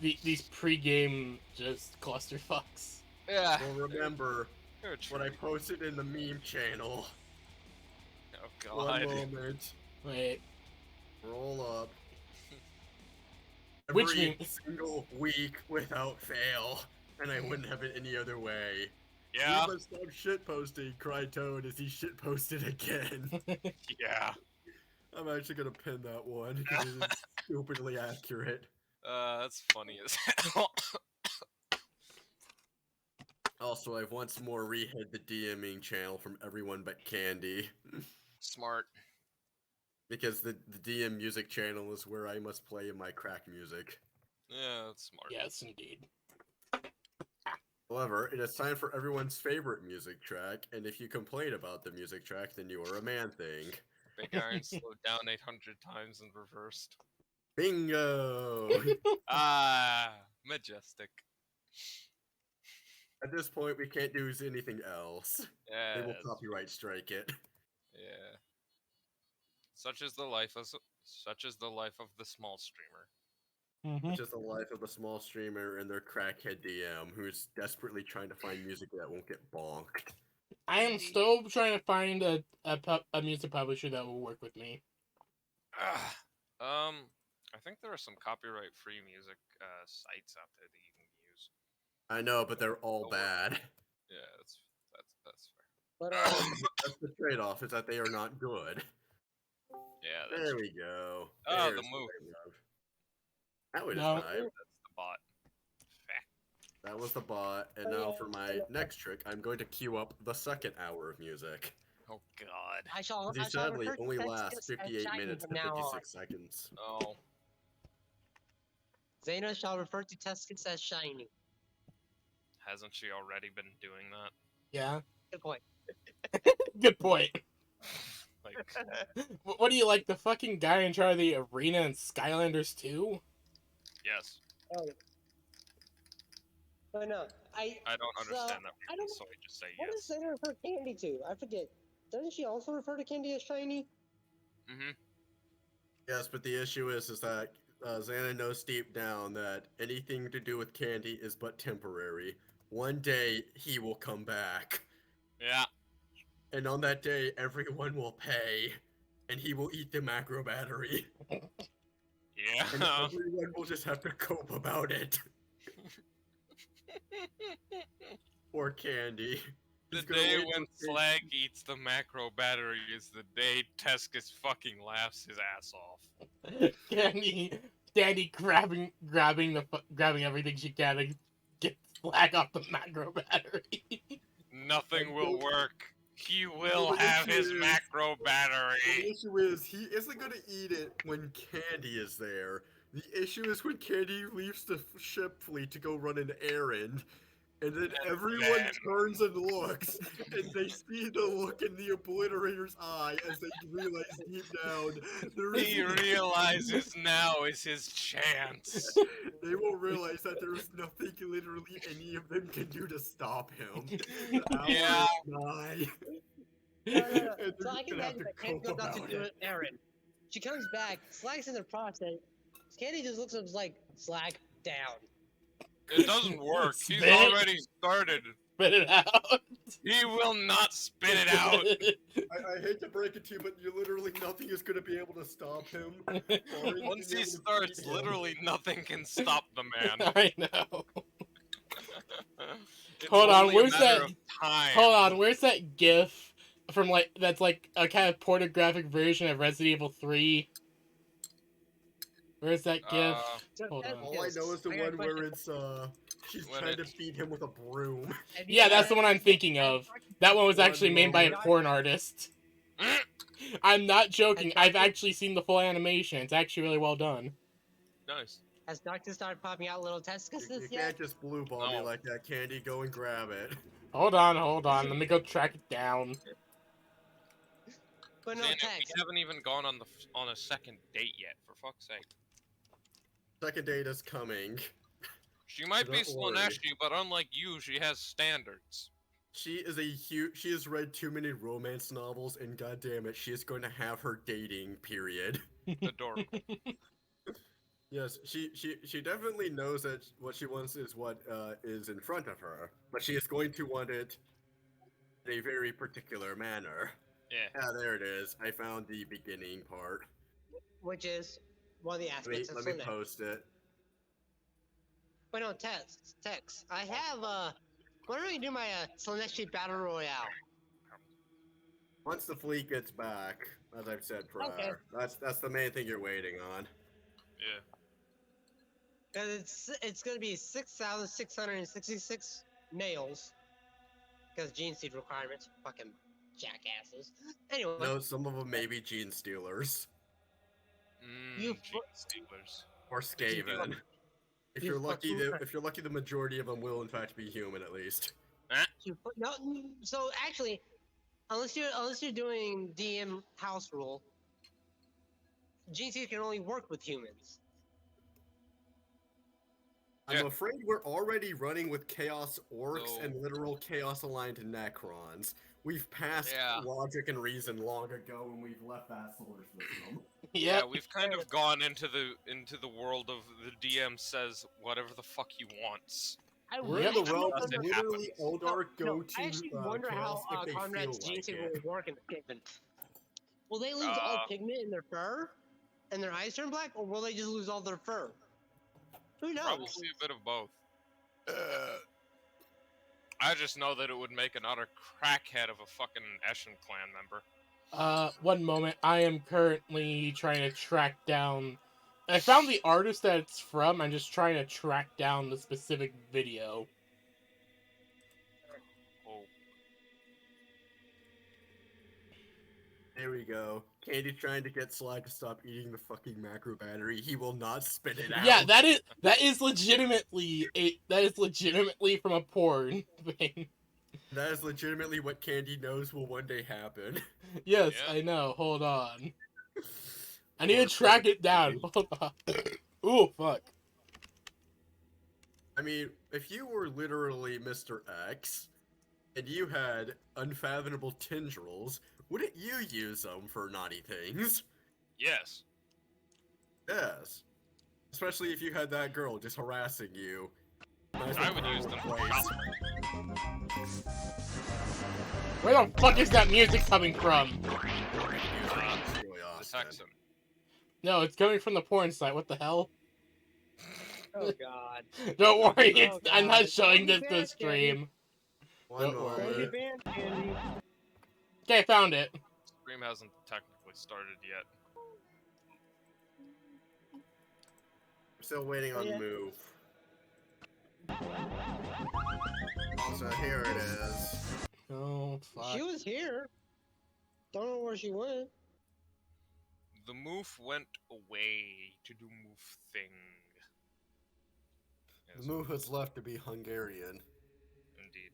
These pre-game just clusterfucks. Yeah. Well, remember They're what I true. posted in the meme channel. Oh One god. moment. Wait, Roll up. which Every meme? single week without fail, and I wouldn't have it any other way. Yeah. We must stop shitposting, cried Toad as he shitposted again. Yeah. I'm actually gonna pin that one because it is stupidly accurate. That's funny as hell. Also, I've once more re-hid the DMing channel from everyone but Candy. Smart. Because the DM music channel is where I must play my crack music. Yeah, that's smart. Yes, indeed. However, it is time for everyone's favorite music track, and if you complain about the music track, then you are a man thing. Big Iron slowed down 800 times and reversed. Bingo! Ah, majestic. At this point, we can't do anything else. Yeah. They will copyright strike it. Yeah. Such is the life of the small streamer. Which is the life of a small streamer and their crackhead DM who's desperately trying to find music that won't get bonked. I am still trying to find a music publisher that will work with me. I think there are some copyright-free music sites out there that you can use. I know, but they're all bad. Yeah, that's fair. But That's the trade-off, is that they are not good. Yeah, that's There true. we go. Oh, There's the what move. I love. That was No. nice. That's the bot. Fact. That was the bot, and now for my next trick, I'm going to queue up the second hour of music. Oh god. I shall. He I shall sadly refer to only that lasts as 58 shiny minutes from and now on. 56 seconds. Oh. Zayna shall refer to Teskis as shiny. Hasn't she already been doing that? Yeah. Good point. Good point. Like, What do you like, the fucking guy in charge of the arena in Skylanders 2? yes. Oh. But no, I don't understand that I reason, don't- so I just say What yes. does Zayna refer Candy to? I forget. Doesn't she also refer to Candy as shiny? Mm-hmm. Yes, but the issue is that Xana knows deep down that anything to do with Candy is but temporary. One day, he will come back. Yeah. And on that day, everyone will pay. And he will eat the macro battery. And Yeah. everyone will just have to cope about it. Or Candy. The He's gonna day wait when till Slag eats the macro battery is the day Teskis fucking laughs his ass off. Danny grabbing everything she can to get Flag off the macro battery. Nothing will work. He will Well, the have issue his is- macro The battery. issue is, he isn't gonna eat it when Candy is there. The issue is when Candy leaves the ship fleet to go run an errand, and then everyone then- turns and looks, and they see the look in the Obliterator's eye as they realize deep down there is. He realizes now is his chance. They will realize that there is nothing literally any of them can do to stop him. The hour Yeah. is nigh. No. And they're So I just can gonna have imagine to that Candy cope goes out to about do it. an errand. She comes back, Slag's in the process. Candy just looks up and is like, Slag, down. It doesn't work. He's Spit. already started. Spit it out. He will not spit it out. I hate to break it to you, but you literally nothing is gonna be able to stop him. Once he starts, literally nothing can stop the man. I know. It's Hold on, only a where's matter that- of time. Hold on, where's that GIF from that's like a kind of pornographic version of Resident Evil 3? Where's that GIF? So Hold that- on. All I know is the I got a one where question. it's she's When trying to it's- beat him with a broom. Have you Yeah, that's ever- the one I'm thinking of. That one was actually made by a porn artist. I'm not joking. I've actually seen the full animation. It's actually really well done. Nice. Has Doctor started popping out little You testicles can't yet? just blue ball me No. like that, Candy. Go and grab it. Hold on. Let me go track it down. But no Xander, text. we haven't even gone on a second date yet, for fuck's sake. Second date is coming. She might be Don't worry. Slaneshi, but unlike you, she has standards. She has read too many romance novels, and goddamn it, she is going to have her dating period. Adorable. Yes, she definitely knows that what she wants is what is in front of her, but she is going to want it in a very particular manner. Yeah. Ah, there it is. I found the beginning part. which is one of the aspects of Let me Sunday. post it. Wait, no, text. I have when are we do my Celestial Battle Royale? Once the fleet gets back, as I've said prior, Okay. that's the main thing you're waiting on. Yeah. Because it's gonna be 6,666 nails. Because gene seed requirements, fucking jackasses. Anyway, No, some of them may be gene stealers You Gene stealers. or Skaven. If You you're lucky, fucking- if you're lucky, the majority of them will in fact be human at least. no, so actually, unless you're doing DM house rule, gene seed can only work with humans. I'm Yeah. afraid we're already running with Chaos Orcs So- and literal Chaos Aligned Necrons. We've passed Yeah. logic and reason long ago when we've left that solar system. Yeah, Yep. we've kind of gone into the world of the DM says whatever the fuck he wants. I We're Yep. in the actually realm of Unless it literally happens. Eldar go to I actually wonder Chaos how if they Conrad's feel gene like seed it. will work in the Skaven. Will they lose all pigment in their fur, and their eyes turn black, or will they just lose all their fur? Who knows? Probably a bit of both. I just know that it would make an utter crackhead of a fucking Eshin clan member. One moment. I am currently trying to track down. I found the artist that it's from. I'm just trying to track down the specific video. Oh, There we go. Candy's trying to get Sly to stop eating the fucking macro battery. He will not spit it out. Yeah, that is legitimately from a porn thing. That is legitimately what Candy knows will one day happen. Yes, Yeah. I know. Hold on. I Oh, need to it's track really it down. creepy. Hold on. Ooh, fuck. I mean, if you were literally Mr. X, and you had unfathomable tendrils, wouldn't you use them for naughty things? yes. Yes. Especially if you had that girl just harassing you. I would use them for Place. Where the fuck is that music coming from? The Texan. No, it's coming from the porn site. What the hell? Oh God. Don't worry, Oh, I'm God. not showing this Don't to be the bad, Candy. stream. One Don't Don't be moment. banned, Candy. Okay, found it. Stream hasn't technically started yet. I'm still waiting on Yeah. move. Also, here it is. Oh, fuck. She was here. Don't know where she went. The moof went away to do moof thing. Yes, The move has left to be Hungarian. indeed.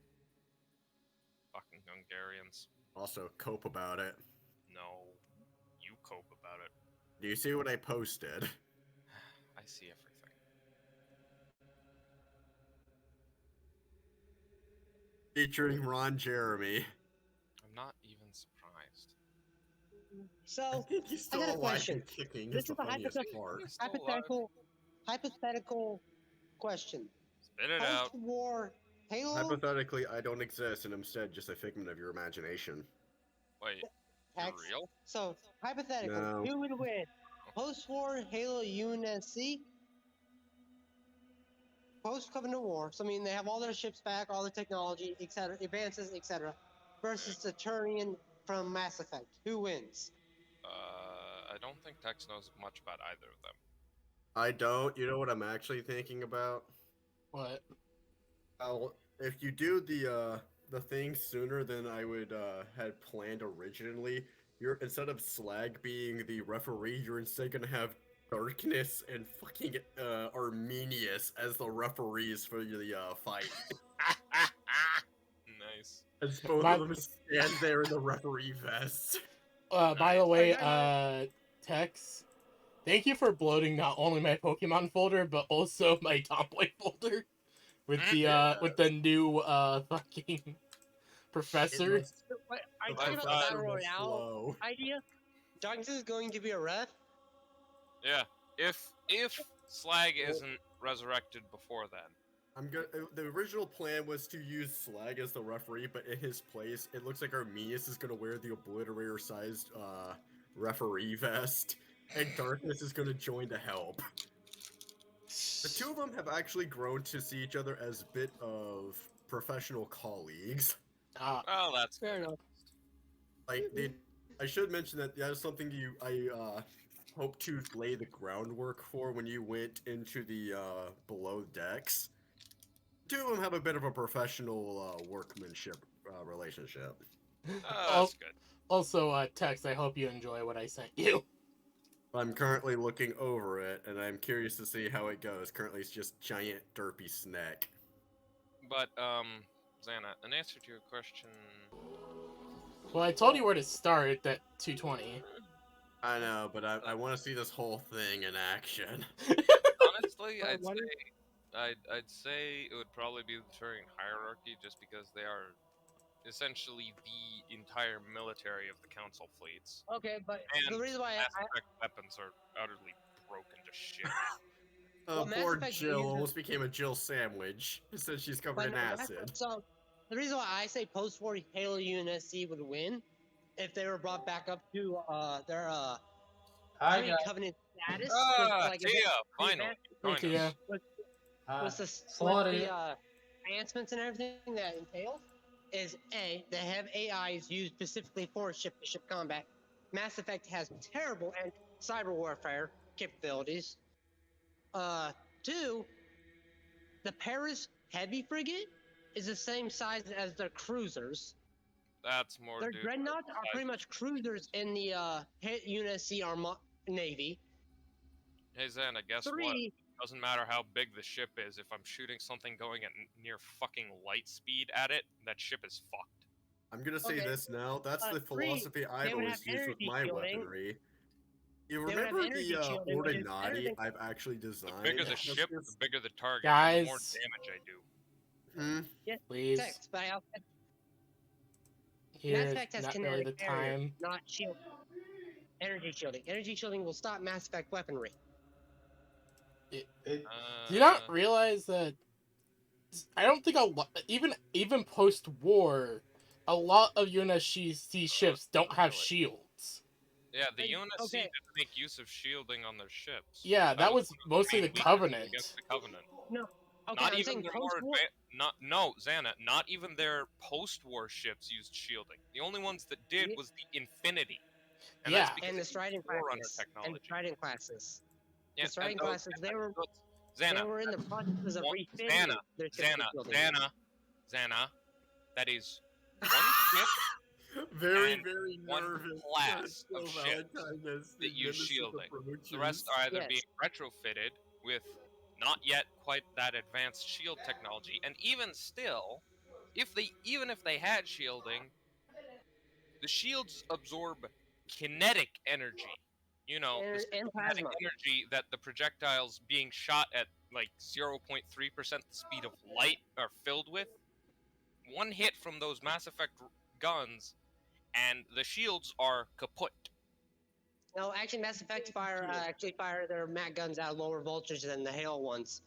Fucking Hungarians. Also, cope about it. No. You cope about it. Do you see what I posted? I see everything. Featuring Ron Jeremy. I'm not even surprised. I So, think he's I got a still alive question. and kicking. This Is the is a funniest part. He's still alive. hypothetical question. Spit it out. Post-war Halo Hypothetically, I don't exist and I'm instead just a figment of your imagination. Wait, you're Hex. real? So, hypothetical, No. who would win? Post-war Halo UNSC? Post-Covenant War, so I mean they have all their ships back, all their technology, etc., advances, etc., versus Saturnian from Mass Effect. Who wins? I don't think Tex knows much about either of them. I don't. You know what I'm actually thinking about? What? If you do the thing sooner than I would had planned originally, you're instead of Slag being the referee, you're instead gonna have Darkness and fucking Arminius as the referees for the fight. Nice. As both My- of them stand there in the referee vests. By the way, I- Tex, thank you for bloating not only my Pokemon folder, but also my Tomboy folder. With the new, fucking professor. It was- Wait, are you the talking about the professor Battle was Royale slow. idea? Darkness is going to be a ref? Yeah. If Slag Well- isn't resurrected before then. The original plan was to use Slag as the referee, but in his place, it looks like Arminius is gonna wear the Obliterator-sized referee vest, and Darkness is gonna join to help. The two of them have actually grown to see each other as a bit of professional colleagues. Well, that's Fair good. enough. Like I should mention that that is something I hope to lay the groundwork for when you went into the below decks. Two of them have a bit of a professional workmanship relationship. That's good. Also, Tex, I hope you enjoy what I sent you. I'm currently looking over it, and I'm curious to see how it goes. Currently, it's just giant derpy snack. But Xana, in answer to your question, Well, I told you where to start at 220. I know, but I want to see this whole thing in action. honestly, Wait, I'd what say I'd say it would probably be the Turian hierarchy, just because they are essentially the entire military of the council fleets, Okay, but and the reason why Mass Effect weapons are utterly broken to shit. Well, Mass Poor Effect Jill uses- almost became a Jill sandwich since she's covered in acid. So the reason why I say post-war Halo UNSC would win if they were brought back up to their Hi guys. pre-covenant status. with, like, Tia, finally, join Tia. us. with the Sorry. enhancements and everything that entails is they have AIs used specifically for ship-to-ship combat. Mass Effect has terrible and cyber warfare capabilities. Two, the Paris heavy frigate is the same size as their cruisers. That's more. Their due to dreadnoughts the are pretty size much of- cruisers in the UNSC Navy. Hey Xana, guess what? Three, Doesn't matter how big the ship is. If I'm shooting something going at near fucking light speed at it, that ship is fucked. I'm gonna say Okay, this now. That's the three, philosophy I've they would always have used with energy my shielding. weaponry. You They would have remember energy the shielding, which is better Ordinati than- I've actually The designed? bigger the has ship, this- the bigger the target, and the more Guys. damage I do. Please. Text, but I also Mass Here's Effect has not really kinetic the barrier, time. not shield. Energy shielding. Energy shielding will stop Mass Effect weaponry. It, Do you not realize that? I don't think even post-war, a lot of UNSC ships don't have really? shields. Yeah, the Okay. UNSC didn't make use of shielding on their ships. Yeah, that was one of mostly main the weaknesses Covenant. Against the Covenant. Okay, Not I'm even saying their more post-war. no, Xana, not even their post-war ships used shielding. The only ones that did Yeah. was the Infinity. And Yeah. that's because And the it's Striding Forerunner classes. And technology. the Striding classes. Yeah, The Striding and- classes, they were Xana, in the process of One- refitting Xana, their shielding. Xana, that is one ship Very, and very one nervous. class that of Jill ships Valentine has that use nemesis shielding. approaches. The rest are either Yes. being retrofitted with not yet quite that advanced shield technology, and even still, even if they had shielding, the shields absorb kinetic energy. You know, the And kinetic plasma. energy that the projectiles being shot at like 0.3% the speed of light are filled with. One hit from those Mass Effect guns, and the shields are kaput. No, actually, Mass Effect fire their MAC guns at lower voltage than the Halo ones.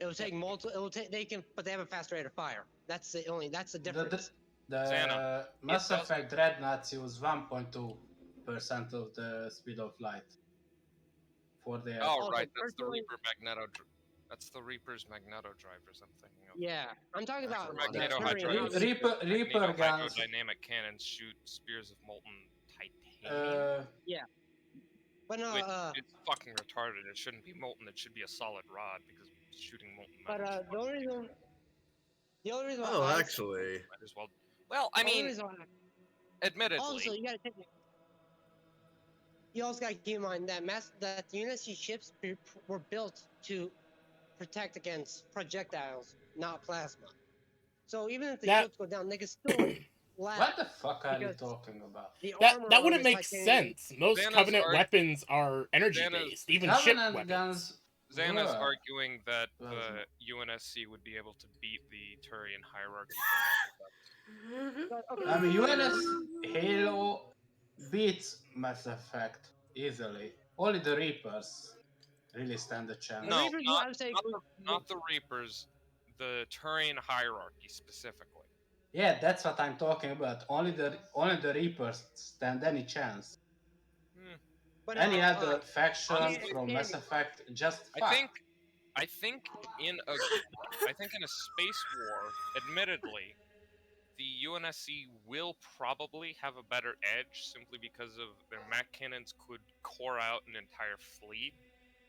It will take multiple. It will take. They can, but they have a faster rate of fire. That's the difference. the Xana, Mass does- Effect Dreadnoughts use 1.2% of the speed of light for their. Oh, Also, right, that's the personally- Reaper Magneto. That's the Reaper's Magneto drivers I'm thinking of. Yeah, I'm talking That's about a lot of the Magneto Turian Hydra- Hounds. Reaper Magneto guns. hydrodynamic cannons shoot spears of molten titanium. But no, Which it's fucking retarded. It shouldn't be molten. It should be a solid rod because shooting molten but metal. the only reason why Oh, I- actually, Might as well. Well, I the only mean, reason why- admittedly, also you also got to keep in mind that the UNSC ships were built to protect against projectiles, not plasma. So even if the That- shields go down, they can still laugh. What the fuck are you Because- talking about? The That armor wouldn't is make titanium. sense. Most Xana's Covenant are- weapons are energy based, even ship Covenant weapons. guns. Xana's were. arguing that the Plasma. UNSC would be able to beat the Turian hierarchy. But, okay, I mean, UNS Halo beats Mass Effect easily. Only the Reapers really stand a chance. The No, Reapers, not, I would say, not the Reapers, the Turian hierarchy specifically. Yeah, that's what I'm talking about. Only the Reapers stand any chance. Hmm. but Any other faction honestly, from Mass Effect just I fuck. think I think in a I think in a space war, admittedly, the UNSC will probably have a better edge simply because of their mech cannons could core out an entire fleet.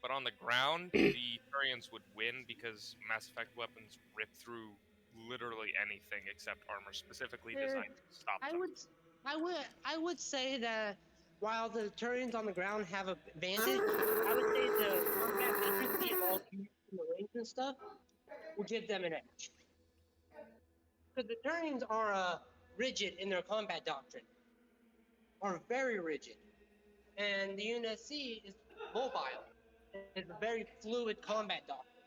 But on the ground, the Turians would win because Mass Effect weapons rip through literally anything except armor, specifically designed to stop I them. would, I would say that while the Turians on the ground have an advantage, I would say the combat accuracy of all units in the range and stuff will give them an edge. Because the Turians are rigid in their combat doctrine, are very rigid, and the UNSC is mobile. It's a very fluid combat doctrine,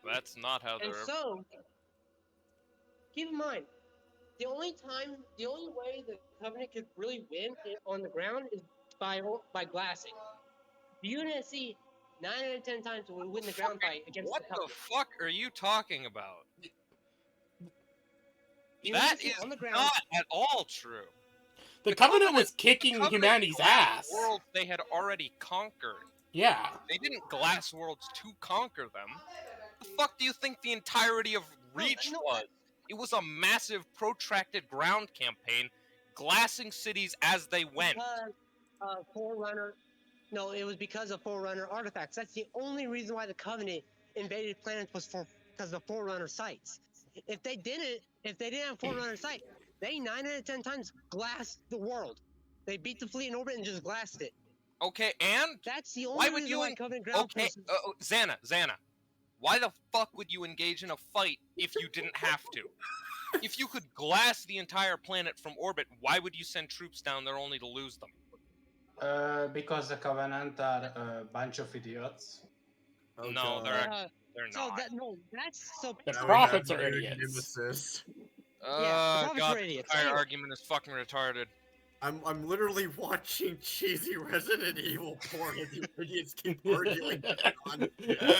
That's not how and they're. so keep in mind the only way the Covenant could really win on the ground is by glassing. The UNSC 9 out of 10 times will win the ground fight against What the the Covenant. fuck are you talking about? The That UNSC is on the ground. not at all true. The Covenant was kicking Covenant humanity's glassed ass. worlds they had already conquered. Yeah. They didn't glass worlds to conquer them. The fuck do you think the entirety of Reach was? It was a massive, protracted ground campaign, glassing cities as they went. Because Forerunner. No, it was because of Forerunner artifacts. That's the only reason why the Covenant invaded planets was because of Forerunner sites. If they didn't have Forerunner sites, they 9 out of 10 times glassed the world. They beat the fleet in orbit and just glassed it. Okay, and That's the why only would reason you? why Covenant ground Okay, forces. Xana, why the fuck would you engage in a fight if you didn't have to? If you could glass the entire planet from orbit, why would you send troops down there only to lose them? Because the Covenant are a bunch of idiots. Oh, No, God. they're So not. that's so. The Now we prophets have are new idiots. nemesis. Yeah, the prophets God, were this idiots. entire Anyway. argument is fucking retarded. I'm literally watching cheesy Resident Evil porn as you idiots keep arguing.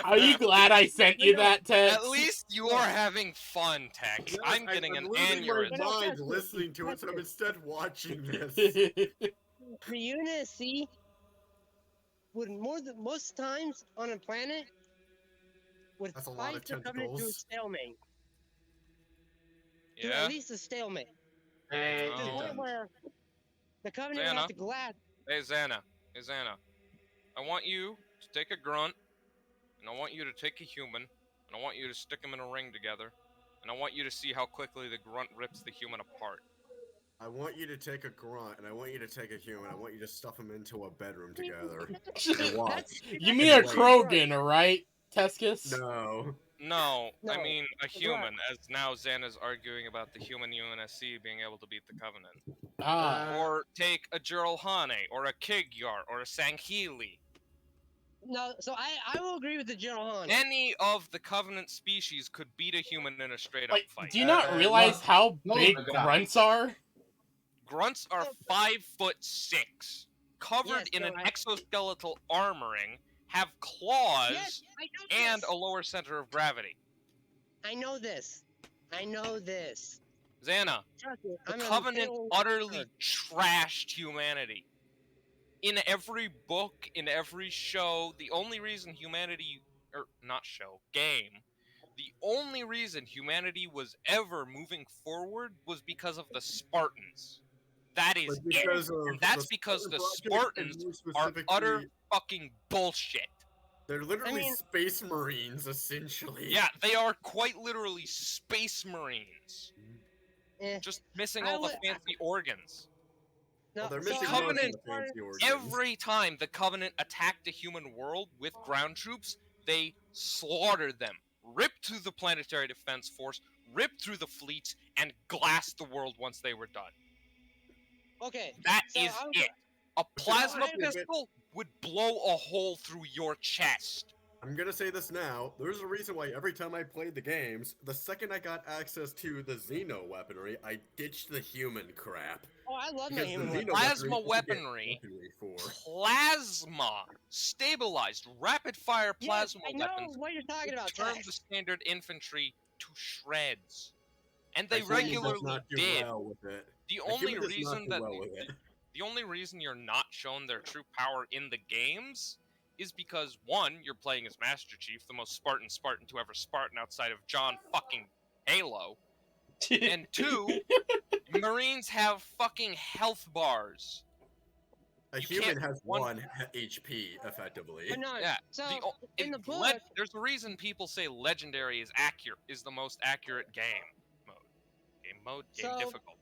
Are you glad I sent you that text? At least you are having fun, Tex. Yes, I'm getting I'm an losing my aneurysm. mind listening to it, so I'm instead watching this. The UNSC would most times on a planet would That's a lot of fight the Covenant to a tentacles. stalemate. To Yeah? at least a stalemate. They To the point didn't. where the Covenant would have to glass. Hey, Xana. I want you to take a grunt, and I want you to take a human, and I want you to stick them in a ring together, and I want you to see how quickly the grunt rips the human apart. I want you to take a grunt, and I want you to take a human. I want you to stuff them into a bedroom together. And watch. You mean a Krogan, right, Tescus? No. No, I No, mean a a grunt. human, as now Xana's arguing about the human UNSC being able to beat the Covenant. Or take a Jiralhane, or a Kigyar, or a Sanghili. No, so I will agree with the Jiralhane. Any of the Covenant species could beat a human in a straight-up Like, fight. do you not realize how big grunts are? Grunts are 5'6", covered in an exoskeletal armoring, have claws, Yes, I know and this. a lower center of gravity. I know this. Xana, Trust me, the I'm an Covenant old utterly nerd. trashed humanity. In every book, in every show, the only reason game, the only reason humanity was ever moving forward was because of the Spartans. That is But because it. of And that's the because the Spartan project, and Spartans more are utter specifically- fucking bullshit. They're literally I mean- space marines, essentially. Yeah, they are quite literally space marines. Eh, Just missing I all the would- fancy organs. no, Well, they're so missing I most would of Covenant- the fancy organs. Every time the Covenant attacked a human world with ground troops, they slaughtered them, ripped through the planetary defense force, ripped through the fleets, and glassed the world once they were done. Okay. That So is I would- it. A plasma I admit- pistol would blow a hole through your chest. I'm gonna say this now. There's a reason why every time I played the games, the second I got access to the Xeno weaponry, I ditched the human crap. Oh, I love my Because human the weapon. Xeno Plasma weaponry, you should get weaponry. weaponry for. Plasma stabilized rapid-fire Yes, plasma I know weapons what you're talking about, turned the Tex. standard infantry to shreds, and The they human does regularly not do did. well with it. The The only human does not reason do that well with it. the only reason you're not shown their true power in the games is because one, you're playing as Master Chief, the most Spartan to ever Spartan outside of John fucking Halo, and two, Marines have fucking health bars. A You human can't has one- 1 HP, effectively. But no, Yeah. so In in the the book, there's a reason people say legendary is the most accurate game mode. Game So- difficulty.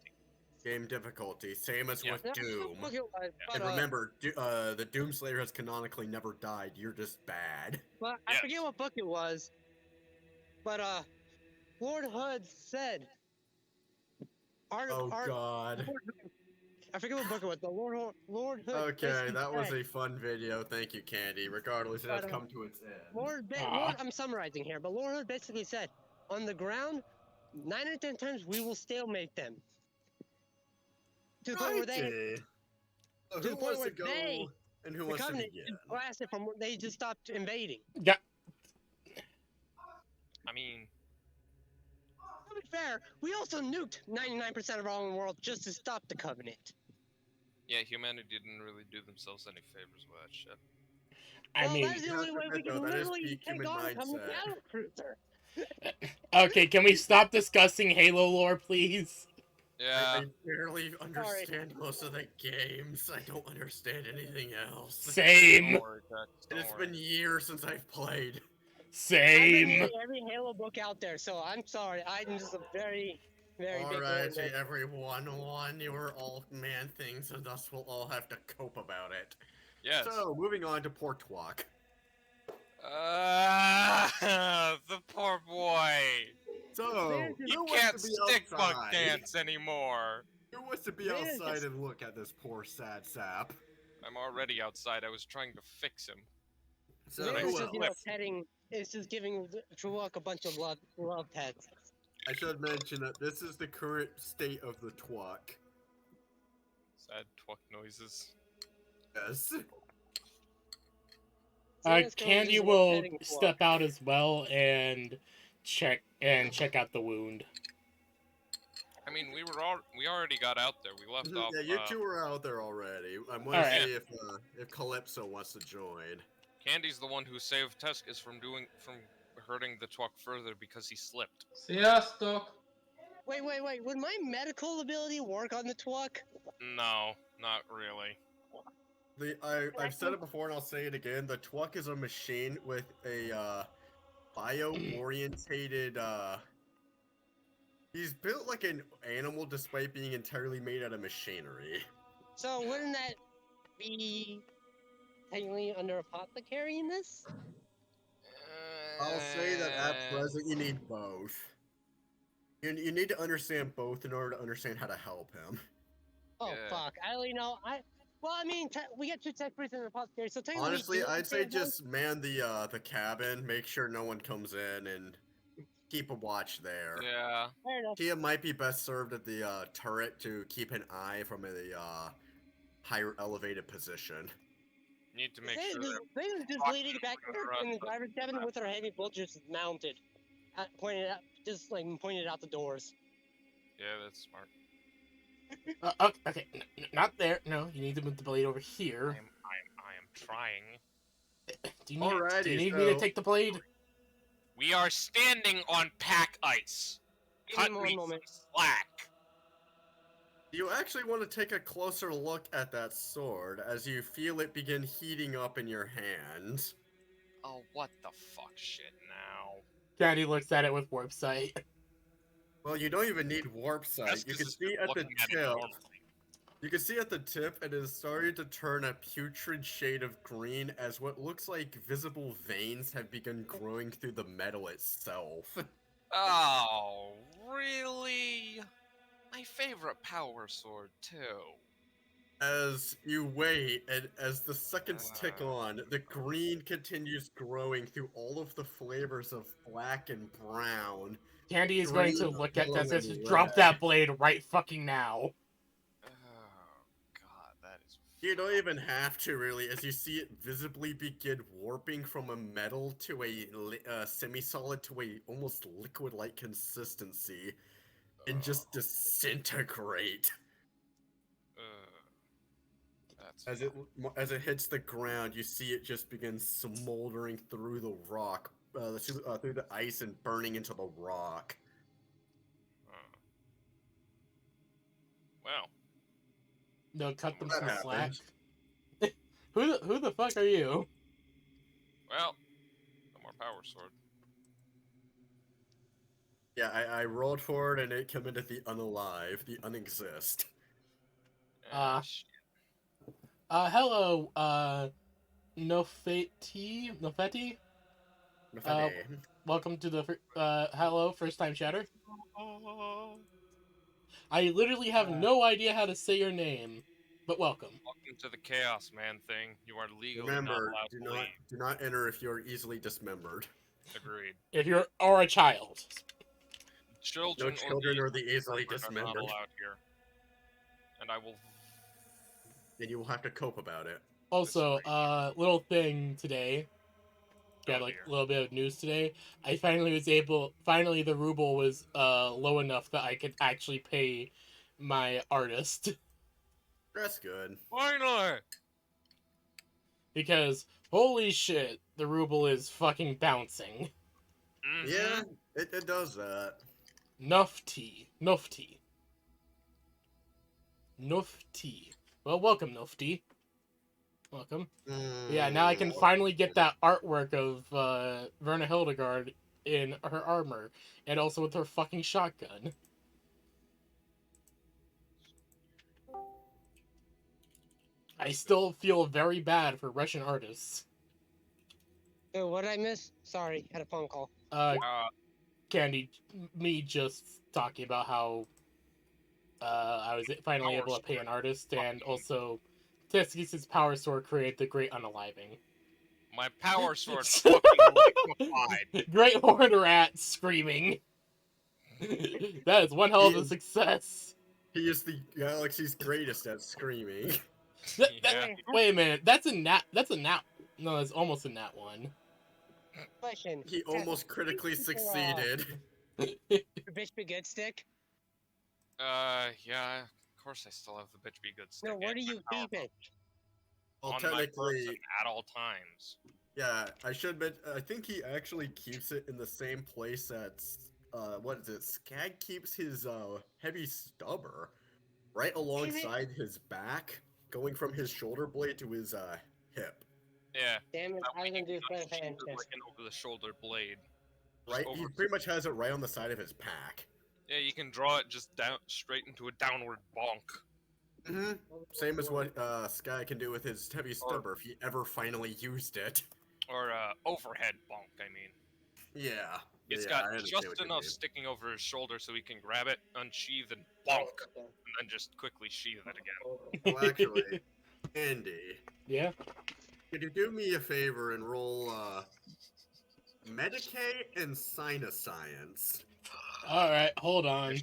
Game difficulty, same as Yeah. with that's Doom. what book it was, but, And remember, the Doomslayer has canonically never died. You're just bad. but I Yes. forget what book it was. But Lord Hood said, Oh god. I forget what book it was. The Lord Hood. Okay, basically that was said- a fun video. Thank you, Candy. Regardless, it has But, come to its end. Lord, I'm summarizing here, but Lord Hood basically said, on the ground, 9 out of 10 times we will stalemate them. To the point where they, Righty. So to who the point wants to where go they- and who the wants to Covenant begin? just blasted from, they just stopped invading. Yeah. I mean, To be fair, we also nuked 99% of our own world just to stop the Covenant. yeah, humanity didn't really do themselves any favors with that shit. I Well, mean, that's the You have only to way we admit, though, can that is literally peak take human on a Covenant mindset. battle cruiser. okay, can we stop discussing Halo lore, please? Yeah. I barely understand most of the games. I don't understand anything else. Same. Don't worry, Tex, And don't it's worry. been years since I've played. I Same. read every Halo book out there, so I'm sorry. I'm just a very, very big Alright, Halo nerd. everyone, you are all man things, and thus we'll all have to cope about it. Yes. So, moving on to Portwalk. The poor boy. So, There's- He who can't wants to be stick bug outside? dance anymore. Who wants to be There's outside just- and look at this poor sad sap? I'm already outside. I was trying to fix him. So, It's who just, you know, else? petting. It's just giving Trueluck a bunch of love pets. I should mention that this is the current state of the twuck. Sad twuck noises. Yes. Santa's Candy currently just will petting Trueluck. step out as well and check out the wound. I mean, we already got out there. We left off. Yeah, you two are out there already. I'm gonna Alright. see if Calypso wants to join. Candy's the one who saved Tuscus from hurting the twuck further because he slipped. See ya, Stock. Wait. Would my medical ability work on the Twuck? No, not really. I've said it before and I'll say it again. The twuck is a machine with a bio-orientated. He's built like an animal despite being entirely made out of machinery. So wouldn't that be technically under apothecary in this? I'll say that at present you need both. You need to understand both in order to understand how to help him. Oh Yeah. fuck! I only know we got 2 tech priests and an apothecary, so technically. Honestly, do I'd say understand both. just man the cabin, make sure no one comes in, and keep a watch there. Yeah. Fair enough. Tia might be best served at the turret to keep an eye from a higher elevated position. Need to make They sure. just, that- they was just Fuck leaning you, back we're there gonna in the run. driver's cabin with her heavy bolters mounted, pointed out the doors. Yeah, that's smart. Okay, not there. No, you need to move the blade over I here. am trying. Do you need Alrighty, me to so- take the blade? We are standing on pack ice. Give me Cut one me moment. some slack. You actually want to take a closer look at that sword as you feel it begin heating up in your hand. Oh, what the fuck shit now? Candy looks at it with warp sight. Well, you don't even need warp sight. Just You 'cause can it's see been at the looking at it tip. normally. You can see at the tip it is starting to turn a putrid shade of green as what looks like visible veins have begun growing through the metal itself. Oh, really? My favorite power sword, too. As you wait, and as the seconds tick on, the green continues growing through all of the flavors of black and brown. Candy is going to Green, look at yellow, this and and just drop red. that blade right fucking now. Oh god, that is. You don't even have to really, as you see it visibly begin warping from a metal to a semi-solid to a almost liquid-like consistency, and just disintegrate. That's As it hits the ground, you see it just begin smoldering through the rock, through the ice and burning into the rock. Well, No, cut them That some slack. happens. Who the fuck are you? well, no more power sword. Yeah, I rolled forward and it committed the unalive, the unexist. Shit. Hello, Nofetti? Nafede. Welcome to the, hello, first time chatter. I literally have no idea how to say your name, but welcome. Welcome to the Chaos Man thing. You are legally not Remember, allowed do to not leave. do not enter if you are easily dismembered. Agreed. If you're, or a child. Children, No children or are the easily are not dismembered, allowed here. And I will. and you will have to cope about it. Also, little thing today. Got Oh, like dear. a little bit of news today. I finally the ruble was low enough that I could actually pay my artist. That's good. Finally! Because holy shit, the ruble is fucking bouncing. Mm-hmm. Yeah, it does that. Nufty. Well, welcome, Nufty. Welcome. Yeah, now I can finally get that artwork of Verna Hildegard in her armor, and also with her fucking shotgun. I still feel very bad for Russian artists. Oh, what did I miss? Sorry, had a phone call. Candy, me just talking about how I was finally able to pay an artist, and also Teskis' power sword created the Great Unaliving. My power sword fucking liquefied. Great Horned Rat screaming. That is one hell of a success. He is the galaxy's greatest at screaming. Yeah. Wait a minute, that's a nat. No, it's almost a nat one. Question. He almost critically succeeded. Bitch be good stick? Yeah. Of course, I still have the bitch be good stick. No, where and do my you power keep it? Well, on my technically, person at all times. yeah, I should admit, I think he actually keeps it in the same place that, what is it? Skag keeps his, heavy stubber right alongside his back, going from his shoulder blade to his, hip. Yeah. Damn it, That I way was gonna you do can first hand shoot it like an over-the-shoulder blade. Just Right? He pretty much has it right on the side of his pack. Yeah, you can draw it just down straight into a downward bonk. Mm-hmm. Same as what, Skag can do with his heavy stubber if he ever finally used it. Or overhead bonk, I mean. Yeah. It's Yeah, got I understand just what you enough mean. sticking over his shoulder so he can grab it, unsheath, and bonk, and then just quickly sheath it again. Well, actually, Andy, Yeah. could you do me a favor and roll Medicaid and Science? All right, hold on.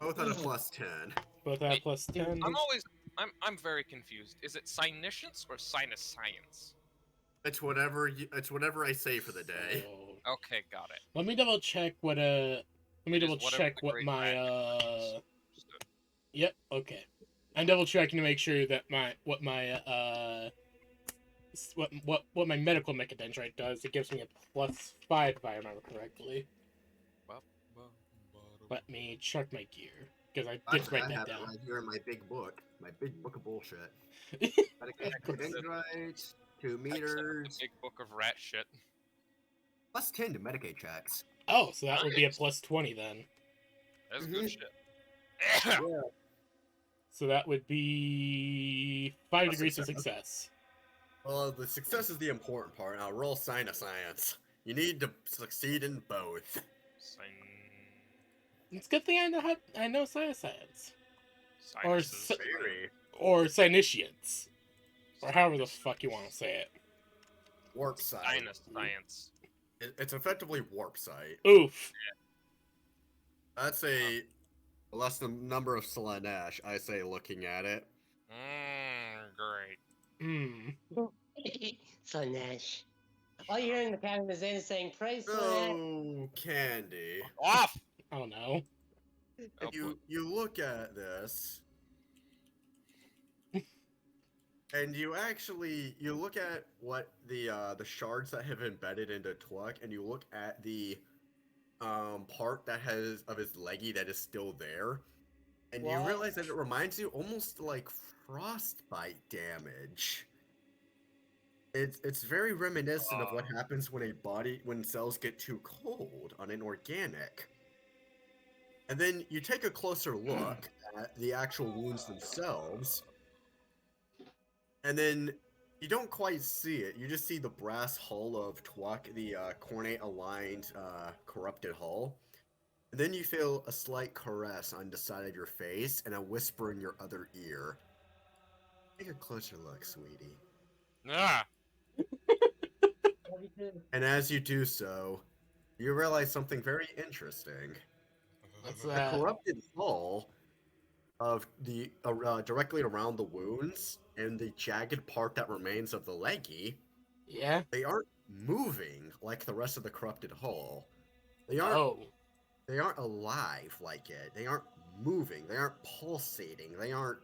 Both at a +10. Both at plus 10. I'm very confused. Is it Siniscience or Sinus Science? It's whatever I say for the day. So, Okay, got it. let me double check what Let me It is double whatever check the what great my rat is. Understood. Yep. Okay. I'm double checking to make sure that what my medical mechadendrite does. It gives me a +5 if I remember correctly. Let me check my gear because I did Actually, write I that have it down. right here in my big book of bullshit. Yeah, Dendrite, 2 the meters, big book of rat shit. +10 to Medicaid checks. Oh, so that would be a Nice. +20 then. That's Mhm. good shit. Yeah. So that would be 5 A degrees of success. success. Well, the success is the important part. Now roll Science. You need to succeed in both. It's a good thing I know science. Or Sinuses. Very or Sinitians, or however the fuck you want to say it. warp sight. Sinus science. It's effectively warp sight. Oof. That's a less than number of Slanesh, I say, looking at it. Great. Hmm. Slanesh. All you hear in the cabin is Zane saying, "Praise Slanesh." So, Candy, Off! Oh no. Oh, you look at this, and you look at what the shards that have embedded into Twuck, and you look at the part that has of his leggy that is still there, and you What? realize that it reminds you almost like frostbite damage. It's very reminiscent of what happens when cells get too cold on an organic. And then you take a closer look at the actual wounds themselves, and then you don't quite see it. You just see the brass hull of Twuck, the cornate aligned corrupted hull. And then you feel a slight caress on the side of your face and a whisper in your other ear. Take a closer look, sweetie. Ah! And as you do so, you realize something very interesting. What's The that? corrupted hull of the directly around the wounds and the jagged part that remains of the leggy, Yeah. they aren't moving like the rest of the corrupted hull. They aren't Oh. they aren't alive like it. They aren't moving. They aren't pulsating. They aren't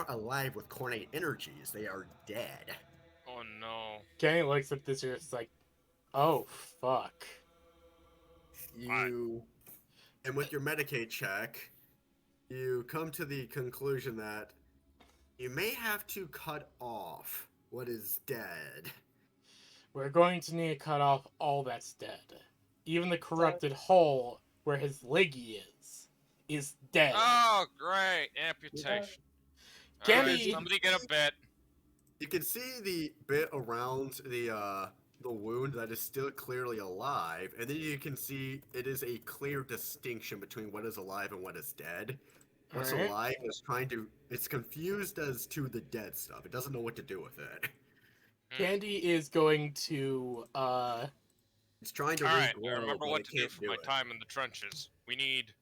alive with cornate energies. They are dead. Oh no. Kenny looks at this and it's like, oh fuck. And with your Medicaid check, you come to the conclusion that you may have to cut off what is dead. We're going to need to cut off all that's dead. Even the corrupted hull where his leggy is dead. Oh, great. Amputation. Candy- Alright, somebody get a bit. You can see the bit around the wound that is still clearly alive, and then you can see it is a clear distinction between what is alive and what is dead. What's Alright. alive is it's confused as to the dead stuff. It doesn't know what to do with it. Candy is going to It's trying to Alright, I regrow, remember but what it to do can't for do my it. time in the trenches. We need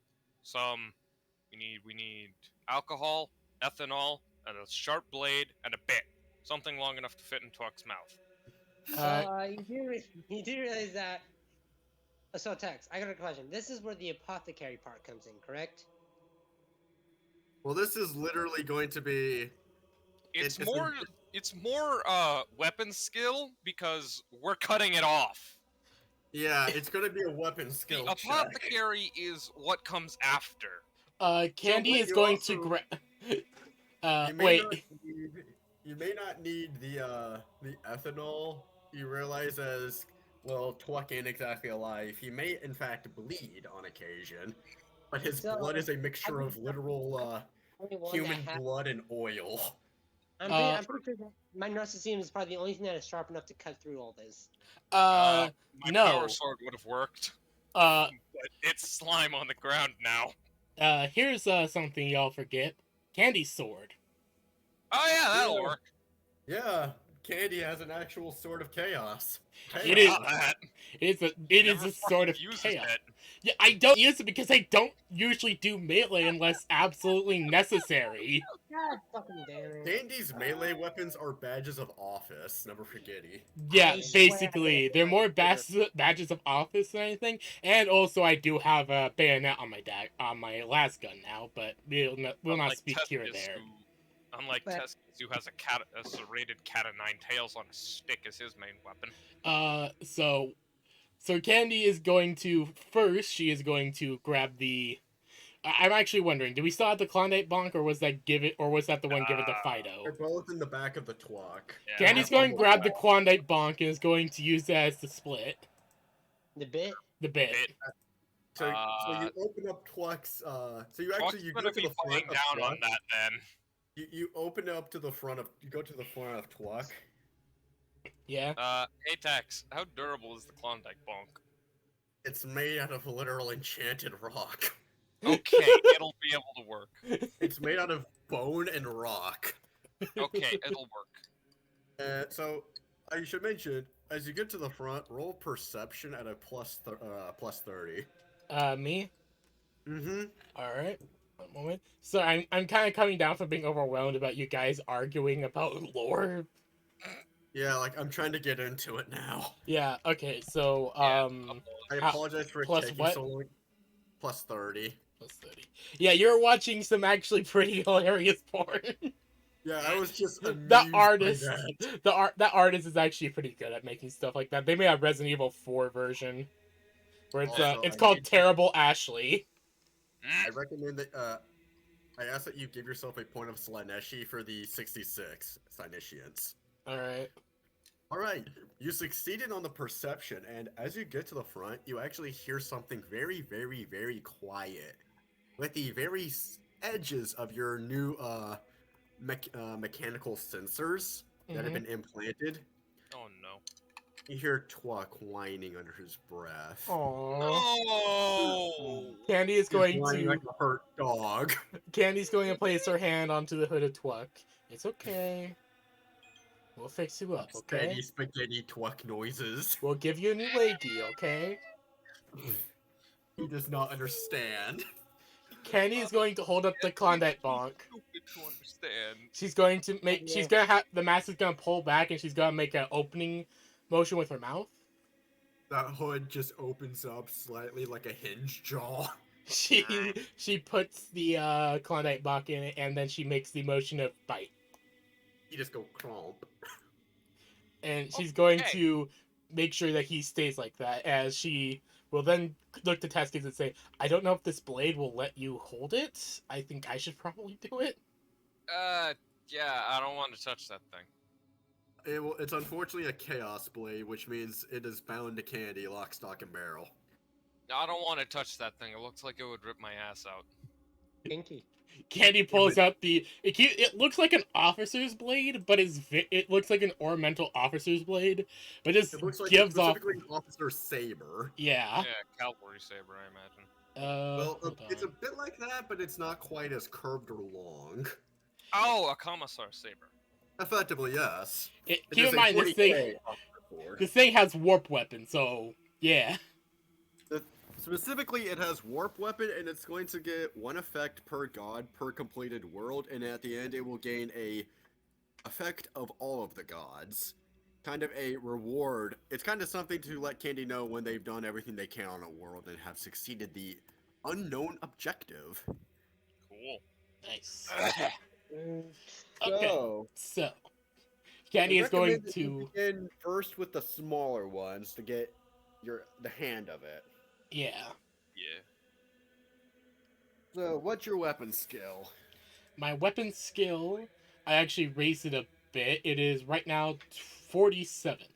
alcohol, ethanol, and a sharp blade, and a bit. Something long enough to fit in Twuck's mouth. You do realize that. So, Tex, I got a question. This is where the apothecary part comes in, correct? Well, this is literally going to be. It's It's more weapon skill because we're cutting it off. Yeah, it's going to be a weapon skill The check. apothecary is what comes after. Candy wait, is you going also- to grab. You may not need the ethanol. You realize as well, Twuck ain't exactly alive. He may in fact bleed on occasion, but his So, blood is a mixture of literal Only one human that has. blood and oil. I'm pretty sure that my narcissism is probably the only thing that is sharp enough to cut through all this. My No. power sword would have worked. But It's slime on the ground now. here's something y'all forget. Candy's sword. Oh yeah, that'll Yeah. work. Yeah, Candy has an actual sword of chaos. It is- Got that. It is Never a sort of fucking uses chaos. it. Yeah, I don't use it because I don't usually do melee unless absolutely necessary. God fucking damn it. Candy's melee weapons are badges of office. Never forget it. Yeah, I swear basically, I they're more did. badges of office than anything. And also, I do have a bayonet on my last gun now, but we'll not Unlike speak here or Tescus, there. Unlike But- Tescus, who has a serrated cat of nine tails on a stick as his main weapon. So Candy is going to first. She is going to grab the. I'm actually wondering, do we still have the Klondike Bonk, or was that the one given to They're Fido? both in the back of the Twuck. Yeah, Candy's they're going to both grab the back. Klondike Bonk and is going to use that as the split, The bit? the bit. Bit. So you open up Twuck's. So you Twuck's actually you go gonna to be the front fighting of down Twuck. on that then. You open up to the front of. You go to the front of Twuck. Yeah. Hey Tex, how durable is the Klondike Bonk? It's made out of literal enchanted rock. Okay, it'll be able to work. It's made out of bone and rock. Okay, it'll work. So I should mention, as you get to the front, roll perception at a plus 30. Me? Mm-hmm. Alright. One moment. So I'm kind of coming down from being overwhelmed about you guys arguing about lore. Yeah, like I'm trying to get into it now. Yeah, okay, so Yeah, I How- apologize for it plus taking what? so long. Plus 30. plus 30. Yeah, you're watching some actually pretty hilarious porn. Yeah, I was just amused The by artist, that. that artist is actually pretty good at making stuff like that. They made a Resident Evil 4 version where Also, it's I called need to- Terrible Ashley. I recommend that I ask that you give yourself a point of Slaneshi for the 66 Sinitians. All right. Alright, you succeeded on the perception, and as you get to the front, you actually hear something very, very, very quiet. With the very edges of your new mechanical sensors that have been implanted, Oh no. you hear Twuck whining under his breath. Aww. Oh. Candy is He's going whining to like a hurt dog. Candy's going to place her hand onto the hood of Twuck. It's okay. We'll fix you up, okay? Steady spaghetti Twuck noises. We'll give you a new lady, okay? He does not understand. Candy is going to hold up the Klondike bonk. Stupid to understand. She's going to make. She's gonna have the mask is gonna pull back, and she's gonna make an opening motion with her mouth. That hood just opens up slightly like a hinge jaw. She puts the Klondike bonk in it, and then she makes the motion of bite. You just go cromp. And she's going Okay. to make sure that he stays like that, as she will then look to Teskis and say, "I don't know if this blade will let you hold it. I think I should probably do it." Yeah, I don't want to touch that thing. It's unfortunately a chaos blade, which means it is bound to Candy, lock, stock, and barrel. I don't want to touch that thing. It looks like it would rip my ass out. Kinky. Candy pulls out the. It looks like an officer's blade, but it looks like an ornamental officer's blade, but just It looks like gives off. specifically an officer's saber. Yeah. Yeah, cavalry saber, I imagine. Well, Hold it's a on. bit like that, but it's not quite as curved or long. Oh, a commissar saber. Effectively, yes. It Keep is in a mind, 40K officer sword. this thing has warp weapon, so yeah. Specifically, it has warp weapon, and it's going to get one effect per god per completed world, and at the end, it will gain a effect of all of the gods. Kind of a reward. It's kind of something to let Candy know when they've done everything they can on a world and have succeeded the unknown objective. Cool. Nice. Mm, Okay, So, so Candy is going recommend that you to begin first with the smaller ones to get the hand of it. yeah. Yeah. So, what's your weapon skill? My weapon skill, I actually raised it a bit. It is right now 47.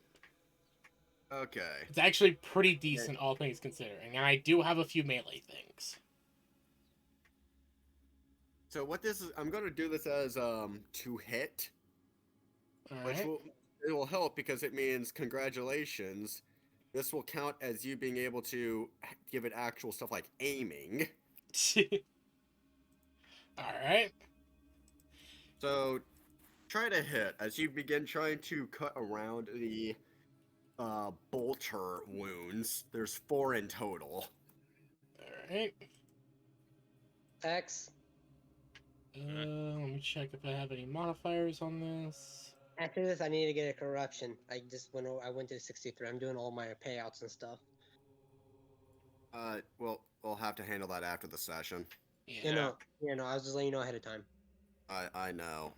Okay. It's actually pretty decent, all things considering, and I do have a few melee things. So what this is, I'm gonna do this as to hit, All which right. it will help because it means congratulations. This will count as you being able to give it actual stuff like aiming. All right. So try to hit as you begin trying to cut around the bolter wounds. There's 4 in total. All right. X. Let me check if I have any modifiers on this. After this, I need to get a corruption. I went to 63. I'm doing all my payouts and stuff. Well, we'll have to handle that after the session. Yeah. I was just letting you know ahead of time. I know.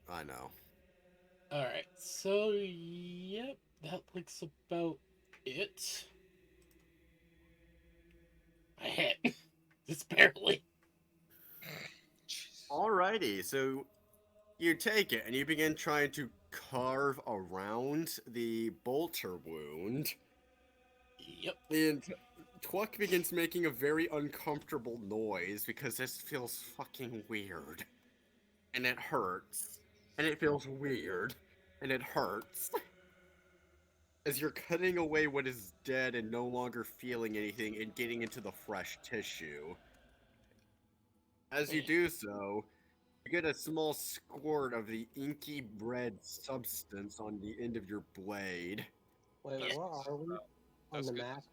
I know. All right. So, yep, that looks about it. I hit. Just barely. Jeez. Alrighty, so you take it and you begin trying to carve around the bolter wound. Yep. And Twuck begins making a very uncomfortable noise because this feels fucking weird. And it hurts. And it feels weird. And it hurts. As you're cutting away what is dead and no longer feeling anything and getting into the fresh tissue. As you do so, you get a small squirt of the inky red substance on the end of your blade. Wait, Yes. where are we on the Tuscus map?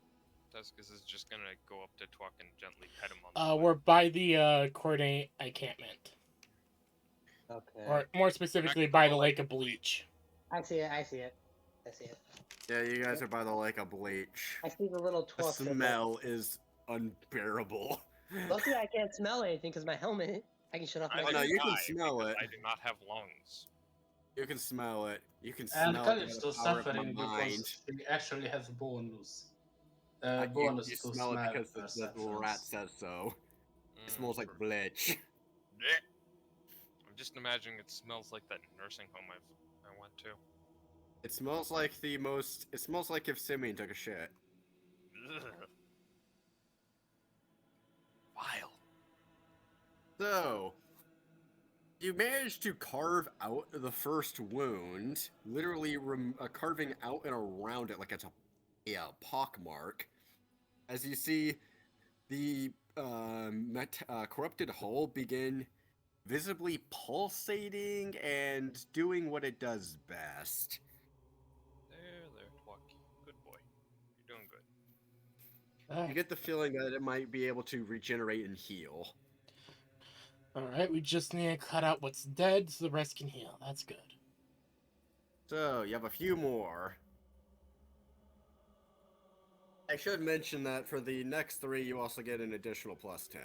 Tuscus is just gonna go up to Twuck and gently pet him on the foot. We're by the coordinate encampment, Okay. or more specifically gonna by go the like Lake of Bleach. I see it. I see it. I see it. Yeah, you guys are by the lake of bleach. I see the little The twuck symbol. smell is unbearable. Luckily, I can't smell anything because my helmet. I can shut off my. Oh, no, Neither you can can I, smell because it. I do not have lungs. You can smell it. You can And smell Khalid it by still the power of my suffering mind. because he actually has bonus. You Bonus to smell it smell because the little rat perceptions. says so. It Mm, smells like true. bleach. Blech. I'm just imagining it smells like that nursing home I went to. It smells like the most. It smells like if Simeon took a shit. Ugh. Vile. So, you managed to carve out the first wound, literally carving out and around it like it's a pock mark. As you see, the corrupted hull begin visibly pulsating and doing what it does best. There, Twucky. Good boy. You're doing good. You get the feeling that it might be able to regenerate and heal. Alright, we just need to cut out what's dead so the rest can heal. That's good. So, you have a few more. I should mention that for the next 3, you also get an additional +10.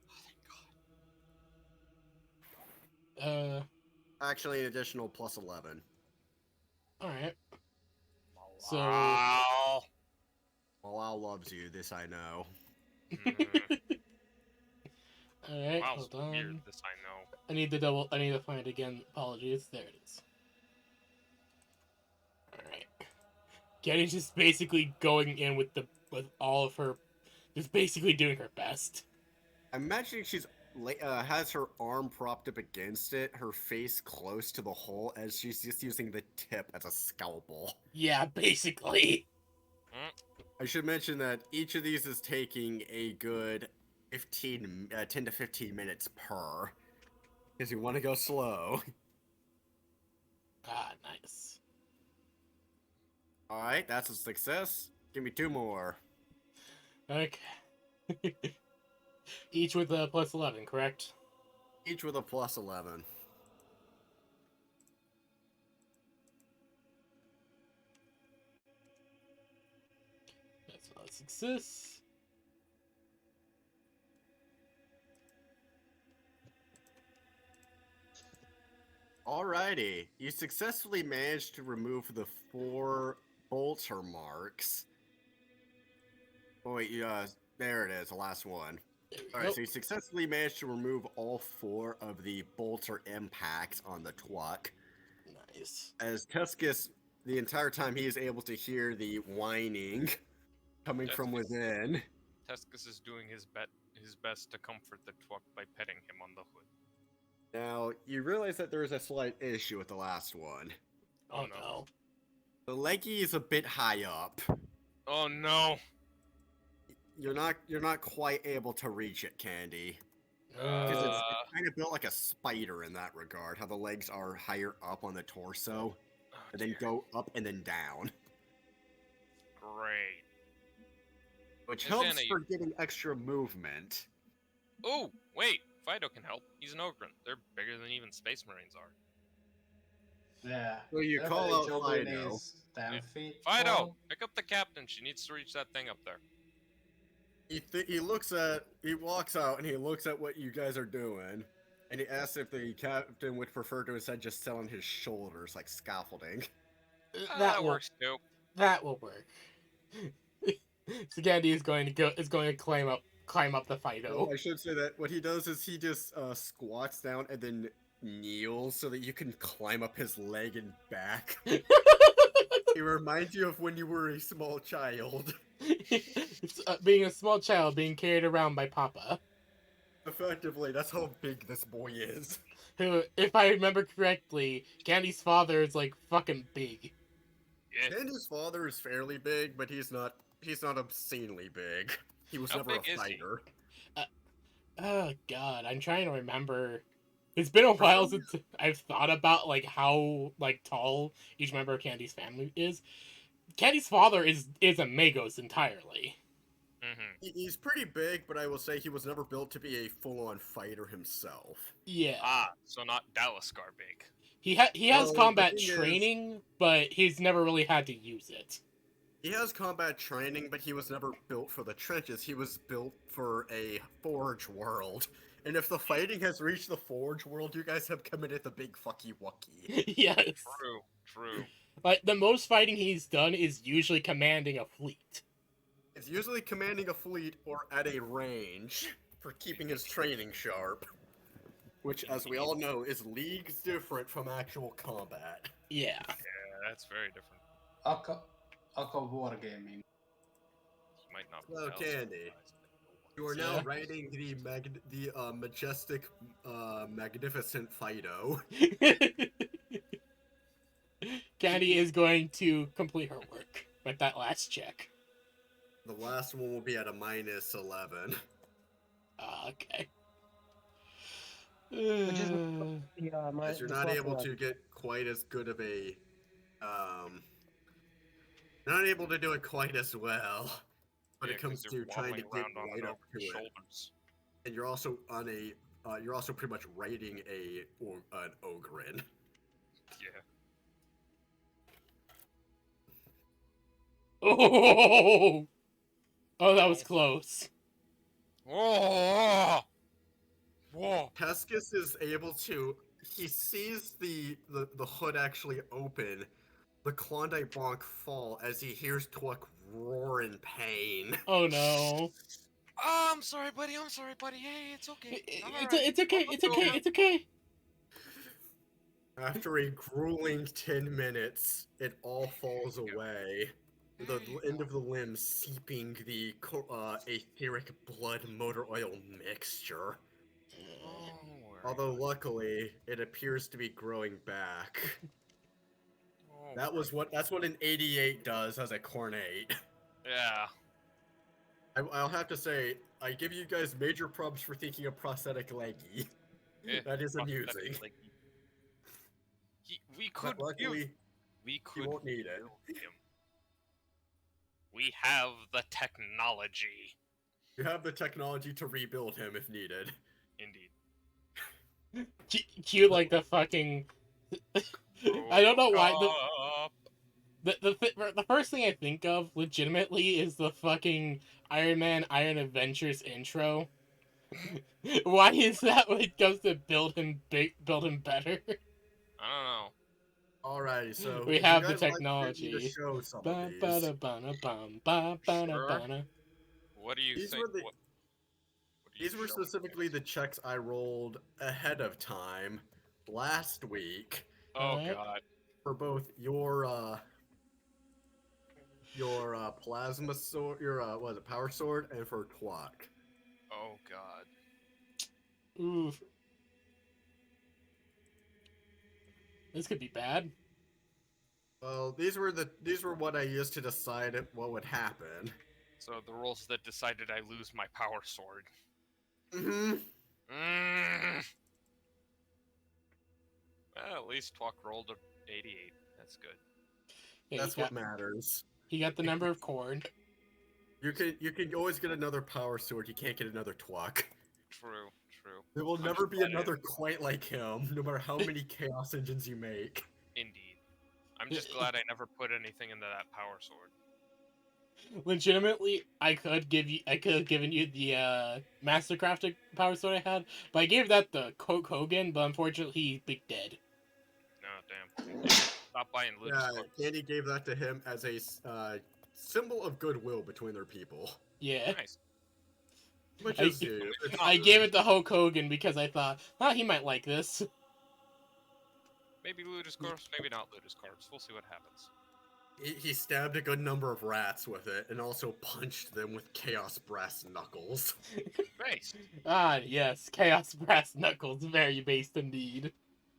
Oh, thank God. Actually, an additional +11. Alright. So. Wow. Malal loves you, this I know. Alright, Wow, hold weird. on. This I know. I need to find it again. Apologies. There it is. Alright. Getty's just basically going in with all of her, just basically doing her best. I'm imagining she's has her arm propped up against it, her face close to the hole, as she's just using the tip as a scalpel. Yeah, basically. I should mention that each of these is taking a good 10 to 15 minutes per, because you want to go slow. Ah, nice. Alright, that's a success. Give me 2 more. Okay. Each with a +11, correct? Each with a +11. That's not a success. Alrighty, you successfully managed to remove the 4 bolter marks. Oh wait, there it is, the last one. Alright, so you successfully managed to remove all 4 of the bolter impacts on the Twuck. Nice. As Tuscus, the entire time he is able to hear the whining coming from Tuscus. within. Tuscus is doing his best to comfort the Twuck by petting him on the hood. Now, you realize that there is a slight issue with the last one. Oh no. no. The leggy is a bit high up. Oh no! You're not quite able to reach it, Candy. Because it's kind of built like a spider in that regard, how the legs are higher up on the torso, and then go up and then down. Great. Which And helps Shanna, for getting extra movement. Oh, wait! Fido can help. He's an Ogren. They're bigger than even Space Marines are. Yeah. So you Average call out Ogren Fido. is 10 feet. Fido! tall. Pick up the captain. She needs to reach that thing up there. He walks out and he looks at what you guys are doing, and he asks if the captain would prefer to instead just sit on his shoulders like scaffolding. That works too. That will work. So Gandhi is going to climb up the Fido. I should say that what he does is he just squats down and then kneels so that you can climb up his leg and back. It reminds you of when you were a small child. It's, being a small child being carried around by Papa. Effectively, that's how big this boy is. Who, if I remember correctly, Gandhi's father is like fucking big. Yeah. And his father is fairly big, but he's not obscenely big. He was How never a big is he? fighter. Oh god, I'm trying to remember. It's been a For while some since I've thought about like how like tall each member of Candy's family is. Candy's father is a Magos entirely. Mm-hmm. He's pretty big, but I will say he was never built to be a full-on fighter himself. Yeah. Ah, so not Dallascar big. He has Well, the combat thing is, training, but he's never really had to use it. he has combat training, but he was never built for the trenches. He was built for a forge world. And if the fighting has reached the forge world, you guys have committed the big fucky wucky. Yes. True, true. Like the most fighting he's done is usually commanding a fleet. It's usually commanding a fleet or at a range for keeping his training sharp. Which, as we all know, is leagues different from actual combat. Yeah. Yeah, that's very different. Aqua Wargaming. He might not be Hello, Dallascar Candy. size, but no You are one's- now Yeah. riding the majestic, magnificent Fido. Candy is going to complete her work with that last check. The last one will be at a -11. Okay. Which is As you're not able to get quite as good of a, not able to do it quite as well when Yeah, it comes 'cause to you're trying to waddling get around on right an up to ogre's it. shoulders. And you're also on a, you're also pretty much riding an ogrin. Yeah. Oh! Oh, that was close. Whoa! Whoa! Tescus is able to, he sees the hood actually open, the Klondike Bonk fall as he hears Twuck roar in pain. Oh no. Oh, I'm sorry, buddy. I'm sorry, buddy. Hey, it's okay. I'm It's, alright. it's okay. It's okay. It's okay. After a grueling 10 minutes, it all falls away. The end of the limb seeping the etheric blood motor oil mixture. Don't worry. Although luckily, it appears to be growing back. Oh, That's what an 88 does as a Khorne 8. Yeah. I'll have to say, I give you guys major props for thinking of prosthetic leggy. Eh, That is fuck that, amusing. like, we could But luckily, we you could won't need it. build him. We have the technology. You have the technology to rebuild him if needed. Indeed. Cute like the fucking. I don't know why Up. the first thing I think of legitimately is the fucking Iron Man Iron Adventures intro. Why is that when it comes to build him better? I don't know. Alrighty, so We if have you the guys like me technology. to show some of Ba these. ba da ba da bum ba ba da ba da. What do you These think? were the- what are you These were showing specifically us? the checks I rolled ahead of time last week Oh Alright. god. for both your plasma sword, your what is it, power sword, and for Twuck. Oh god. Oof. This could be bad. Well, these were what I used to decide what would happen. So the rolls that decided I lose my power sword. Mm-hmm. Well, at least Twuck rolled a 88. That's good. Yeah, That's what matters. he got the number of Khorne. You can always get another power sword. You can't get another Twuck. True, true. There will I'm never just be glad I another didn't- quite like him, no matter how many chaos engines you make. Indeed. I'm just glad I never put anything into that power sword. Legitimately, I could have given you the Mastercrafted power sword I had, but I gave that to Coke Hogan, but unfortunately he's big dead. No, damn. Stop buying Ludus Yeah, cards. Candy gave that to him as a symbol of goodwill between their people. Yeah. Nice. Which I is g- you. It's I good. gave it to Hulk Hogan because I thought, he might like this. Maybe Ludus cards, maybe not Ludus cards. We'll see what happens. He stabbed a good number of rats with it, and also punched them with chaos brass knuckles. Nice. Ah, yes, Chaos Brass Knuckles, very based indeed.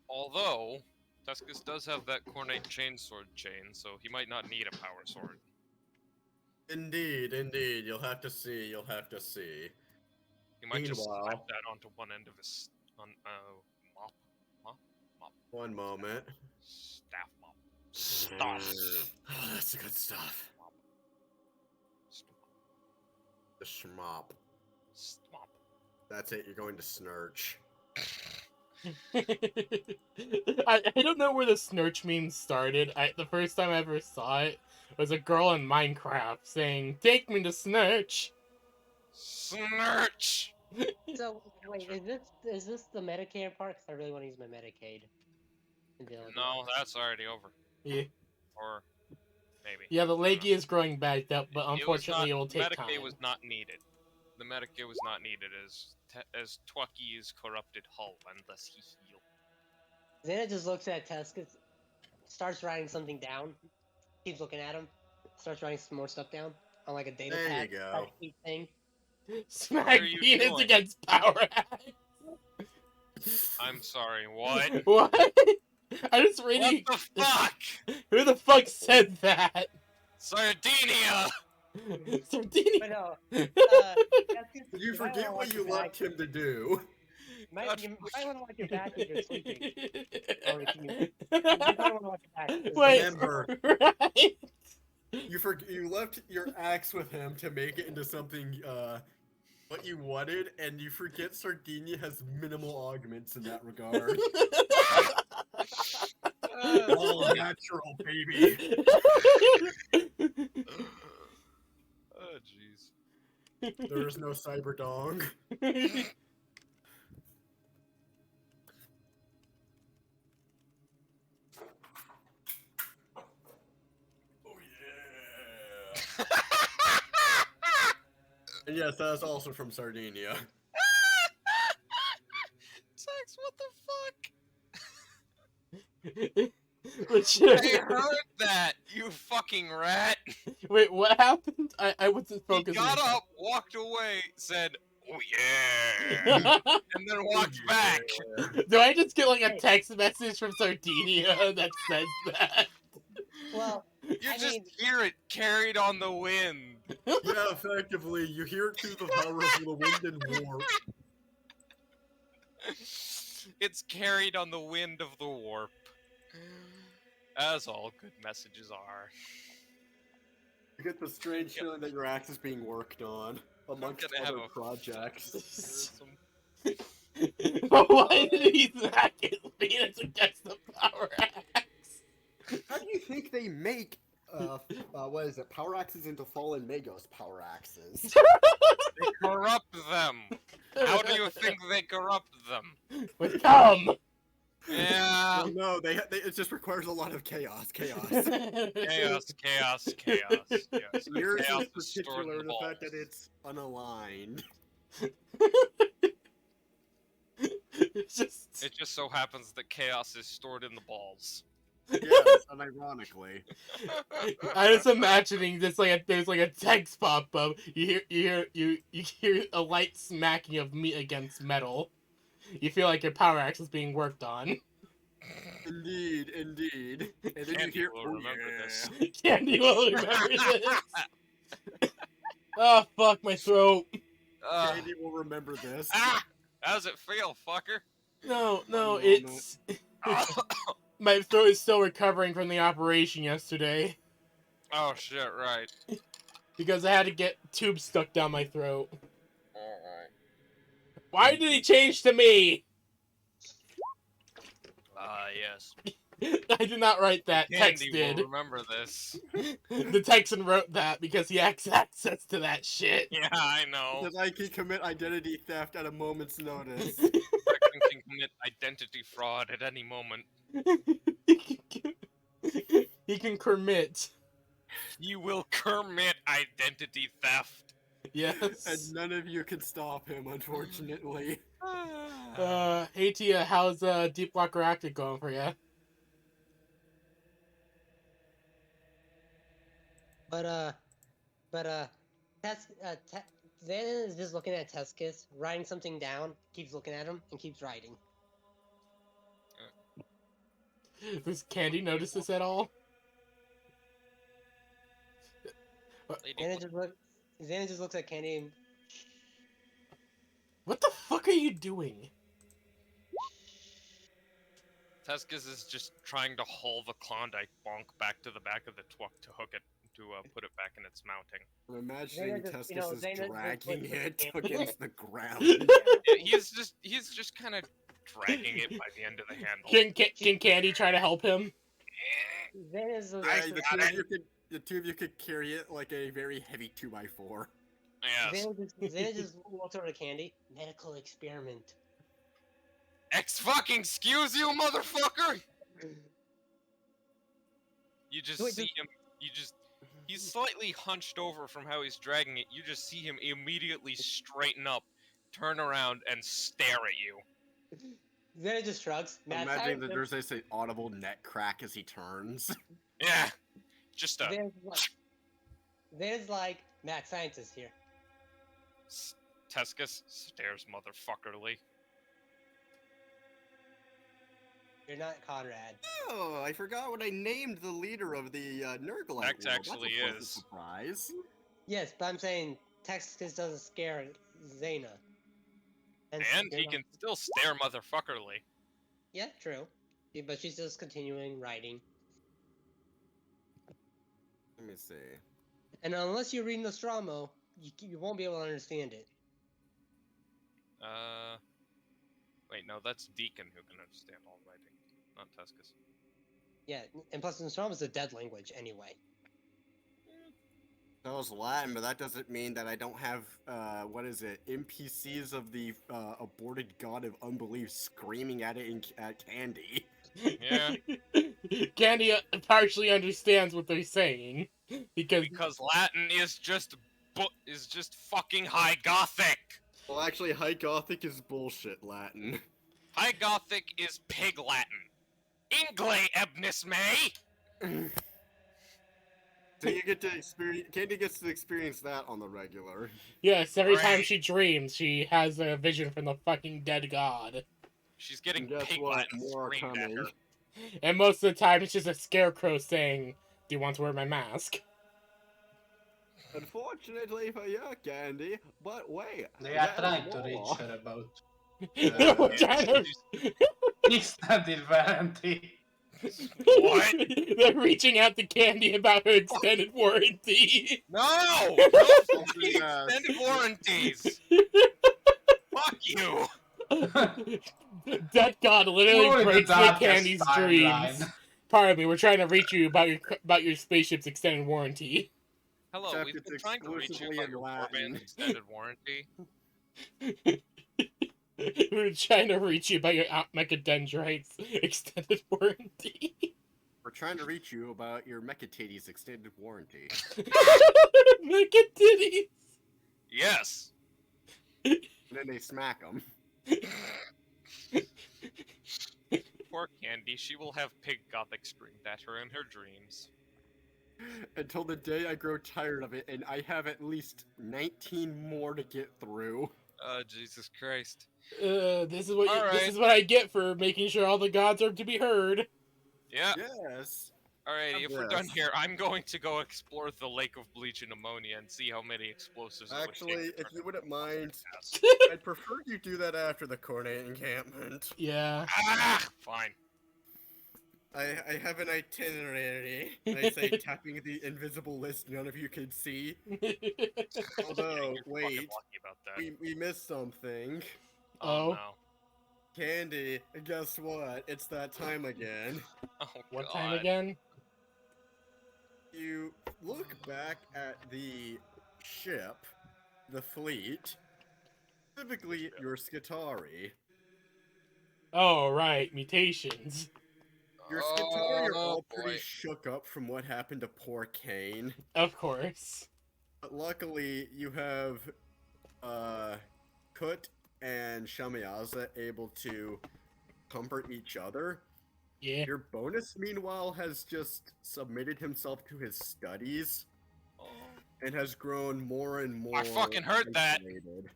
Although, Tuscus does have that Khorne chainsword chain, so he might not need a power sword. Indeed, indeed. You'll have to see. You'll have to see. He might just slap Meanwhile, that onto one end of his mop. one moment. Staff mop. Stuff. Oh, that's the good stuff. The schmop. Stop. That's it. You're going to snurch. I don't know where the snurch meme started. The first time I ever saw it was a girl in Minecraft saying, "Take me to snurch." Snurch! So wait, is this the Medicaid part? 'Cause I really want to use my Medicaid. And deal with it. No, that's already over. Yeah, Or maybe. yeah. The I don't know. leggy is growing back up, but unfortunately, it will take Medicaid time. was not needed. The Medicaid was not needed as Twucky's corrupted hull, and thus he healed. Xana just looks at Tescus, starts writing something down, keeps looking at him, starts writing some more stuff down on like a data There pad. you go. Type sheet thing. Smack are you penis doing? against Power Axe. I'm sorry, what? What? I just reading. What the fuck? Who the fuck said that? Sardinia! But Sardinia. no, You forget what you left him to do. You might want to watch your back if you're sleeping. Or if you might want to watch your back. Wait, Remember. right? You left your axe with him to make it into something what you wanted, and you forget Sardinia has minimal augments in that regard. All natural, baby. Oh, jeez. There is no cyber dong. Oh yeah. And yes, that is also from Sardinia. Sex, what the fuck? Legit. I heard that, you fucking rat. Wait, what happened? I wasn't He focusing. got up, walked away, said, "Oh yeah," and then walked back. Do I just get like a text message from Sardinia that says that? Well, You I just mean- hear it carried on the wind. Yeah, effectively, you hear it through the power of the wind and warp. It's carried on the wind of the warp. As all good messages are. You get the strange feeling that your axe is being worked on amongst gonna have other a- projects. But why did he smack his penis against the power axe? How do you think they make what is it? Power axes into fallen Magos power axes. They corrupt them. How do you think they corrupt them? With cum. Yeah. Well, no, it just requires a lot of chaos. Chaos. Chaos, chaos, chaos. Yes. Yours Chaos is is stored in particular the the fact balls. that it's unaligned. Just It just so happens that chaos is stored in the balls. Yes, unironically. I was imagining this there's like a text pop up. You hear a light smacking of meat against metal. You feel like your power axe is being worked on. Indeed, indeed. And then Candy you hear, will "Oh, remember yeah." this. Candy will remember this. Oh fuck my throat. Candy will remember this. How's it feel, fucker? No, One moment. it's my throat is still recovering from the operation yesterday Oh shit, right. because I had to get tubes stuck down my throat. Alright. Why did he change to me? Yes. I did not write that. Tex Candy did. will remember this. The Texan wrote that because he has access to that shit. Yeah, I know. That I can commit identity theft at a moment's notice. Reckon can commit identity fraud at any moment. He can commit. You will commit identity theft. Yes. And none of you can stop him, unfortunately. Hey Tia, how's Deep Walker Active going for you? Xanon is just looking at Tescus, writing something down, keeps looking at him, and keeps writing. Does Candy notice this at all? Lady, Xanon just looks at Candy and What the fuck are you doing? Tescus is just trying to haul the Klondike bonk back to the back of the Twuck to hook it, to put it back in its mounting. I'm imagining Zayna just- Tescus is Zayna just dragging puts it it- against the ground. Yeah, he's just kind of dragging it by the end of the handle. Can Candy try to help him? Xana's the Yeah, like the two of you could carry it like a very heavy 2x4. Yes. Xana just walks over to Candy. Medical experiment. Fucking excuse you, motherfucker! You just Wait, see him. He's slightly hunched over from how he's dragging it. You just see him immediately straighten up, turn around, and stare at you. Xana just shrugs. I'm Mad imagining that scientist. there's this audible neck crack as he turns. Yeah. Just a Xana's like, mad scientist here. Tescus stares motherfuckerly. You're not Conrad. Oh, I forgot what I named the leader of the Nurgle. That actually That's a pleasant is. surprise. Yes, but I'm saying Texas doesn't scare Xana. And you're he not- can still stare motherfuckerly. Yeah, true. Yeah, but she's just continuing writing. Let me see. And unless you read Nostromo, you won't be able to understand it. Wait, no, that's Deacon who can understand all writing, not Tescus. Yeah, and plus Nostromo is a dead language anyway. That was Latin, but that doesn't mean that I don't have, what is it, NPCs of the aborted god of unbelief screaming at it at Candy. Yeah. Candy partially understands what they're saying because Latin is just fucking High Gothic. Well, actually, High Gothic is bullshit Latin. High Gothic is Pig Latin. Ingle ebnis me. So you get to experience. Candy gets to experience that on the regular. yes, every time Right. she dreams, she has a vision from the fucking dead god. She's getting And guess Pig what? Latin More are screamed at her. coming. And most of the time, it's just a scarecrow saying, "Do you want to wear my mask?" Unfortunately for you, Candy, but wait. They are there's trying to more. reach her about We're trying to- extended warranty. What? They're reaching out to Candy about her extended warranty. No! No fucking Yes. extended warranties! Fuck you! Dead God literally Only the breaks into darkest Candy's timeline. dreams. Pardon me, we're trying to reach you about your spaceship's extended warranty. Hello, Except we've it's been trying to reach you exclusively about in your Latin. warband's extended warranty. We're trying to reach you about your Mechadendrites extended warranty. We're trying to reach you about your Mechatades extended warranty. Mechadiddies! Yes! And then they smack them. Poor Candy, she will have Pig Gothic screamed at her in her dreams. Until the day I grow tired of it, and I have at least 19 more to get through. Oh, Jesus Christ. This is what All this right. is what I get for making sure all the gods are to be heard. Yeah, Yes. alrighty, if we're done Yes. here, I'm going to go explore the Lake of Bleach and Ammonia and see how many explosives it would take Actually, to if turn you it wouldn't into a mind, gas. I'd prefer you do that after the Khorne encampment. Yeah. Ah, fine. I have an itinerary. I say tapping the invisible list none of you can see. Although, You're fucking wait, lucky about that. we missed something. Oh. no. Candy, guess what? It's that time again. Oh, What God. time again? You look back at the ship, the fleet, specifically your Skitari. Oh, right, mutations. Your Skitari are Oh, all boy. pretty shook up from what happened to poor Kane. Of course. But luckily, you have Kut and Shamiyaza able to comfort each other. Yeah. Your bonus, meanwhile, has just submitted himself to his studies Oh. and has grown more and more. I fucking heard that. isolated.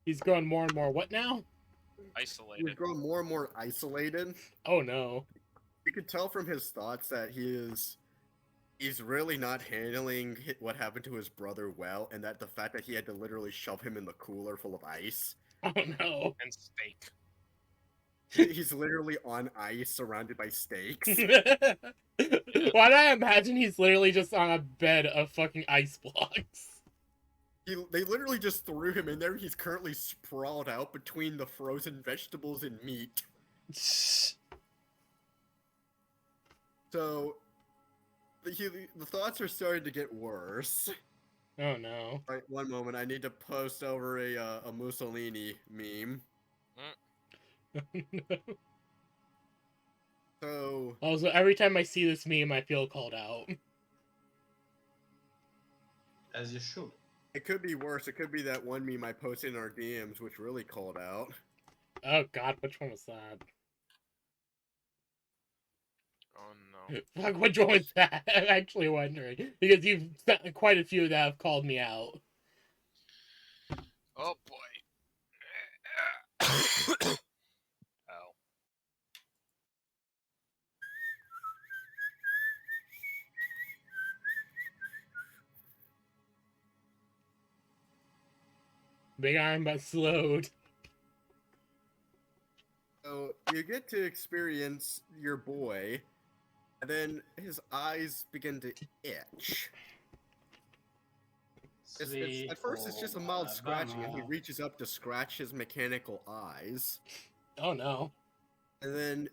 He's growing more and more what now? He's Isolated. grown more and more isolated. Oh no. You could tell from his thoughts that he he's really not handling what happened to his brother well, and that the fact that he had to literally shove him in the cooler full of ice. Oh no. And steak. He's literally on ice surrounded by steaks. Why do I imagine he's literally just on a bed of fucking ice blocks? They literally just threw him in there. He's currently sprawled out between the frozen vegetables and meat. So, the thoughts are starting to get worse. Oh no. Right, one moment. I need to post over a Mussolini meme. So, Also, every time I see this meme, I feel called out. As you should. it could be worse. It could be that one meme I posted in our DMs, which really called out. Oh god, which one was that? Oh no. Fuck, which one was that? I'm actually wondering. Because you've sent quite a few that have called me out. Oh boy. Ow. Big Iron but slowed. So you get to experience your boy, and then his eyes begin to itch. At first, it's just a mild scratching, and he reaches up to scratch his mechanical eyes. Oh no. And then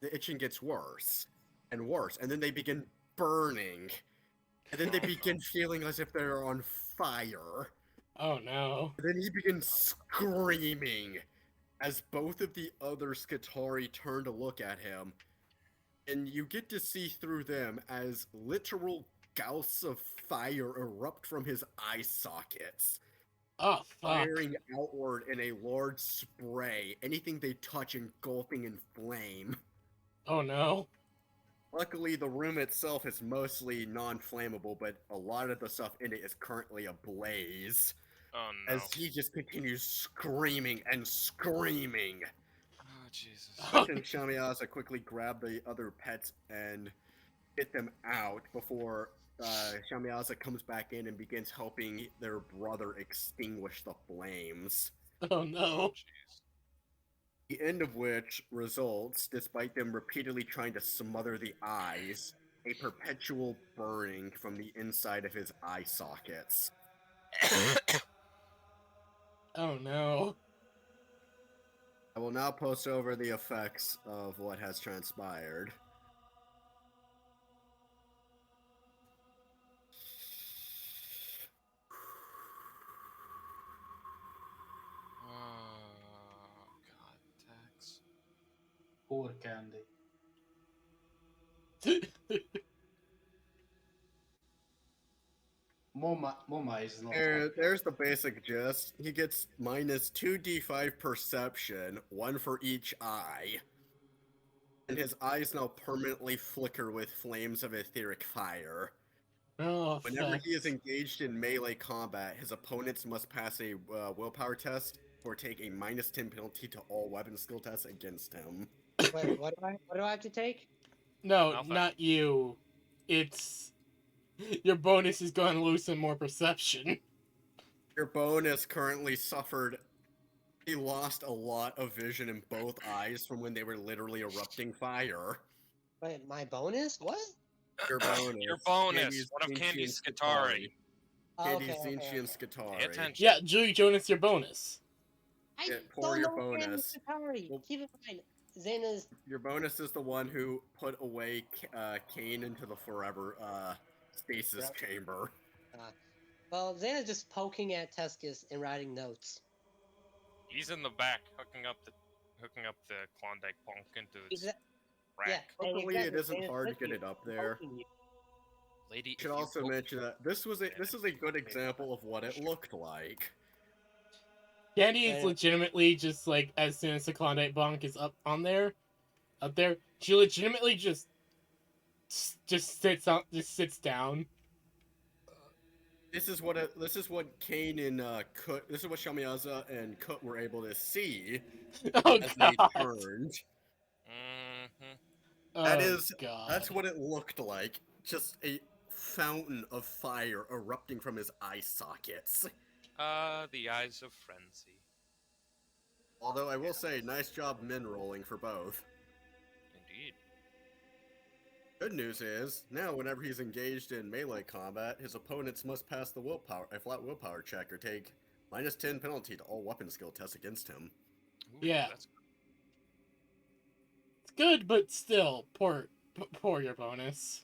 the itching gets worse and worse, and then they begin burning. And then they begin feeling as if they're on fire. Oh no. And then he begins screaming as both of the other Skatari turn to look at him. And you get to see through them as literal gouts of fire erupt from his eye sockets, Oh fuck. firing outward in a large spray, anything they touch engulfing in flame. Oh no. Luckily, the room itself is mostly non-flammable, but a lot of the stuff in it is currently ablaze. Oh no. As he just continues screaming and screaming. Oh Jesus. Puck and Shamiyaza quickly grab the other pets and get them out before Shamiyaza comes back in and begins helping their brother extinguish the flames. Oh no. Jeez. The end of which results, despite them repeatedly trying to smother the eyes, a perpetual burning from the inside of his eye sockets. Oh no. I will now post over the effects of what has transpired. Oh god, Tex. Poor Candy. Moma is not. There's the basic gist. He gets minus 2d5 perception, one for each eye. And his eyes now permanently flicker with flames of etheric fire. Oh Whenever fuck. he is engaged in melee combat, his opponents must pass a willpower test or take a minus 10 penalty to all weapon skill tests against him. Wait, what do I have to take? No, Nothing. not you. It's your bonus is going to lose some more perception. Your bonus currently suffered. He lost a lot of vision in both eyes from when they were literally erupting fire. Wait, my bonus? What? Your bonus. Your bonus. Candy's One of Zinchi Candy's and Skatari. Oh, Candy's okay, Zinchi okay, and okay. Skatari. Pay attention. Yeah, Julie Jonas, your bonus. I Yeah, pour don't your know bonus. Atari. Well- Keep in mind, Xana's. Your bonus is the one who put away Kane into the forever stasis Yep. chamber. Well, Xana's just poking at Tescus and writing notes. He's in the back, hooking up the Klondike punk into its Exa- rack. Yeah, Hopefully it exactly, isn't Xana's hard to pushing get it you, up there. poking you. Lady, if Should you also poke- mention that this is a good example of what it looked like. Candy is Yeah. legitimately just like, as soon as the Klondike Bonk is up there, she legitimately just sits down. This is what Kane and Kut. This is what Shamiyaza and Kut were able to see Oh as they god. turned. Mhm. Oh, That is god. That's what it looked like. just a fountain of fire erupting from his eye sockets. The eyes of frenzy. Although I will say, nice job min rolling for both. Indeed. Good news is, now whenever he's engaged in melee combat, his opponents must pass a flat willpower check or take -10 penalty to all weapon skill tests against him. Ooh, Yeah. That's It's good, but still, poor your bonus.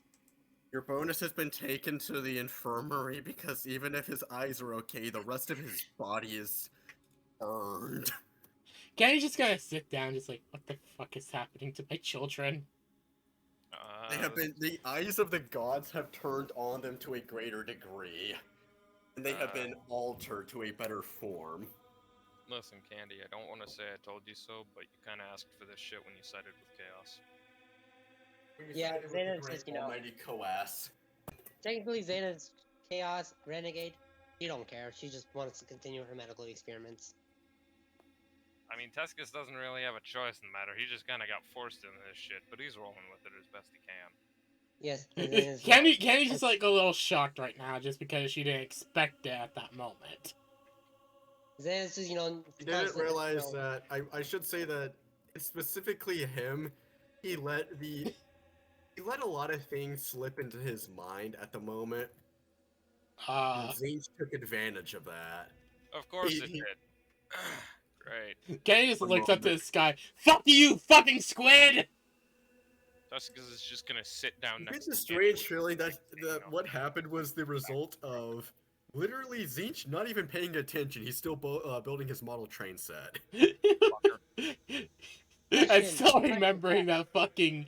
Your bonus has been taken to the infirmary because even if his eyes are okay, the rest of his body is burned. Can't you just gotta sit down, just like, what the fuck is happening to my children? The eyes of the gods have turned on them to a greater degree. And they have been altered to a better form. Listen, Candy, I don't want to say I told you so, but you kind of asked for this shit when you sided with Chaos. Yeah, With the Xenos great is, you know- almighty Coas. Technically, Xena's Chaos Renegade. She don't care. She just wants to continue her medical experiments. I mean, Tescus doesn't really have a choice in the matter. He just kind of got forced into this shit, but he's rolling with it as best he can. Yes, and Xena's Candy's just like a little shocked right now, just because she didn't expect it at that moment. Xena's just, You didn't constantly, realize that, I should say that, it's specifically him, he let a lot of things slip into his mind at the moment. And Zinch took advantage of that. Of course it he- did. Great. Candy just One looks up to moment. the sky. Fuck you, fucking squid! Tescus is just gonna sit down next It's to a Candy. strange feeling that what happened was the result of literally Zinch not even paying attention. He's still building his model train set. I'm still remembering that fucking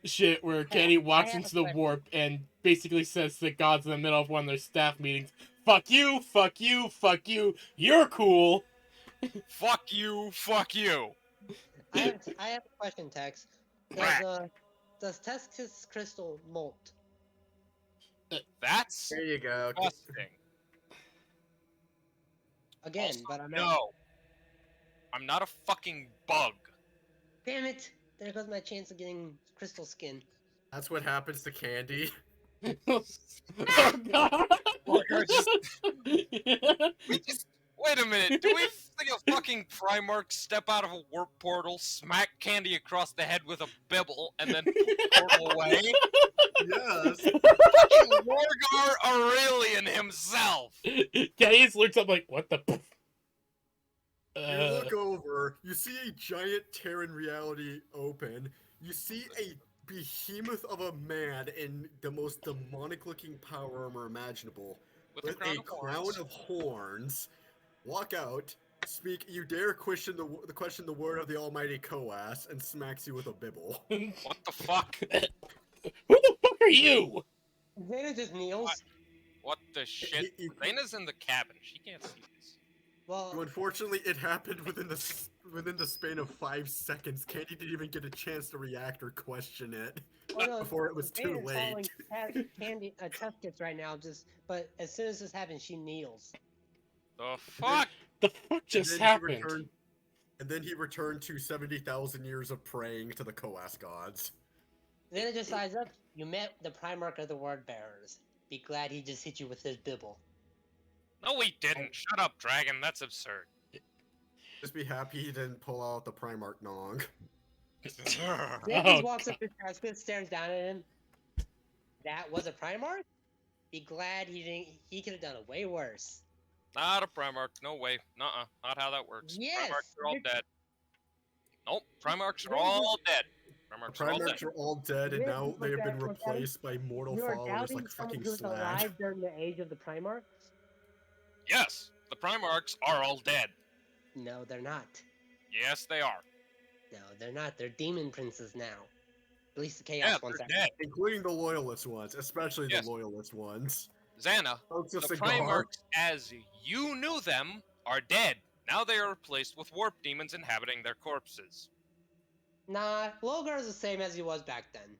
shit where Candy walks have a into the question. warp and basically says to the gods in the middle of one of their staff meetings, fuck you, fuck you, fuck you, you're cool. Fuck you, fuck you. I have a question, Tex. Does Tescus crystal molt? That's There you go. disgusting. Again, Also, but I'm no. I'm not a fucking bug. Damn it! There goes my chance of getting crystal skin. That's what happens to Candy. Oh god. Fucker, Wait a minute. Do we think a fucking Primarch step out of a warp portal, smack Candy across the head with a bibble, and then portal away? Yes. Fucking Morgar Aurelian himself. Candy just looks up like, what the? You look over, you see a giant Terran reality open. You see a behemoth of a man in the most demonic looking power armor imaginable. With A crown of horns. Walk out, speak, you dare question the word of the almighty Coas, and smacks you with a bibble. What the fuck? Who the fuck are you? Xena just kneels. What the shit? Zaina's in the cabin. She can't see this. Well, Unfortunately, it happened within the span of 5 seconds. Candy didn't even get a chance to react or question it before it was too late. Candy, Tescus right now, but as soon as this happens, she kneels. The fuck? The fuck just happened? And then he returned to 70,000 years of praying to the Coas gods. Xena just sighs up. You met the Primarch of the Word Bearers. Be glad he just hit you with his bibble. No, he didn't. Shut up, Dragon. That's absurd. Just be happy he didn't pull out the Primarch Nong. Xena Oh, just walks up to Tescus, stares down at him. That was a Primarch? Be glad he didn't. He could have done it way worse. Not a Primarch. No way. Nuh-uh. Not how that works. Yes, Primarchs are all you're- dead. Nope. Primarchs are You're all dead. The Primarchs are all dead. Primarchs are all dead, and Yeah, now they have been you're replaced by mortal You are followers doubting like someone fucking who was Slag. alive during the age of the Primarchs? Yes. The Primarchs are all dead. No, they're not. Yes, they are. No, they're not. They're demon princes now. At least the Yeah, Chaos ones they're are. dead. Including the loyalist ones, especially Yes. the loyalist ones. Xana, Smokes a the cigar. Primarchs, as you knew them, are dead. Now they are replaced with warp demons inhabiting their corpses. Nah, Logar is the same as he was back then.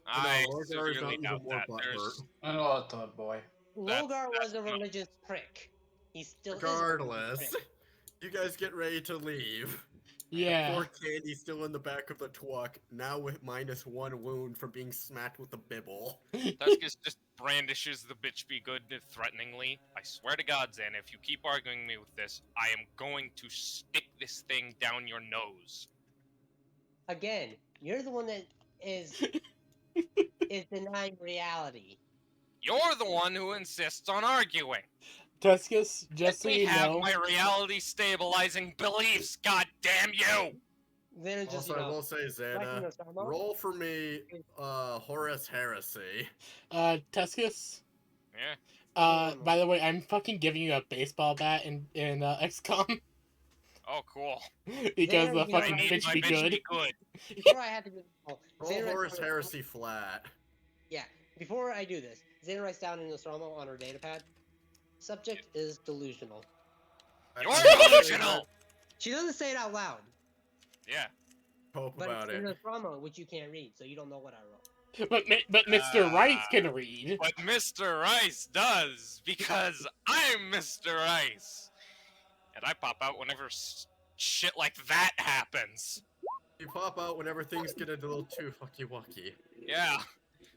I Logar is severely not even doubt more that. butthurt. Oh, Todd boy. Logar was a that's not- religious prick. He still is a Regardless, religious prick. you guys get ready to leave. Yeah. Poor Candy still in the back of the truck, now with -1 wound from being smacked with the bibble. Tuskus just brandishes the bitch be good threateningly. I swear to God, Xana, if you keep arguing me with this, I am going to stick this thing down your nose. Again, you're the one that is denying reality. You're the one who insists on arguing. Tuskus, just so Let me you have know. my reality stabilizing beliefs, god damn you! Then it's just, Also, you I know, will say, like in Xana, the Starmo. roll for me, Horus Heresy. Tuskus. Yeah. By the way, I'm fucking giving you a baseball bat in XCOM Oh, cool. because Xana, the you know, fucking I need bitch my be bitch good. be good. Before I had to do Roll Xana Horus writes down- Heresy flat. Yeah, before I do this, Xana writes down in Nostromo on her datapad, subject is delusional. You're I will say delusional! She doesn't say it out loud, Yeah. that- Hope but about it's in it. Nostromo, which you can't read, so you don't know what I wrote. But Mr. Rice can read. But Mr. Rice does, because I'm Mr. Rice. And I pop out whenever shit like that happens. You pop out whenever things get a little too fucky-wucky. Yeah.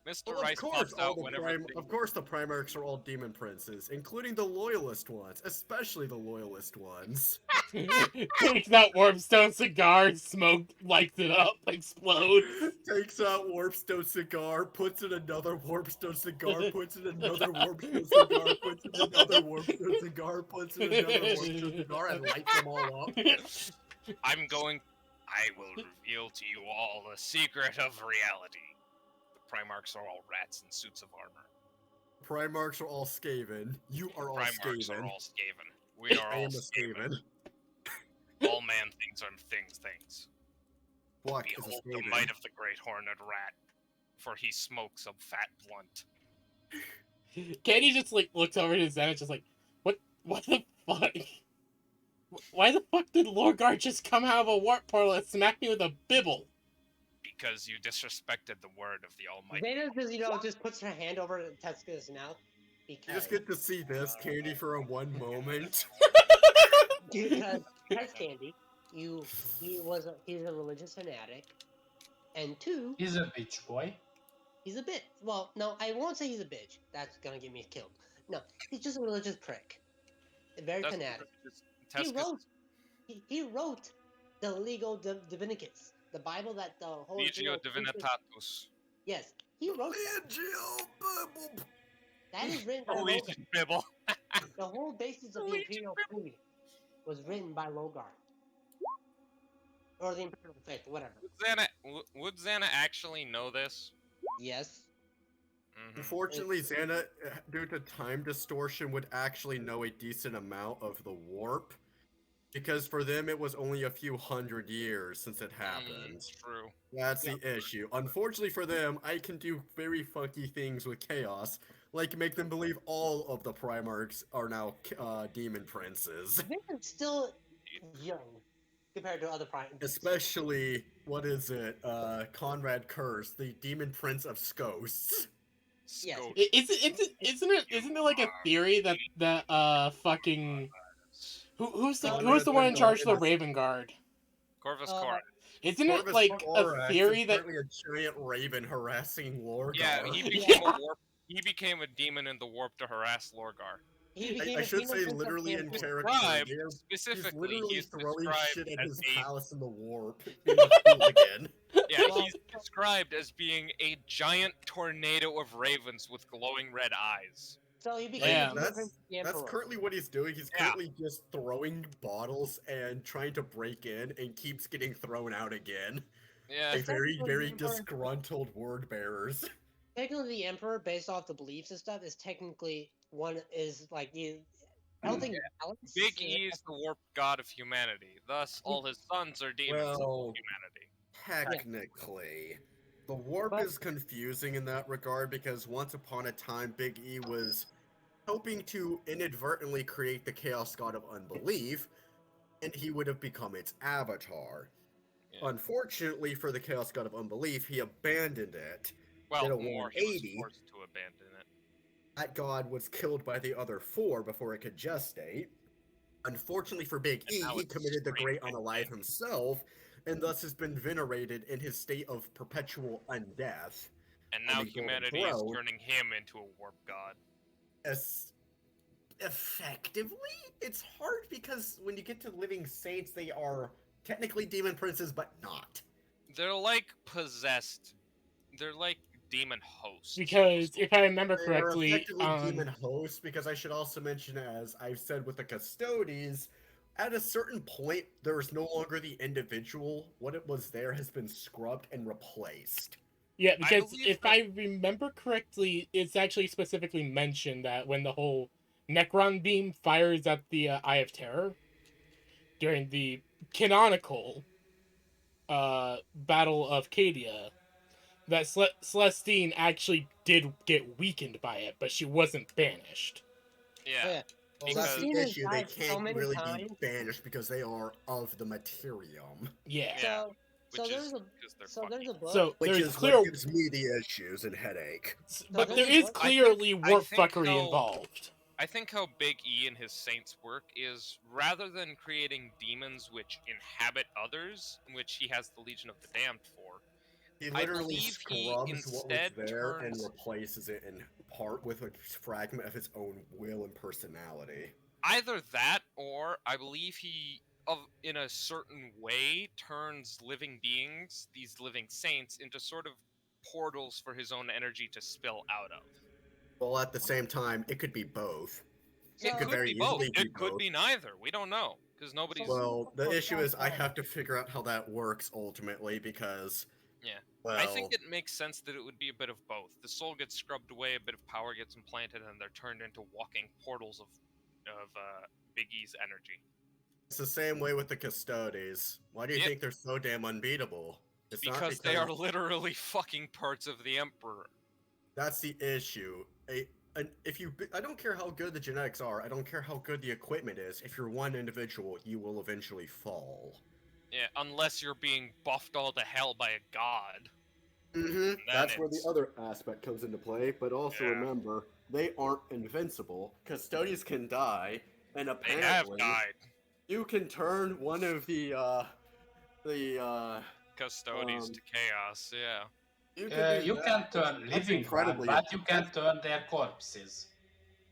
Mr. Well, of Rice course, pops out whenever of course the Primarchs are all demon princes, including the loyalist ones, especially the loyalist ones. Takes out Warpstone cigar, smoke lights it up, explodes. Takes out Warpstone cigar, puts in another Warpstone cigar, puts in another Warpstone cigar, puts in another Warpstone cigar, puts in another Warpstone cigar, and lights them all up. I will reveal to you all the secret of reality. The Primarchs are all rats in suits of armor. Primarchs are all Skaven. You are all Primarchs Skaven. are all Skaven. We are I all am a Skaven. Skaven. All man things are things. Black is a Behold the Skaven. might of the great horned rat, for he smokes a fat blunt. Katie just like looks over to Zenith, just like, what the fuck? Why the fuck did Lorgar just come out of a warp portal and smack me with a bibble? Because you disrespected the word of the Almighty. Xana just, you know, just puts her hand over Teska's mouth You because just get to see this Candy for a one moment. because Tes Candy, he's a religious fanatic, and two, He's a bitch boy. he's a bitch. Well, no, I won't say he's a bitch. That's gonna get me killed. No, he's just a religious prick. Very That's fanatic. because He wrote the Legio Divinicus, the Bible that the whole Legio Imperial Creed is- Divinitatus. Yes, he wrote that. Legio Bible. That is written by The Logar. Legion Bibble. The whole basis of the Imperial Creed was written by Logar. Or the Imperial Faith, whatever. Would Xana actually know this? Yes. Mhm. Unfortunately, Xana, due to time distortion, would actually know a decent amount of the warp. Because for them, it was only a few hundred years since it happened. True. That's the issue. Unfortunately for them, I can do very funky things with Chaos, like make them believe all of the Primarchs are now demon princes. They're still young compared to other primates. Especially, what is it? Conrad Curse, the demon prince of Skos. Yes. Isn't there like a theory that fucking who's the one in Conrad charge of the is- Raven Guard? Corvus Uh, Khorne. Isn't it Corvus like Corax a is theory that currently a giant raven harassing Lorgar. Yeah, he became a warp. He became a demon in the warp to harass Lorgar. He became I a should demon say prince of literally in Campania. character. Described, He's specifically, literally he's throwing described shit at as his a palace in the warp. Being a hooligan. yeah, Well- he's described as being a giant tornado of ravens with glowing red eyes. So he became Yeah. a demon prince of the That's Emperor. currently what he's doing. He's Yeah. currently just throwing bottles and trying to break in and keeps getting thrown out again. Yeah, Like very, Technically, very the Emperor- disgruntled word bearers. Technically, the Emperor, based off the beliefs and stuff, is technically one is like you. I don't think Alex. Big E is the warp god of humanity. Thus, all his sons are demons Well, of humanity. technically. The warp But- is confusing in that regard because once upon a time, Big E was hoping to inadvertently create the Chaos God of Unbelief, and he would have become its avatar. Yeah. Unfortunately for the Chaos God of Unbelief, he abandoned it. Well, did a more he was 180. forced to abandon it. That god was killed by the other four before it could gestate. Unfortunately for Big And E, now he it's committed the great screaming unalive again. himself, and thus has been venerated in his state of perpetual undeath. And on now the Golden humanity is Throne. turning him into a warp god. As effectively, it's hard because when you get to living saints, they are technically demon princes, but not. They're like possessed. They're like demon hosts. Because if I remember They are correctly, effectively demon hosts, because I should also mention, as I've said with the Custodes, at a certain point, there is no longer the individual. What it was there has been scrubbed and replaced. yeah, I because believe if that- I remember correctly, it's actually specifically mentioned that when the whole Necron beam fires at the Eye of Terror during the canonical Battle of Cadia, that Celestine actually did get weakened by it, but she wasn't banished. Oh, Yeah. yeah. Well, Because- that's the Celestine has issue. They died so can't many really be times. banished because they are of the materium. Yeah. Yeah, So, which so is there's a because they're so fucking. there's a book. So Which there's is clear, what gives me the issues and headache. but there's there a is book- clearly I warp think fuckery how- involved. I think how Big E and his saints work is rather than creating demons which inhabit others, which he has the Legion of the Damned for, He I literally believe he scrubs what was instead there and turns- replaces it in part with a fragment of his own will and personality. either that or I believe he in a certain way turns living beings, these living saints, into sort of portals for his own energy to spill out of. Well, at the same time, it could be both. So- It could very be both. easily be It could both. be neither. We don't know because nobody's. Well, the Oh, issue is I God. have to figure out how that works ultimately because, Yeah. well, I think it makes sense that it would be a bit of both. The soul gets scrubbed away, a bit of power gets implanted, and they're turned into walking portals of Big E's energy. it's the same way with the Custodes. Why do you Yep. think they're so damn unbeatable? It's not Because they are literally fucking parts of the Emperor. That's the issue. I don't care how good the genetics are. I don't care how good the equipment is. If you're one individual, you will eventually fall. Yeah, unless you're being buffed all to hell by a god. Mm-hmm. Then That's where the it's- other aspect comes into play. But also Yeah. remember, they aren't invincible. Custodians can die, and They have apparently died. you can turn one of the Custodes to chaos, yeah. you can do You that. can turn That's living one, incredibly. but you can turn their corpses.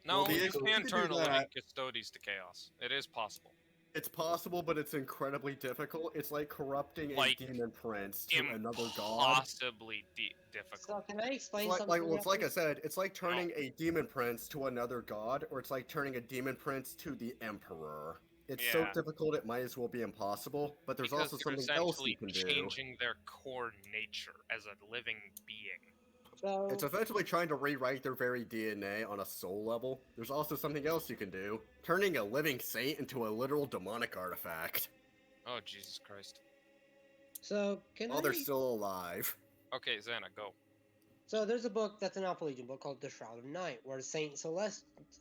No, Well, the you issue- you can can turn do a living that. Custodes to chaos. It is possible. It's possible, but it's incredibly difficult. It's like corrupting Like, a demon prince to another god. Impossibly difficult. So can I explain It's something? well, it's like I real said, it's like turning a demon prince to another god, or it's like turning a demon prince to the emperor. It's so Yeah. difficult it might as well be impossible, but there's Because also you're something else you essentially can do. changing their core nature as a living being. quick? So It's effectively trying to rewrite their very DNA on a soul level. There's also something else you can do. Turning a living saint into a literal demonic artifact Oh, Jesus Christ. so can while I? they're still alive. Okay, Xana, go. So there's a book that's an Alpha Legion book called The Shroud of Night, where Saint Why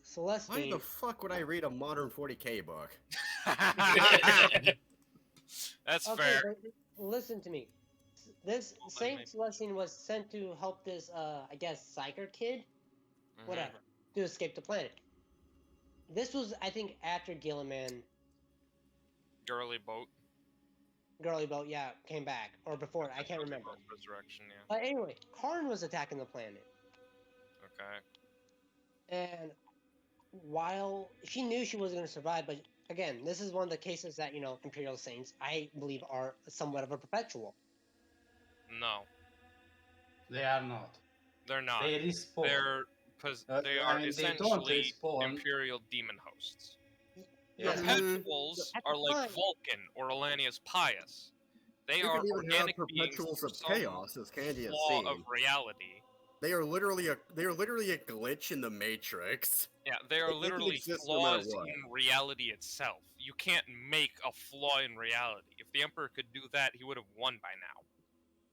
Celestine. the fuck would I read a modern 40k book? That's Okay, fair. but listen to me. This Well, Saint maybe- Celestine was sent to help this, I guess, psyker kid, Mhm. whatever, to escape the planet. This was, I think, after Gilliman, Girly boat. Girly Boat, yeah, came back, or before. I can't remember. Boat resurrection, yeah. But anyway, Khorne was attacking the planet, Okay. and while she knew she wasn't going to survive, but again, this is one of the cases that Imperial Saints, I believe, are somewhat of a perpetual. No, They are not. they're not. They respawn. They're because they I are mean, they don't essentially respawn. Imperial demon hosts. Yeah. Perpetuals At the are like time- Vulcan or Elanius Pius. They You are can even have organic beings perpetuals through of some chaos, as Candy has flaw seen. of reality. They are literally a glitch in the matrix. Yeah, they are They can literally exist no matter flaws what. in reality itself. You can't make a flaw in reality. If the Emperor could do that, he would have won by now.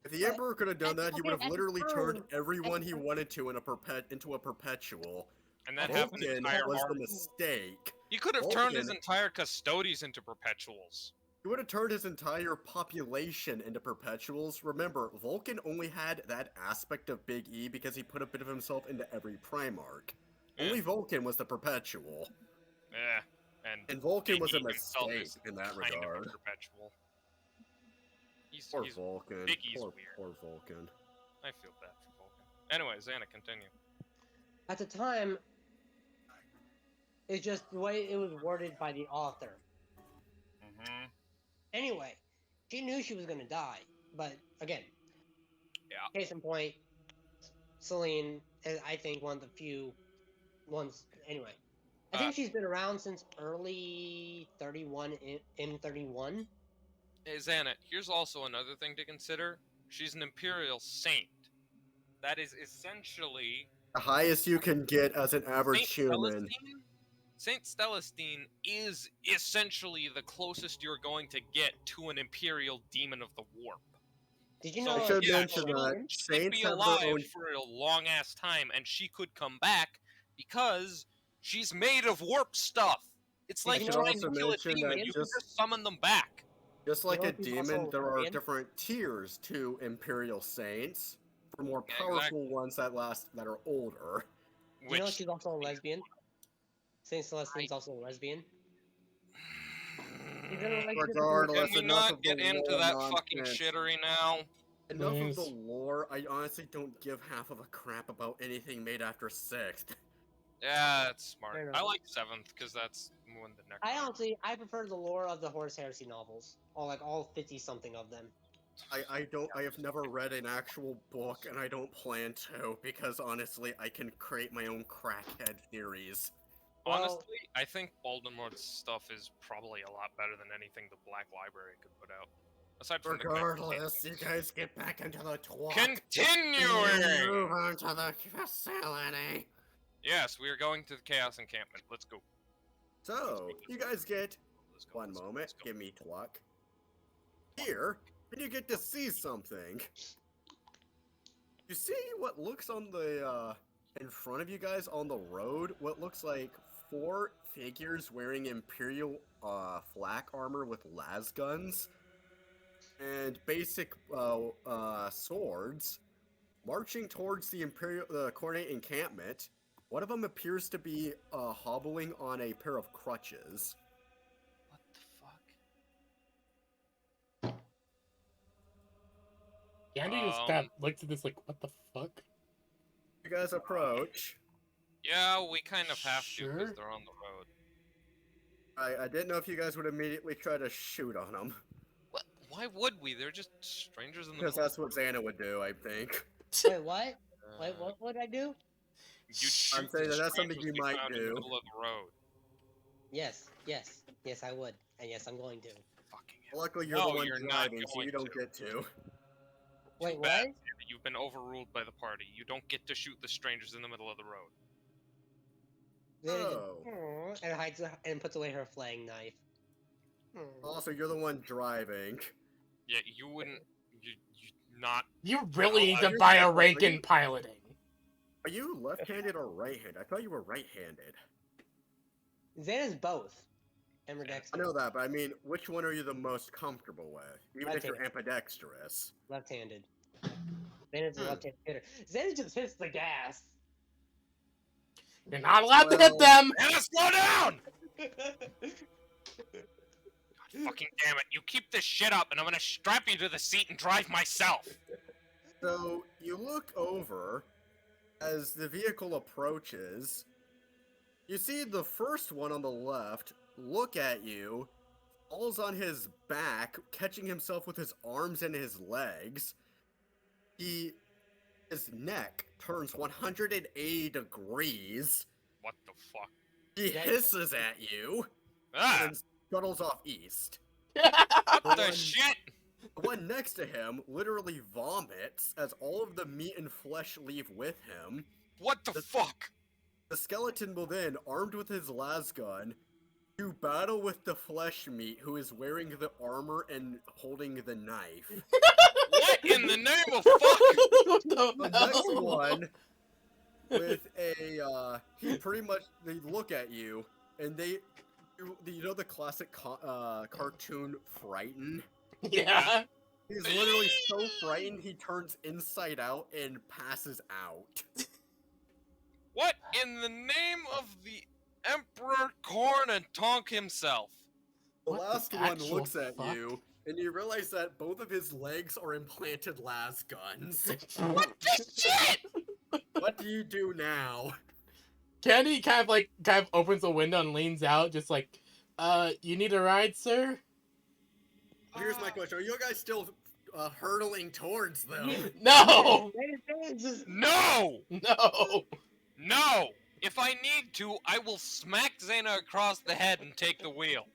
If the But- Emperor could have done that, he would okay, have at the literally turned time- everyone he wanted to into a perpetual. And that happened Vulcan entire was the army. mistake. He could have turned his Vulcan- entire Custodes into perpetuals. He would have turned his entire population into perpetuals. Remember, Vulcan only had that aspect of Big E because he put a bit of himself into every Primarch. Yeah. Only Vulcan was the perpetual. Yeah. And Vulcan was a Biggie himself mistake is in that kind of a regard. perpetual. He's Poor weird. Vulcan. Biggie's weird. Poor Vulcan. I feel bad for Vulcan. Anyway, Xana, continue. At the time, it's just the way it was worded by the author. Mm-hmm. Anyway, she knew she was gonna die, but again, Yeah. case in point, Celine is, I think, one of the few ones. Anyway, I think she's been around since early 31 in 31. Hey, Xana, here's also another thing to consider. She's an Imperial Saint. That is essentially... The highest you can get as an average human. Saint Celestine is essentially the closest you're going to get to an Imperial Demon of the Warp. Did you So, know? I should yeah, mention that she could Saints be have alive their own. for a long ass time, and she could come back because she's made of warp stuff. It's Did like you should trying to also kill a mention demon. that You can just summon them back. Just like know a she's demon, also there are lesbian? different tiers to Imperial Saints. For more Yeah, powerful ones that are older. Do you know Which she's also a lesbian? Saint Celestine's also a lesbian. She's in a relationship with Regardless, Can we enough not of the get into lore that fucking nonsense. shittery now? Enough of the Please. lore. I honestly don't give half of a crap about anything made after 6th. Yeah, that's smart. Fair I enough. like 7th because that's when the next. I prefer the lore of the Horus Heresy novels, all 50 something of them. I have never read an actual book, and I don't plan to, because honestly, I can create my own crackhead theories. Well, Honestly, I think Voldemort's stuff is probably a lot better than anything the Black Library could put out. Aside from Regardless, you guys get back into the twat. Continuing! Move on to the facility. Yes, we are going to the Chaos Encampment. Let's go. So, you guys get Let's go. one Let's go, moment. let's go. Give me luck. Here, and you get to see something. You see what looks on the in front of you guys on the road? What looks like 4 figures wearing Imperial flak armor with las guns and basic swords, marching towards the Khorne encampment. One of them appears to be hobbling on a pair of crutches. What the fuck? Andy just got looked at this like, what the fuck? You guys approach. Yeah, we kind of have to because Sure. they're on the road. I didn't know if you guys would immediately try to shoot on them. What? Why would we? They're just strangers in the Because middle. that's what Xana would do, I think. wait, what? Wait, Uh, what would I do? You'd shoot I'm saying the that's something strangers you we might found in the do. middle of the road. Yes, I would, and yes, I'm going to. Fucking hell. Luckily, you're No, the one you're not driving, so going you don't to. get to. Wait, Too bad. what? You've been overruled by the party. You don't get to shoot the strangers in the middle of the road. Oh. And hides and puts away her flaying knife. Also, you're the one driving. Yeah, you wouldn't. You not. You really need to you're buy a not rank in right. piloting. Are you left-handed or right-handed? I thought you were right-handed. Xana's both. I Ambidextrous. know that, but I mean, which one are you the most comfortable with? Even if you're ambidextrous. Left-handed. Xana's a left-handed hitter. Xana just hits the gas. You're not allowed to hit them! Anna, slow down! God fucking damn it! You keep this shit up, and I'm gonna strap you to the seat and drive myself. So, you look over as the vehicle approaches. You see the first one on the left look at you, falls on his back, catching himself with his arms and his legs. His neck turns 180 degrees. What the fuck? He hisses at you Ah! and scuttles off east. What the shit? The one next to him literally vomits as all of the meat and flesh leave with him. What the fuck? The skeleton will then, armed with his las gun, do battle with the flesh meat who is wearing the armor and holding the knife. What in the name of fuck? What the The hell? next one, with a, he pretty much, they look at you, and you know the classic cartoon Frighten? Yeah. He's literally so frightened he turns inside out and passes out. What in the name of the Emperor Khorne and Tonk himself. The What the last one actual looks at fuck? you, and you realize that both of his legs are implanted las guns. What the shit? What do you do now? Candy kind of opens a window and leans out, just like, you need a ride, sir? Here's my question: are you guys still hurtling towards them? No! No! No! No! If I need to, I will smack Xena across the head and take the wheel.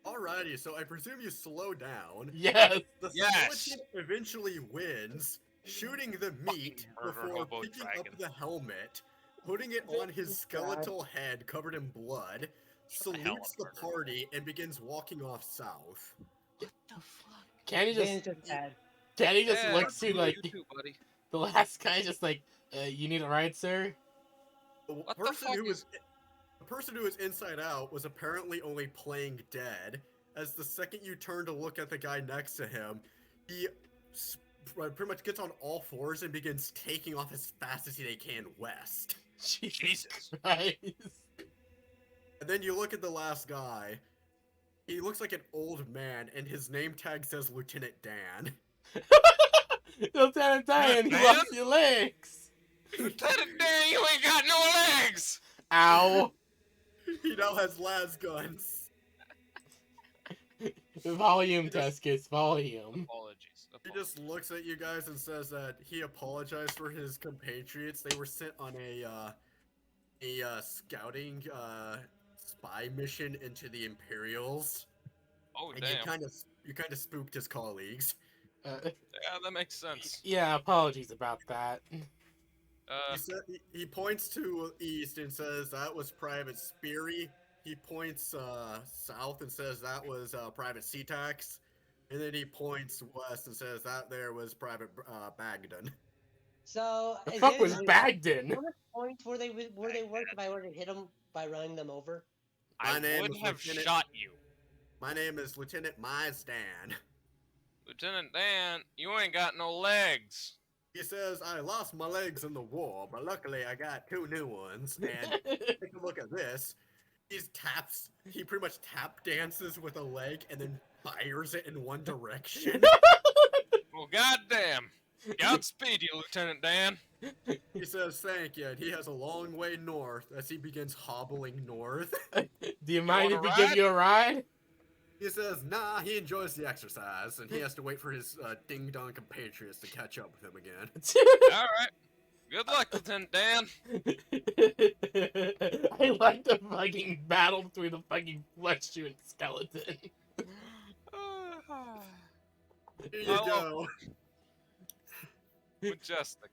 Alrighty, so I presume you slow down. Yes! The Yes. skeleton eventually wins, shooting the meat murder before hobo picking dragon. up the helmet, putting it on his skeletal head covered in blood, the hell salutes up, the murder party, and begins walking off south. What the fuck? Candy Dan's just, just sad. Candy just Yeah, looks to, you like, too, buddy. the last guy, just like, you need a ride, sir? The What the person fuck who is- was the person who was inside out was apparently only playing dead. As the second you turn to look at the guy next to him, he pretty much gets on all fours and begins taking off as fast as he can west. Jesus. Christ. And then you look at the last guy. He looks like an old man, and his name tag says Lieutenant Dan. Lieutenant Dan, you Dan? lost your legs! Lieutenant Dan, you ain't got no legs! Ow! He now has las guns. Volume, Tuscus, volume. Apologies. He just looks at you guys and says that he apologized for his compatriots. They were sent on a scouting spy mission into the Imperials, Oh, and damn. you kind of spooked his colleagues. Yeah, that makes sense. Yeah, apologies about that. He points to east and says that was Private Speary. He points south and says that was Private Seatax. And then he points west and says that there was Private Bagdon. So, The is fuck it- was Bagdon? How much points were they worth if I were to hit them by running them over? My I name would is have Lieutenant- shot you. My name is Lieutenant Mazdan. Lieutenant Dan, you ain't got no legs. He says, I lost my legs in the war, but luckily I got 2 new ones. And take a look at this. He pretty much tap dances with a leg and then fires it in one direction. Well, goddamn. Godspeed, you Lieutenant Dan. He says, thank you, and he has a long way north as he begins hobbling north. Do you mind if want we a give you a ride? He says, nah, he enjoys the exercise, and he has to wait for his ding-dong compatriots to catch up with him again. Alright. Good luck, Lieutenant Dan. I like the fucking battle between the fucking flesh-chewing skeleton. Here you Oh. go. Majestic.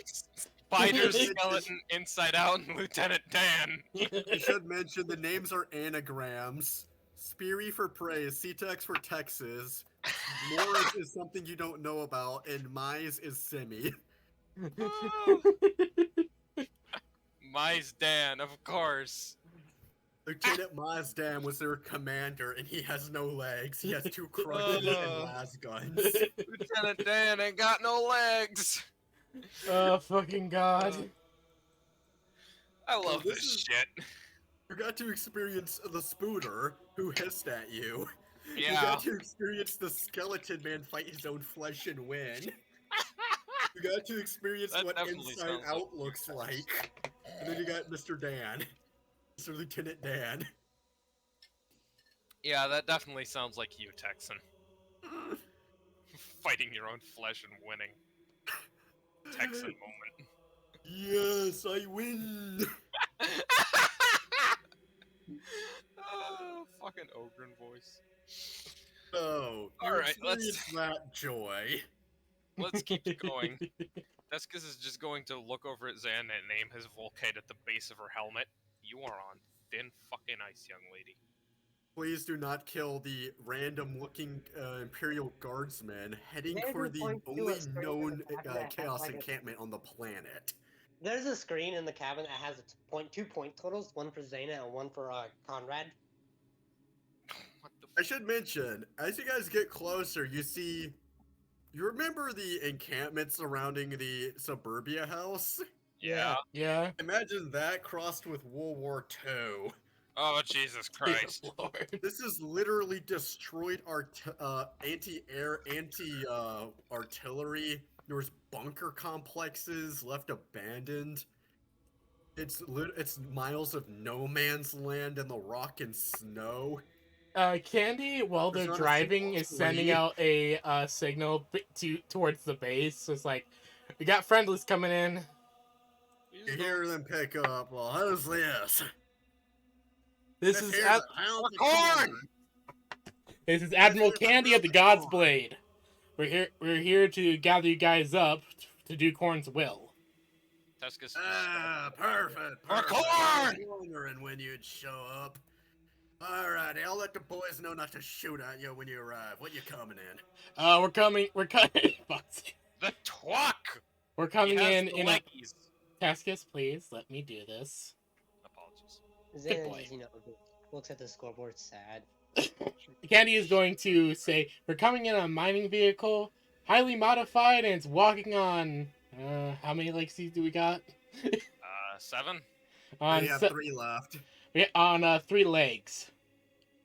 Spider skeleton inside out and Lieutenant Dan. You should mention the names are anagrams. Speary for praise, Ctex for Texas, Morris is something you don't know about, and Mize is Semi. Mize Dan, of course. Lieutenant Mazdam was their commander, and he has no legs. He has 2 crutches and las guns. Lieutenant Dan ain't got no legs. Oh, fucking god. I love This this is- shit. You got to experience the Spooner, who hissed at you. You Yeah. got to experience the skeleton man fight his own flesh and win. You got to experience That what definitely Inside sounds like Out looks like. And then you got Mr. Dan. Mr. Lieutenant Dan. Yeah, that definitely sounds like you, Texan. Fighting your own flesh and winning. Texan moment. Yes, I win! Oh, fucking Ogren voice. So, you Alright, let's- experience that joy. Let's keep going. Deskus is just going to look over at Zan and name his Volkite at the base of her helmet. You are on thin fucking ice, young lady. Please do not kill the random-looking Imperial Guardsmen heading Maybe for the point to a only screen known in the back that has Chaos like a- encampment on the planet. There's a screen in the cabin that has two point totals, one for Zayna and one for Conrad. What the I should mention, as you guys get closer, you remember the encampment surrounding the Suburbia house? Yeah. Yeah. Imagine that crossed with World War II. Oh, Jesus Jesus Christ. Lord. This has literally destroyed anti-air, artillery. There's bunker complexes left abandoned. It's miles of no man's land in the rock and snow. Candy, while There's they're not a single driving, is sending tree. out a signal towards the base. So it's like, we got friendlies coming in. You hear them pick up. Well, how's this? This This is here's a Hounds of Khorne! Khorne. this is Admiral Candy of the God's Blade. We're here to gather you guys up to do Khorne's will. Tescus. Ah, perfect. For perfect. Khorne! I was wondering when you'd show up. Alright, I'll let the boys know not to shoot at you when you arrive. When you coming in? We're coming. The twuck! We're He coming has in the in a. leggies. Taskus, please let me do this. Apologies. Xanon boy. just, looks at the scoreboard sad. Candy is going to say, we're coming in on a mining vehicle, highly modified, and it's walking on. How many legacies do we got? 7? on We have 3 left. on 3 legs.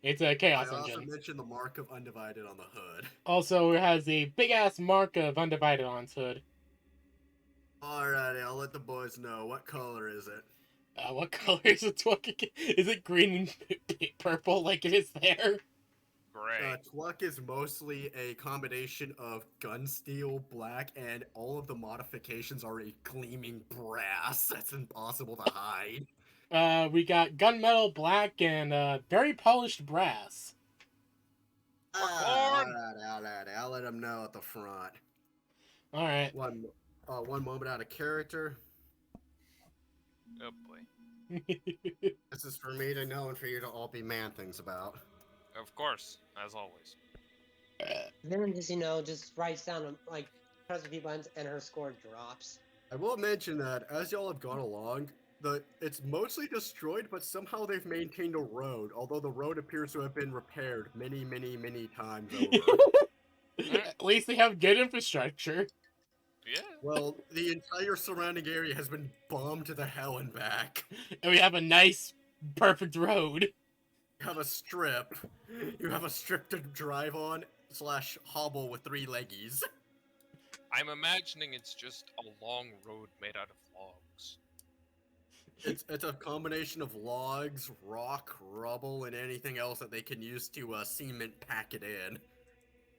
It's a I chaos also engine. mentioned the mark of undivided on the hood. Also, it has a big ass mark of undivided on its hood. Alrighty, I'll let the boys know. What color is it? What color is it? Is it green and purple like it is there? Gray. Tluck is mostly a combination of gun steel, black, and all of the modifications are a gleaming brass. That's impossible to hide. We got gunmetal, black, and very polished brass. Khorne! Alright, I'll let them know at the front. All right. One moment out of character. Oh boy. This is for me to know and for you to all be man things about. Of course, as always. Xanon just, just writes down, presses a few buttons, and her score drops. I will mention that as y'all have gone along, it's mostly destroyed, but somehow they've maintained a road, although the road appears to have been repaired many, many, many times over. At least they have good infrastructure. Yeah. Well, the entire surrounding area has been bombed to the hell and back. And we have a nice, perfect road. You have a strip. You have a strip to drive on / hobble with 3 leggies. I'm imagining it's just a long road made out of logs. It's a combination of logs, rock, rubble, and anything else that they can use to cement pack it in.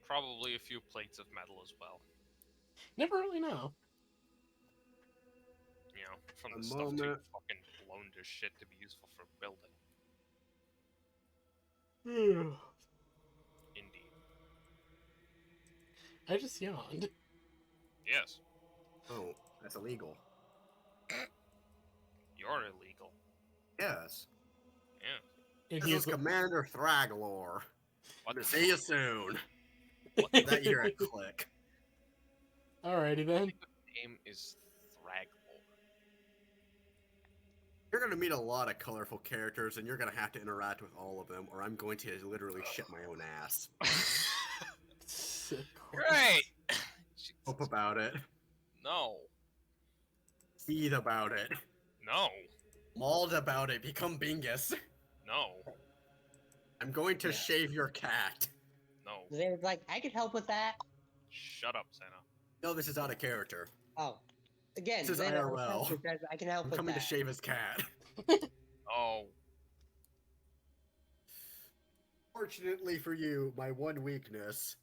Probably a few plates of metal as well. Never really know. From A the stuff too moment. fucking blown to shit to be useful for building. Indeed. I just yawned. Yes. Oh, that's illegal. You're illegal. Yes. Yeah. And This is Commander Thraglor. What the See you soon. What That you're a click. Alrighty then. name is Thraglor? You're gonna meet a lot of colorful characters, and you're gonna have to interact with all of them, or I'm going to literally shit my own ass. Great! Hope about it. No. Seethe about it. No. Mauled about it. Become Bingus. No. I'm going to shave your cat. No. Xanon's like, I could help with that. Shut up, Santa. No, this is out of character. Oh. Again, This is Xanon IRL. says, I can help I'm with coming that. to shave his cat. Oh. Fortunately for you, my one weakness,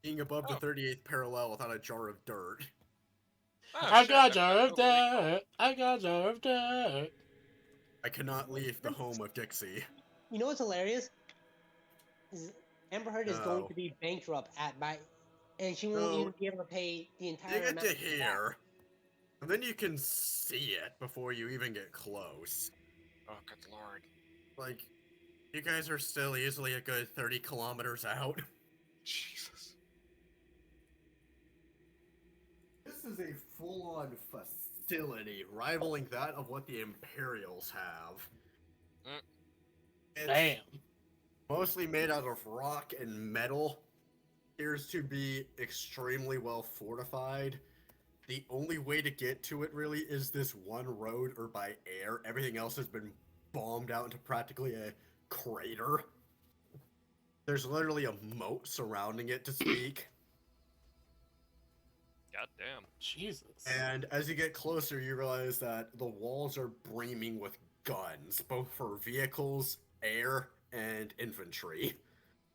being above the 38th parallel without a jar of dirt. Oh, I shit, got that's jar of totally cool. dirt. I got jar of dirt. I cannot leave the home of Dixie. You know what's hilarious? Amber Heard is going No. to be bankrupt and she won't No. even be able to pay the entire You get amount. to hear, and then you can see it before you even get close. Oh, good lord. Like, you guys are still easily a good 30 kilometers out. Jesus. This is a full-on facility, rivaling that of what the Imperials have. It's Damn. mostly made out of rock and metal. Appears to be extremely well fortified. the only way to get to it really is this one road or by air. Everything else has been bombed out into practically a crater. There's literally a moat surrounding it to speak. God damn. Jesus. And as you get closer, you realize that the walls are brimming with guns, both for vehicles, air, and infantry.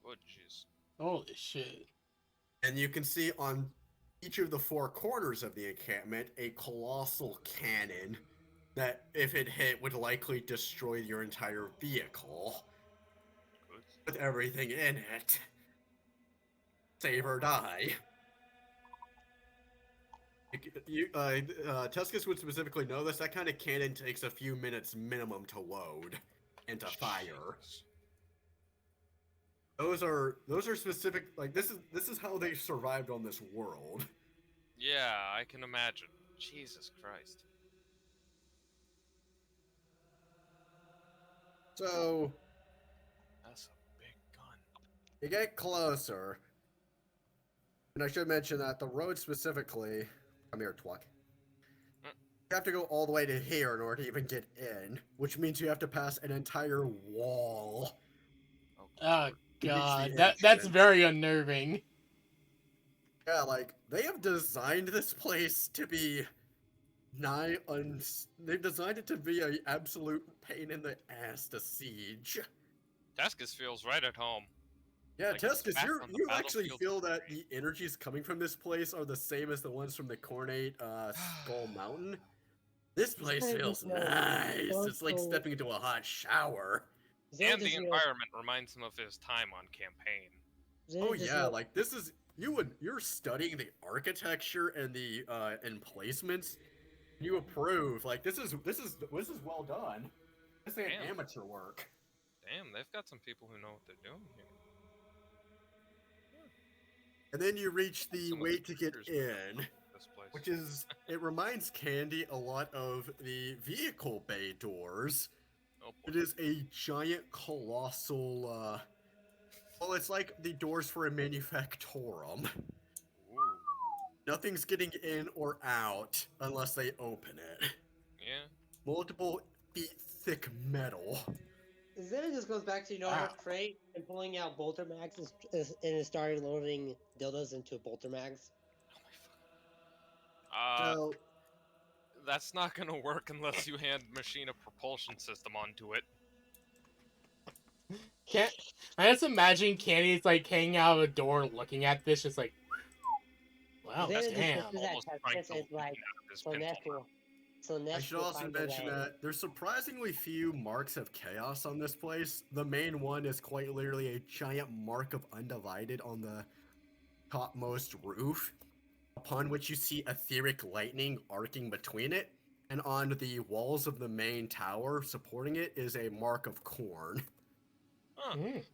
Oh, jeez. Holy shit. And you can see on each of the four corners of the encampment a colossal cannon that, if it hit, would likely destroy your entire vehicle Good. with everything in it. Save or die. Tuscus would specifically know this. That kind of cannon takes a few minutes minimum to load and to fire. Jeez. Those are specific. Like this is how they survived on this world. Yeah, I can imagine. Jesus Christ. So That's a big gun. you get closer, and I should mention that the road specifically. Come here, Twuck. You have to go all the way to here in order to even get in, which means you have to pass an entire wall. Oh the god, that's entrance. very unnerving. Yeah, like they have designed this place to be they've designed it to be an absolute pain in the ass to siege. Tuscus feels right at home. Yeah, Like he's Tuscus, back on the you actually battlefield. feel that the energies coming from this place are the same as the ones from the Khorne Skull Mountain. This place feels nice. It's like stepping into a hot shower. And the environment reminds him of his time on campaign. Oh yeah, like you're studying the architecture and the emplacements. You approve. Like this is well done. This ain't Damn. amateur work. Damn, they've got some people who know what they're doing here. And then you reach the Some of way the to get creatures we know in, this place. which is it reminds Candy a lot of the vehicle bay doors. Oh It boy. is a giant, colossal. Well, it's like the doors for a manufactorum. Ooh. Nothing's getting in or out unless they open it. Yeah. Multiple feet thick metal. Then it just goes back to Wow. crate and pulling out bolter mags and started loading dildos into bolter mags. Oh my fuck. So That's not gonna work unless you hand Machine a propulsion system onto it. Can't I just imagine Candy's like hanging out of a door looking at this, just like, wow, Then it just damn. gets to that Almost test, trying it's to lean like out of his so pintle Ness mouth. will, so Ness I should will also find a mention way. that there's surprisingly few marks of chaos on this place. The main one is quite literally a giant mark of undivided on the topmost roof, upon which you see etheric lightning arcing between it, and on the walls of the main tower supporting it is a mark of Khorne. Huh. Mm.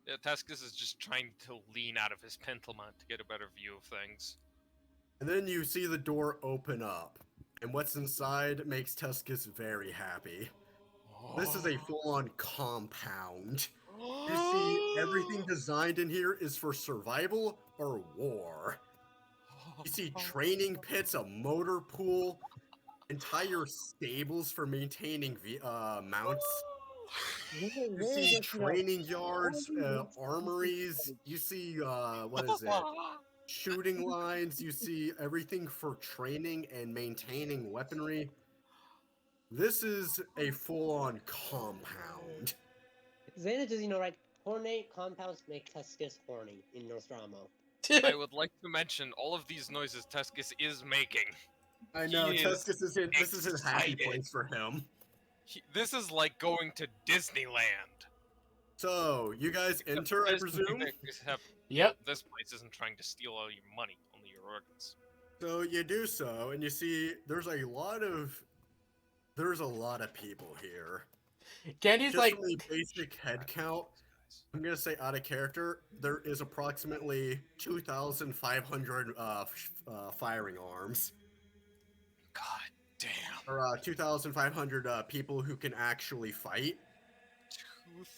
Yeah, Tuscus is just trying to lean out of his pentlement to get a better view of things. And then you see the door open up, and what's inside makes Tuscus very happy. This is a full-on compound. You see, everything designed in here is for survival or war. You see training pits, a motor pool, entire stables for maintaining mounts. You see training yards, armories. You see, what is it? Shooting lines. You see everything for training and maintaining weaponry. This is a full-on compound. Xana just, right, hornate compounds make Tuscus horny in Nostromo. I would like to mention all of these noises Tuscus is making. I know, He is Tuscus is this is his happy excited. place for him. This is like going to Disneyland. So, you guys enter, I presume? Except Yep. this place isn't trying to steal all your money, only your organs. So you do so, and you see there's a lot of people here. Candy's Just like, from the basic head count, I'm gonna say out of character, there is approximately 2,500 firing arms, God damn. or 2,500 people who can actually fight.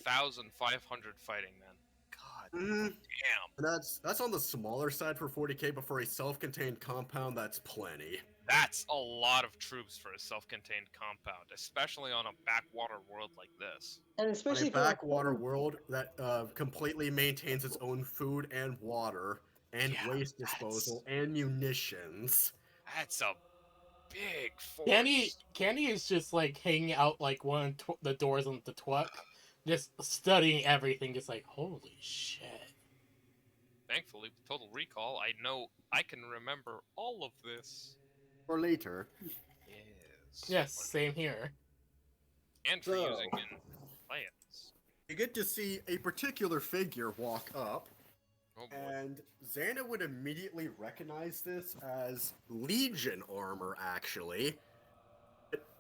2,500 fighting men. God Mhm. damn. And that's on the smaller side for 40k, but for a self-contained compound, that's plenty. That's a lot of troops for a self-contained compound, especially on a backwater world like this. And On especially a for like backwater world that completely maintains its own food and water and Yeah, waste disposal and munitions. That's a big Candy, force. Candy is just like hanging out like one of the doors on the Twuck, just studying everything. Just like, holy shit. Thankfully, with Total Recall, I know I can remember all of this. Or later. Yes. Yes, same here. And for So, using in plans. you get to see a particular figure walk up, Oh boy. and Xana would immediately recognize this as Legion armor, actually.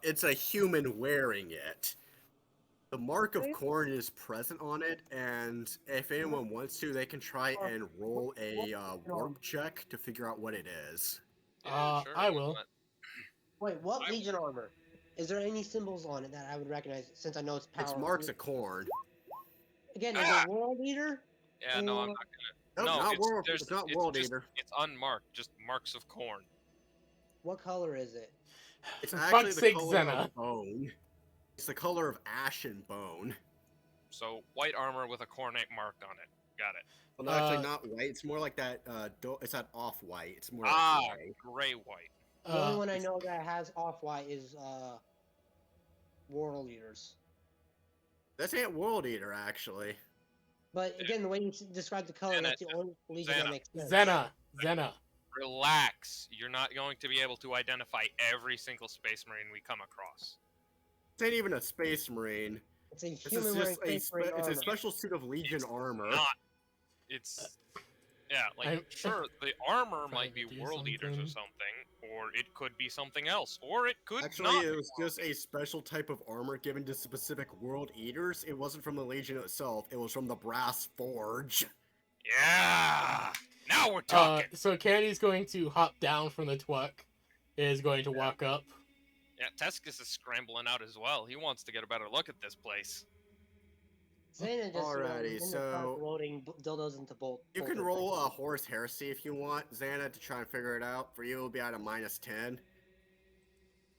It's a human wearing it. The mark of Khorne is present on it, and if anyone wants to, they can try and roll a warp check to figure out what it is. Yeah, sure. I why will. not? wait, what I- Legion armor? Is there any symbols on it that I would recognize since I know it's power? It's marks of Khorne. Again, is it World Eater? Yeah, no, I'm Or- not gonna. Nope, No, not it's world. there's It's not it's World just Eater. it's unmarked, just marks of corn. What color is it? It's For actually fuck's the sake, color Xena. of bone. It's the color of ashen bone. So white armor with a cornate mark on it. Got it. Well, no, actually, Uh, not white. It's more like that. It's that off-white. It's more Ah, like gray. gray white. The only Uh, one I know that has off-white is World Eaters. This ain't World Eater, actually. But again, the way you describe the color, Xena, that's the only Legion that Xena. makes sense. Xena. Relax. You're not going to be able to identify every single space marine we come across. This ain't even a space marine. It's a This human is wearing just a space marine it's a armor. special suit of Legion It's armor. Not. It's yeah, like I'm- sure the armor Trying might to be do world eaters or something. something, or it could be something else, or it could Actually, not. it be was world just a special type of armor given to specific world eaters. It wasn't from the Legion itself. It was from the Brass Forge. Yeah. Now we're talking. So Candy's going to hop down from the Twuck, is going to walk up. Yeah, Tescus is scrambling out as well. He wants to get a better look at this place. Xena just Alrighty, so loading dildos into bolt. you can roll a Horus Heresy if you want, Xana, to try and figure it out. For you, it'll be at a -10.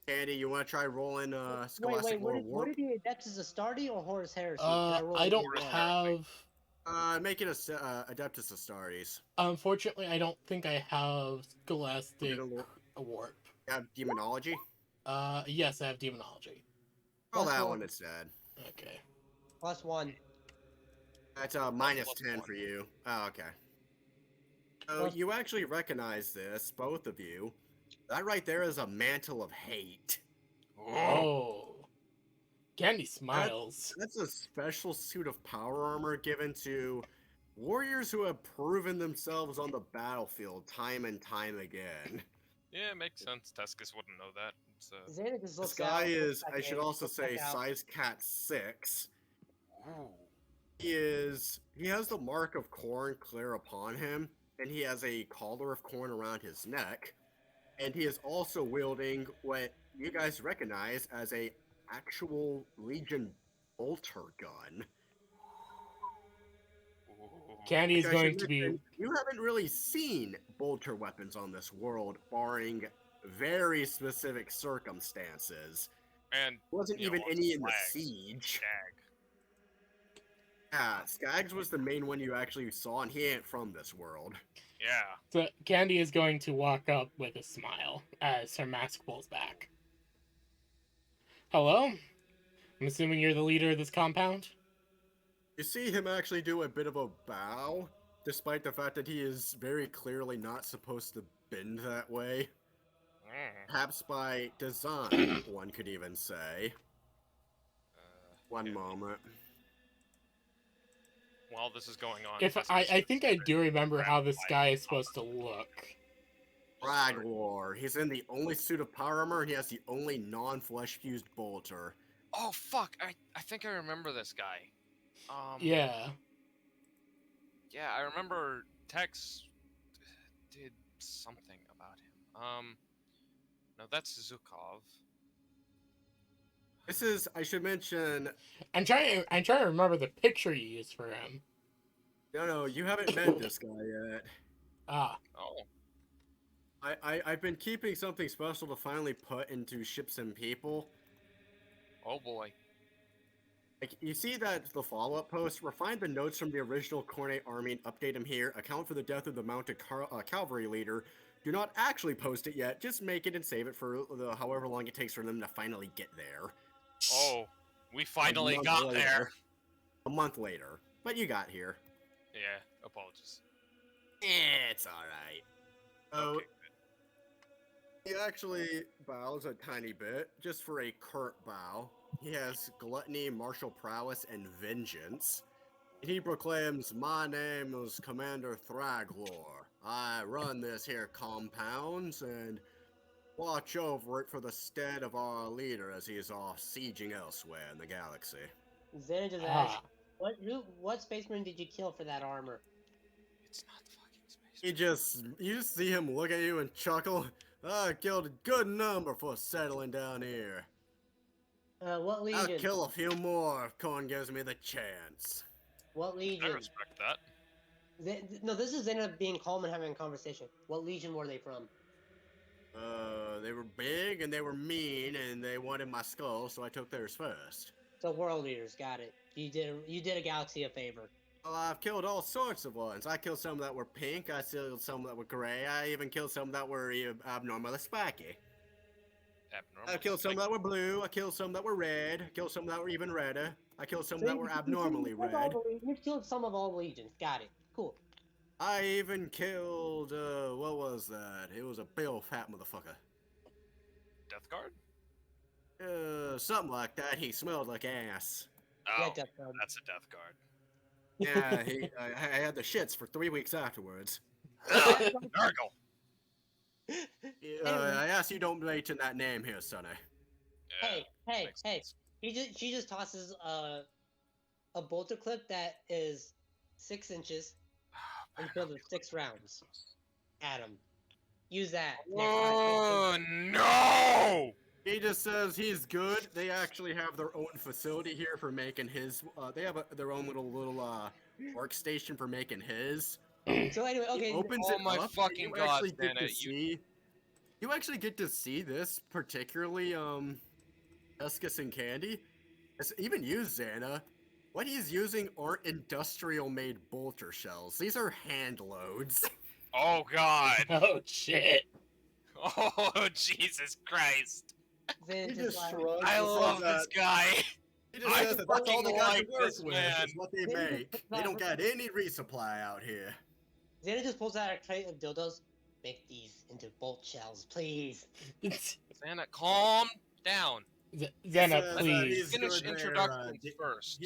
Candy, you want to try rolling Scholastic Lore What Warp? did you Adeptus Astartes or Horus Heresy? Can I roll I don't either one? have. Make it a Adeptus Astartes. Unfortunately, I don't think I have Scholastic Get a lore- Warp. You have Demonology? Yes, I have Demonology. Roll Plus that one. one instead. Okay. +1. That's a -10 +1. for you. Oh, okay. So Plus- you actually recognize this, both of you. That right there is a mantle of hate. Oh. Candy smiles. That's a special suit of power armor given to warriors who have proven themselves on the battlefield time and time again. Yeah, makes sense. Tescus wouldn't know that. It's, Xena just This looks guy out, is, looks I back should in, also looks back say, out. size cat 6. ooh. He has the mark of Khorne clear upon him, and he has a collar of Khorne around his neck, and he is also wielding what you guys recognize as a actual Legion bolter gun. Ooh. Candy is Which I should going to be. mention, you haven't really seen bolter weapons on this world, barring very specific circumstances. And Wasn't you know, even any in the Slags. siege. Skag. Yeah, Skaggs was the main one you actually saw, and he ain't from this world. Yeah. So Candy is going to walk up with a smile as her mask pulls back. Hello? I'm assuming you're the leader of this compound? You see him actually do a bit of a bow, despite the fact that he is very clearly not supposed to bend that way. Perhaps by design, one could even say. One yeah. moment. While this is going on, If Tescus I would think I do remember how this Right. guy is supposed to look. Raglor. He's in the only suit of power armor, and he has the only non-flesh fused bolter. Oh fuck! I think I remember this guy. Yeah. Yeah, I remember Tex did something about him. No, that's Zukov. This is, I should mention, I'm trying to remember the picture you used for him. No, you haven't met this guy yet. Ah, Oh, I've been keeping something special to finally put into Ships and People. oh boy. Like, you see that the follow-up post, refine the notes from the original Khorne army and update them here, account for the death of the mounted cavalry leader. Do not actually post it yet, just make it and save it for however long it takes for them to finally get there. Oh, we A finally month got later. there. A month later. But you got here. Yeah, apologies. It's alright. So, Okay. he actually bows a tiny bit, just for a curt bow. He has gluttony, martial prowess, and vengeance. And he proclaims, "My name is Commander Thraglor. I run this here compounds and watch over it for the stead of our leader as he is off sieging elsewhere in the galaxy." Xena just asked, what space marine did you kill for that armor? It's not the fucking space. You just see him look at you and chuckle. I killed a good number for settling down here. What I'll legion? kill a few more if Khorne gives me the chance. What I legion? respect that. No, this is Xena being calm and having a conversation. What legion were they from? They were big and they were mean and they wanted my skull, so I took theirs first. So world leaders, got it. You did a galaxy a favor. Well, I've killed all sorts of ones. I killed some that were pink, I killed some that were gray, I even killed some that were abnormally spiky. Abnormal. I killed some that were blue, I killed some that were red, I killed some that were even redder, I killed some that were abnormally red. You killed some of all legions. Got it. Cool. I even killed, what was that? It was a big old fat motherfucker. Death Guard? Something like that. He smelled like ass. Oh, Yeah, Death Guard. that's a Death Guard. Yeah, I had the shits for 3 weeks afterwards. Nurgle! I asked you don't mention that name here, Sonny. Yeah, Hey, makes hey! sense. She just tosses a bolter clip that is 6 inches and filled with 6 rounds. Adam, use that. Oh, no! He just says he's good. They actually have their own facility here for making his. They have their own little workstation for making his. So anyway, okay. He opens Oh it my up. fucking You God, actually get Santa, to see. You actually get to see this particularly, Escus and Candy. It's even you, Xana. What he's using aren't industrial-made bolter shells. These are hand loads. Oh, God. oh shit. Oh, Jesus Christ. Then He just just like, shrugs. I and love says this guy. He just I says that that's all they fucking got like to work this with. man. Is what they make. They don't got any resupply out here. Xena just pulls out a crate of dildos. Make these into bolt shells, please. Santa, calm down. Xena, says, please. he's Finish good there, introductions first.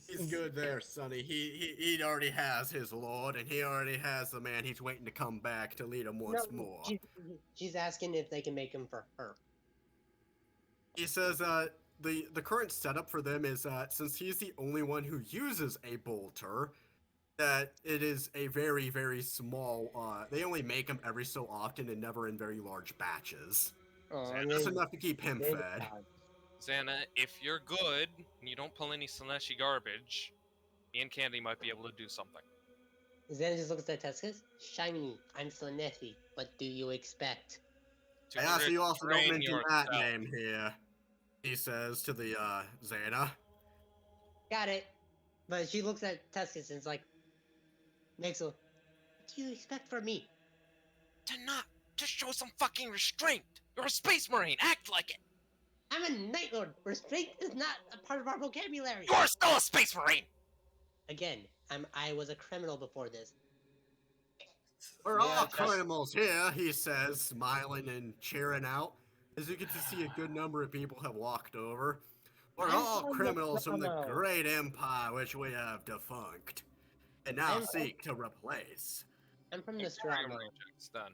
He's good there, Sonny. He already has his lord, and he already has the man he's waiting to come back to lead him once more. She's asking if they can make them for her. He says the current setup for them is that since he's the only one who uses a bolter, that it is a very, very small, they only make them every so often and never in very large batches. Oh, Just enough to keep him fed. Xana, if you're good and you don't pull any Slaneshi garbage, me and Candy might be able to do something. Xena just looks at Tescus. Shiny, I'm Slaneshi. What do you expect? Yeah, so you also don't Train mention that yourself. name here, he says to the, Xana. Got it. But she looks at Tescus and is like, makes a, what do you expect from me? To show some fucking restraint. You're a space marine. Act like it. I'm a Night Lord. Restraint is not a part of our vocabulary. You're still a space marine. Again, I was a criminal before this. We're Yeah, all just- criminals here, he says, smiling and cheering out. As you get to see a good number of people have walked over. We're I'm all from the criminals from the criminal. great empire which we have defunct, and now I'm- seek to replace. I'm from Bring Nostromo. your rejects done.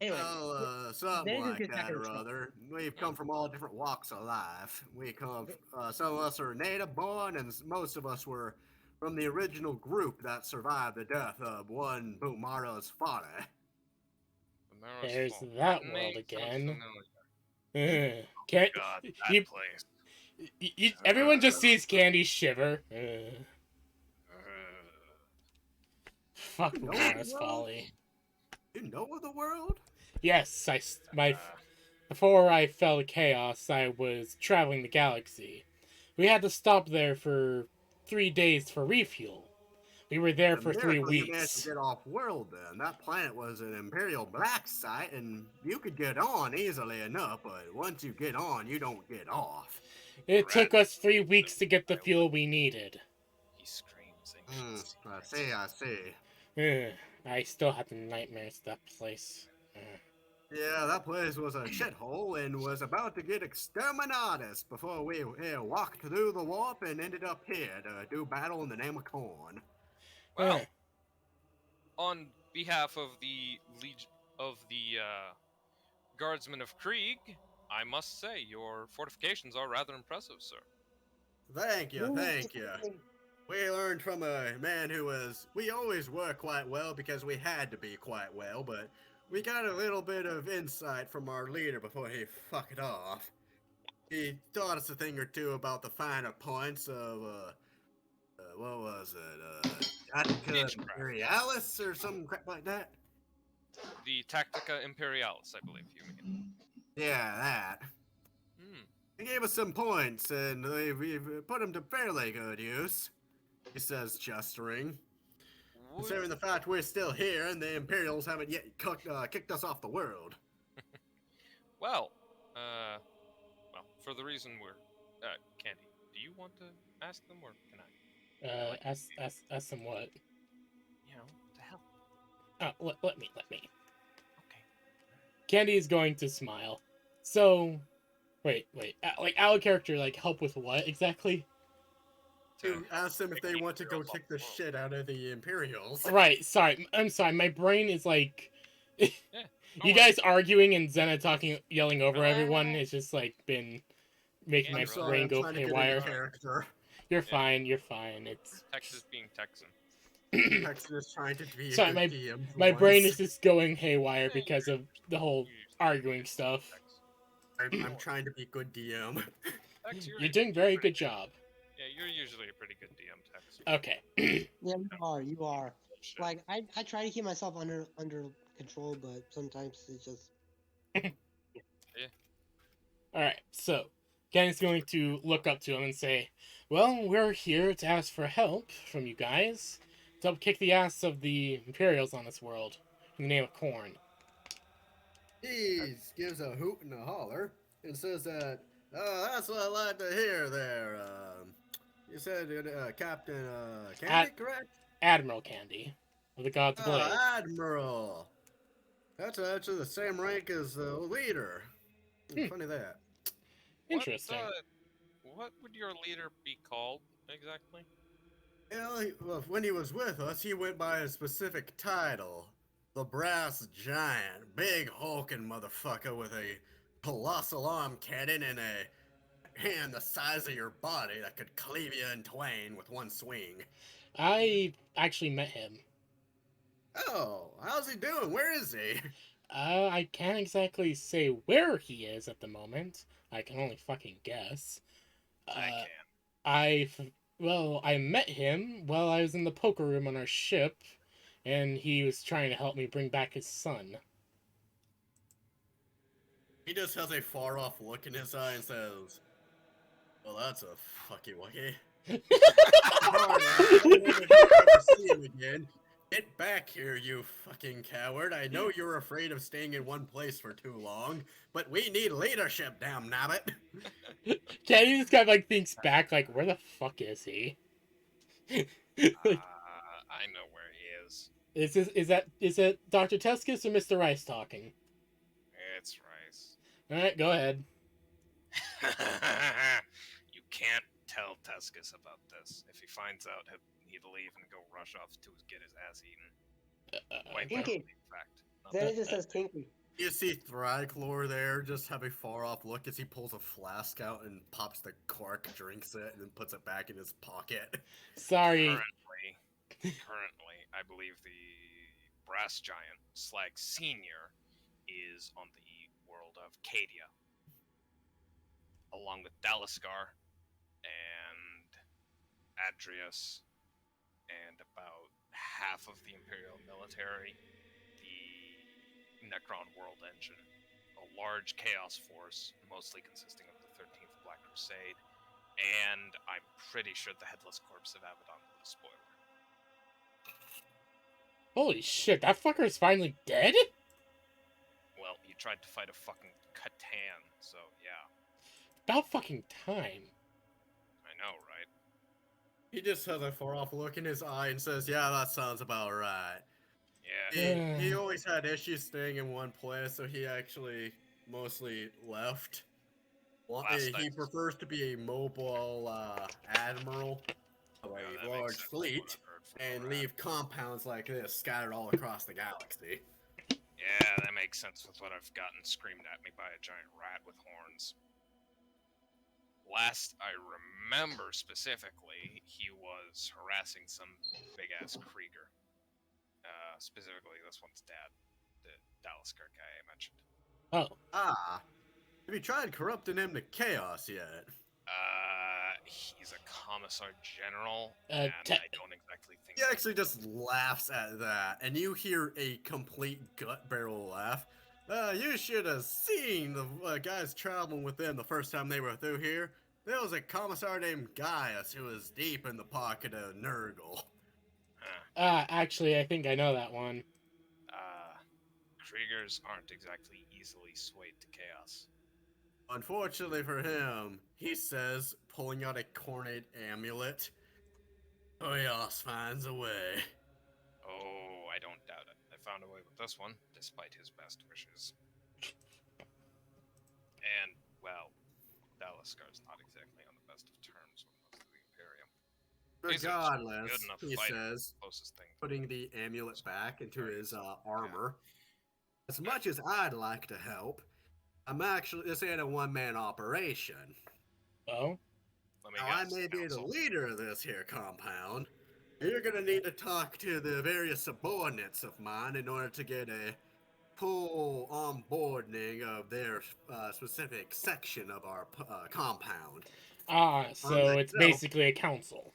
Anyway, Well, something There's a like good that second or shot. other. We've come from all different walks of life. We come, some of us are native born, and most of us were from the original group that survived the death of one Bumara's father. There's that world again. Can't God, that you, place. everyone just sees Candy shiver. Fuck No, Morris no. Folly. You know of the world? Yes, Uh, before I fell to chaos, I was traveling the galaxy. We had to stop there for 3 days for refuel. We were there A for three miracle you managed to weeks. get off world then. That planet was an Imperial black site, and you could get on easily enough, but once you get on, you don't get off. It Rat took us 3 weeks to get the I fuel we needed. He screams Hmm, ancient I secrets. see, I see. Ugh, I still have the nightmares of that place. Yeah, that place was a shithole and was about to get exterminatus before we walked through the warp and ended up here to do battle in the name of Khorne. Well, on behalf of the Guardsmen of Krieg, I must say your fortifications are rather impressive, sir. Thank you, thank you. We learned from a man we always were quite well because we had to be quite well, but we got a little bit of insight from our leader before he fucked off. He taught us a thing or two about the finer points of, what was it, Attica Stagecraft. Imperialis or some crap like that? The Tactica Imperialis, I believe you mean. Yeah, that. Hmm. He gave us some points, and we've put them to fairly good use, he says, gesturing. Considering the fact we're still here and the Imperials haven't yet kicked us off the world. Well, for the reason we're, Candy, do you want to ask them or can I? Like, Ask them what? you know, to help. Let me. Okay. Candy is going to smile. So, wait. Like, our character, like, help with what exactly? To ask them if kick they the want to go Imperials off kick the the world. shit out of the Imperials. Right, sorry. I'm sorry. My brain is like. Yeah. You guys arguing and Zena yelling over Relax. everyone has just, like, been making I'm my sorry, brain I'm go trying to get into haywire. character. You're Yeah. fine, It's. Texas being Texan. Texan is trying to be a Sorry, good DM for my brain once. is just going haywire Yeah, because of the whole you're usually arguing pretty stuff. Texan. I'm trying to be good DM. Tex, You're doing very pretty good job. Yeah, you're usually a pretty good DM, Tex. Okay. Yeah, you are. Bullshit. Like I try to keep myself under control, but sometimes it's just Alright, so Ken's going to look up to him and say, well, we're here to ask for help from you guys to help kick the ass of the Imperials on this world in the name of Khorne. He gives a hoot and a holler and says that, oh, that's what I like to hear there. You said Captain Candy, correct? Admiral Candy of the God's Blade. Admiral. That's actually the same rank as the leader. Funny that. Interesting. What would your leader be called exactly? Well, when he was with us, he went by a specific title. The Brass Giant. Big hulking motherfucker with a colossal arm cannon and a hand the size of your body that could cleave you in twain with one swing. I actually met him. Oh, how's he doing? Where is he? I can't exactly say where he is at the moment. I can only fucking guess. I can. I met him while I was in the poker room on our ship, and he was trying to help me bring back his son. He just has a far off look in his eye and says, well, that's a fucky wucky. See him again. Get back here, you fucking coward. I know you're afraid of staying in one place for too long, but we need leadership, damn nabbit. Kenny just kind of like thinks back, like, where the fuck is he? I know where he is. Is that Dr. Tuskus or Mr. Rice talking? It's Rice. Alright, go ahead. You can't tell Tuskus about this. If he finds out, he'll leave and go rush off to get his ass eaten. Quite Tinky. literally, in fact. Not then that- it just says Tinky. You see Thryclor there just have a far off look as he pulls a flask out and pops the cork, drinks it, and then puts it back in his pocket. Sorry. Currently, I believe the Brass Giant, Slag Senior, is on the world of Cadia, along with Daliscar and Adrius and about half of the Imperial military, the Necron World Engine, a large Chaos force, mostly consisting of the 13th Black Crusade, and I'm pretty sure the Headless Corpse of Abaddon with a spoiler. Holy shit, that fucker's finally dead? Well, he tried to fight a fucking Catan, so yeah, About fucking time. I know, right? He just has a far off look in his eye and says, "Yeah, that sounds about right." Yeah. He always had issues staying in one place, so he actually mostly left. Well, Last he I prefers to be a mobile admiral of Yeah, a that makes large sense from what fleet I've heard from and Norad. leave compounds like this scattered all across the galaxy. Yeah, that makes sense with what I've gotten screamed at me by a giant rat with horns. Last I remember specifically, he was harassing some big ass Krieger. Specifically, this one's dad, the Dallascar guy I mentioned. Oh. Ah, have you tried corrupting him to chaos yet? He's a commissar general, Uh, and te- I don't exactly think He actually just laughs at that, and you hear a complete gut barrel laugh. You should have seen the guys traveling with them the first time they were through here. There was a commissar named Gaius who was deep in the pocket of Nurgle. Actually, I think I know that one. Kriegers aren't exactly easily swayed to chaos. Unfortunately for him, he says, pulling out a Khorne amulet, chaos finds a way. Oh, I don't doubt it. I found a way with this one, despite his best wishes. And, well, Dallascar's not exactly on the best of terms with most of the Imperium. He's a Regardless, good enough he fighter, says, closest thing. putting the amulet back into his armor. As much as I'd like to help, this ain't a one-man operation. Oh? Let me Now, I guess, may be the council. leader of this here compound. You're gonna need to talk to the various subordinates of mine in order to get a full onboarding of their specific section of our compound. So it's myself, basically a council.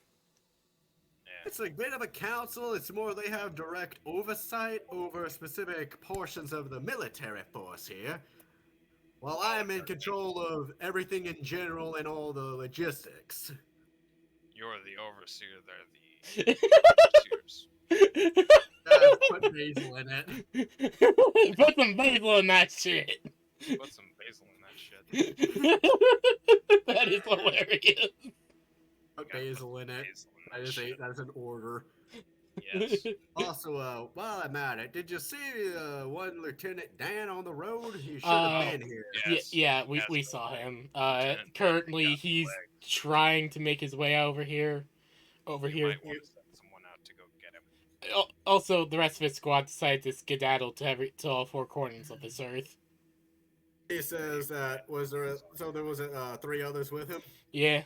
Yeah. It's a bit of a council. It's more they have direct oversight over specific portions of the military force here, while I'm in control of everything in general and all the logistics. You're the overseer, they're the overseers. Put basil in it. Put some basil in that shit. Put some basil in that shit. That is hilarious. Put Gotta basil in it. basil in that shit. That is an order. Yes. Also, while I'm at it, did you see one Lieutenant Dan on the road? He should have been here. Yes. Yeah, Yes, we but saw him. Lieutenant Currently got he's flagged. trying to make his way over here. You might want to send someone out to go get him. Also, the rest of his squad decided to skedaddle to all four corners of this earth. He says that there was three others with him. Yeah.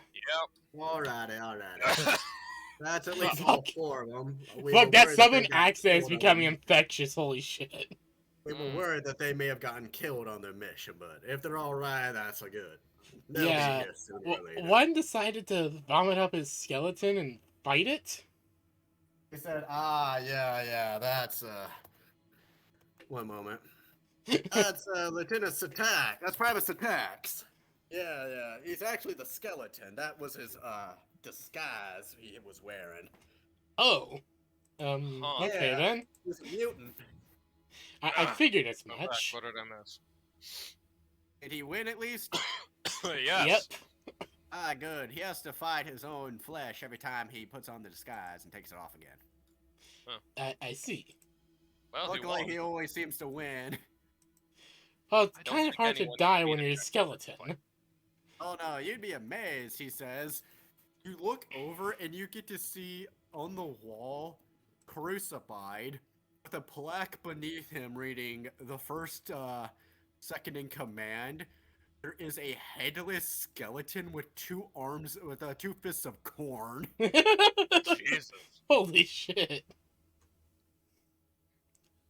Yep. Alrighty. That's at least Fuck. all four of them. Fuck, that southern accent is becoming infectious. Holy shit. We were worried that they may have gotten killed on their mission, but if they're all right, that's a good. They'll be Yeah. here sooner or later. One decided to vomit up his skeleton and fight it. He said, yeah, that's one moment. That's Lieutenant Satak. That's Private Satak's. Yeah. He's actually the skeleton. That was his disguise he was wearing. Oh. Huh. Okay Yeah. then. He's a mutant. I figured as Go back. much. What did I miss? Did he win at least? Yes. Yep. Good. He has to fight his own flesh every time he puts on the disguise and takes it off again. I see. Well, Luckily, he he won. always seems to win. Well, it's I don't kind of think hard to anyone die can when beat you're a a skeleton. fight. Oh no, you'd be amazed, he says. You look over and you get to see on the wall, crucified, with a plaque beneath him reading the first second in command. There is a headless skeleton with two arms, with two fists of corn. Jesus. Holy shit.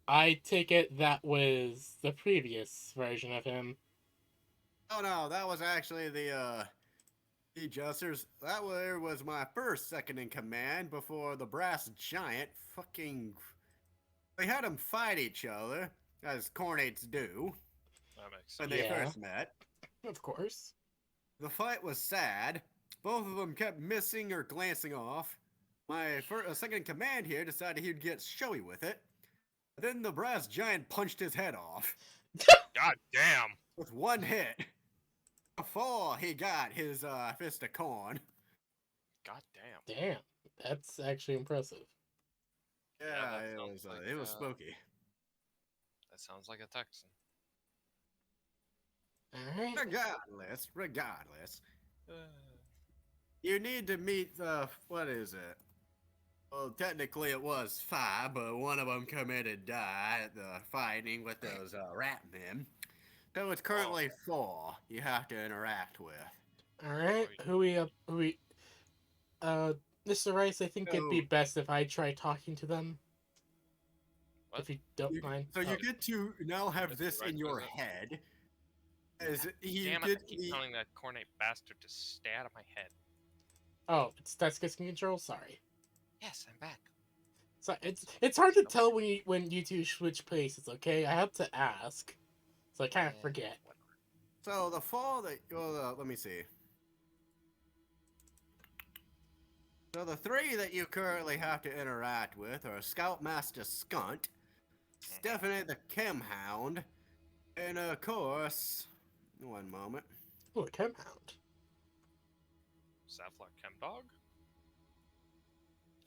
I take it that was the previous version of him. Oh no, that was actually the Hey, Jesters, that was my first second in command before the brass giant fucking. They had them fight each other, as Khornates do, That makes when sense. they Yeah. first met. Of course. The fight was sad. Both of them kept missing or glancing off. My second in command here decided he'd get showy with it. Then the brass giant punched his head off God damn. with one hit before he got his fist of corn. God damn. Damn. That's actually impressive. Yeah, that it sounds was like, it was spooky. That sounds like a Texan. Alright. Regardless, you need to meet what is it? Well, technically it was 5, but one of them committed die at the fighting with those rat men. So it's currently 4 you have to interact with. Alright. Who we Mr. Rice, I think it'd be So- best if I try talking to them. What? If you don't mind. So you Oh, get to now have Mr. this in Rice your does it. head. As you Damn it, get I keep the telling that Khorne bastard to stay out of my head. oh, it's Tescus control. Sorry. Yes, I'm back. So it's hard to tell when you two switch places. Okay, I have to ask, so I kind of forget. so the 4 that let me see. So the 3 that you currently have to interact with are Scoutmaster Skunt, Stephanie the Chem Hound, and of course, one moment. Oh, a Chem Hound. Savlak Chemdog?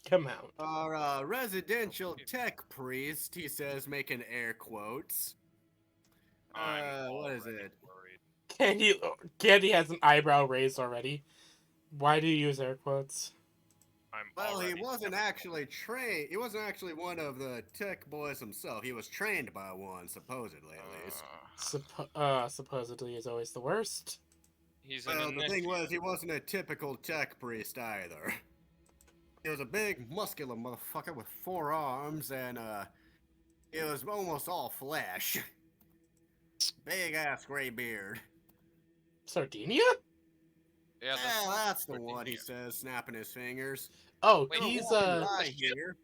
Chem Hound. Our residential tech priest, he says, making air quotes. I'm What is already it? worried. Candy has an eyebrow raised already. Why do you use air quotes? I'm Well, he already wasn't skeptical. actually trained. He wasn't actually one of the tech boys himself. He was trained by one, supposedly, at least. Supposedly is always the worst. He's an Well, the thing initiate. was, he wasn't a typical tech priest either. He was a big, muscular motherfucker with 4 arms, and it was almost all flesh. Big ass gray beard. Sardinia? Yeah, Yeah, that's the Sardinia. one. He says, snapping his fingers. Oh, Wait, he's Walking what by the shit? here,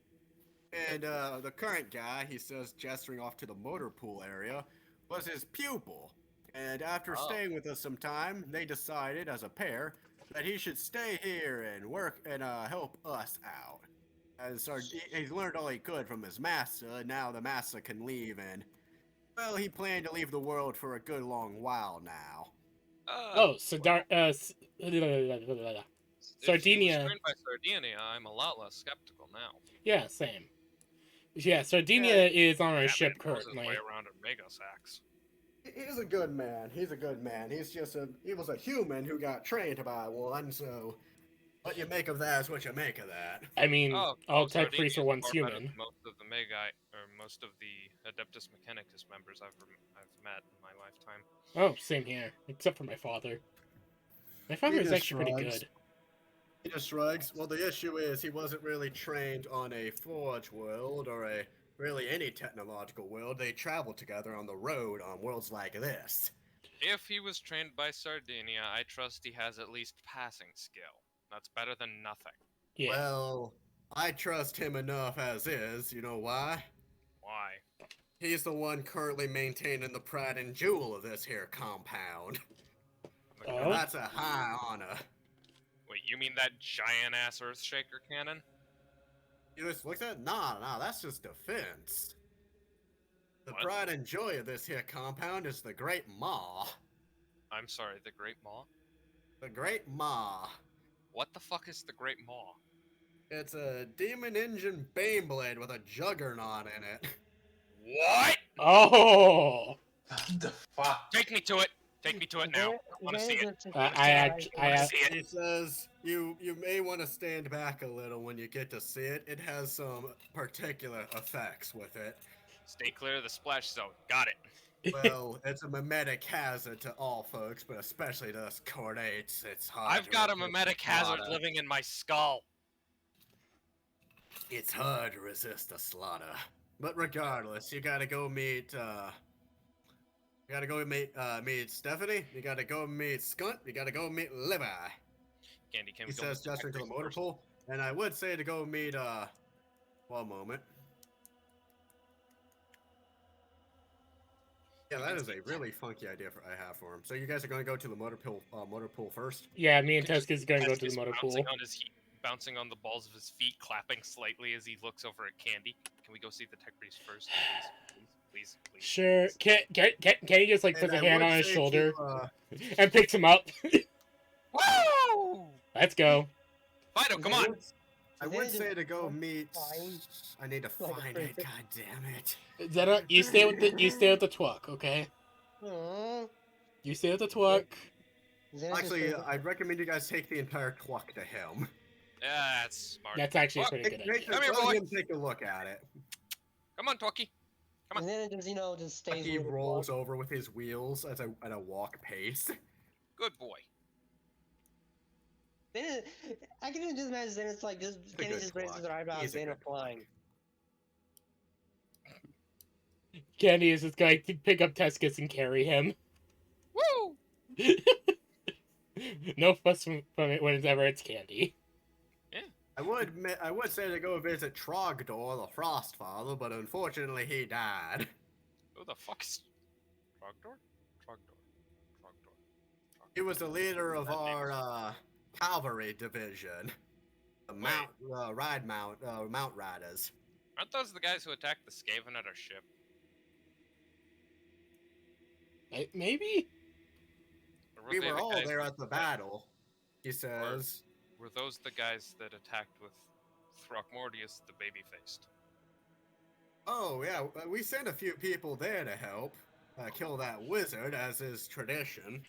and the current guy, he says, gesturing off to the motor pool area, was his pupil. And after Oh. staying with us some time, they decided as a pair that he should stay here and work and help us out. As he's learned all he could from his master, and now the master can leave, and well, he planned to leave the world for a good long while now. oh, If he was Sardinia. trained by Sardinia, I'm a lot less skeptical now. Yeah, same. Yeah, Sardinia is on our That ship man knows his currently. way around in mega sacks. He's a good man. He's a good man. He was a human who got trained by one, so what you make of that is what you make of that. I mean, Oh, all so tech priests are Sardinia's once far better human. than most of the Magi, or most of the Adeptus Mechanicus members I've met in my lifetime. Oh, same here, except for my father. My father is just actually pretty shrugs. good. He just shrugs. Well, the issue is he wasn't really trained on a forge world or a really any technological world. They travel together on the road on worlds like this. If he was trained by Sardinia, I trust he has at least passing skill. That's better than nothing. Yeah. Well, I trust him enough as is. You know why? Why? He's the one currently maintaining the pride and jewel of this here compound. The Oh? And that's a high honor. Wait, you mean that giant-ass Earthshaker cannon? You just looked at? Nah, that's just defense. The What? pride and joy of this here compound is the Great Maw. I'm sorry, the Great Maw? The Great Maw. What the fuck is the Great Maw? It's a demon engine Baneblade with a juggernaut in it. What? Oh! What the fuck? Take me to it! Take me to it now. I want to see it. I wanna see it. He says you may want to stand back a little when you get to see it. It has some particular effects with it. Stay clear of the splash zone. Got it. Well, it's a mimetic hazard to all folks, but especially to us Khornates. It's hard. I've to got a resist mimetic the hazard slaughter. living in my skull. It's hard to resist the slaughter. But regardless, you gotta go meet meet Stephanie, you gotta go meet Skunt, you gotta go meet Levi. Candy, can He we go says, meet the gesturing to the tech motor priest pool. And I would say to go meet, one moment. Yeah, You that can is see a really funky idea I have for him. So you guys are going to go to the motor pool first? Yeah, me and can just Tesk is gonna go to the Teskus motor bouncing pool. on bouncing on the balls of his feet, clapping slightly as he looks over at Candy. Can we go see the tech priest first, please, please, please, please? Sure. please. Can he just like And puts a I hand would on his say shoulder to, and picks him up? Woo! Let's go. Fido, come on! I Is would that say to go just meet. fine? I need to Like a find it. princess. God damn it! Zeta, you stay with the twuck, okay? Aww. You stay with the twuck. Actually, I'd recommend you guys take the entire cluck to him. Yeah, that's smart. That's actually a Twuck, pretty good idea. Come here, Let boy. him take a look at it. Come on, Twucky. Come on. And then it just, just stays He with the rolls plug. over with his wheels at a walk pace. Good boy. Then I can just imagine then it's like just a Kenny good just raises plug. her eyebrows He's a and good flying. Candy is just going to pick up Teskus and carry him. Woo! No fuss from it whenever it's Candy. I would say to go visit Trogdor, the Frost Father, but unfortunately he died. Who the fuck's Trogdor? Trogdor. He was the leader of That name our cavalry division, the Mount Riders. Aren't those the guys who attacked the Skaven at our ship? Maybe? Or We they were the all guys there that at the fought- battle. He says. Were those the guys that attacked with Throckmortius the baby-faced? Oh yeah, we sent a few people there to help kill that wizard, as is tradition.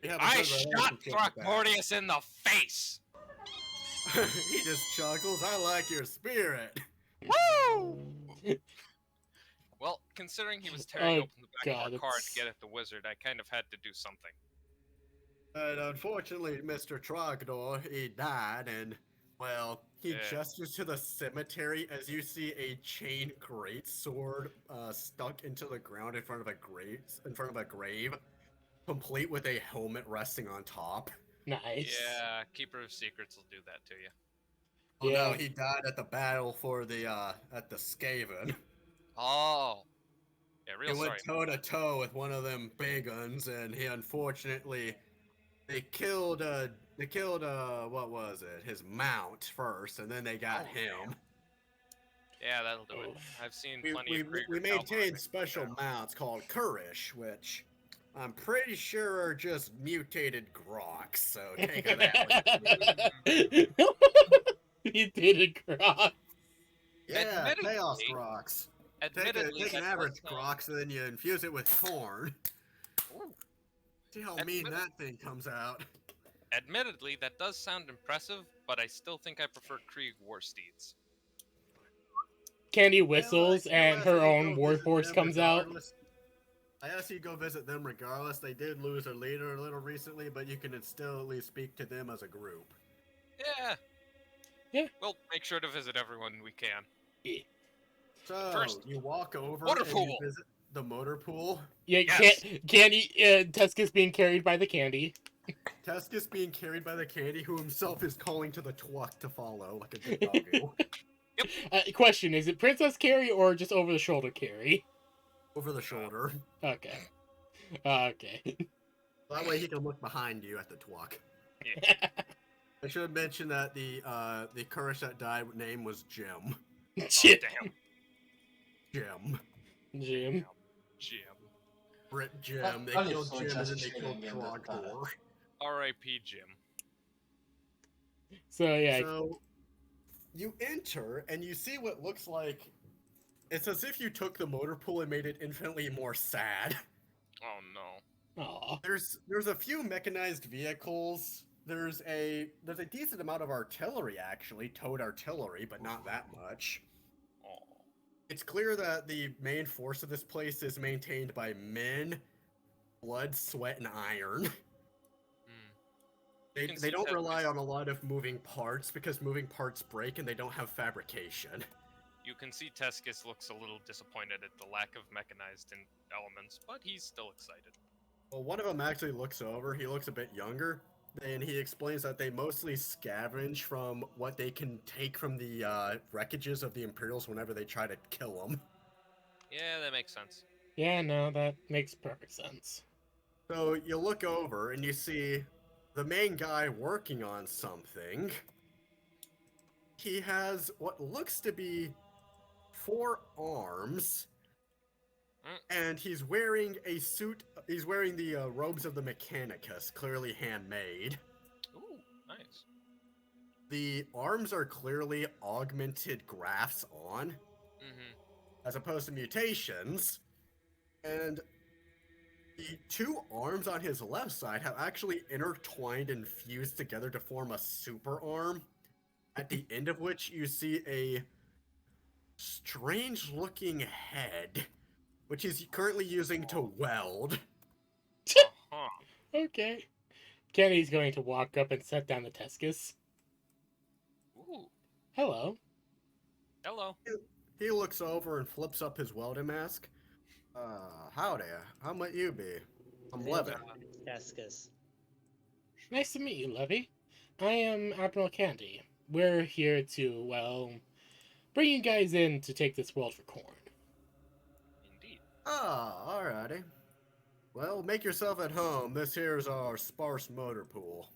We have a I good shot relationship with that. Throckmortius in the face! He just chuckles. I like your spirit. Woo! Well, considering he was tearing Oh, open the back God, of our car it's- to get at the wizard, I kind of had to do something. But unfortunately, Mr. Trogdor, he died, and, well, he Yeah. gestures to the cemetery as you see a chain greatsword stuck into the ground in front of a grave, complete with a helmet resting on top. Nice. Yeah, Keeper of Secrets will do that to you. Oh Yeah. no, he died at the battle for the, at the Skaven. Oh. Yeah, He real sorry. went toe to toe with one of them big uns, and he unfortunately they killed what was it? His mount first, and then they got him. Yeah, that'll do it. Oof. I've seen We, plenty we, of Krieger we cavalry maintain that special do that. mounts called Kurish, which I'm pretty sure are just mutated groks. So take it that way. He did it, Grok. Yeah, Admittedly- chaos groks. Admittedly, Take an that average does sound- groks and then you infuse it with Khorne. Ooh. See how Admit- mean that thing comes out. Admittedly, that does sound impressive, but I still think I prefer Krieg war steeds. Candy Well, I whistles still and ask her you to own go war visit horse them comes out. regardless. I asked you to go visit them regardless. They did lose their leader a little recently, but you can still at least speak to them as a group. Yeah. Yeah. We'll make sure to visit everyone we can. So First, you walk over motor and pool. you visit the motor pool. Yeah, Yes. Candy, Teskus being carried by the Candy. Teskus being carried by the Candy, who himself is calling to the twuck to follow like a good doggo. Question, is it Princess Carry or just over the shoulder carry? Over the shoulder. Okay. Okay. That way he can look behind you at the twuck. I should mention that the Kurish that died name was Jim. Oh, Shit. damn. Jim. Jim. Jim. Rip Jim. They killed Also Jim and then just they killed chilling in the Trogdor. R.I.P. Jim. So yeah, So you enter and you see what looks like it's as if you took the motor pool and made it infinitely more sad. Oh no. aw. There's a few mechanized vehicles. There's a decent amount of artillery actually, towed artillery, but not that much. Oh. It's clear that the main force of this place is maintained by men, blood, sweat, and iron. You can They see don't that rely with- on a lot of moving parts because moving parts break and they don't have fabrication. You can see Teskus looks a little disappointed at the lack of mechanized elements, but he's still excited. Well, one of them actually looks over. He looks a bit younger. and he explains that they mostly scavenge from what they can take from the wreckages of the Imperials whenever they try to kill them. Yeah, that makes sense. Yeah, no, that makes perfect sense. So you look over and you see the main guy working on something. He has what looks to be 4 arms, and he's wearing a suit. He's wearing the robes of the Mechanicus, clearly handmade. Ooh, nice. The arms are clearly augmented grafts on, Mm-hmm. as opposed to mutations. And the 2 arms on his left side have actually intertwined and fused together to form a super arm, at the end of which you see a strange looking head, which he's currently using to weld. Uh-huh. Okay. Kenny's going to walk up and set down the Tescus. Ooh. Hello. Hello. He looks over and flips up his welding mask. Howdy. How might you be? I'm Levin. Tescus. Nice to meet you, Levy. I am Admiral Candy. We're here to, well, bring you guys in to take this world for Khorne. Indeed. Ah, alrighty. Well, make yourself at home. This here's our sparse motor pool.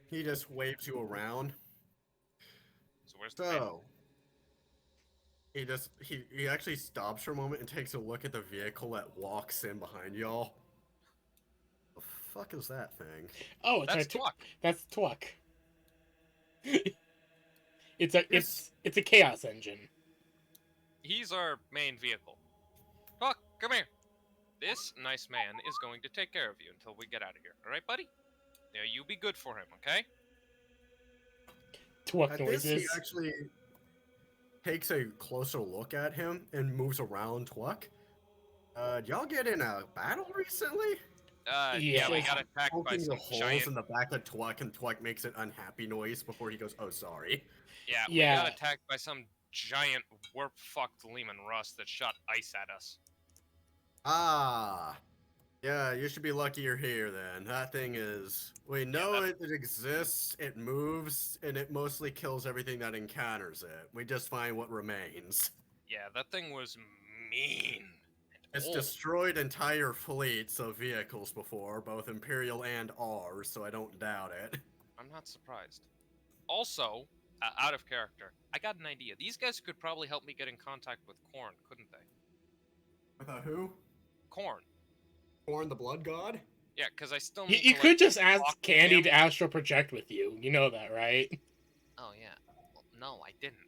He just waves you around. So where's the van? So, he actually stops for a moment and takes a look at the vehicle that walks in behind y'all. The fuck is that thing? Oh, it's That's our Twuck. That's Twuck. it's a chaos engine. He's our main vehicle. Twuck, come here. This nice man is going to take care of you until we get out of here. All right, buddy? Yeah, you be good for him, okay? Twuck At this, he noises. actually takes a closer look at him and moves around Twuck. Did y'all get in a battle recently? Yeah, we Yeah. got attacked by Poking the some holes giant... in the back of Twuck, and Twuck makes an unhappy noise before he goes, "Oh, sorry." Yeah, we Yeah. got attacked by some giant warp-fucked Lehman Russ that shot ice at us. Ah, yeah, you should be lucky you're here then. That thing is. We know it exists, it moves, and it mostly kills everything that encounters it. We just find what remains. Yeah, that thing was mean. It's old. destroyed entire fleets of vehicles before, both Imperial and ours, so I don't doubt it. I'm not surprised. Also, out of character, I got an idea. These guys could probably help me get in contact with Khorne, couldn't they? With a who? Khorne. Khorne the Blood God? Yeah, because I still You, need you to, could like, just ask talk to Candy him. to astral project with you. You know that, right? Oh, yeah. Well, no, I didn't.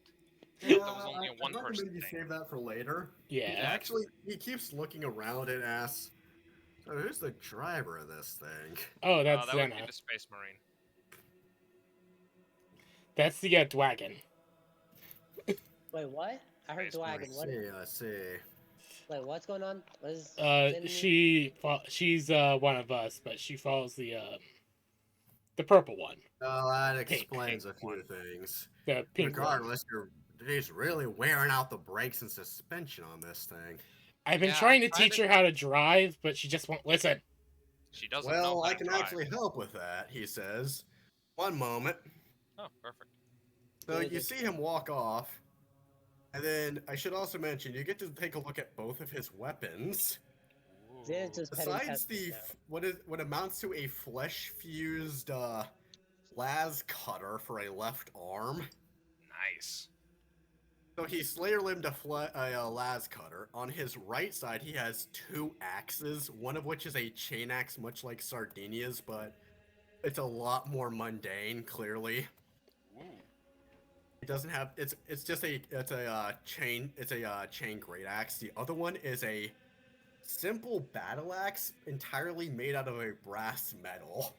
Yeah, That was only a I'd one-person recommend you thing. save that for later. Yeah. Actually, he keeps looking around and asks, "So who's the driver of this thing?" Oh, that's That would be Xena. the Space Marine. That's the Dwagon. Wait, what? I heard Space Dwagon. What? I see. Wait, what's going on? What is? Didn't She's one of us, but she follows the purple one, Well, that Pink. explains a Pink few one. things. the pink one. Regardless, he's really wearing out the brakes and suspension on this thing. I've been Yeah, trying to I tried teach her how to drive, but she just won't listen. She doesn't know Well, how I to can drive. actually help with that, he says. One moment. Oh, perfect. So Really you good. see him walk off, and then I should also mention you get to take a look at both of his weapons. Xana's just petting Besides Tescus the now. what amounts to a flesh fused las cutter for a left arm. Nice. So he Slayer limbed a las cutter. On his right side, he has 2 axes, one of which is a chain axe, much like Sardinia's, but it's a lot more mundane. Clearly, Ooh. it doesn't have. It's just a chain. It's a chain great axe. The other one is a simple battle axe, entirely made out of a brass metal.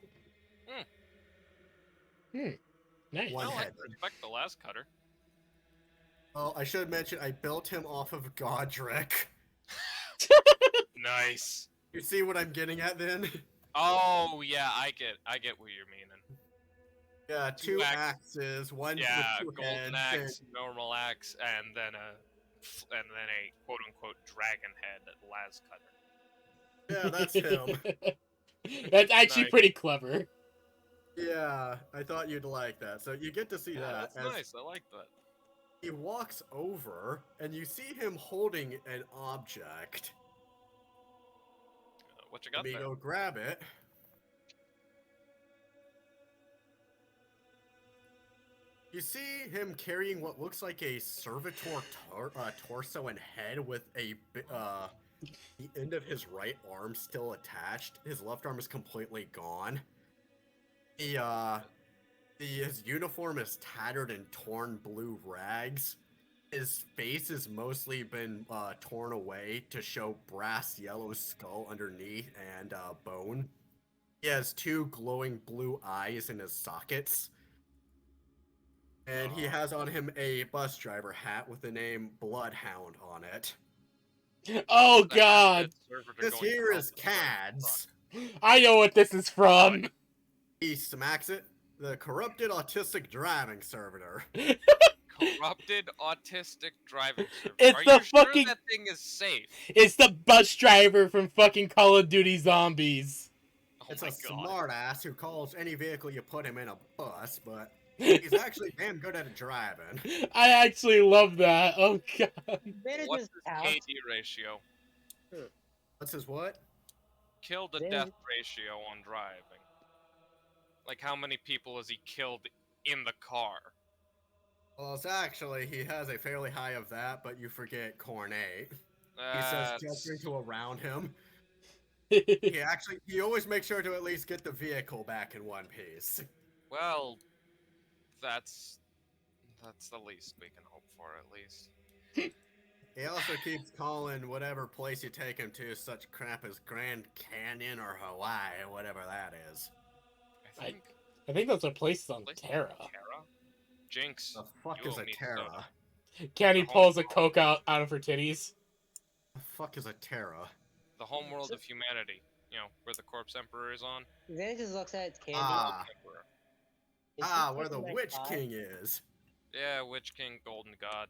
Nice. One No, I head. respect the last cutter. Well, I should mention I built him off of Godric. Nice. You see what I'm getting at then? Oh yeah, I get what you're meaning. Yeah, 2 Two axes, one Yeah, with 2 golden heads. axe, normal axe, and then a quote unquote dragon head las cutter. Yeah, that's him. That's actually Nice. pretty clever. Yeah, I thought you'd like that. So you get to see Yeah, that that's as nice. I like that. he walks over, and you see him holding an object. What you Let got me there? go grab it. You see him carrying what looks like a servitor torso and head with the end of his right arm still attached. His left arm is completely gone. His uniform is tattered and torn blue rags. His face has mostly been torn away to show brass yellow skull underneath and bone. He has two glowing blue eyes in his sockets. And he has on him a bus driver hat with the name Bloodhound on it. Oh The god! half-dead servitor This going here is corrupted by the Cads. I know what this is from! He smacks it. The corrupted autistic driving servitor. corrupted autistic driving servitor. It's Are the you sure fucking- that thing is safe? It's the bus driver from fucking Call of Duty Zombies. Oh It's my a god. smartass who calls any vehicle you put him in a bus, but he's actually damn good at driving. I actually love that. Oh god. Advantage What's is his out. KD ratio? What's his what? Kill to Then- death ratio on driving. Like how many people has he killed in the car? Well, it's actually, he has a fairly high of that, but you forget Khorne. He says gesturing to around him. He always makes sure to at least get the vehicle back in one piece. Well, that's the least we can hope for, at least. He also keeps calling whatever place you take him to such crap as Grand Canyon or Hawaii, or whatever that is. I think those are places on Place Terra. Terra? Jinx. The fuck You is owe a me Terra? soda. Candy The home pulls a world. coke out of her titties. The fuck is a Terra? The homeworld of humanity. You know, where the Corpse Emperor is on. Advantage just looks at its candy. Emperor. Is he Where the taking my Witch spot? King is. Yeah, Witch King, Golden God,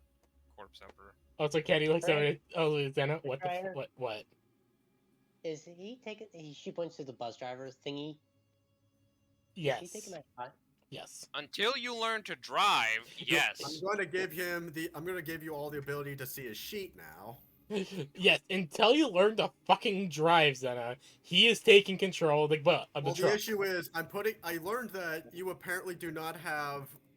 Corpse Emperor. Oh, so Candy looks over. Oh, Zena, what the Right. what? Is he taking? She points to the bus driver thingy. Yes. Is he taking my spot? Yes. Until you learn to drive, yes. I'm going to give him I'm going to give you all the ability to see his sheet now. Yes, until you learn to fucking drive, Zena, he is taking control of the Well, the truck. issue is, I learned that you apparently do not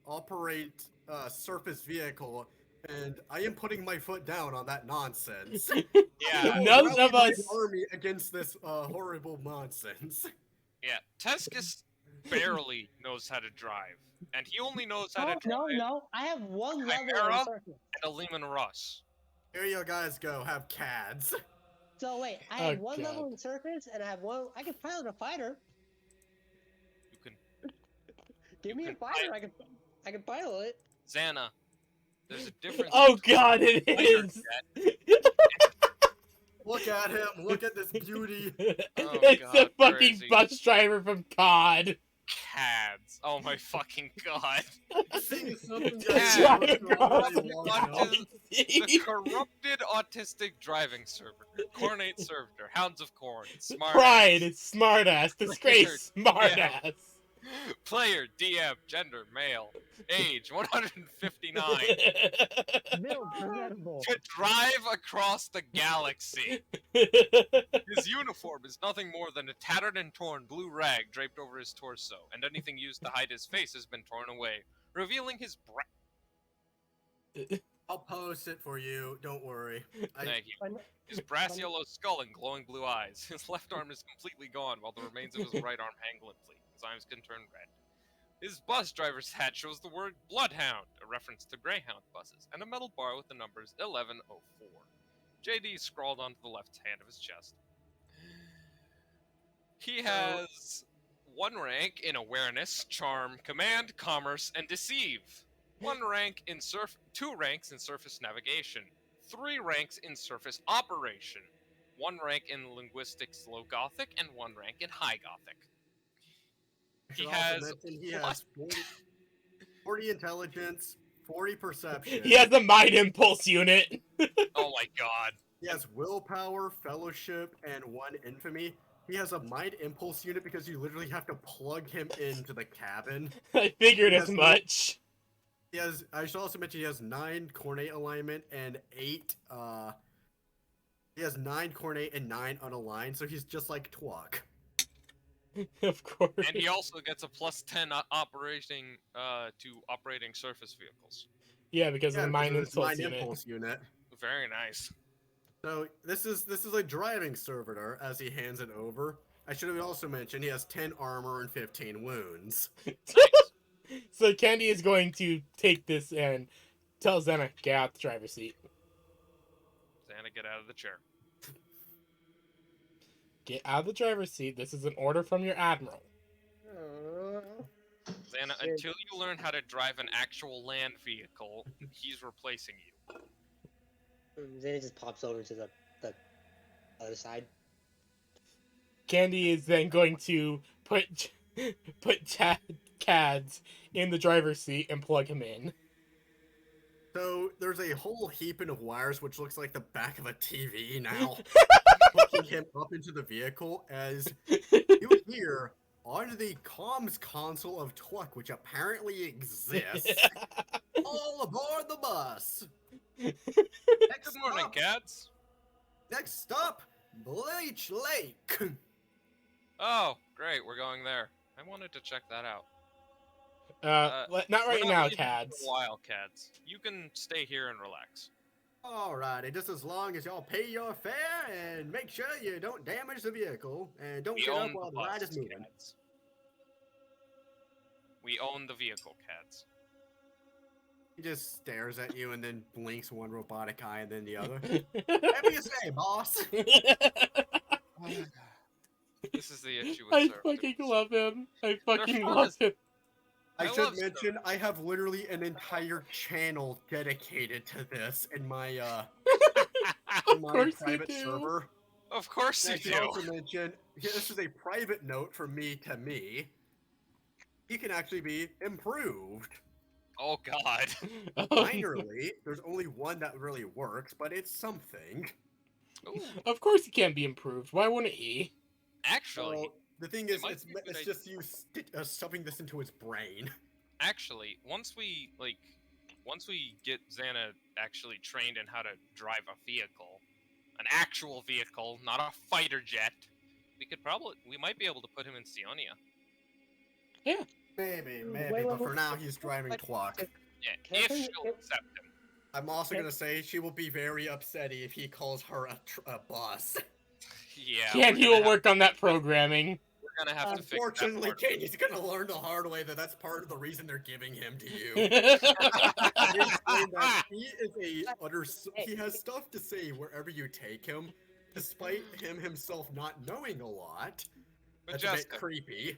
operate a surface vehicle, and I am putting my foot down on that nonsense. Yeah, None Rally of my us- army against this horrible nonsense. yeah. Tescus barely knows how to drive, and he only knows how to drive No. I have one level Chimera? on surface. at a Lehman Russ. Here you guys go, have CADs. So wait, I Oh, have one level God. in surface, and I have one. I can pilot a fighter. You can, Give me a can fighter. I can pilot it. Xana. There's a difference. Oh between god, it a fighter is! jet- Look at him, look at this beauty. Oh, It's God, the where fucking is he? bus driver from COD. Cads. Oh my fucking god. Seeing something The that Yeah. you driver already from want Watch to know. his- The corrupted autistic driving servitor. Cornate servitor. Hounds of Khorne. Smart Pride, ass. smartass, disgrace, smartass. Player, DM, gender, male. Age, 159. Middle presentable. To drive across the galaxy. His uniform is nothing more than a tattered and torn blue rag draped over his torso, and anything used to hide his face has been torn away, revealing his I'll post it for you, don't worry. Thank you. Fun- His brass fun- yellow skull and glowing blue eyes. His left arm is completely gone, while the remains of his right arm hang limply. His eyes can turn red. His bus driver's hat shows the word Bloodhound, a reference to Greyhound buses, and a metal bar with the numbers 1104. JD scrawled onto the left hand of his chest. He has 1 rank in awareness, charm, command, commerce, and deceive. 2 ranks in surface navigation. 3 ranks in surface operation. 1 rank in linguistics low Gothic, and 1 rank in high Gothic. I He should also has mention he has 40 intelligence, 40 perception. He has the mind impulse unit. Oh my god. He has willpower, fellowship, and 1 infamy. he has a mind impulse unit because you literally have to plug him into the cabin. I figured He as has much. He has. I should also mention he has 9 cornate alignment and 8. He has 9 cornate and 9 unaligned, so he's just like Twok. Of course. And he also gets a +10 operating to operating surface vehicles. Yeah, because of the mind of his impulse mind unit. impulse unit. Very nice. So this is a driving servitor as he hands it over. I should have also mentioned he has 10 armor and 15 wounds. Nice. So Candy is going to take this and tell Xena, get out the driver's seat. Xana, get out of the chair. Get out of the driver's seat. This is an order from your admiral. Xana, until you learn how to drive an actual land vehicle, he's replacing you. Then it just pops over to the other side. Candy is then going to put Cads in the driver's seat and plug him in. So there's a whole heaping of wires which looks like the back of a TV now. Hooking him up into the vehicle as you hear on the comms console of Twuck, which apparently exists. All aboard the bus! Good morning, cats. Next stop, Bleach Lake. Oh, great, we're going there. I wanted to check that out. Not right We're now, leaving Cads. for a while, Cads. You can stay here and relax. Alrighty, just as long as y'all pay your fare and make sure you don't damage the vehicle and don't We get up own while the the ride bus, is moving. Cads. We own the vehicle, Cads. He just stares at you and then blinks one robotic eye and then the other. Whatever you say, boss. This is the issue with I service. fucking love him. I fucking fun. love him. I I should love mention I have literally an entire channel dedicated to this in my Of course you private do. server. Of course And I you should do. also mention this is a private note from me to me. He can actually be improved. Oh god. Minorly, there's only one that really works, but it's something. Ooh, Of course he can be improved. Why wouldn't he? actually, Well, the thing is, might it's, be a good it's idea. just you shoving this into his brain. once we get Xana actually trained in how to drive a vehicle, an actual vehicle, not a fighter jet, we might be able to put him in Sionia. Maybe, Wait, but for now he's driving Twuck. Yeah, Can I if bring- she'll accept him. I'm also Okay. gonna say she will be very upset if he calls her a boss. Yeah. Candy will work on that programming. We're gonna have to fix that Unfortunately, part. Katie's gonna learn the hard way that that's part of the reason they're giving him to you. That's They explain that he is he has stuff to say wherever you take him, despite him himself not knowing a lot. That's a bit Majestic. creepy.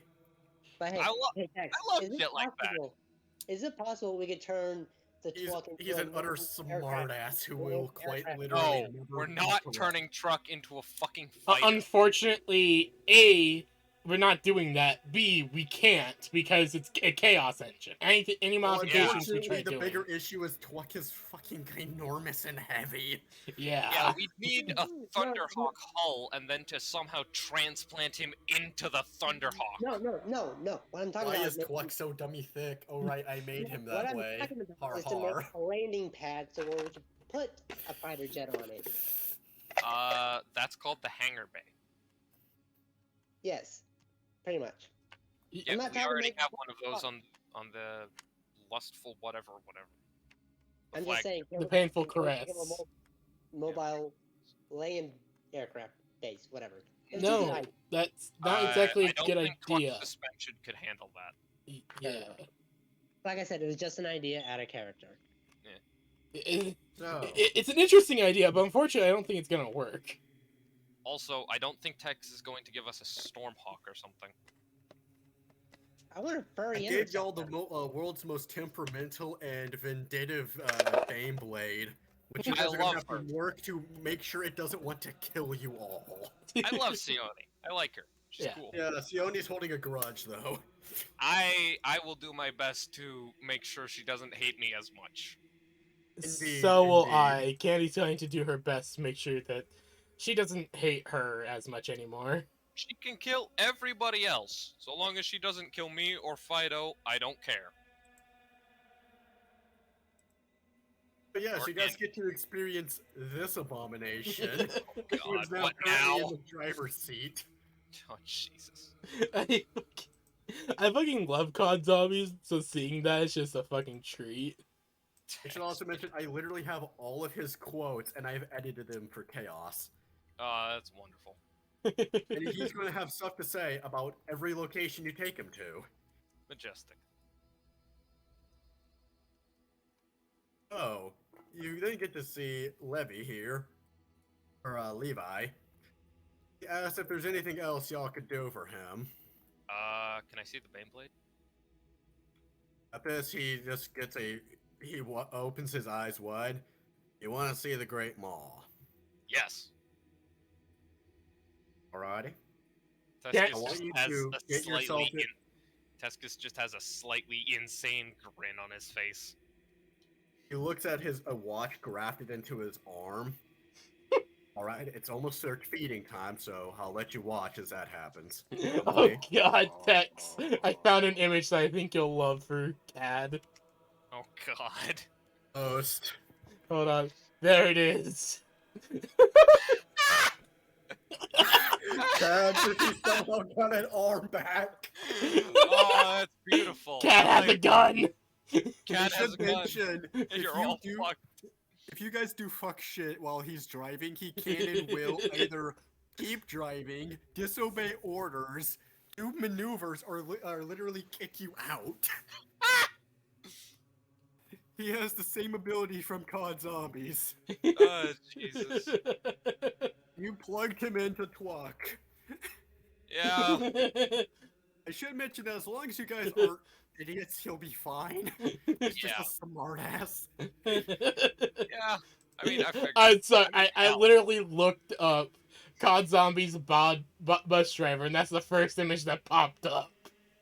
But hey, I lo- hey, Tex, I love is it shit like that. possible- Is it possible we could turn the Twuck into He's a an utter aircraft? smartass who will quite Aircraft. literally. No, never we're be not correct. turning Truck into a fucking fighter. Unfortunately, A, we're not doing that. B, we can't because it's a chaos engine. Any Well, modifications we unfortunately, try the doing. bigger issue is Twuck is fucking enormous and heavy. Yeah, Yeah. we need a Thunderhawk hull and then to somehow transplant him into the Thunderhawk. No. What I'm talking Why about is Twuck so dummy thick? Oh right, I made him what that I'm way. talking about Har is to har. make a landing pad so where we can put a fighter jet on it. That's called the hangar bay. Yes, pretty much. Yeah, I'm not we trying to already make have one of those on the lustful whatever. The I'm flag. just saying. The painful can we make caress. a mobile land aircraft base, whatever. It's just No, an idea. that's not exactly I a don't good think Truck idea. suspension could handle that. Yeah. Like I said, it was just an idea out of character. So, It's an interesting idea, but unfortunately, I don't think it's gonna work. Also, I don't think Tex is going to give us a Stormhawk or something. I want a I furry gave y'all the interceptor. world's most temperamental and vindictive Bane Blade, which you I guys are gonna love have her. to work to make sure it doesn't want to kill you all. I love Sione. I like her. She's Yeah. cool. Yeah, Sione's holding a grudge though. I will do my best to make sure she doesn't hate me as much. Indeed, So will indeed. I. Candy's going to do her best to make sure that she doesn't hate her as much anymore. She can kill everybody else. So long as she doesn't kill me or Fido, I don't care. But yes, Or you guys any- get to experience this abomination. God, Who is now what currently now? in the driver's seat. Oh, Jesus. I fucking love COD Zombies, so seeing that is just a fucking treat. I should also mention, I literally have all of his quotes, and I've edited them for chaos. That's wonderful. And he's going to have stuff to say about every location you take him to. Majestic. Oh, you then get to see Levy here, or Levi. He asks if there's anything else y'all could do for him. Can I see the Baneblade? At this, he just gets opens his eyes wide. You want to see the Great Maw? Yes. Alrighty. Yeah, I Tescus want just you has to a get yourself slightly Tescus just has a slightly insane grin on his face. He looks at a watch grafted into his arm. Alright, it's almost their feeding time, so I'll let you watch as that happens. Oh god, Tex. I found an image that I think you'll love for CAD. Oh God. Post. Hold on. There it is. Dad, he somehow got an arm back. Oh, that's beautiful. CAD I has a like- gun. Cat I has a should gun. mention, You're all fucked. if you guys do fuck shit while he's driving, he can and will either keep driving, disobey orders, do maneuvers, or literally kick you out. He has the same ability from COD Zombies. Oh, Jesus. You plugged him into Twuck. Yeah. I should mention that as long as you guys aren't idiots, he'll be fine. He's just Yeah. a smartass. Yeah. I mean, I figured. I'm sorry. I mean, I hell. literally looked up COD Zombies bus driver, and that's the first image that popped up.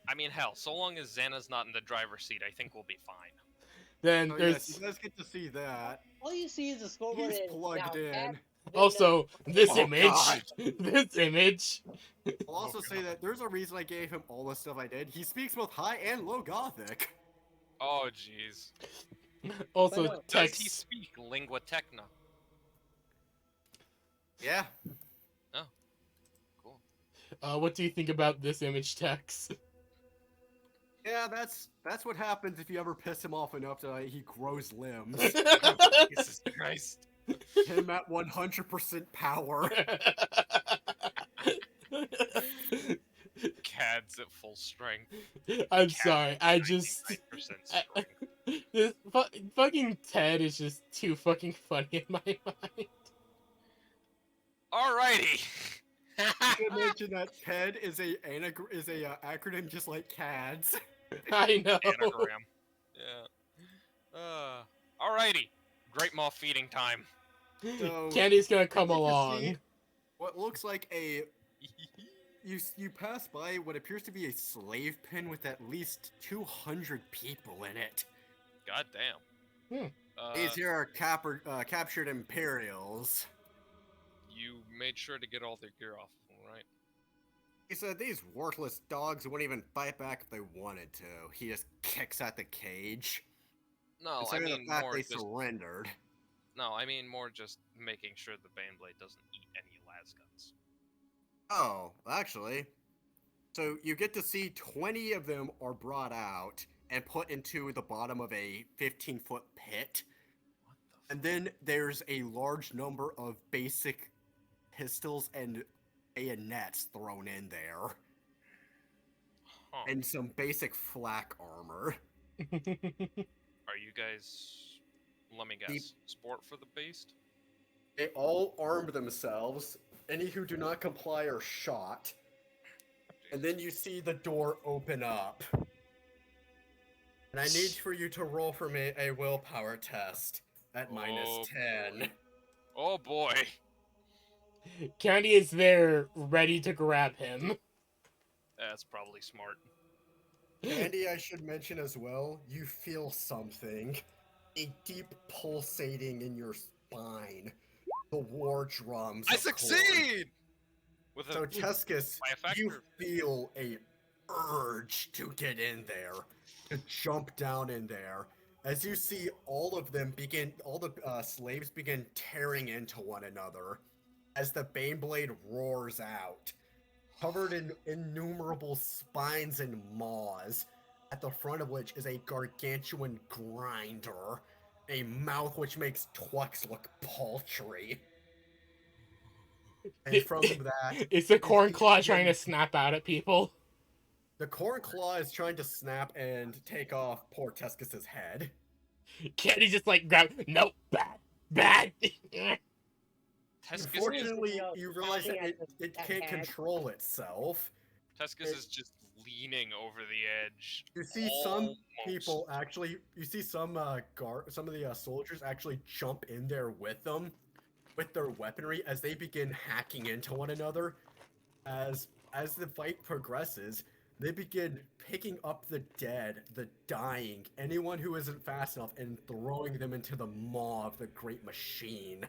I mean, hell. So long as Xana's not in the driver's seat, I think we'll be fine. Then Oh there's yes, you guys get to see that. All you see is a scoreboard. He's and plugged now, in. Cat- also this Oh, image. God. This image. I'll also say that there's a reason I gave him all the stuff I did. He speaks both high and low Gothic. Oh, jeez. Also, By the way, Does he Tex. speak lingua techna? Yeah. Cool. What do you think about this image, Tex? Yeah, that's what happens if you ever piss him off enough that he grows limbs. Jesus Christ. Him at 100% power. Cad's at full strength. I'm sorry. I just 99% strength. this fucking Ted is just too fucking funny in my mind. Alrighty. I should mention that TED is a acronym just like CADS. I know. Anagram. Yeah. Alrighty. Great Maw feeding time. So, Candy's gonna come you get to along. see what looks like you pass by what appears to be a slave pen with at least 200 people in it. God damn. These here are captured Imperials. You made sure to get all their gear off, right? He said these worthless dogs wouldn't even fight back if they wanted to. He just kicks at the cage. No, I Considering mean the fact more they just. surrendered. No, I mean more just making sure the Baneblade doesn't eat any las guns. Oh, actually. So you get to see 20 of them are brought out and put into the bottom of a 15-foot pit. What the? And then there's a large number of basic pistols and bayonets thrown in there. Huh. And some basic flak armor. Are you guys? Let me guess. Sport for the beast? They all arm themselves. Any who do not comply are shot. And then you see the door open up. And I need for you to roll for me a willpower test at Oh, -10. Oh boy. Candy is there, ready to grab him. That's probably smart. Andy, I should mention as well, you feel something. A deep pulsating in your spine. The war drums. I of Khorne. succeed! with So a Tescus, by a factor you of feel a urge to get in there, to jump down in there, as you see all of them begin, all the slaves begin tearing into one another, as the Baneblade roars out, covered in innumerable spines and maws, at the front of which is a gargantuan grinder, a mouth which makes Twux look paltry. And from that, It's the you corn see claw it trying to begin- snap out at people. the corn claw is trying to snap and take off poor Tescus's head. Candy just like grab. Nope, bad, bad. Tescus is, Unfortunately, you realize that Pointing at it that can't head. control itself. Tescus is just leaning over the edge. You see some Almost. people actually. You see some some of the soldiers actually jump in there with them, with their weaponry as they begin hacking into one another. As the fight progresses, they begin picking up the dead, the dying, anyone who isn't fast enough, and throwing them into the maw of the great machine,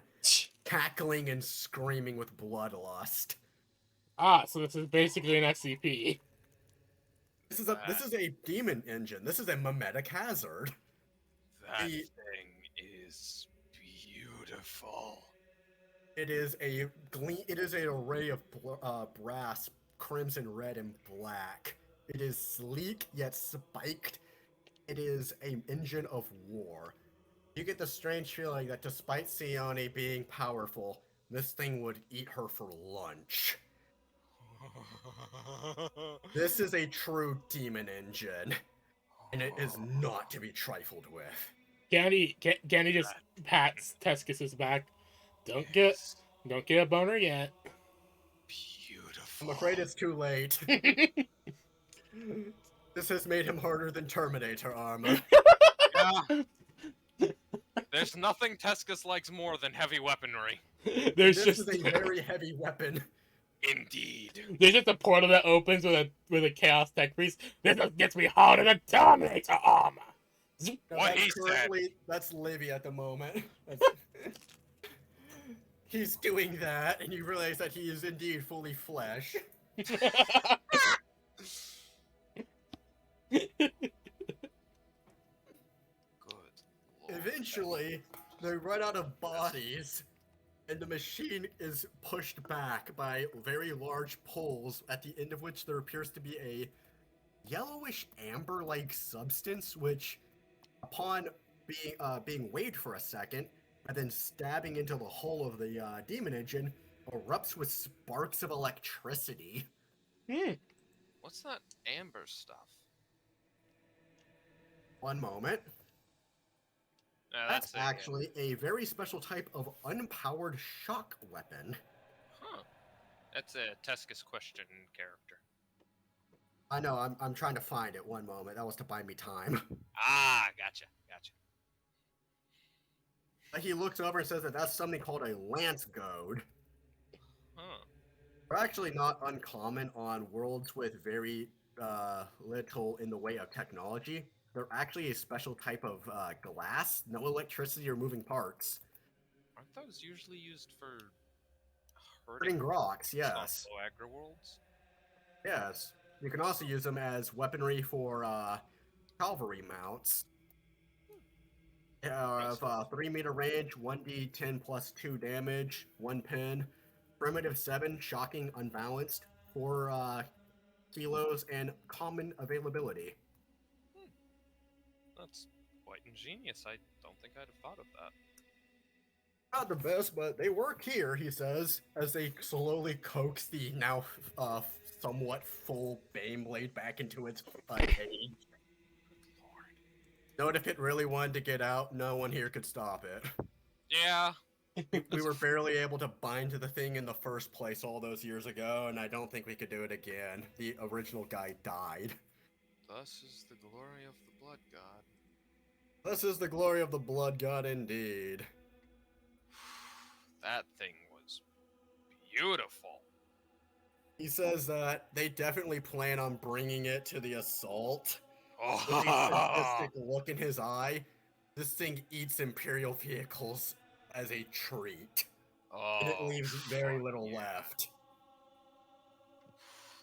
cackling and screaming with bloodlust. Ah, so this is basically an SCP. This is a demon engine. This is a mimetic hazard. That The- thing is beautiful. It is it is an array of brass, crimson, red, and black. It is sleek yet spiked. It is an engine of war. You get the strange feeling that despite Sione being powerful, this thing would eat her for lunch. This is a true demon engine, and it is not to be trifled with. Candy just pats Tescus's back. Don't get a boner yet. Beautiful. I'm afraid it's too late. This has made him harder than Terminator armor. Yeah. There's nothing Tescus likes more than heavy weaponry. There's This just is a very heavy weapon. Indeed. there's just a portal that opens with a chaos tech priest. This gets me harder than Terminator armor. Now, What that's he said. currently that's Livy at the moment. He's doing that, and you realize that he is indeed fully flesh. Good Lord. Eventually, they run out of bodies, and the machine is pushed back by very large poles, at the end of which there appears to be a yellowish amber-like substance, which, upon being weighed for a second, and then stabbing into the hull of the demon engine, erupts with sparks of electricity. What's that amber stuff? One moment. That's it, actually a very special type of unpowered shock weapon. Huh. That's a Tescus question character. I know, I'm trying to find it. One moment. That was to buy me time. Ah, gotcha. He looks over and says that that's something called a lance goad. Huh. They're actually not uncommon on worlds with very little in the way of technology. They're actually a special type of glass, no electricity or moving parts. Aren't those usually used for Hurting rocks, yes. low aggro worlds? Yes. You can also use them as weaponry for cavalry mounts. Of 3-meter range, 1d10 plus 2 damage, 1 pin, primitive 7, shocking, unbalanced, 4 kilos, and common availability. That's quite ingenious. I don't think I'd have thought of that. Not the best, but they work here, he says, as they slowly coax the now somewhat full Baneblade back into its cage. Note if it really wanted to get out, no one here could stop it. Yeah. We were barely able to bind to the thing in the first place all those years ago, and I don't think we could do it again. The original guy died. Thus is the glory of the blood god. This is the glory of the blood god indeed. That thing was beautiful. He says that they definitely plan on bringing it to the assault. With a Oh, sadistic look in his eye, this thing eats Imperial vehicles as a treat. And it leaves very little left.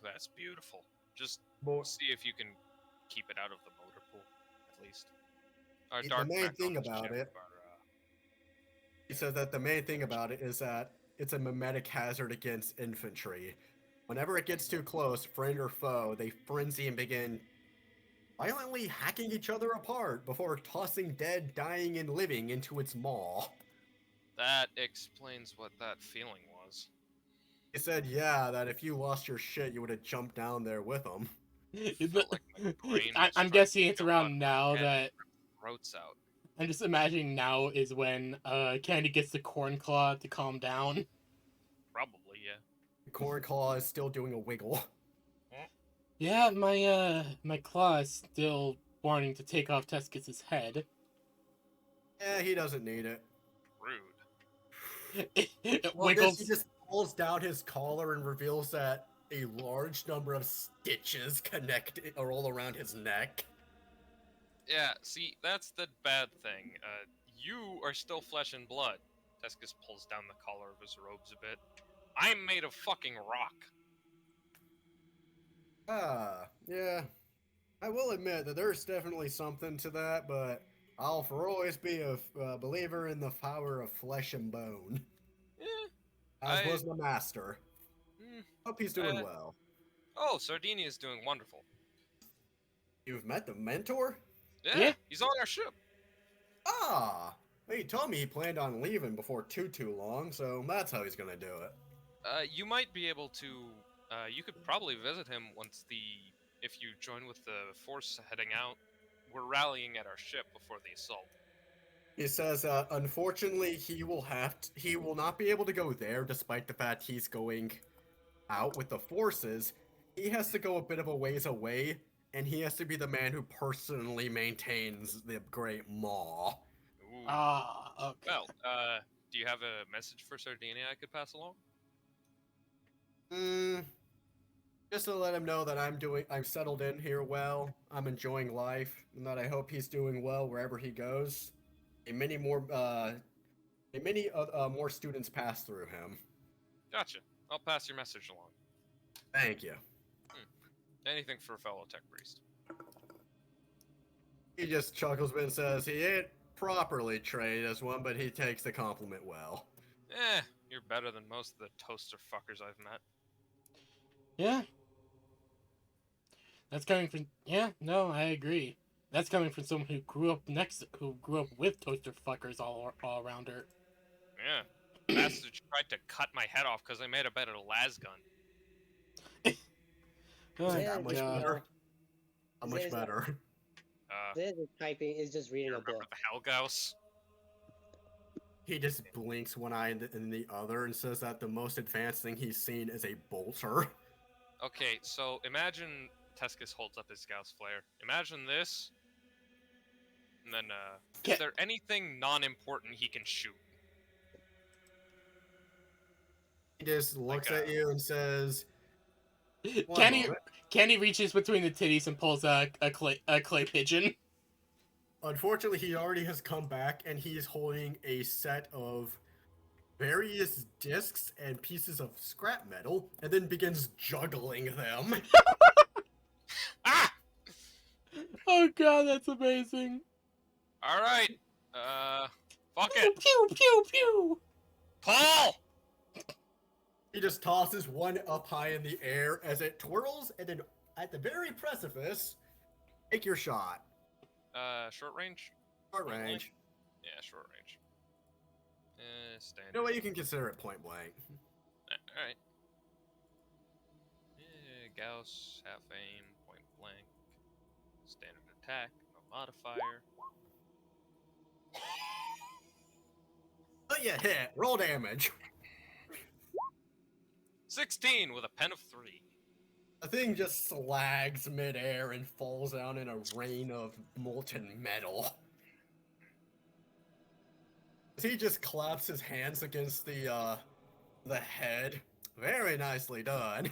That's beautiful. Just But see if you can keep it out of the motor pool, at least. Our the dark main back on thing the about ship it, are, he says that the main thing about it is that it's a mimetic hazard against infantry. Whenever it gets too close, friend or foe, they frenzy and begin violently hacking each other apart before tossing dead, dying, and living into its maw. that explains what that feeling was. He said, yeah, that if you lost your shit, you would have jumped down there with them. Felt like my brain was I'm trying guessing to it's jump out around of now my head that and rip throats out. I'm just imagining now is when Candy gets the corn claw to calm down. Probably, yeah. Corn Claw is still doing a wiggle. Yeah, my claw is still wanting to take off Tescus's head. Yeah, he doesn't need it. Rude. It Well, wiggles. he just pulls down his collar and reveals that a large number of stitches connect all around his neck. Yeah, see, that's the bad thing. You are still flesh and blood. Tescus pulls down the collar of his robes a bit. I'm made of fucking rock. Yeah. I will admit that there's definitely something to that, but I'll for always be a believer in the power of flesh and bone, Eh, as was the master. mm, Hope he's doing uh, well. oh, Sardinia is doing wonderful. You've met the mentor? Yeah, Yeah. he's on our ship. Ah! He told me he planned on leaving before too long, so that's how he's gonna do it. You might be able to. You could probably visit him once if you join with the force heading out. We're rallying at our ship before the assault. He says, unfortunately, he will not be able to go there, despite the fact he's going out with the forces. He has to go a bit of a ways away, and he has to be the man who personally maintains the Great Maw. Ooh. Ah, okay. Well, do you have a message for Sardinia I could pass along? Just to let him know that I'm settled in here well, I'm enjoying life, and that I hope he's doing well wherever he goes. And many more more students pass through him. Gotcha. I'll pass your message along. Thank you. Anything for a fellow tech priest. He just chuckles and says he ain't properly trained as one, but he takes the compliment well. You're better than most of the toaster fuckers I've met. Yeah. That's coming from. Yeah, no, I agree. That's coming from someone who grew up with toaster fuckers all around her. Yeah. Bastards tried to cut my head off because I made a better las gun. Oh, Yeah, that much God. better? How much Is better? This is typing is just reading You a remember book. the Helghaus? He just blinks one eye and the other and says that the most advanced thing he's seen is a bolter. Okay, so imagine Tescus holds up his Gauss flare. Imagine this. And then, is there anything non-important he can shoot? He just looks Like, at you and says, "One Kenny moment." Kenny reaches between the titties and pulls a clay pigeon. Unfortunately, he already has come back and he is holding a set of various discs and pieces of scrap metal and then begins juggling them. Ah! Oh God, that's amazing. Alright. Fuck Pew it. pew pew pew. Paul! He just tosses one up high in the air as it twirls and then at the very precipice, take your shot. Short range? Short Point blank? range. Yeah, short range. Standard. No way you can consider it point blank. Alright. Gauss, half aim, point blank. Standard attack, no modifier. Oh yeah, hit. Roll damage. 16 with a pen of 3. The thing just slags midair and falls down in a rain of molten metal. He just claps his hands against the head. Very nicely done.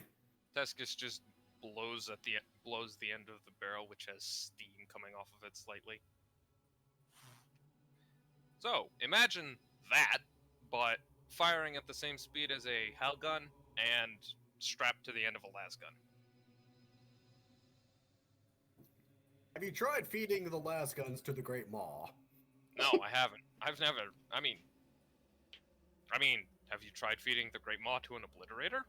Tescus just blows the end of the barrel, which has steam coming off of it slightly. So imagine that, but firing at the same speed as a Hal gun and strapped to the end of a las gun. Have you tried feeding the las guns to the Great Maw? No, I haven't. I've never. I mean, have you tried feeding the Great Maw to an obliterator?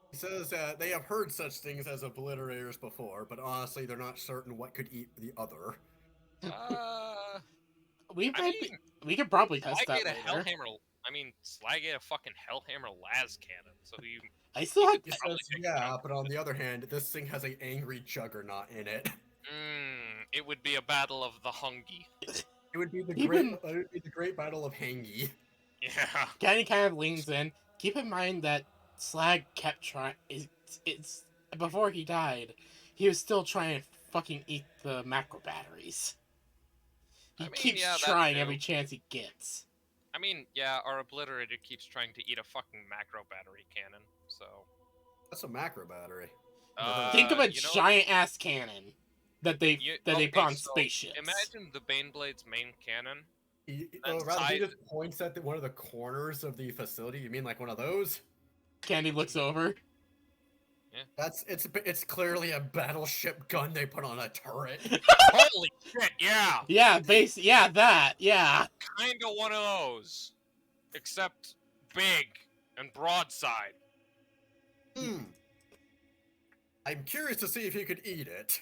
He says that they have heard such things as obliterators before, but honestly, they're not certain what could eat the other. We I might mean, we could probably test that Slygate a later. Hellhammer. I mean, Slygate a fucking Hellhammer las cannon. So you. I still You have. could He probably says, take it yeah, out. but on the other hand, this thing has an angry juggernaut in it. It would be a battle of the Hungy. It would be the Even- great battle of Hangi. Yeah. Kenny kind of leans in. Keep in mind that Slag kept trying. It's before he died, he was still trying to fucking eat the macro batteries. He I mean, keeps yeah, that trying too. every chance he gets. I mean, yeah, our obliterator keeps trying to eat a fucking macro battery cannon. So. That's a macro battery. Think of a you know, giant ass cannon that they okay, put on so spaceships. Imagine the Baneblade's main cannon. Rather, he just points at one of the corners of the facility. You mean like one of those? Candy looks over. It's clearly a battleship gun they put on a turret. Holy shit! Yeah. Yeah, that. Yeah. Kinda one of those, except big and broadside. I'm curious to see if he could eat it.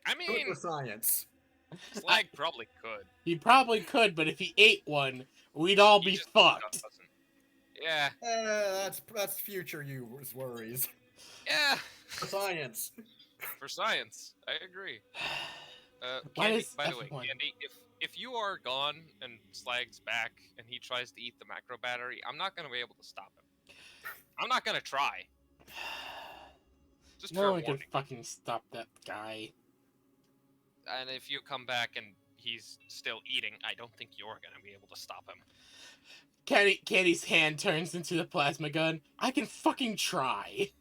I Do it mean, for science. Slag probably could. He probably could, but if he ate one, we'd all He be just fucked. doesn't. Yeah. That's future you's worries. Yeah. For science. For science, I agree. Why Candy, does by the way, everyone- Candy, if you are gone and Slag's back and he tries to eat the macro battery, I'm not gonna be able to stop him. I'm not gonna try. Just No fair one can warning. fucking stop that guy. And if you come back and he's still eating, I don't think you're gonna be able to stop him. Candy's hand turns into the plasma gun. I can fucking try.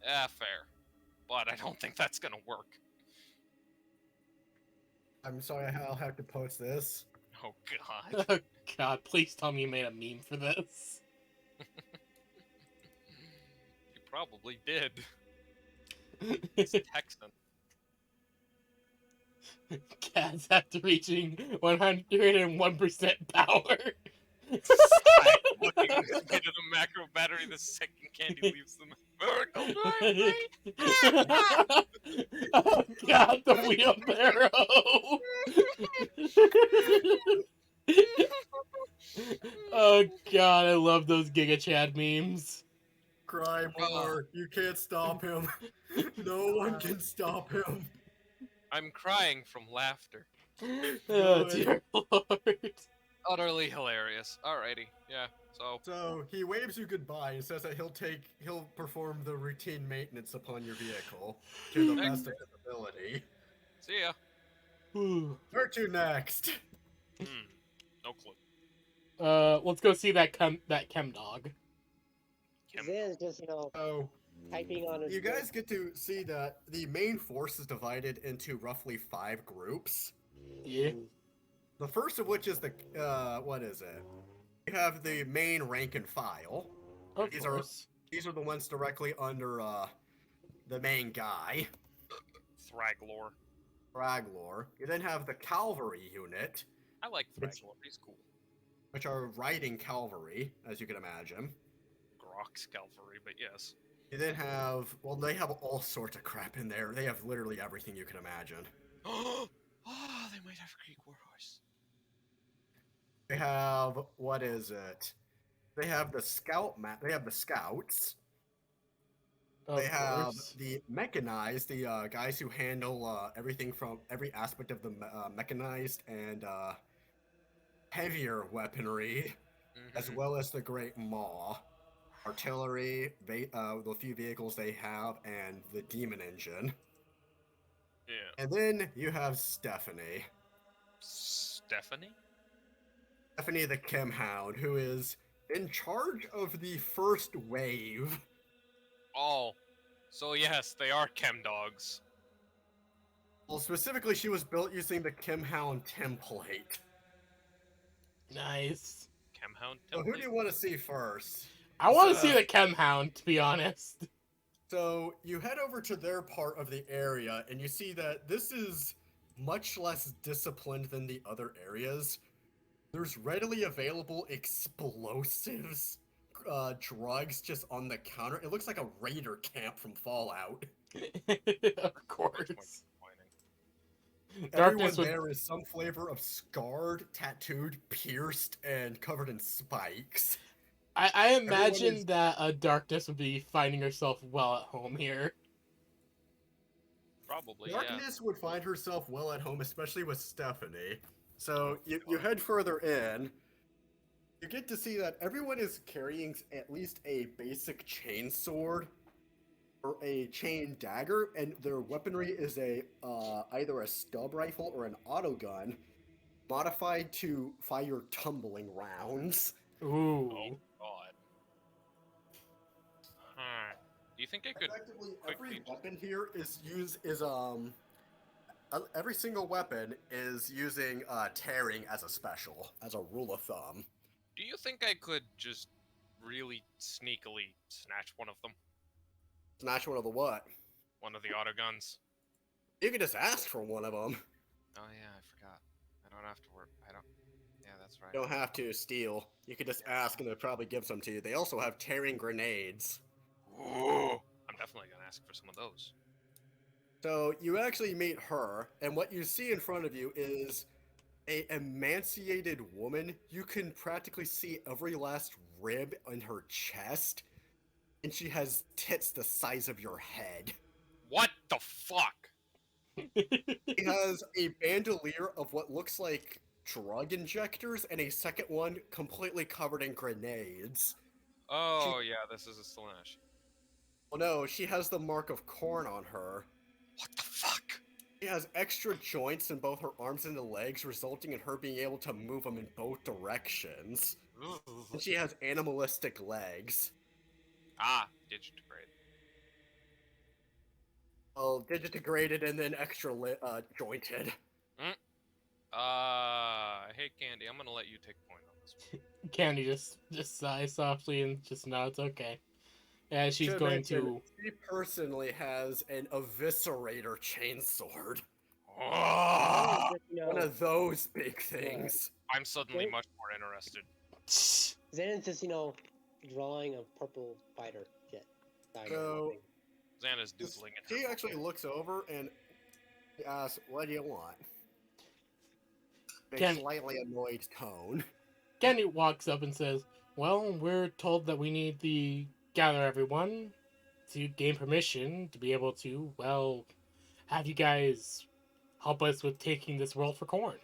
Yeah, fair. But I don't think that's gonna work. I'm sorry, I'll have to post this. Oh god. Oh god, please tell me you made a meme for this. You probably did. It's Texan. Cats after reaching 101% power. Looking into the macro battery the second Candy leaves them. Oh god, the wheelbarrow! Oh god, I love those Giga Chad memes. Cry more. You can't stop him. No one can stop him. I'm crying from laughter. Oh dear lord. Utterly hilarious. Alrighty, yeah. So he waves you goodbye and says that he'll perform the routine maintenance upon your vehicle to the best of his ability. See ya. Where to next? No clue. Let's go see that chem dog. Zin's just, So typing on his. you guys get to see that the main force is divided into roughly 5 groups. Yeah. The first of which is the what is it? You have the main rank and file. Of These course. These are the ones directly under the main guy, Thraglore. Raglor. You then have the cavalry unit, I like Thraglore. He's cool. which are riding cavalry, as you can imagine. Grok's cavalry, but yes. You then have, well, they have all sorts of crap in there. They have literally everything you can imagine. Oh, they might have a Greek warhorse. They have, what is it? They have the scout map. They have the scouts. Of They have course. the mechanized, the guys who handle everything from every aspect of the mechanized and heavier weaponry, as well as the Great Maw, artillery, the few vehicles they have, and the demon engine. Yeah. And then you have Stephanie. Stephanie? Stephanie the Chem Hound, who is in charge of the first wave. Oh, so yes, they are chem dogs. Well, specifically, she was built using the Chem Hound template. Nice. Chemhound So who template? do you want to see first? I want to see the Chem Hound, to be honest. So you head over to their part of the area, and you see that this is much less disciplined than the other areas. There's readily available explosives, drugs just on the counter. It looks like a raider camp from Fallout. Of That's more course. disappointing. Everyone Darkness would. there is some flavor of scarred, tattooed, pierced, and covered in spikes. I Everyone imagine is that Darkness would be finding herself well at home here. Probably, yeah. Darkness would find herself well at home, especially with Stephanie. So you God. head further in. You get to see that everyone is carrying at least a basic chain sword or a chain dagger, and their weaponry is a either a stub rifle or an autogun, modified to fire tumbling rounds. Ooh. Oh God. Huh. Do you think I could Effectively, quickly every just... weapon here every single weapon is using tearing as a special, as a rule of thumb. Do you think I could just really sneakily snatch one of them? Snatch one of the what? One of the autoguns? You can just ask for one of them. Oh yeah, I forgot. I don't have to work. I don't... Yeah, that's right. You don't have to steal. You can just ask and they'll probably give some to you. They also have tearing grenades. Ooh. I'm definitely gonna ask for some of those. So you actually meet her, and what you see in front of you is a emaciated woman. You can practically see every last rib in her chest, and she has tits the size of your head. What the fuck? She has a bandolier of what looks like drug injectors, and a second one completely covered in grenades. Oh yeah, this is a Slanesh. Oh no, she has the mark of Khorne on her. What the fuck? She has extra joints in both her arms and the legs, resulting in her being able to move them in both directions. And she has animalistic legs. Ah, digitigrade. Well, digitigrated and then extra jointed. Hey Candy, I'm gonna let you take point on this one. Candy just sighs softly and just nods. Okay. And she's Should going mention, to. She personally has an eviscerator chainsword. Oh, One of those big things. I'm suddenly much more interested. Xanon's just, drawing a purple fighter jet. So, Xana's doodling it. she actually looks over and asks, "What do you want?" In a Can- slightly annoyed tone. Candy walks up and says, "Well, we're told that we need to gather everyone to gain permission to be able to, well, have you guys help us with taking this world for Khorne."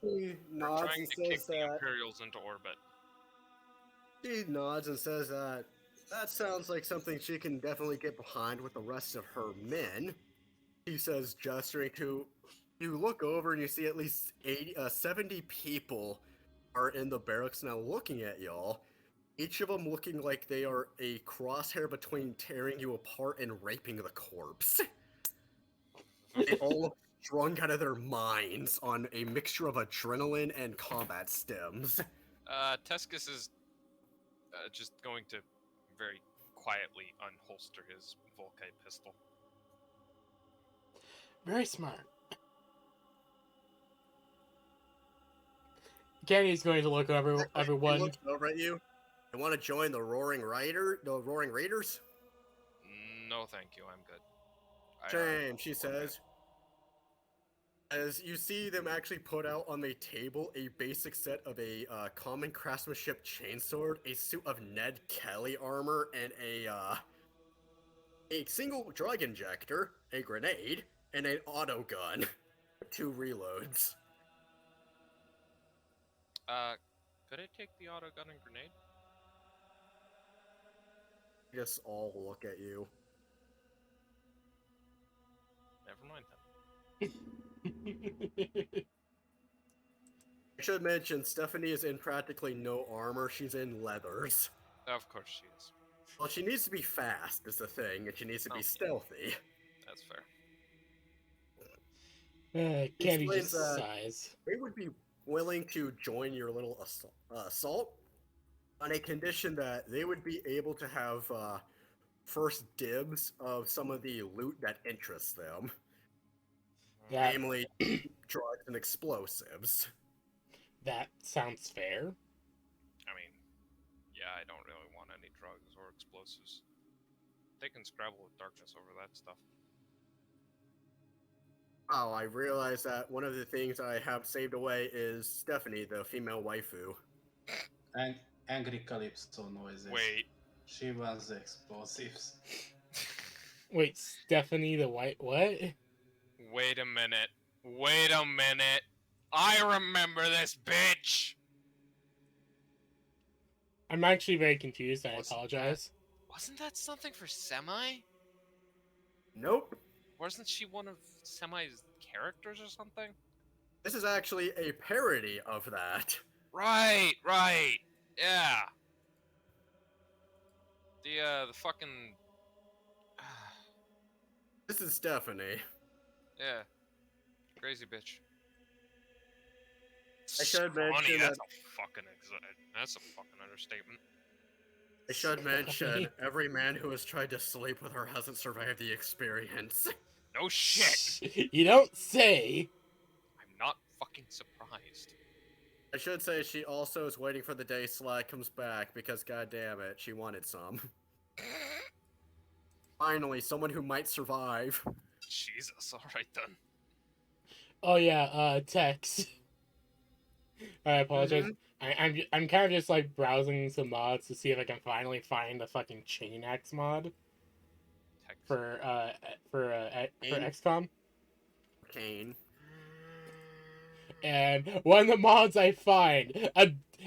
She nods Trying and to kick says the that. Imperials into orbit. She nods and says that sounds like something she can definitely get behind with the rest of her men. He says, gesturing to. You look over and you see at least 70 people are in the barracks now looking at y'all. Each of them looking like they are a crosshair between tearing you apart and raping the corpse. They all look drunk out of their minds on a mixture of adrenaline and combat stims. Tescus is just going to very quietly unholster his Volkite pistol. Very smart. Candy's going to look over He everyone. looks over at you. You want to join the Roaring Raiders? No, thank you. I'm good. Shame, she says. As you see them actually put out on the table a basic set of a common craftsmanship chainsword, a suit of Ned Kelly armor, and a single drug injector, a grenade, and an auto gun. 2 reloads. Could I take the auto gun and grenade? Just all look at you. Never mind then. I should mention, Stephanie is in practically no armor. She's in leathers. Of course she is. Well, she needs to be fast, is the thing, and she needs to be stealthy. That's fair. Candy explains just that sighs. They would be willing to join your little assault, on a condition that they would be able to have first dibs of some of the loot that interests them, That namely drugs and explosives. that sounds fair. I mean, yeah, I don't really want any drugs or explosives. They can scrabble with darkness over that stuff. Oh, I realize that one of the things I have saved away is Stephanie, the female waifu. And angry Calypso noises. Wait. She wants the explosives. Wait, Stephanie the White what? Wait a minute. Wait a minute. I remember this bitch! I'm actually very confused. I Wasn't apologize. Wasn't that something for Semi? Nope. Wasn't she one of Semi's characters or something? This is actually a parody of that. Right. Yeah. The fucking... This is Stephanie. yeah. Crazy bitch. I should Scrawny, mention that's that- that's a fucking understatement. I should mention, Scrawny. every man who has tried to sleep with her hasn't survived the experience. No shit! You don't say. I'm not fucking surprised. I should say she also is waiting for the day Slag comes back because goddamn it, she wanted some. Finally, someone who might survive. Jesus, alright then. Oh yeah, Tex. I apologize. I'm kind of just like browsing some mods to see if I can finally find the fucking Chain Axe mod Text. for Chain? XCOM. Kane. And one of the mods I find,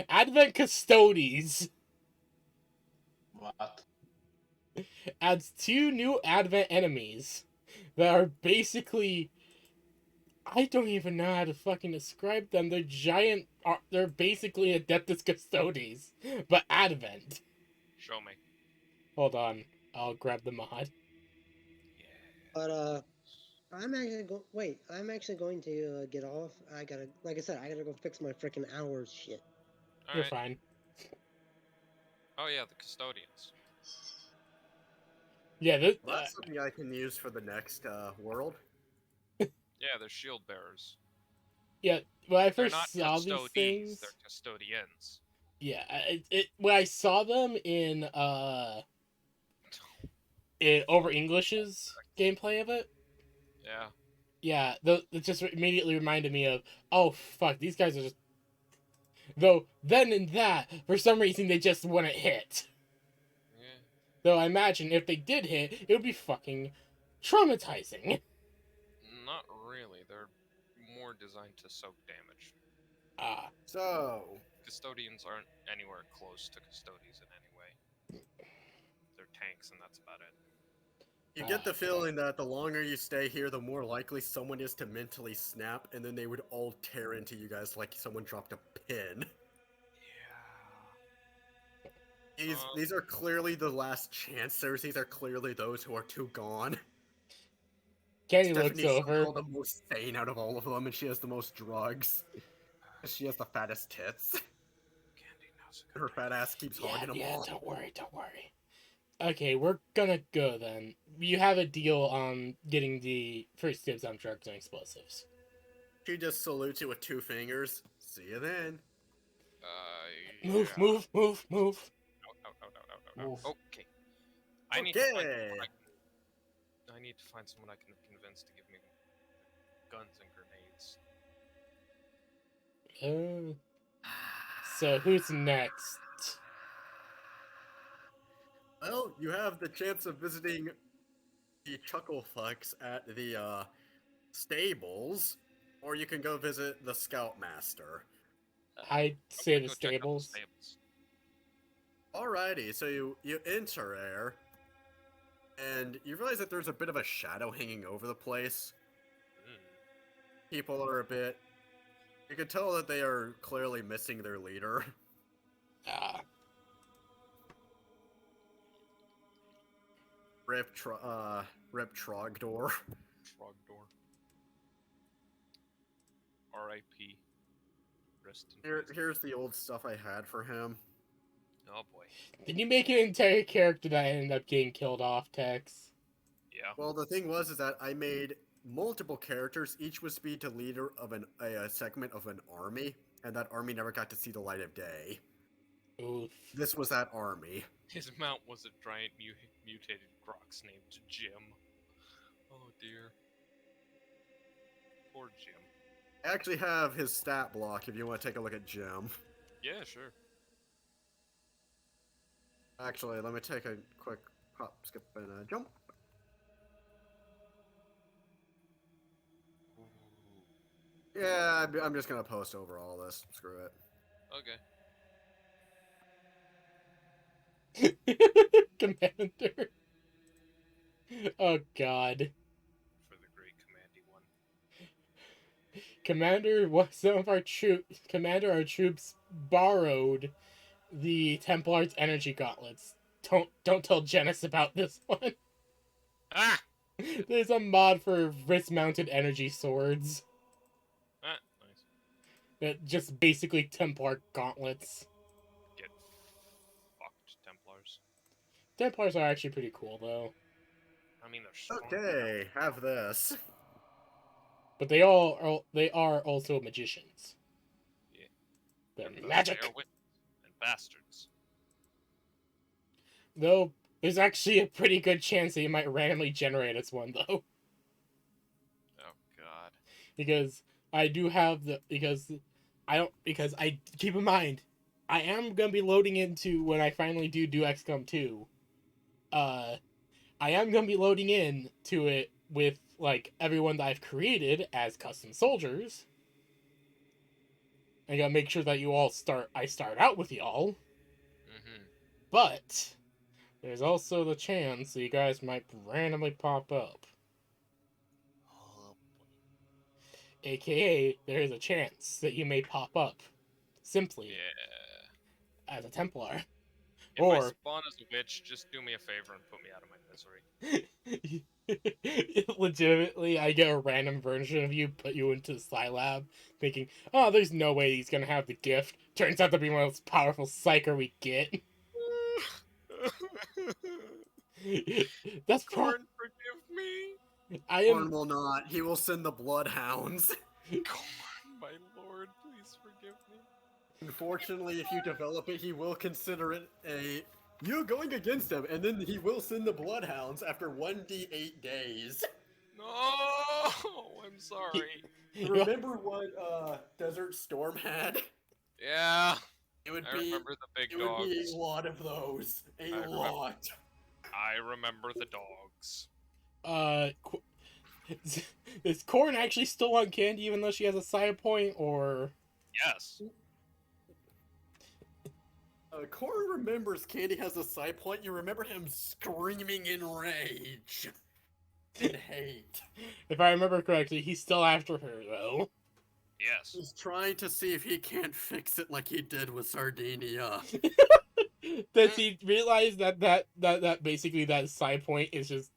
Advent Custodes, What? adds 2 new Advent enemies that are basically, I don't even know how to fucking describe them. They're giant. They're basically Adeptus Custodes, but Advent. Show me. Hold on, I'll grab the mod. Yeah. But I'm actually going to get off. I gotta, like I said, I gotta go fix my freaking hours shit. You're Alright. fine. Oh yeah, the custodians. Yeah, this, Well, that's something I can use for the next world. Yeah, they're shield bearers. yeah. When I They're first not saw these custodies, things, they're custodians. yeah, when I saw them in Over English's gameplay of it, Yeah. yeah, it just immediately reminded me of, oh fuck, these guys are just. Though then and that, for some reason, they just wouldn't hit. Yeah. Though I imagine if they did hit, it would be fucking traumatizing. Not really. They're more designed to soak damage. Ah, So, Custodians aren't anywhere close to custodies in any way. They're tanks, and that's about it. you get the feeling that the longer you stay here, the more likely someone is to mentally snap, and then they would all tear into you guys like someone dropped a pin. Yeah. These are clearly the last chancers. These are clearly those who are too gone. Kenny looks Stephanie's over. somehow the most sane out of all of them, and she has the most drugs. She has the fattest tits. Candy knows a good Her fat ass keeps hogging them all. Don't worry. Okay, we're gonna go then. You have a deal on getting the first dibs on drugs and explosives. She just salutes you with 2 fingers. See you then. Move, yeah. move. Move. Okay. I need to find Okay. someone I need to find someone I can convince to give me guns and grenades. So who's next? Well, you have the chance of visiting the Chucklefucks at the stables, or you can go visit the Scoutmaster. I'd I'm say gonna the go check out the stables. stables. Alrighty, so you enter there, and you realize that there's a bit of a shadow hanging over the place. People are a bit. You can tell that they are clearly missing their leader. Ah, Rip Trogdor. Trogdor. R.I.P. Rest in peace. Here's the old stuff I had for him. Oh boy. Did you make an entire character that ended up getting killed off, Tex? Yeah. Well, the thing was is that I made multiple characters. Each was be the leader of a segment of an army, and that army never got to see the light of day. Oof. This was that army. His mount was a giant mutated Grox named Jim. Oh dear. Poor Jim. I actually have his stat block if you want to take a look at Jim. Yeah, sure. Actually, let me take a quick hop, skip, and jump. Yeah, I'm just gonna post over all this. Screw it. Okay. Commander. Oh god. For the great commandy one. Commander, our troops borrowed the Templar's energy gauntlets. Don't tell Janice about this one. Ah! There's a mod for wrist-mounted energy swords. Ah, nice. That just basically Templar gauntlets. Get fucked, Templars. Templars are actually pretty cool though. I mean, they're strong. Okay, have this. But they are also magicians. Yeah. They're And thus magic. They are witches and bastards. Though there's actually a pretty good chance that you might randomly generate as one though. Oh god. Because I do have because I keep in mind I am gonna be loading into when I finally do XCOM 2. I am gonna be loading in to it with like everyone that I've created as custom soldiers. I gotta make sure that I start out with y'all. Mm-hmm. But there's also the chance that you guys might randomly pop up. Oh AKA, there is a chance that you may pop up simply yeah. as a Templar. If I Or spawn as a witch, just do me a favor and put me out of my misery. legitimately, I get a random version of you, put you into the Sly Lab, thinking, oh, there's no way he's gonna have the gift. Turns out to be one of the most powerful psyker we get. That's pro- Khorne, forgive me. I Khorne am. will not. He will send the Bloodhounds. Khorne, my lord, please forgive me. Unfortunately, if you develop it, he will consider it a you going against him, and then he will send the Bloodhounds after 1d8 days. No, I'm sorry. Remember what Desert Storm had? Yeah, It would I be remember the big it would be dogs. a lot of those. A I remember. lot. I remember the dogs. Is Khorne actually still on Candy even though she has a side point, or? Yes. Khorne remembers Candy has a side point. You remember him screaming in rage and hate. If I remember correctly, he's still after her though. Yes. He's trying to see if he can't fix it like he did with Sardinia. Does he realize that basically that side point is just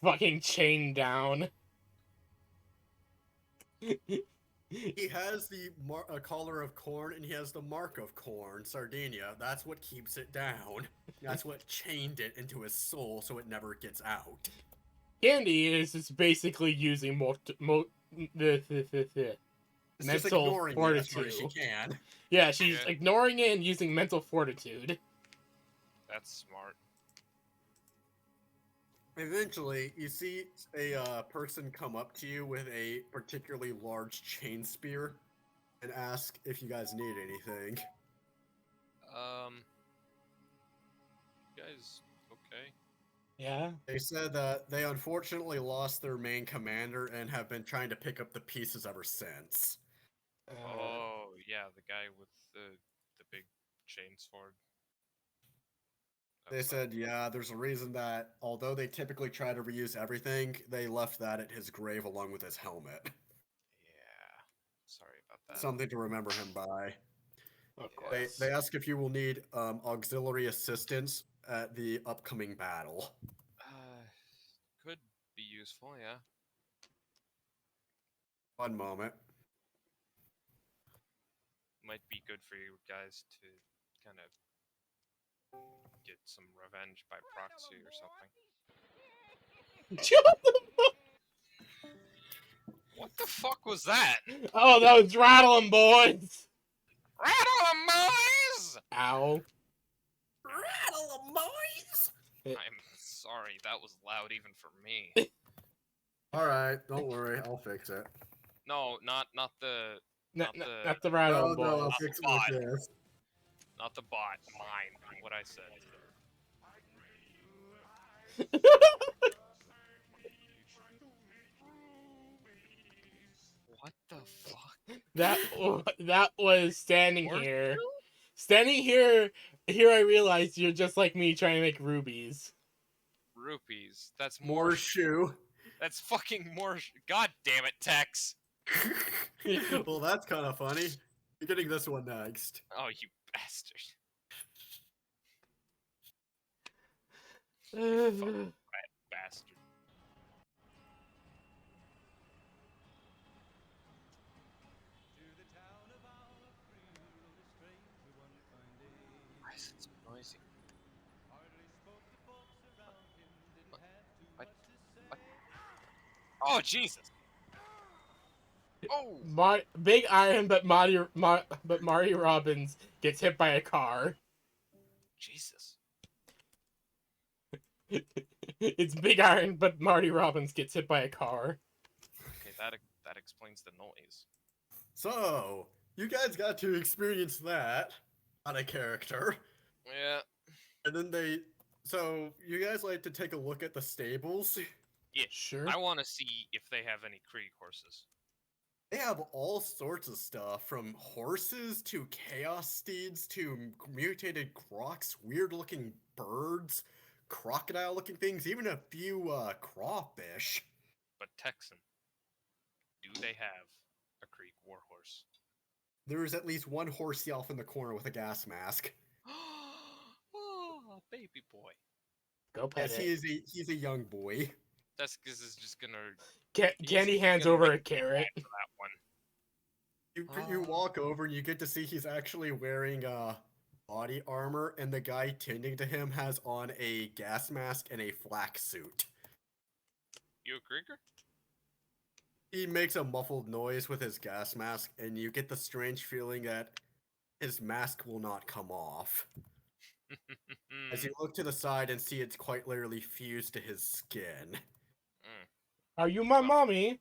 fucking chained down? He has the collar of Khorne, and he has the mark of Khorne, Sardinia. That's what keeps it down. That's what chained it into his soul, so it never gets out. Candy is just basically using It's just mental ignoring it as hard as she fortitude. can. Yeah, she's Yeah. ignoring it and using mental fortitude. That's smart. Eventually, you see a person come up to you with a particularly large chain spear and ask if you guys need anything. You guys okay? Yeah. They said that they unfortunately lost their main commander and have been trying to pick up the pieces ever since. Oh yeah, the guy with the big chain sword. They That's said, yeah, there's a reason that although they typically try to reuse everything, they left that at his grave along with his helmet. Yeah. Sorry about that. Something to remember him by. Of Yeah. course. They ask if you will need auxiliary assistance at the upcoming battle. Could be useful, yeah. One moment. Might be good for you guys to kind of Get some revenge by proxy or something. What the fuck was that? Oh, that was rattling, boys. Rattle 'em, boys! Ow. Rattle 'em, boys! I'm sorry, that was loud even for me. Alright, don't worry, I'll fix it. No, not the Not the the rattling, Oh no, boys. I'll fix it with this. not the bot, mine. What I said. What the fuck? that was standing Horseshoe? here. Standing here, I realized you're just like me trying to make rubies. Rupees. That's More more. shoe. That's fucking more. God damn it, Tex. Well, that's kind of funny. You're getting this one next. Oh, you bastard. Fucking bastard. Why is it so noisy? What? Oh, Jesus. Oh! Big Iron, but Marty Robbins gets hit by a car. Jesus. It's Big Iron, but Marty Robbins gets hit by a car. Okay, that explains the noise. So, you guys got to experience that on a character. Yeah. And then so you guys like to take a look at the stables? Yeah. Sure. I want to see if they have any Krieg horses. They have all sorts of stuff, from horses to chaos steeds to mutated crocs, weird-looking birds, crocodile-looking things, even a few crawfish. But Texan, do they have a Krieg warhorse? There's at least one horsey elf in the corner with a gas mask. Oh, baby boy. Go pet Yes, it. he's a young boy. Tescus is just gonna. Candy he's hands gonna over a make me carrot. mad for that one. You walk over and you get to see he's actually wearing body armor, and the guy tending to him has on a gas mask and a flak suit. You a Krieger? He makes a muffled noise with his gas mask, and you get the strange feeling that his mask will not come off. As you look to the side and see it's quite literally fused to his skin. Are you my mommy?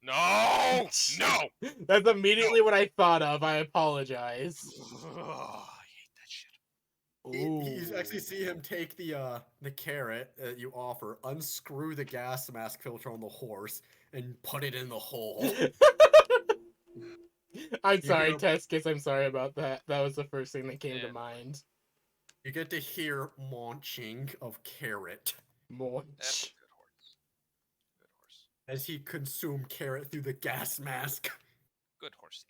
No! No! That's immediately what I thought of. I apologize. Oh, I hate that shit. You actually see him take the carrot that you offer, unscrew the gas mask filter on the horse, and put it in the hole. I'm sorry, hear- Tescus. I'm sorry about that. That was the first thing that came Yeah. to mind. You get to hear munching of carrot That's a Munch. good horse. Good horse. as he consumed carrot through the gas mask. Good horsey.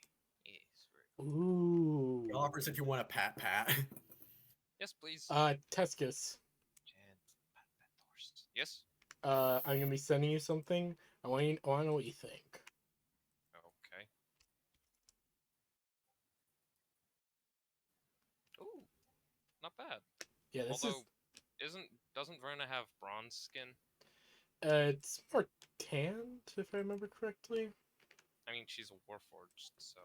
Yes, very good. Ooh. He offers if you want a pat. Yes, please. Tescus. Jan, pat that horse. Yes? I'm gonna be sending you something. I want to know what you think. Okay. Ooh, not bad. Yeah, this Although, doesn't Verna have bronze skin? it's more tanned, if I remember correctly. I mean, she's a warforged, so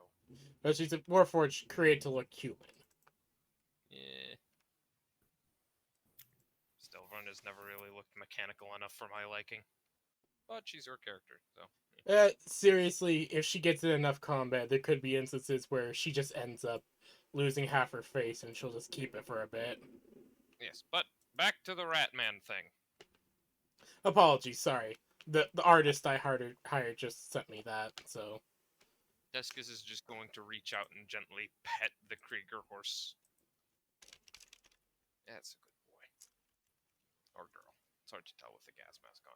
But she's a Warforged created to look human. yeah. Still, Verna's never really looked mechanical enough for my liking. But she's her character, so. Yeah. Seriously, if she gets in enough combat, there could be instances where she just ends up losing half her face and she'll just keep it for a bit. Yes, but back to the Ratman thing. Apologies, sorry. The artist I hired just sent me that, so. Deskus is just going to reach out and gently pet the Krieger horse. That's a good boy. Or girl. It's hard to tell with the gas mask on.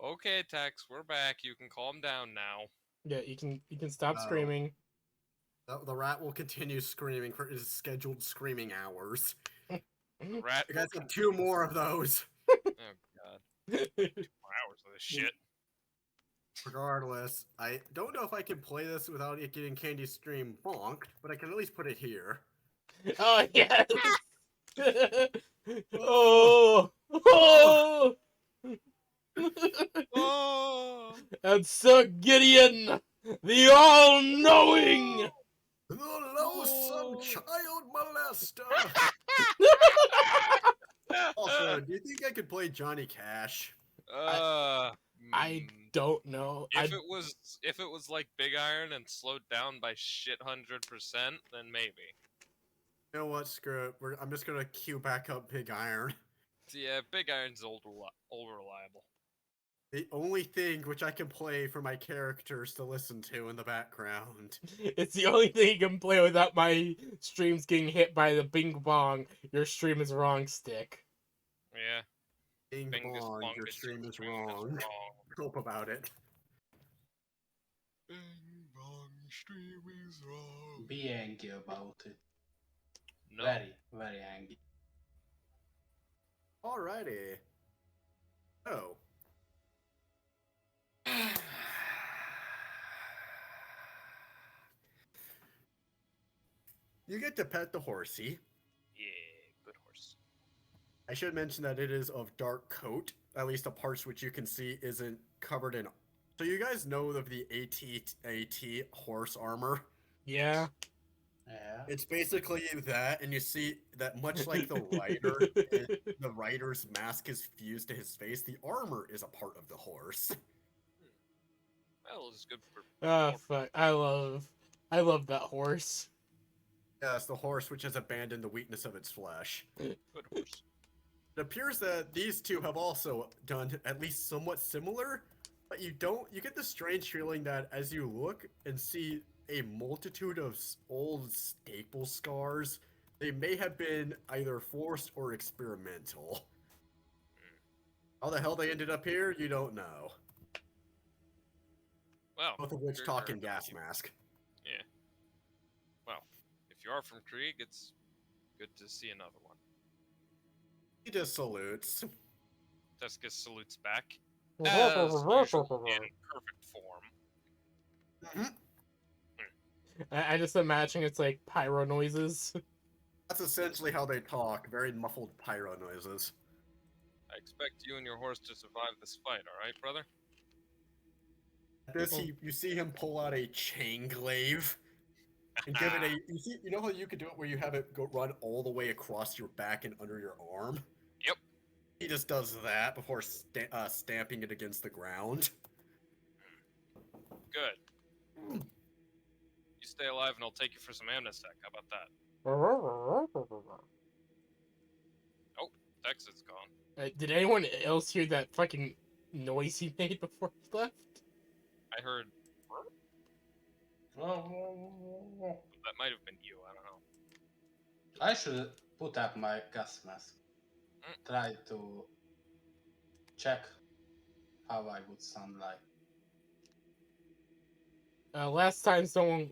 Okay, Tex, we're back. You can calm down now. Yeah, you can stop Oh. screaming. The rat will continue screaming for his scheduled screaming hours. The rat. You guys have 2 more of those. Oh god. 2 more hours of this shit. Regardless, I don't know if I can play this without it getting Candy Stream bonked, but I can at least put it here. Oh yes. Oh. Oh. Oh! And Sir Gideon, the all-knowing. The loathsome child molester! Also, do you think I could play Johnny Cash? I mm, don't know. if it was like Big Iron and slowed down by shit 100%, then maybe. You know what? Screw it. I'm just gonna queue back up Big Iron. Yeah, Big Iron's old reliable. The only thing which I can play for my characters to listen to in the background. It's the only thing you can play without my streams getting hit by the bing bong. Your stream is wrong stick. Yeah. Bing Bingus bong, your bongus, stream is stream is wrong. Hope about it. Bing bong, stream is wrong. Be angry about it. No. Very, very angry. Alrighty. Oh. You get to pet the horsey. Yeah, good horse. I should mention that it is of dark coat. At least the parts which you can see isn't covered in. So you guys know of the AT horse armor? Yeah. Yeah. It's basically that, and you see that much like the the rider's mask is fused to his face, the armor is a part of the horse. Well, it's good for. Oh fuck! I love that horse. Yes, the horse which has abandoned the weakness of its flesh. Good horse. It appears that these two have also done at least somewhat similar, but you get the strange feeling that as you look and see a multitude of old staple scars, they may have been either forced or experimental. How the hell they ended up here, you don't know. Well, Both of which you're talk in correct. gas mask. Yeah. Well, if you are from Krieg, it's good to see another one. He just salutes. Tuscus salutes back. As usual, in perfect form. I just imagine it's like pyro noises. That's essentially how they talk, very muffled pyro noises. I expect you and your horse to survive this fight, alright, brother? At this, you see him pull out a chain glaive and give it a. You know how you could do it where you have it run all the way across your back and under your arm? Yep. He just does that before stamping it against the ground. Good. You stay alive and I'll take you for some amnestic. How about that? Oh, Texas gone. Did anyone else hear that fucking noise he made before he left? I heard. That might have been you. I don't know. I should put up my gas mask. Try to check how I would sound like. Last time someone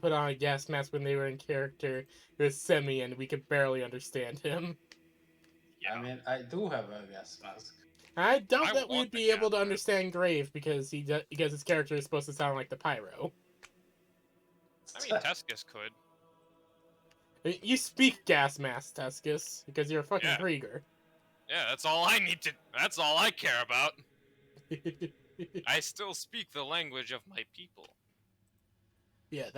put on a gas mask when they were in character, it was Semi, and we could barely understand him. Yeah. I mean, I do have a gas mask. I doubt I that want we'd the be able to gas mask. understand Grave because because his character is supposed to sound like the pyro. I mean, Tuscus could. You speak gas mask, Tuscus, because you're a fucking Yeah. Krieger. Yeah, that's all I need to. That's all I care about. I still speak the language of my people. Yeah,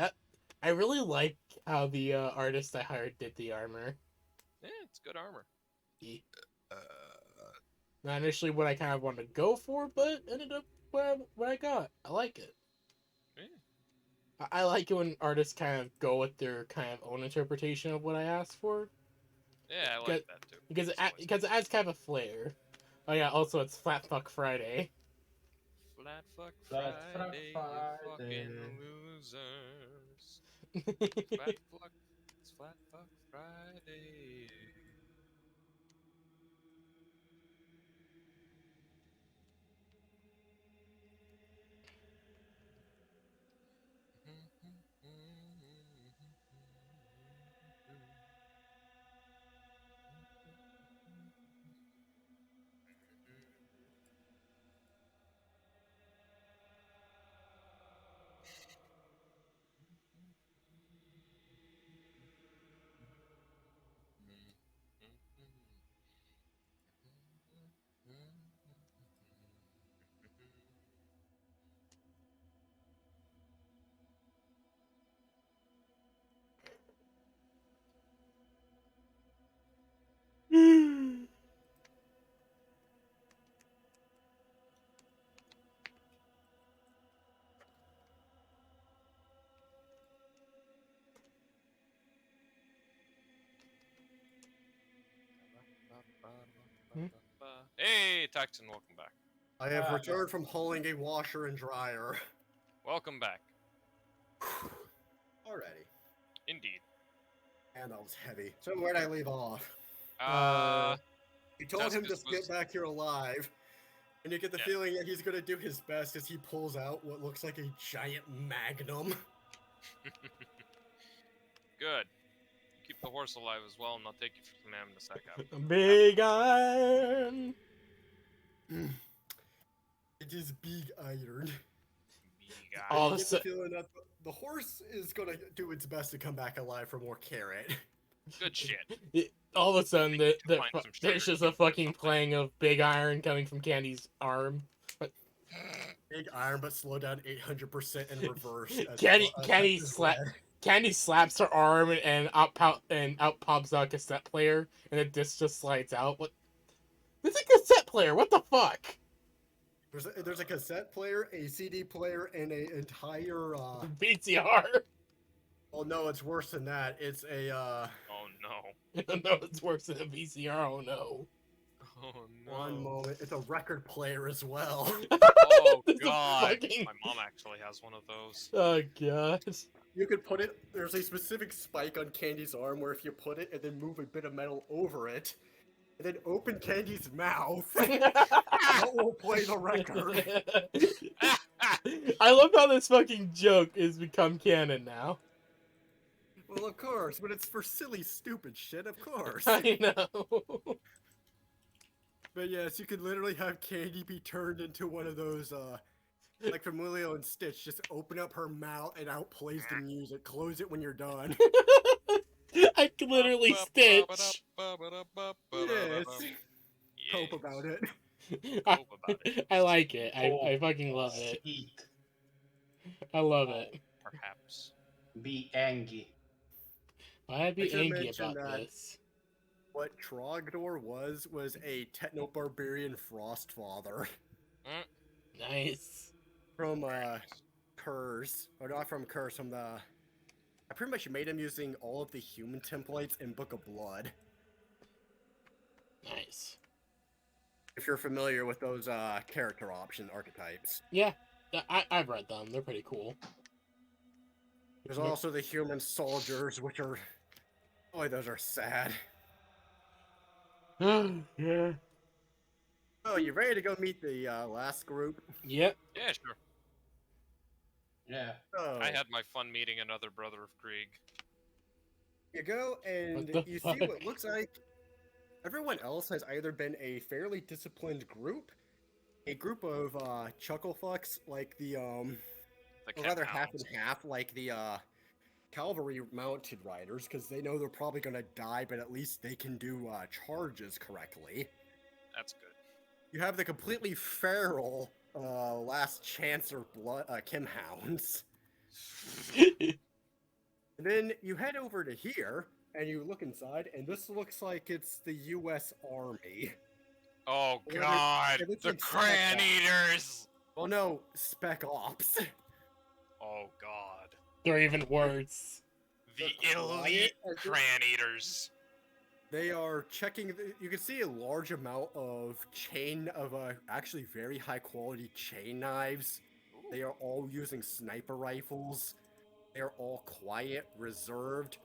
I really like how the artist I hired did the armor. Yeah, it's good armor. Not initially what I kind of wanted to go for, but ended up what I got. I like it. Yeah. I like it when artists kind of go with their kind of own interpretation of what I asked for. Yeah, I like that too. Because It's always because it adds kind of a flair. Oh yeah, also it's Flat Fuck Friday. Flat fuck Flat fuck Friday, you Friday. fucking losers. It's flat fuck Friday. Hey, Taxon, welcome back. I have returned from hauling a washer and dryer. Welcome back. Already. Indeed. And that was heavy. So where'd I leave off? You told him to Tescus get was- back here alive. And you get the Yeah. feeling that he's gonna do his best as he pulls out what looks like a giant magnum. Good. Keep the horse alive as well, and I'll take you for some amnesty after. Big iron. It is big iron. Big All You of a get the sudden, feeling that the horse is gonna do its best to come back alive for more carrot. Good shit. all of a sudden, to find some there's sugar just a cubes or fucking something. playing of Big Iron coming from Candy's arm. Big iron, but slow down 800% in reverse. as Candy, it Candy touches slap. lead. Candy slaps her arm and out pops out a cassette player, and the disc just slides out. What? This is a cassette player. What the fuck? There's a cassette player, a CD player, and an entire. VCR. Oh no, it's worse than that. It's a. Oh no. No, it's worse than a VCR. Oh no. Oh no. One moment. It's a record player as well. Oh This is god. fucking- My mom actually has one of those. Oh god. You could put it. There's a specific spike on Candy's arm where if you put it and then move a bit of metal over it, and then open Candy's mouth, that will play the record. I love how this fucking joke has become canon now. Well, of course, but it's for silly, stupid shit, of course. I know. But yes, you could literally have Candy be turned into one of those, like from Lilo and Stitch, just open up her mouth and out plays the music. Close it when you're done. I could literally Stitch. Yes. Yes. Hope about it. Hope about it. I like it. I fucking love it. Eat. I love it. Perhaps. Be angry. I'd I be should angry mention about that. this. What Trogdor was a techno-barbarian frost father Nice. from Nice. Curse, or not from Curse, from the. I pretty much made him using all of the human templates in Book of Blood. Nice. If you're familiar with those character option archetypes. Yeah, I've read them. They're pretty cool. There's also the human soldiers, which are. Boy, those are sad. Yeah. Oh, you ready to go meet the last group? Yep. Yeah, sure. Yeah. So, I had my fun meeting another brother of Krieg. you go and What the you fuck? see what looks like everyone else has either been a fairly disciplined group, a group of chuckle fucks like the The or Cat rather half Hounds. and half like the cavalry mounted riders, because they know they're probably gonna die, but at least they can do charges correctly. That's good. You have the completely feral last chance or blood Kim Hounds. And then you head over to here, and you look inside, and this looks like it's the U.S. Army. Oh Well, god, it looks the like Cran Spec Eaters! Well, no, Spec Ops. Oh god. They're even worse. The They're quiet elite as if- Cran Eaters. They are checking. You can see a large amount of chain of actually very high quality chain knives. They are all using sniper rifles. They are all quiet, reserved,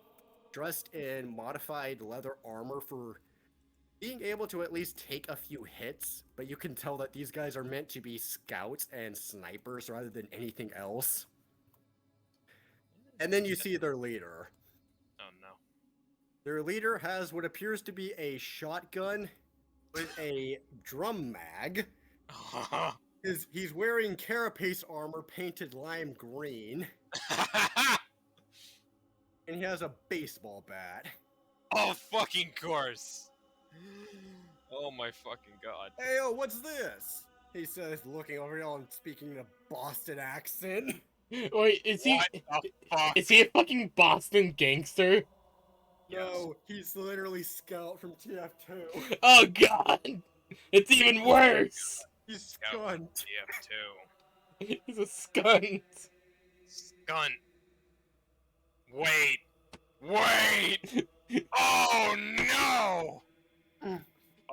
dressed in modified leather armor for being able to at least take a few hits. But you can tell that these guys are meant to be scouts and snipers rather than anything else. And then you see their leader. Oh no. Their leader has what appears to be a shotgun with a drum mag. He's wearing carapace armor painted lime green, and he has a baseball bat. Oh fucking course. Oh my fucking god. Hey, oh, what's this? He says, looking over y'all and speaking in a Boston accent. Wait, is he? What the fuck? Is he a fucking Boston gangster? No, he's literally Scout from TF2. Oh god! It's even worse! He's Scout. Skunt. TF2. He's a skunt. Skunt. Wait. Wait! Oh no!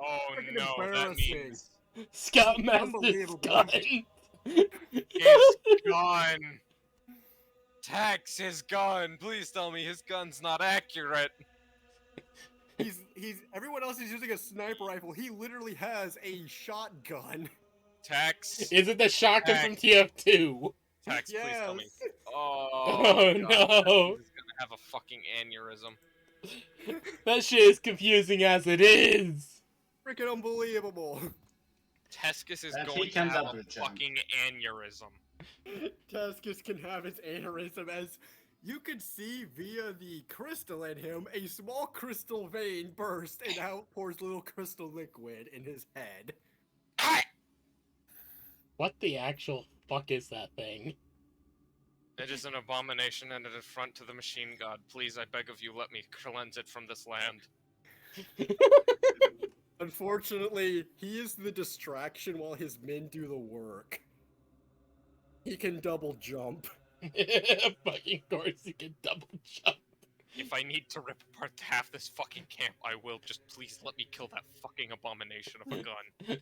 Oh Freaking no, that embarrassing. means Scoutmaster's Unbelievable. gun. his gun. Tax his gun. Please tell me his gun's not accurate. Everyone else is using a sniper rifle. He literally has a shotgun. Tax. Is it the shotgun Tax. from TF2? Tax, please tell me. Yes. Oh, Oh, God. no. He's gonna have a fucking aneurysm. That shit is confusing as it is. Freaking unbelievable. Tescus is And he going to can have a double jump. fucking aneurysm. Taskus can have his aneurysm as you can see via the crystal in him, a small crystal vein burst and out pours little crystal liquid in his head. What the actual fuck is that thing? It is an abomination and an affront to the machine god. Please, I beg of you, let me cleanse it from this land. Unfortunately, he is the distraction while his men do the work. He can double jump. Fucking course you can double jump. If I need to rip apart half this fucking camp, I will. Just please let me kill that fucking abomination of a gun.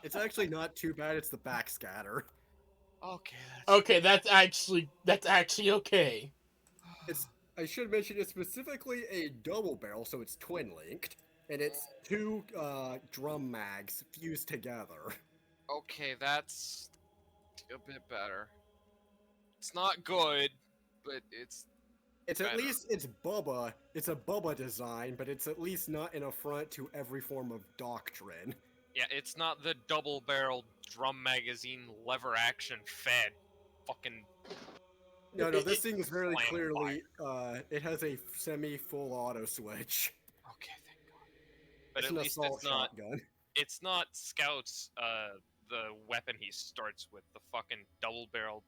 It's actually not too bad, it's the backscatter. Okay, Okay, that's actually okay. I should mention it's specifically a double barrel, so it's twin linked, and it's two drum mags fused together. okay, that's a bit better. It's not good, but it's It's at better. least it's a Bubba design, but it's at least not an affront to every form of doctrine. Yeah, it's not the double-barreled drum magazine lever action fed fucking. No, this thing is very Slam clearly it has a semi-full auto switch. Okay, thank God. But It's at an least assault it's not. shotgun. It's not Scout's. The weapon he starts with, the fucking double-barreled.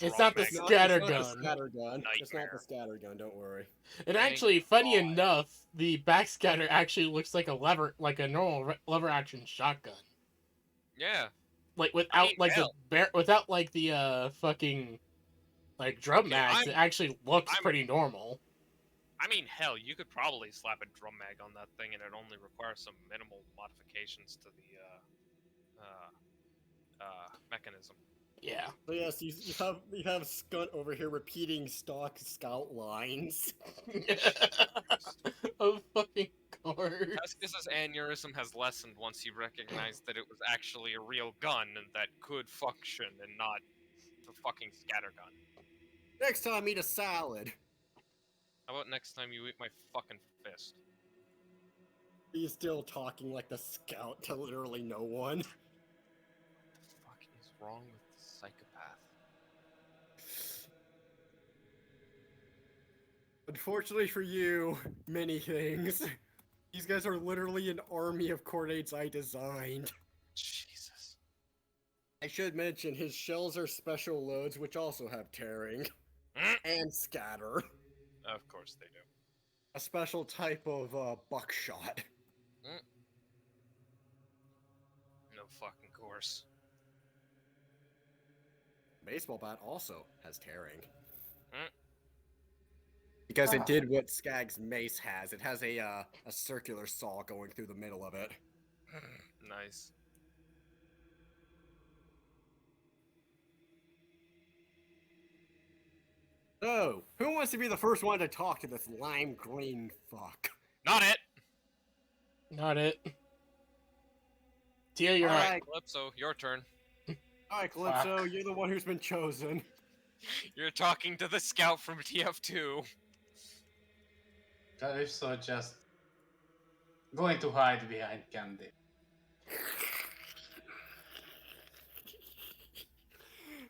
It's drum not the magazine. scatter It's gun. not the scatter gun. It's not Nightmare. the scatter gun. Don't worry. And Thank actually, funny God. enough, the backscatter actually looks like a normal lever action shotgun. Yeah. Like without mean, hell. without the fucking like drum Okay, mags, it actually looks I'm- pretty normal. I mean, hell, you could probably slap a drum mag on that thing, and it only requires some minimal modifications to the mechanism. Yeah. So yes, you have Skunt over here repeating stock Scout lines. Of fucking course. Tescus's aneurysm has lessened once he recognized that it was actually a real gun and that could function and not the fucking scattergun. Next time, eat a salad. How about next time you eat my fucking fist? He's still talking like the Scout to literally no one. What the fuck is wrong with the psychopath? Unfortunately for you, many things. These guys are literally an army of coordinates I designed. Jesus. I should mention his shells are special loads, which also have tearing and scatter. Of course they do. A special type of buckshot. No fucking course. Baseball bat also has tearing. Because it did what Skag's mace has. It has a circular saw going through the middle of it. Nice. So, who wants to be the first one to talk to this lime green fuck? Not it! Not it. Tia, you're right. Calypso, your turn. Alright, Calypso, you're the one who's been chosen. You're talking to the scout from TF2. Calypso just going to hide behind Candy.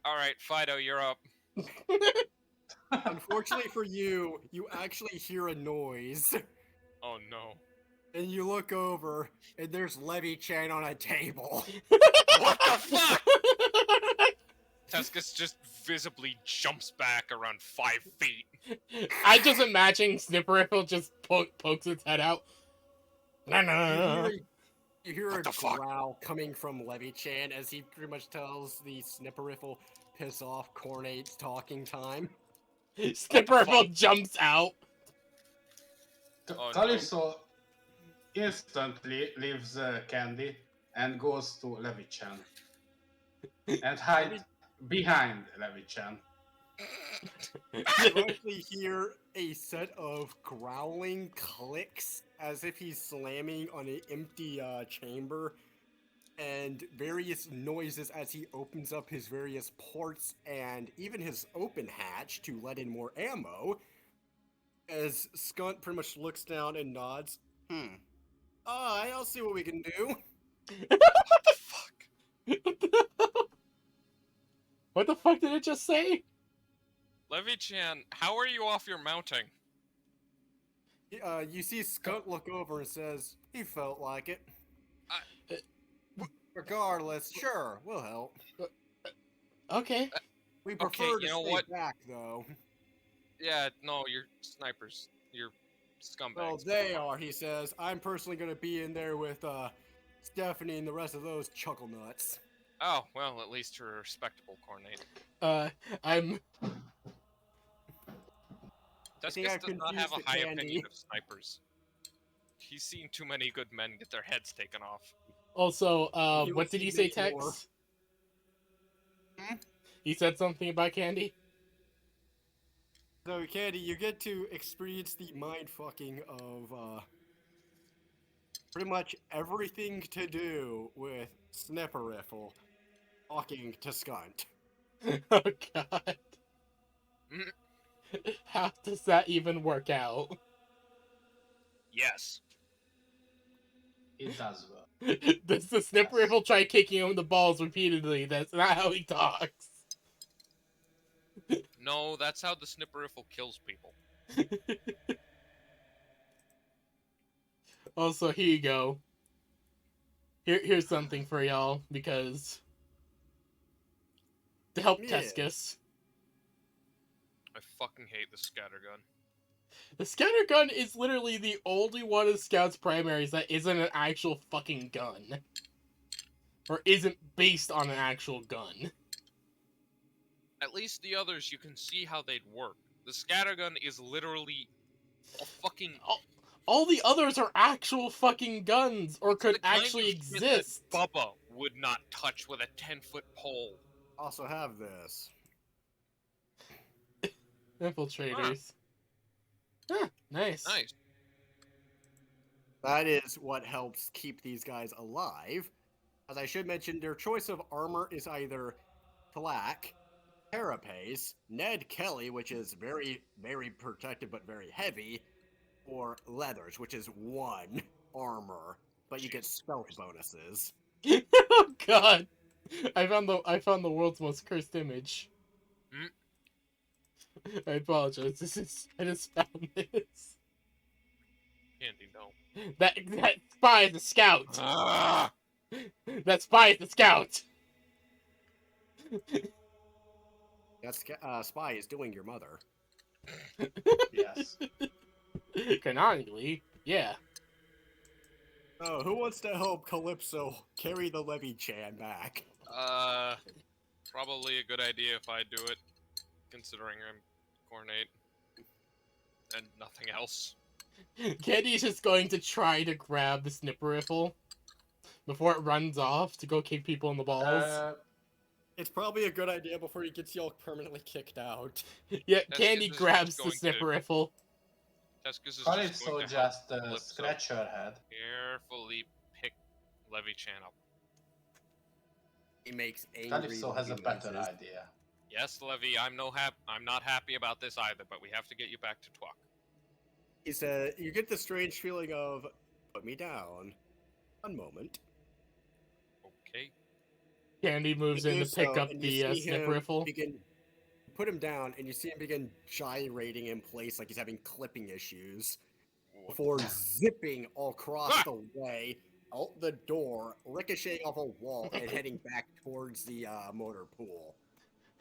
Alright, Fido, you're up. Unfortunately for you, you actually hear a noise. Oh no. And you look over, and there's Levy-chan on a table. What the fuck? Tescus just visibly jumps back around 5 feet. I just imagine Snipperifle just pokes its head out. Nah. You hear a What the fuck? growl coming from Levy-chan as he pretty much tells the Snipperifle, piss off, Khorne, it's talking time. Snipperifle jumps out. Oh, no. Calypso instantly leaves Candy and goes to Levichan and hide behind Levichan. You actually hear a set of growling clicks as if he's slamming on an empty chamber, and various noises as he opens up his various ports and even his open hatch to let in more ammo. As Skunt pretty much looks down and nods. Alright, I'll see what we can do. What the fuck? What the fuck did it just say? Levy-chan, how are you off your mounting? You see Skunt look over and says, he felt like it. Regardless, sure, we'll help. Okay. We Okay, prefer to you know stay what? back, though. Yeah, no, you're snipers. You're scumbags. Well, they are, he says. I'm personally going to be in there with Stephanie and the rest of those chuckle nuts. Oh, well, at least you're a respectable Khorne. I'm... think Tescus I've does not have confused a the high candy. opinion of snipers. He's seen too many good men get their heads taken off. Also, He what wants did to you say, make Tex? more. You said something about Candy? So, Candy, you get to experience the mind fucking of pretty much everything to do with Snipperiffle talking to Skunt. Oh, God. Mm. How does that even work out? Yes. It does well. Does the snipper rifle try kicking him in the balls repeatedly? That's not how he talks. No, that's how the snipper rifle kills people. Also, here you go. Here's something for y'all, because... to help Yeah. Tescus. I fucking hate the scattergun. The scattergun is literally the only one of Scout's primaries that isn't an actual fucking gun. Or isn't based on an actual gun. At least the others, you can see how they'd work. The scattergun is literally a fucking... All the others are actual fucking guns, or could the kind actually of shit that exist. Bubba would not touch with a 10-foot pole. Also have this. Infiltrators. Ah, nice. Nice. That is what helps keep these guys alive. As I should mention, their choice of armor is either flak, carapace, Ned Kelly, which is very, very protective but very heavy, or leathers, which is 1 armor, but you get stealth bonuses. Oh God! I found the world's most cursed image. I apologize. I just found this. Candy, no. That spy is a scout. Ah! That spy is the scout. That spy is doing your mother. Yes. Canonically, yeah. Oh, who wants to help Calypso carry the Levy-chan back? Probably a good idea if I do it, considering I'm Khorne and nothing else. Candy's just going to try to grab the snipper rifle before it runs off to go kick people in the balls. It's probably a good idea before he gets y'all permanently kicked out. Yeah, Tescus Candy is grabs just the going snipper to- rifle. Tescus is Calypso just going to just help Calypso scratch her head. carefully pick Levy-chan up. He makes angry Calypso has a looking better noises. Oh, idea. Yes, Levy, I'm not happy about this either, but we have to get you back to Twok. He said, you get the strange feeling of, put me down. 1 moment. Okay. Candy moves You in do to pick so, up and you the see snipper him rifle. put him down, and you see him begin gyrating in place like he's having clipping issues before zipping all across the way, out the door, ricocheting off a wall, and heading back towards the motor pool.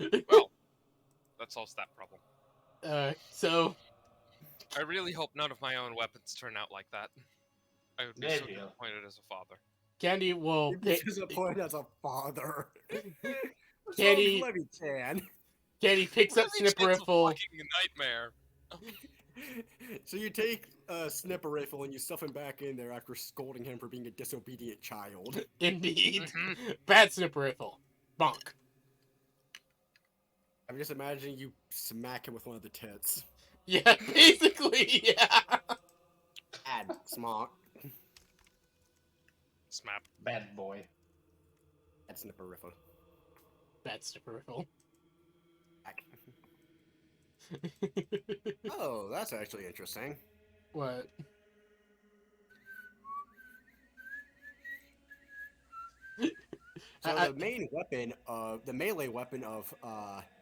Well, that solves that problem. So I really hope none of my own weapons turn out like that. I would be They so will. disappointed as a father. Candy will You'd be disappointed as a father. What's Candy- wrong with Levy-chan? Candy picks up Levy-chan's snipper a rifle. fucking nightmare. So you take a snipper rifle and you stuff him back in there after scolding him for being a disobedient child. Indeed. Mhm. Bad snipper rifle. Bonk. I'm just imagining you smack him with one of the tits. Yeah, basically, yeah. Bad, smart. Smap. Bad boy. Bad snipper rifle. Bad snipper rifle. Back. Oh, that's actually interesting. What? So I- the main weapon of the melee weapon of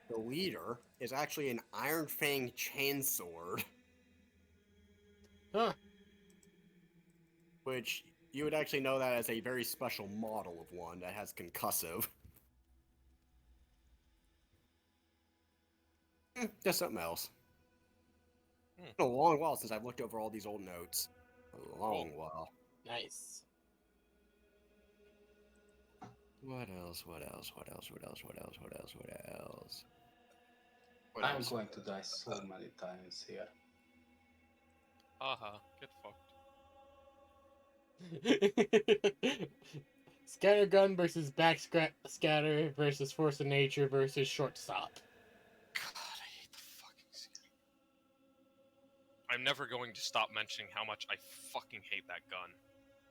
the leader is actually an Iron Fang chainsword, Huh. which you would actually know that as a very special model of one that has concussive. Just something else. It's been a long while since I've looked over all these old notes. A long while. Nice. What else? What else? What else? What else? What else? What else? What else? What I'm else? going to die so many times here. Haha, get fucked. Scattergun versus scatter versus force of nature versus short stop. God, I hate the fucking skin. I'm never going to stop mentioning how much I fucking hate that gun.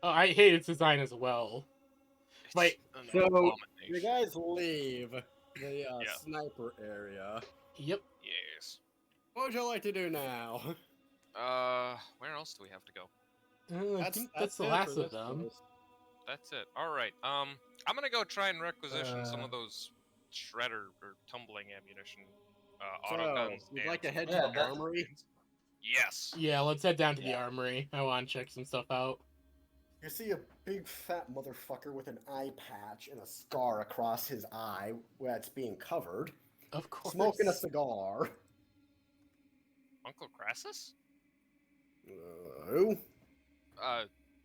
Oh, I hate its design as well. It's Wait, an So, abomination. you guys leave the Yeah. sniper area. Yep. Yes. What would you like to do now? Where else do we have to go? I think that's the it last for of this them. place. That's it. All right. I'm gonna go try and requisition some Uh, of those shredder or tumbling ammunition, So, auto guns. you'd and like to head to Yeah, the that- armory? Yes. Yeah, let's head down to the Yeah. armory. I want to check some stuff out. You see a big fat motherfucker with an eye patch and a scar across his eye that's being covered, Of course. smoking a cigar. Uncle Crassus? Who?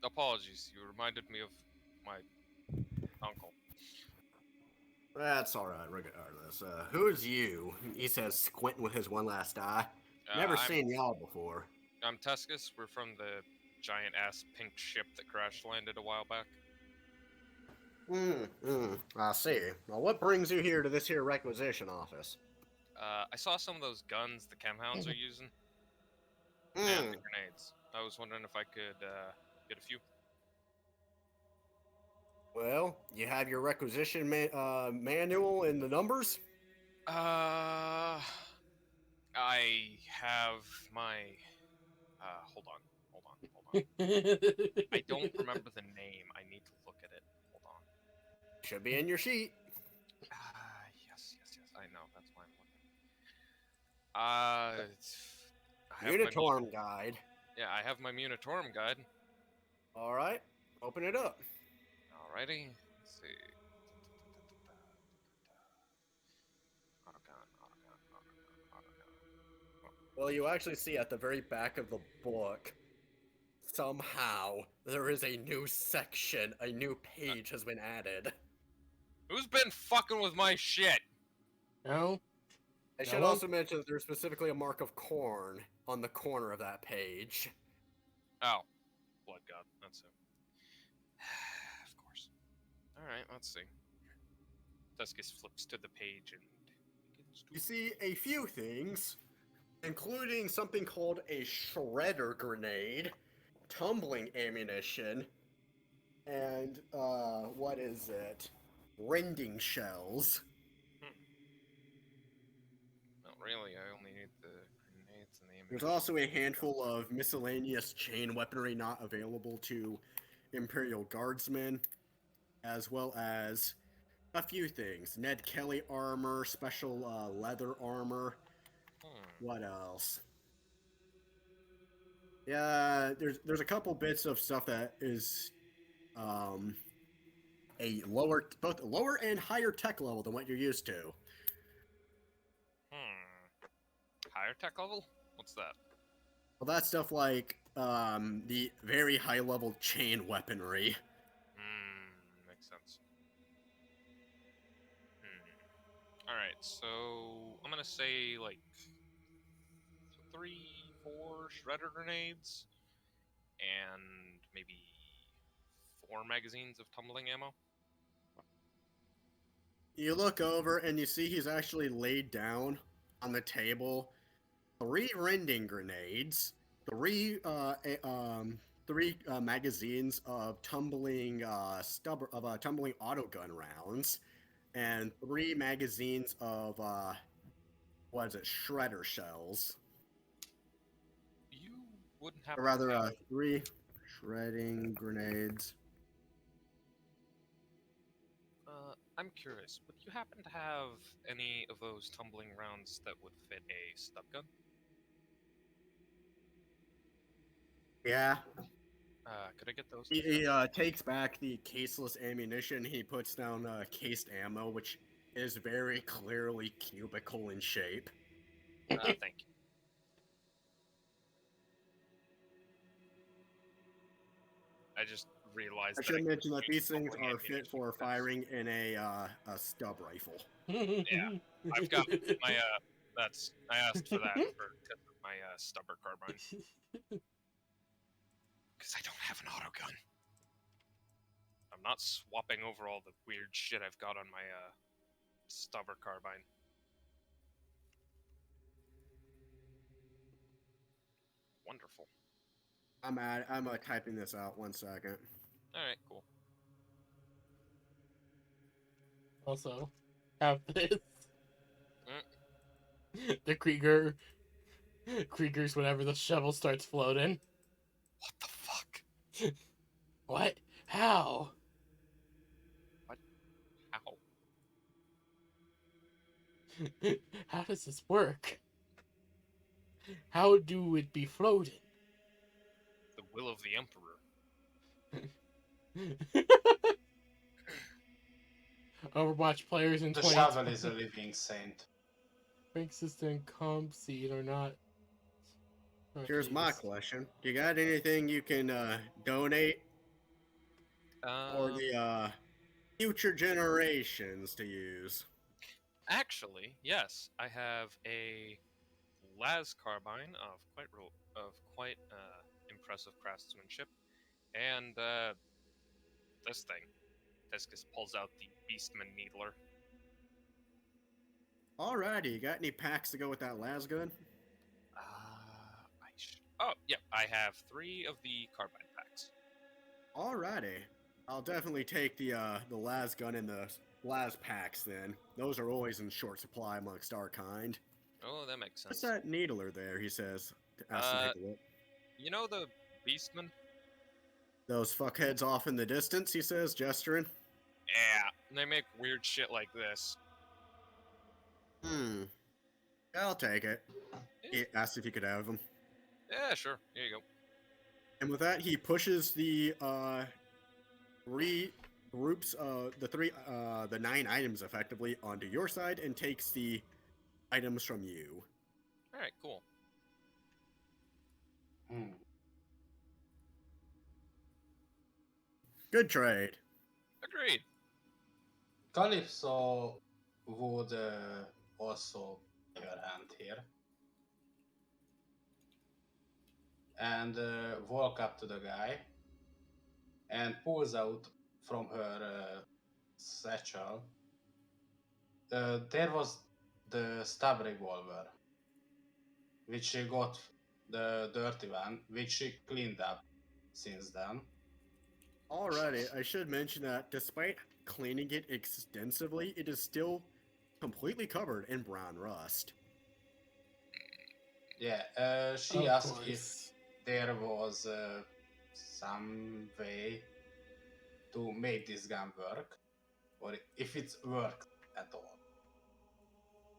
Apologies. You reminded me of my uncle. That's alright, regardless. Who's you? He says, squinting with his one last eye. Never I'm seen y'all before. Tuscus. We're from the giant ass pink ship that crash landed a while back. I see. Well, what brings you here to this here requisition office? I saw some of those guns the Hounds are using, and the grenades. I was wondering if I could get a few. Well, you have your requisition manual and the numbers? I have my. Hold on. I don't remember the name. I need to look at it. Hold on. Should be in your sheet. Yes. I know. That's why I'm looking. I have my Uniform guide. Yeah, I have my Munitorum guide. Alright, open it up. Alrighty. Let's see. Autogun. Well, you actually see at the very back of the book, somehow, there is a new section, a new page has been added. Who's been fucking with my shit? No? I should No? also mention that there's specifically a mark of Khorne on the corner of that page. Oh. Blood God. That's it. Of course. Alright, let's see. Tuscus flips to the page and begins to... You see a few things, including something called a shredder grenade, tumbling ammunition, and, what is it? Rending shells. Not really, I only need the grenades and the ammunition. There's also a handful of miscellaneous chain weaponry not available to Imperial Guardsmen, as well as a few things. Ned Kelly armor, special leather armor. What else? Yeah, there's a couple bits of stuff that is a both lower and higher tech level than what you're used to. Higher tech level? What's that? Well, that's stuff like the very high level chain weaponry. Makes sense. Alright, so I'm gonna say like 3, 4 shredder grenades and maybe 4 magazines of tumbling ammo. You look over and you see he's actually laid down on the table 3 rending grenades, 3 magazines of tumbling tumbling autogun rounds, and 3 magazines of what is it, shredder shells. You wouldn't Or happen rather, to have 3 shredding grenades. I'm curious, would you happen to have any of those tumbling rounds that would fit a stub gun? Yeah. Could I get those? He takes back the caseless ammunition. He puts down cased ammo, which is very clearly cubical in shape. Thank you. I just realized I that should mention that these things tumbling are fit ammunition for fits. firing in a stub rifle. I've got my that's I asked for that for because of my stubber carbine because I don't have an autogun. I'm not swapping over all the weird shit I've got on my stubber carbine. Wonderful. I'm typing this out 1 second. All right, cool. Also, have this. Mm. The Kriegers whenever the shovel starts floating. What the fuck? What? How? How? How does this work? How do it be floating? The will of the emperor. Overwatch players in The 20 shovel is a living saint. rank system comp seed or not. Oh, Here's my jeez. question: you got anything you can donate for the future generations to use? Actually, yes, I have a las carbine of quite impressive craftsmanship, and this thing. Tescus pulls out the Beastman Needler. Alrighty, you got any packs to go with that las gun? Oh, yeah, I have 3 of the carbine packs. Alrighty, I'll definitely take the las gun and the las packs then. Those are always in short supply amongst our kind. Oh, that makes What's sense. that needler there? He says. Asks him to take a look. You know the Beastman? Those fuckheads off in the distance, he says, gesturing. Yeah, they make weird shit like this. I'll take it. Yeah. He asked if he could have them. Yeah, sure. Here you go. And with that, he pushes the 3 groups, the 9 items effectively onto your side and takes the items from you. All right, cool. Good trade. Agreed. Calypso would also your hand here and walk up to the guy and pulls out from her satchel. There was the stab revolver, which she got, the dirty one, which she cleaned up since then. Alrighty, I should mention that despite cleaning it extensively, it is still completely covered in brown rust. Yeah, she Of asked course. if there was some way to make this gun work, or if it works at all.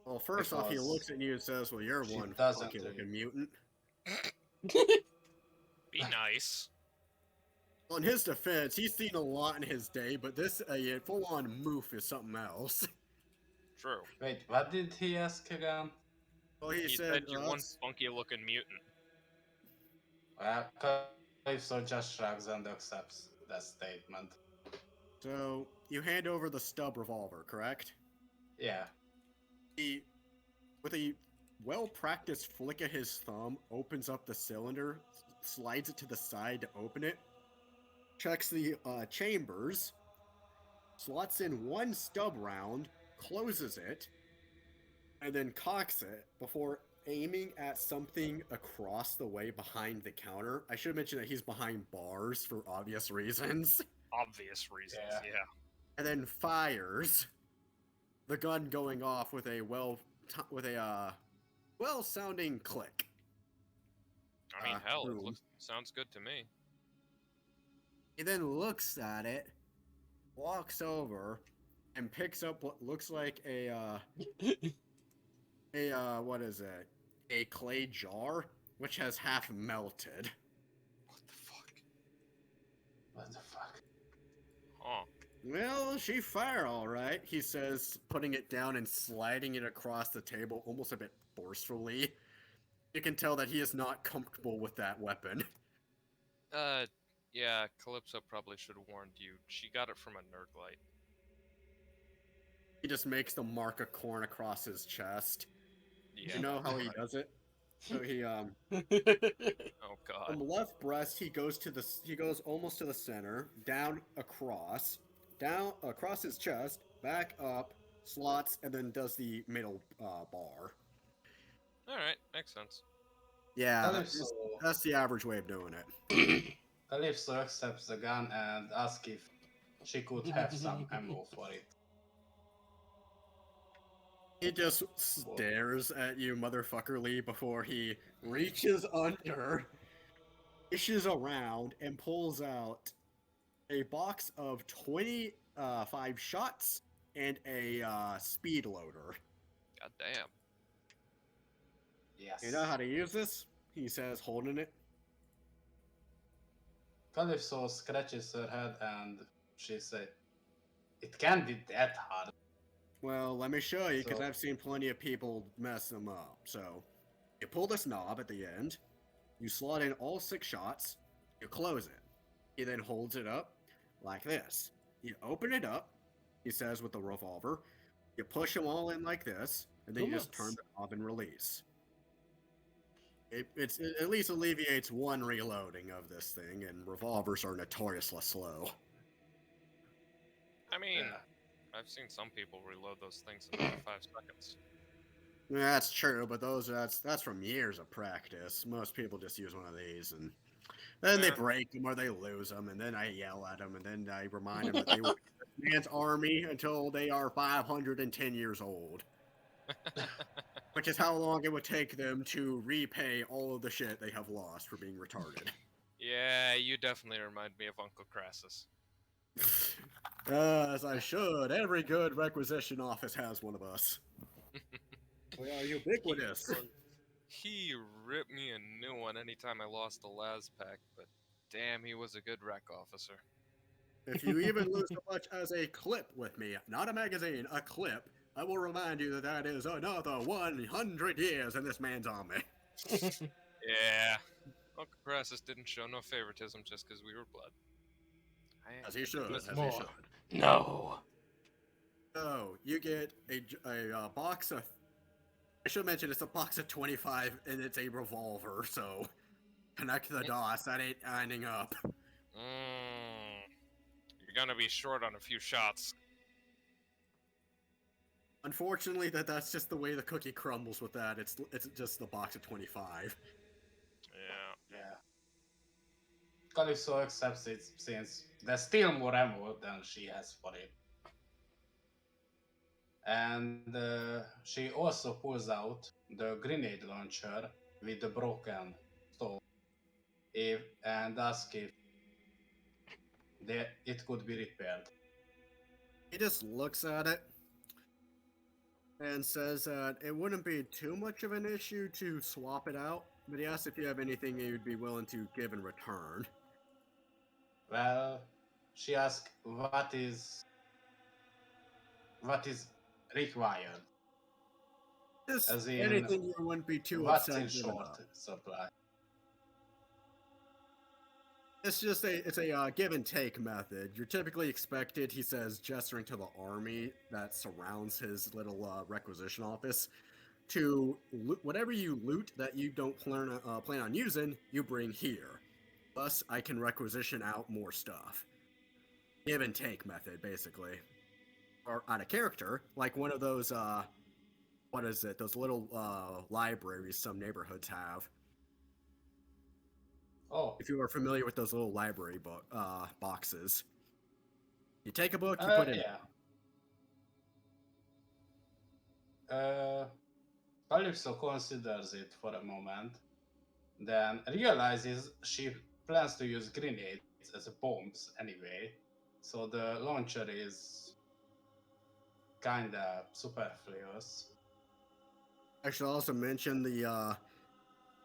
Well, first off, he Because looks at you and says, well, you're she one doesn't funky looking really- mutant. Be nice. Well, in his defense, he's seen a lot in his day, but this full-on moof is something else. True. Wait, what did he ask again? Well, He said you're one that's- funky-looking mutant. Well, Calypso just shrugs and accepts that statement. So, you hand over the stub revolver, correct? Yeah. With a well-practiced flick of his thumb opens up the cylinder, slides it to the side to open it, checks the chambers, slots in one stub round, closes it, and then cocks it before aiming at something across the way behind the counter. I should mention that he's behind bars for obvious reasons. Obvious reasons, Yeah. yeah. And then fires, the gun going off with a well-sounding click. I mean, hell, it boom. sounds good to me. He then looks at it, walks over, and picks up what looks like what is it? A clay jar, which has half melted. What the fuck? What the fuck? Huh. Well, she fire all right, he says, putting it down and sliding it across the table almost a bit forcefully. You can tell that he is not comfortable with that weapon. Yeah, Calypso probably should have warned you. She got it from a nerd light. He just makes the mark of Khorne across his chest. Yeah. You know how he does it? So he Oh god. from left breast he goes almost to the center, down across his chest, back up, slots, and then does the middle bar. Alright, makes sense. Yeah, Calypso, that's the average way of doing it. Calypso accepts the gun and asks if she could have some ammo for it. He just stares at you motherfuckerly before he reaches under, fishes around, and pulls out a box of 25 shots and a speed loader. God damn. Yes. You know how to use this? He says, holding it. Calypso scratches her head and she said, "It can't be that hard." Well, let me show you, because So- I've seen plenty of people mess them up. So, you pull this knob at the end, you slot in all 6 shots, you close it. He then holds it up like this. You open it up, he says with the revolver, you push them all in like this, and then you just turn the knob and release. It at least alleviates one reloading of this thing, and revolvers are notoriously slow. I mean, Yeah. I've seen some people reload those things in under 5 seconds. That's true, but that's from years of practice. Most people just use one of these, and then they Yeah. break them or they lose them, and then I yell at them, and then I remind them that they were in this man's army until they are 510 years old, which is how long it would take them to repay all of the shit they have lost for being retarded. Yeah, you definitely remind me of Uncle Crassus. As I should. Every good requisition office has one of us. We are ubiquitous. He ripped me a new one anytime I lost a las pack, but damn, he was a good rec officer. If you even lose so much as a clip with me, not a magazine, a clip, I will remind you that that is another 100 years in this man's army. Yeah, Uncle Crassus didn't show no favoritism just because we were blood. As he should. There's As more. he should. No. So, you get a box of... I should mention it's a box of 25 and it's a revolver, so... Connect the dots, that ain't adding up. You're gonna be short on a few shots. Unfortunately, that's just the way the cookie crumbles with that. It's just the box of 25. Yeah. Yeah. Calypso accepts it since there's still more ammo than she has for it. And she also pulls out the grenade launcher with the broken stove and asks if it could be repaired. He just looks at it and says that it wouldn't be too much of an issue to swap it out, but he asks if you have anything you'd be willing to give in return. Well, she asks what is required. Just As in, anything you wouldn't be too What's upset in giving short up. supply? It's just a give and take method. You're typically expected, he says, gesturing to the army that surrounds his little requisition office, to whatever you loot that you don't plan on using, you bring here. Thus, I can requisition out more stuff. Give and take method, basically. Or on a character, like one of those, what is it? Those little libraries some neighborhoods have. Oh, If you are familiar with those little library boxes, you take a book, you put it in. yeah. Calypso considers it for a moment, then realizes she plans to use grenades as bombs anyway, so the launcher is kinda superfluous. I should also mention the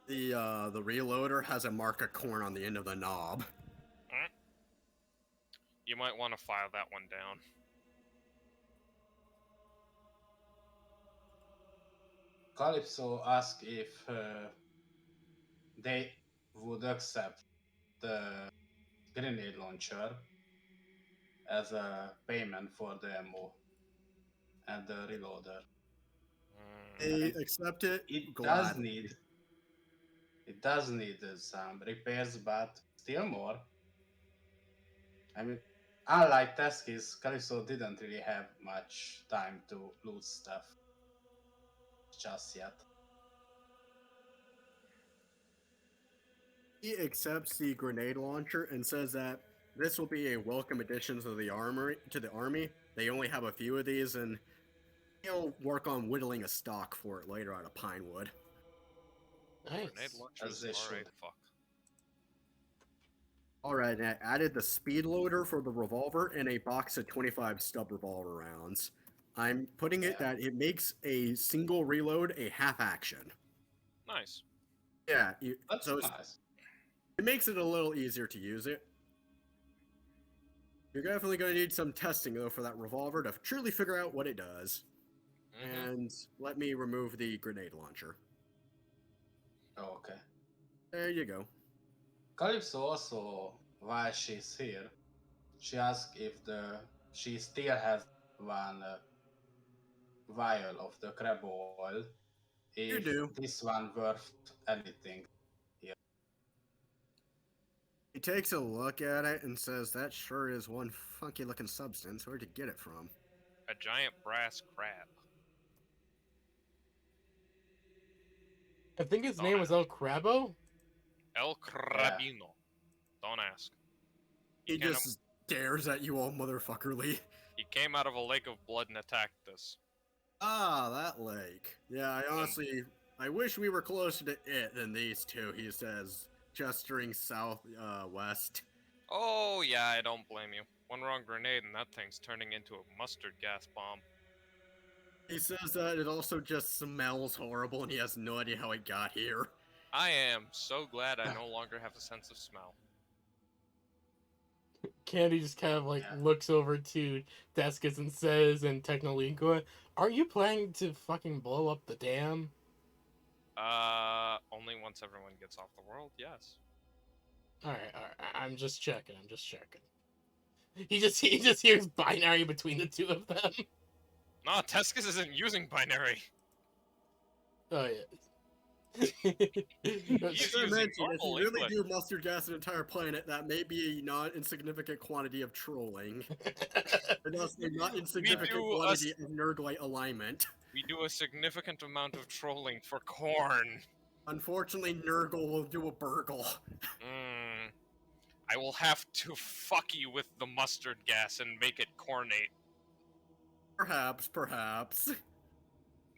reloader has a mark of Khorne on the end of the knob. You might want to file that one down. Calypso asks if they would accept the grenade launcher as a payment for the ammo and the reloader. They accept it. It gladly. does need some repairs, but still more. I mean, unlike Teskis, Calypso didn't really have much time to loot stuff just yet. He accepts the grenade launcher and says that this will be a welcome addition to the army. They only have a few of these, and he'll work on whittling a stock for it later out of pine wood. Grenade Nice. launchers, As they alright, should. fuck. Alright, and I added the speed loader for the revolver and a box of 25 stub revolver rounds. I'm putting it that it makes a single reload a half action. Nice. Yeah, That's so nice. it makes it a little easier to use it. You're definitely going to need some testing, though, for that revolver to truly figure out what it does. Mhm. And let me remove the grenade launcher. Oh, okay. There you go. Calypso also, while she's here, she asks if she still has one vial of the crab oil. If do. this one worth anything. He takes a look at it and says, that sure is one funky looking substance. Where'd you get it from? A giant brass crab. I think his Don't name was El Crabo. El Crabino. Don't ask. He can't- just stares at you all motherfuckerly. He came out of a lake of blood and attacked us. Ah, that lake. Yeah, I wish we were closer to it than these two, he says, gesturing west. Oh, yeah, I don't blame you. One wrong grenade and that thing's turning into a mustard gas bomb. He says that it also just smells horrible and he has no idea how it got here. I am so glad I no longer have a sense of smell. Candy just kind of like Yeah. looks over to Deskus and says in Technolingua, "Are you planning to fucking blow up the dam?" Only once everyone gets off the world, yes. All right. I'm just checking. He just hears binary between the two of them. No, Tescus isn't using binary. Oh yeah. He's As I using mentioned, if you normal really English. do mustard gas an entire planet, that may be a non-insignificant quantity of trolling. And also a not insignificant do quantity of nerdlight alignment. We do a significant amount of trolling for Khorne. Unfortunately, Nurgle will do a burgle. I will have to fuck you with the mustard gas and make it Khornate. Perhaps.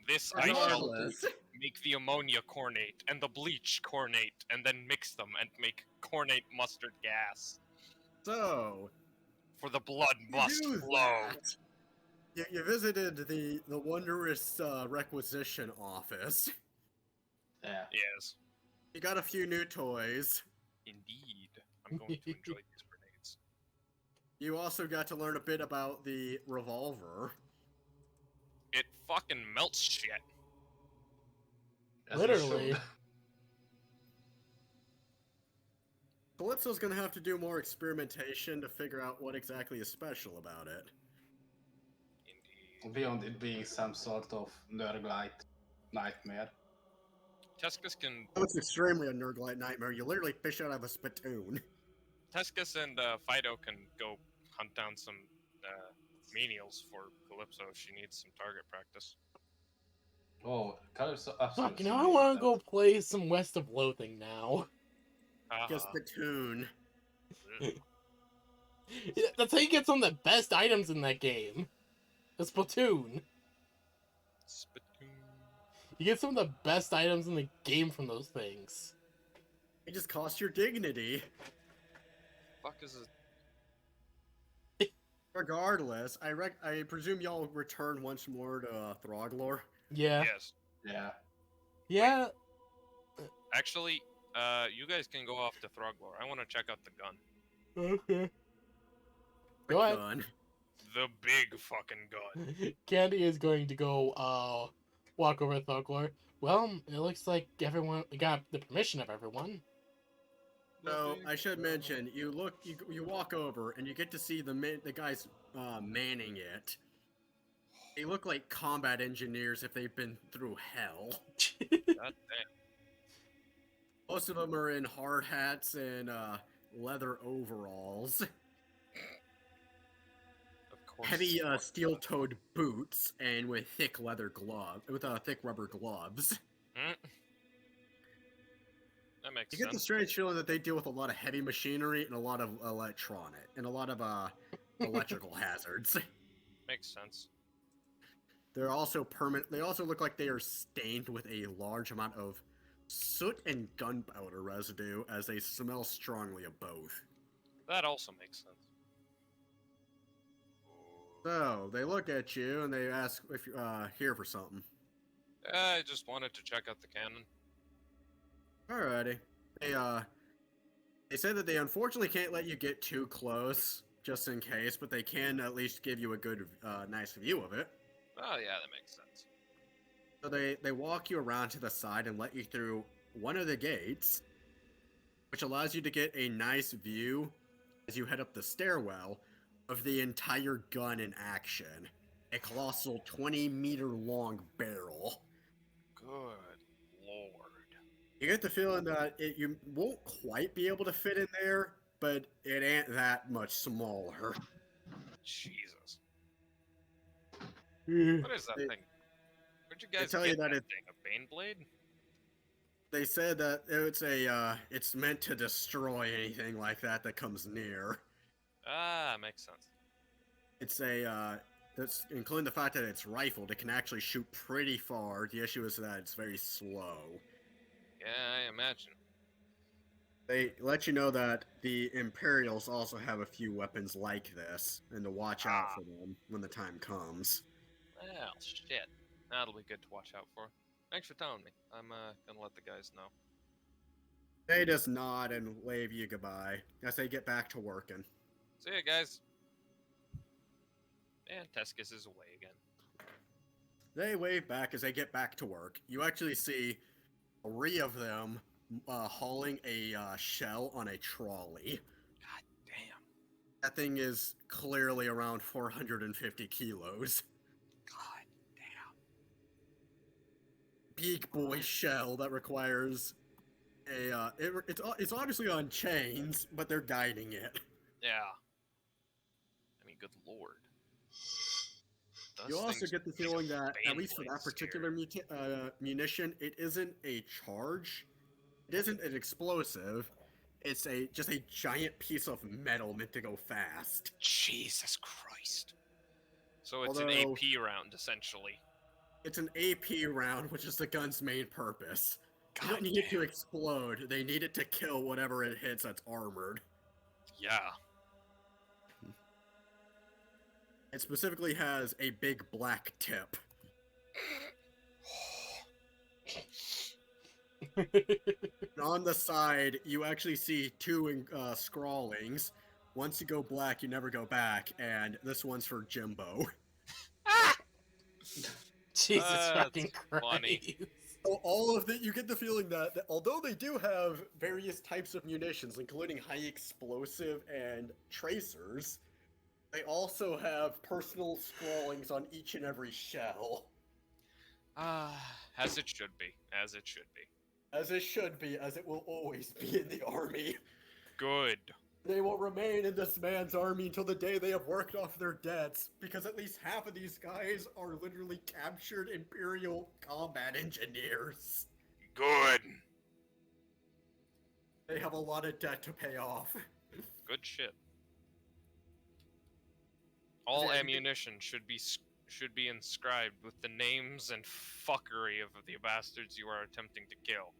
This I shall Regardless, make the ammonia Khornate and the bleach Khornate, and then mix them and make Khornate mustard gas. so For the blood you must do flow. that. You visited the wondrous requisition office. Yeah. Yes, You got a few new toys. indeed. I'm going to enjoy these grenades. You also got to learn a bit about the revolver. It fucking melts shit. As it Literally. should. Calypso's gonna have to do more experimentation to figure out what exactly is special about it. Indeed. Beyond it being some sort of Nurglite. nightmare. Tescus can. Oh, it's extremely a Nurglite nightmare. You literally fish out of a spittoon. Tescus and Fido can go hunt down some menials for Calypso if she needs some target practice. Oh, Calypso Fuck, absolutely now I needs want to that. go play some West of Loathing now. Just spittoon. That's how you get some of the best items in that game. The Splatoon. Spittoon. You get some of the best items in the game from those things. It just costs your dignity. Fuck is it? Regardless, I presume y'all return once more to Throglor. Yeah. Yes. Yeah. Yeah. Actually, you guys can go off to Throglor. I want to check out the gun. Okay. Go ahead. Gun. The big fucking gun. Candy is going to go walk over to Thugler. Well, it looks like everyone got the permission of everyone. So I should mention, you walk over and you get to see the guys manning it. They look like combat engineers if they've been through hell. God damn. Most of them are in hard hats and leather overalls, Of course. heavy steel-toed boots, and with thick leather thick rubber gloves. Hmm? That makes You get the sense. strange feeling that they deal with a lot of heavy machinery and a lot of electronic and a lot of electrical hazards. Makes sense. They're also They also look like they are stained with a large amount of soot and gunpowder residue, as they smell strongly of both. That also makes sense. So they look at you and they ask if you're here for something. I just wanted to check out the cannon. Alrighty. They said that they unfortunately can't let you get too close, just in case, but they can at least give you a good, nice view of it. Oh yeah, that makes sense. So they walk you around to the side and let you through one of the gates, which allows you to get a nice view as you head up the stairwell of the entire gun in action. A colossal 20-meter long barrel. Good lord. You get the feeling that you won't quite be able to fit in there, but it ain't that much smaller. Jesus. Yeah. What is that They- thing? Where'd you guys tell get you that that thing? A Bane Blade? They said that it's meant to destroy anything like that comes near. Ah, makes sense. It's that's including the fact that it's rifled, it can actually shoot pretty far. The issue is that it's very slow. Yeah, I imagine. They let you know that the Imperials also have a few weapons like this, and to watch out for them when the time comes. Well, shit. That'll be good to watch out for. Thanks for telling me. I'm gonna let the guys know. They just nod and wave you goodbye as they get back to working. See ya, guys. And Tescus is away again. They wave back as they get back to work. You actually see 3 of them hauling a shell on a trolley. God damn. That thing is clearly around 450 kilos. God damn. Big boy shell that requires a it's obviously on chains, but they're guiding it. Yeah. I mean, good lord. You Those also things get the make a feeling that, Bane at least for Blade that particular scary. munition, it isn't a charge. It isn't an explosive. It's just a giant piece of metal meant to go fast. Jesus Christ. So it's an Although- AP round, essentially. It's an AP round, which is the gun's main purpose. They God don't need it to damn. explode. They need it to kill whatever it hits that's armored. Yeah. It specifically has a big black tip. And on the side, you actually see 2 scrawlings. Once you go black, you never go back, and this one's for Jimbo. Jesus That's fucking Christ. funny. So all of it, you get the feeling that although they do have various types of munitions, including high explosive and tracers, they also have personal scrawlings on each and every shell. As it should be. As it should be. As it should be, as it will always be in the army. Good. They will remain in this man's army until the day they have worked off their debts, because at least half of these guys are literally captured Imperial combat engineers. Good. They have a lot of debt to pay off. Good shit. All Yeah, ammunition should be inscribed with the names and fuckery of the bastards you are attempting to kill.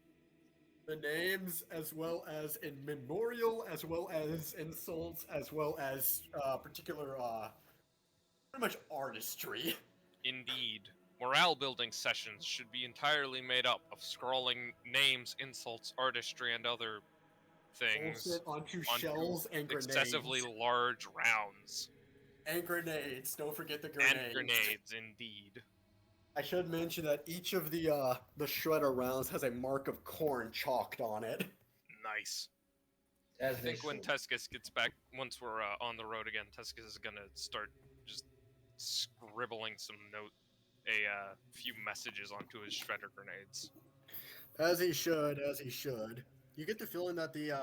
The names, as well as in memorial, as well as insults, as well as particular, pretty much artistry. Indeed. Morale building sessions should be entirely made up of scrawling names, insults, artistry, and other things Bullshit onto onto shells and grenades. excessively large rounds. And grenades. Don't forget the grenades. And grenades, indeed. I should mention that each of the shredder rounds has a mark of Khorne chalked on it. Nice. As I think when Tescus gets back, once we're on the road again, Tescus is gonna start just scribbling a few messages onto his shredder grenades. As he should, as he should. You get the feeling that the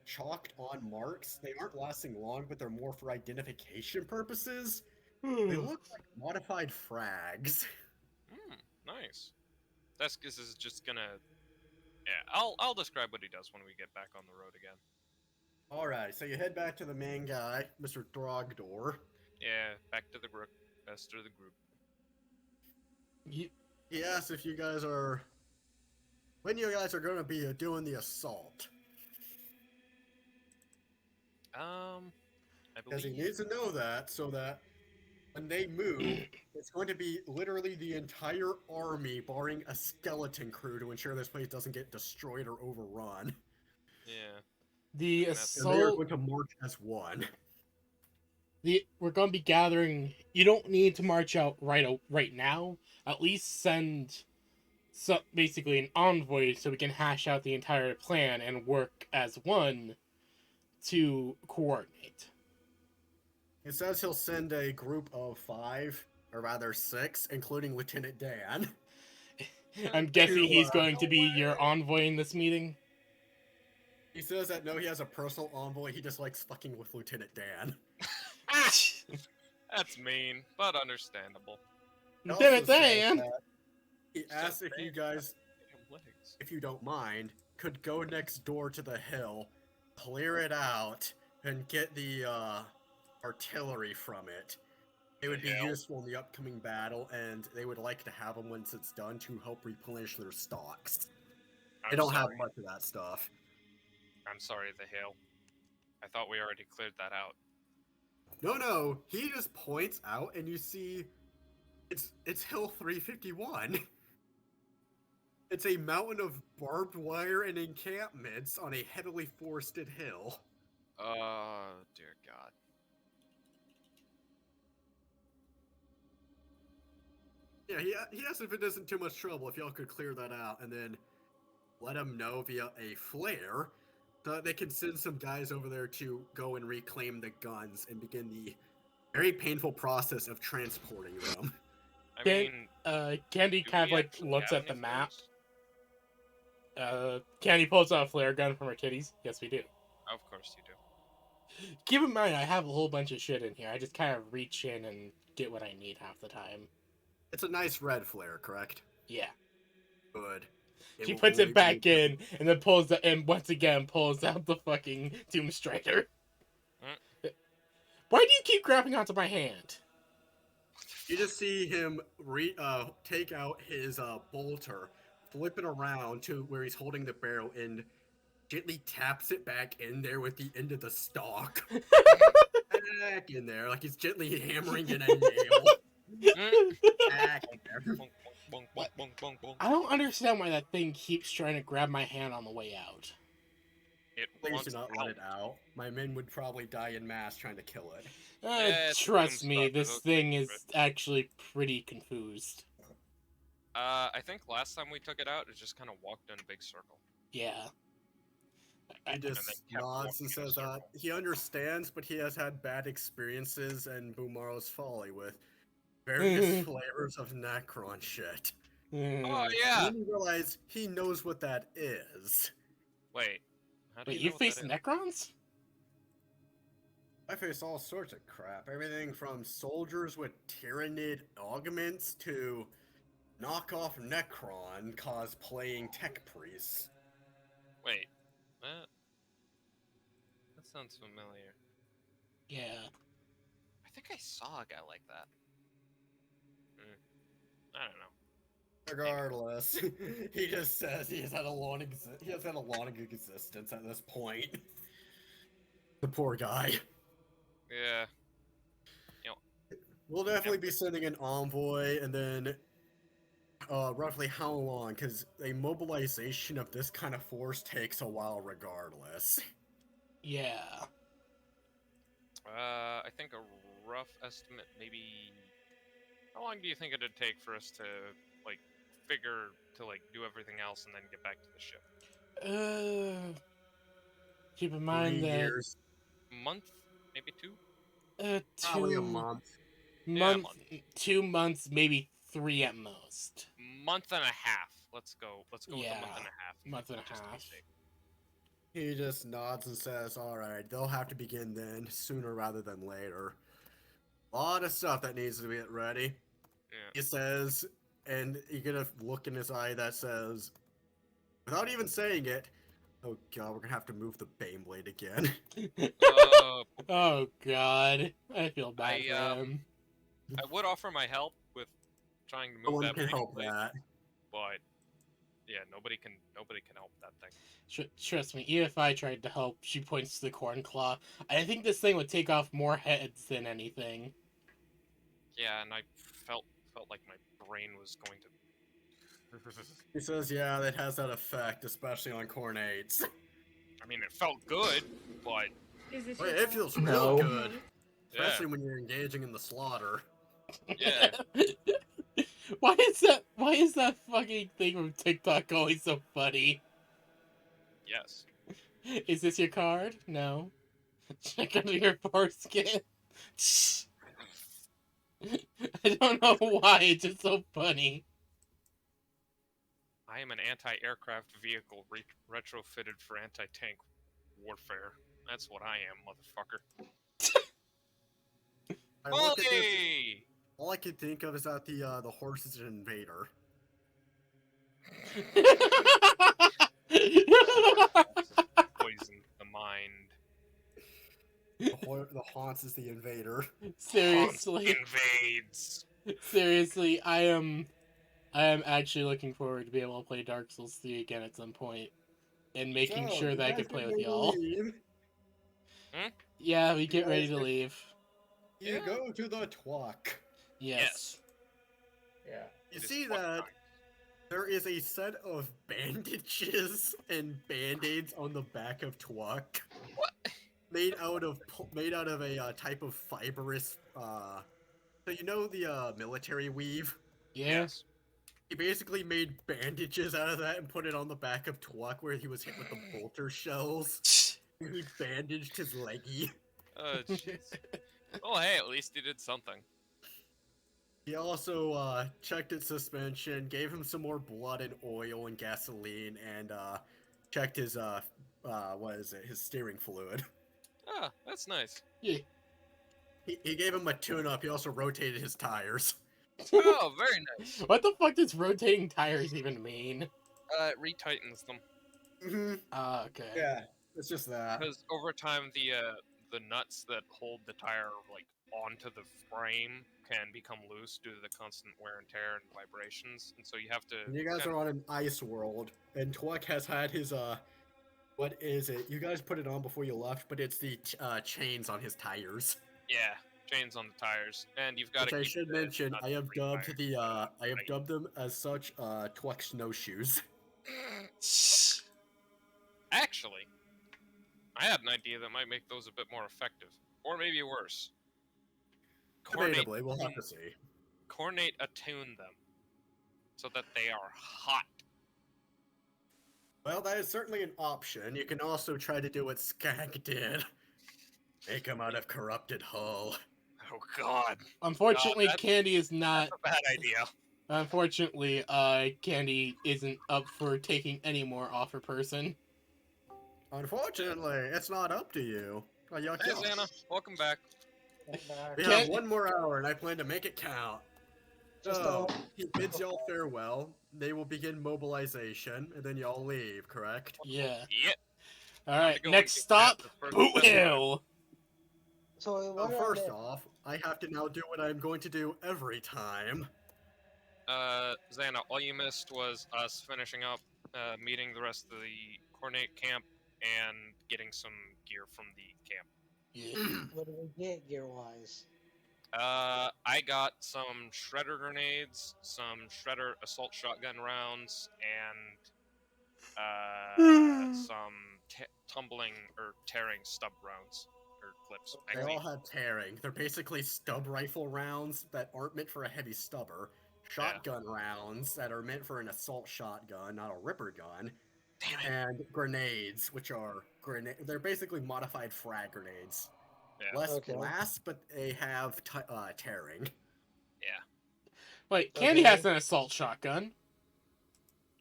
chalked on marks, they aren't lasting long, but they're more for identification purposes. They look like modified frags. Nice. Tescus is just gonna... Yeah, I'll describe what he does when we get back on the road again. Alright, so you head back to the main guy, Mr. Throgdor. Yeah, back to the group. Best of the group. He asks if you guys are... when you guys are going to be doing the assault. I Because he believe... needs to know that, so that when they move, it's going to be literally the entire army, barring a skeleton crew, to ensure this place doesn't get destroyed or overrun. Yeah. The And that's- And they are assault. going to march as one. We're going to be gathering. You don't need to march out right now. At least send basically an envoy so we can hash out the entire plan and work as one to coordinate. It says he'll send a group of 5, or rather 6, including Lieutenant Dan. I'm guessing he's going no to be way. your envoy in this meeting. He says that no, he has a personal envoy, he just likes fucking with Lieutenant Dan. That's mean, but understandable. He also Lieutenant says Dan! that he Just asks if you Dan guys, legs. if you don't mind, could go next door to the hill, clear it out, and get the artillery from it. It would be Yeah. useful in the upcoming battle, and they would like to have them once it's done to help replenish their stocks. They don't have much of that stuff. I'm sorry, the hill. I thought we already cleared that out. No, he just points out, and you see, it's Hill 351. It's a mountain of barbed wire and encampments on a heavily forested hill. Dear God. Yeah, he asked if it isn't too much trouble if y'all could clear that out, and then let him know via a flare so that they can send some guys over there to go and reclaim the guns and begin the very painful process of transporting them. I Okay, mean, Candy do kind of we like actually looks have at the any map. flares? Candy pulls out a flare gun from her titties. Yes, we do. Of course you do. Keep in mind, I have a whole bunch of shit in here. I just kind of reach in and get what I need half the time. It's a nice red flare, correct? Yeah. Good. She will puts only it back be- in, and then once again pulls out the fucking Doom Striker. Why do you keep grabbing onto my hand? You just see him take out his bolter, flip it around to where he's holding the barrel, and gently taps it back in there with the end of the stock. Back in there, like he's gently hammering in a nail. Back in there. Bonk, bonk, bonk, bonk, bonk, bonk. I don't understand why that thing keeps trying to grab my hand on the way out. It Please wants do not help. let it out. My men would probably die in mass trying to kill it. It's Trust Doom me, Striker, this those thing things is actually pretty confused. I think last time we took it out, it just kind of walked in a big circle. Yeah. He And then just kept nods and walking in a says that circle. he understands, but he has had bad experiences in Bumaro's Folly with various flavors of Necron shit. Oh And yeah. then you realize he knows what that is. Wait. How do Wait, you you know what face that is? Necrons? I face all sorts of crap. Everything from soldiers with Tyranid augments to knockoff Necron cosplaying tech priests. Wait. That sounds familiar. Yeah. I think I saw a guy like that. I don't know. Regardless, he just says he has had a long existence at this point. The poor guy. Yeah. We'll definitely be sending an envoy, and then roughly how long? Because a mobilization of this kind of force takes a while, regardless. Yeah. I think a rough estimate, maybe. How long do you think it'd take for us to like do everything else and then get back to the ship? Keep in 3 mind that years, A month, maybe 2. probably a 2 month. Yeah, a month, month. 2 months, maybe 3 at most. Month and a half. Let's go with the month Yeah, and a half. month and a just to be half. safe. He just nods and says, "Alright, they'll have to begin then, sooner rather than later. A lot of stuff that needs to get ready." Yeah. He says, and you get a look in his eye that says, without even saying it, "Oh god, we're gonna have to move the Baneblade again." Oh god, I feel bad I, for him. I would offer my help with trying to No move one that can help blade, that. but yeah, nobody can help that thing. Trust me, even if I tried to help, she points to the corn claw. I think this thing would take off more heads than anything. Yeah, and I felt like my brain was going to. He says, "Yeah, that has that effect, especially on Khornates." I mean, it felt good, but Is this Wait, your it dog? feels real No. good, yeah, especially when you're engaging in the slaughter. yeah. Why is that fucking thing from TikTok always so funny? Yes. Is this your card? No. Check under your foreskin. I don't know why, it's just so funny. I am an anti-aircraft vehicle retrofitted for anti-tank warfare. That's what I am, motherfucker. I look at this, Holy! all I can think of is that the horse is an invader. Poison the mind. The Haunts is the invader. Seriously, Haunts invades. seriously, I am actually looking forward to be able to play Dark Souls 3 again at some point, and making So, sure you that I guys can play get with ready to y'all. leave. Yeah, we get guys ready to get- leave. You Yeah. go to the Twuck. Yes. Yeah. You It is see fun that times. there is a set of bandages and band-aids on the back of Twuck. What? Made out of a type of fibrous so you know the military weave? Yeah. Yes. He basically made bandages out of that and put it on the back of Twuck where he was hit with the bolter shells. And he bandaged his leggy. Oh, jeez. Oh, hey, at least he did something. He also checked its suspension, gave him some more blood and oil and gasoline, and checked his his steering fluid. Ah, that's nice. Yeah. He gave him a tune-up. He also rotated his tires. Oh, very nice. What the fuck does rotating tires even mean? It retightens them. Mm-hmm. Okay. Yeah, it's just that. Because over time, the nuts that hold the tire like onto the frame can become loose due to the constant wear and tear and vibrations, and so you have to. You guys are on an ice world, and Twuck has had his what is it? You guys put it on before you left, but it's the chains on his tires. Yeah, chains on the tires, and you've got Which to. I should mention, nuts I have dubbed retired. I have dubbed them as such Twuck snowshoes. Actually, I had an idea that might make those a bit more effective, or maybe worse. Debatably, we'll have to see. Khorne attune them so that they are hot. Well, that is certainly an option. You can also try to do what Skag did. Make him out of corrupted hull. Oh God, Unfortunately, that's- Candy is not. that's a bad idea. Unfortunately, Candy isn't up for taking any more off her person. Unfortunately, it's not up to you. Oh, yuck, Hey, yuck. Xana, welcome back. We Can't- have one more hour, and I plan to make it count. Just So, he bids y'all farewell. They will begin mobilization, and then y'all leave, correct? Yeah. Yep. All Time right. to go Next and get stop, that for first Boot test drive. Hill. So So what first off, I have to now do what I'm going to do every time. Xana, all you missed was us finishing up, meeting the rest of the Khorne camp and getting some gear from the camp. Yeah. what do we get gear wise? I got some shredder grenades, some shredder assault shotgun rounds, and some tumbling or tearing stub rounds or clips. They all have tearing. They're basically stub rifle rounds that aren't meant for a heavy stubber. Shotgun rounds that are meant for an assault shotgun, not a ripper gun. Damn it. And grenades, which are they're basically modified frag grenades. Yeah. Less Okay. blast, but they have tearing. Yeah. Wait, Candy Okay. has an assault shotgun.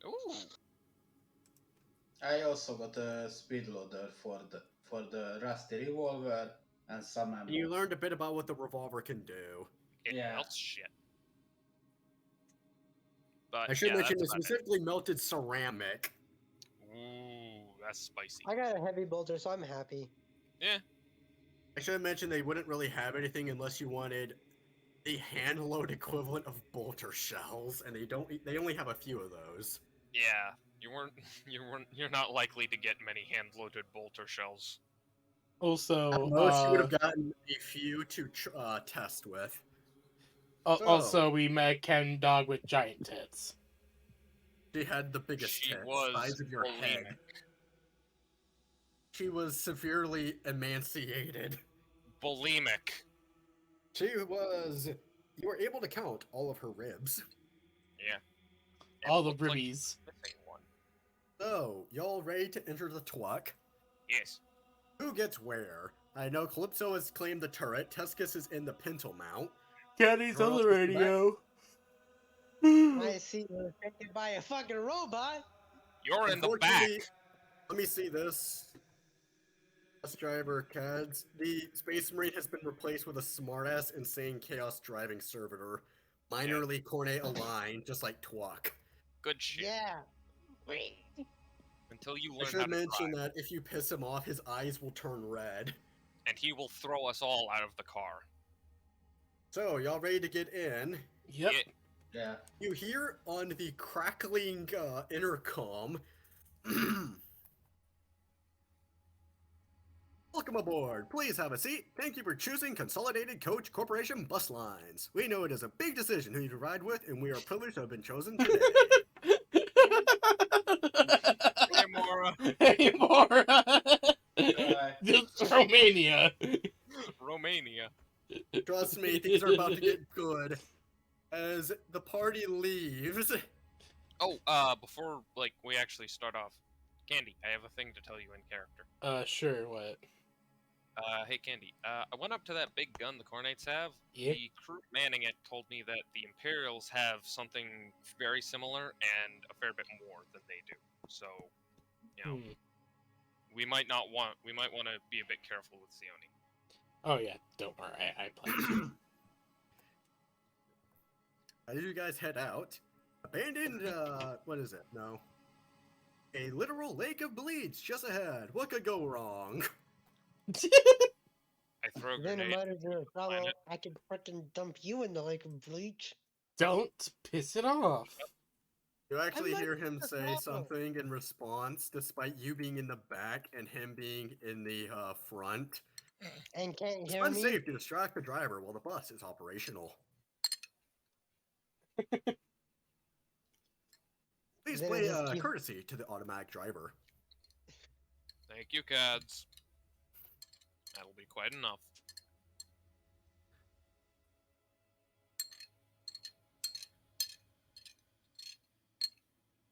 Ooh. I also got a speed loader for the rusty revolver and some ammo. You learned a bit about what the revolver can do. It Yeah. melts shit. But I should yeah, mention that's it's about it. specifically melted ceramic. Ooh, that's spicy. I got a heavy bolter, so I'm happy. Yeah. I should mention they wouldn't really have anything unless you wanted a hand load equivalent of bolter shells, and they only have a few of those. Yeah. You're not likely to get many hand-loaded bolter shells. Also, At most, you would have gotten a few to test with. So- also we met Ken Dog with giant tits. She had the biggest She tits, was size of your head. bulimic. She was severely emaciated. Bulimic. You were able to count all of her ribs. Yeah. All It the looked like ribbies. missing one. So, y'all ready to enter the twuck? Yes. Who gets where? I know Calypso has claimed the turret, Tescus is in the pintle mount. Candy's on the radio. My seat was taken by a fucking robot. You're in the back. Unfortunately, let me see this. Bus driver CADS. The Space Marine has been replaced with a smartass, insane chaos driving servitor. Minorly Khorne aligned, just like Twuck. Good shit. Yeah. Until you I learn how should to mention drive. that if you piss him off, his eyes will turn red. And he will throw us all out of the car. So, y'all ready to get in? Yep. Yeah. Yeah. You hear on the crackling intercom, "Welcome aboard. Please have a seat. Thank you for choosing Consolidated Coach Corporation Bus Lines. We know it is a big decision who you ride with, and we are privileged to have been chosen today." Hey, Mora. Hey, Mora. Hi. Just Romania. Romania. Trust me, things are about to get good. As the party leaves, Oh, before we actually start off, Candy, I have a thing to tell you in character. Sure, what? Hey Candy, I went up to that big gun the Khornates have. Yeah. The crew manning it told me that the Imperials have something very similar and a fair bit more than they do. So, you know, we might want to be a bit careful with Sione. Oh yeah, don't worry, I plan. as you guys head out, abandoned, what is it? No. A literal lake of bleach just ahead. What could go wrong? I throw a Then it grenade. might have been a trouble. Planet. I could freaking dump you in the lake of bleach. Don't piss it off. You actually not hear him gonna say follow. something in response, despite you being in the back and him being in the front. And can't It's hear me. unsafe to distract the driver while the bus is operational. Please Then play just keep- courtesy to the automatic driver. Thank you, Cads. That'll be quite enough.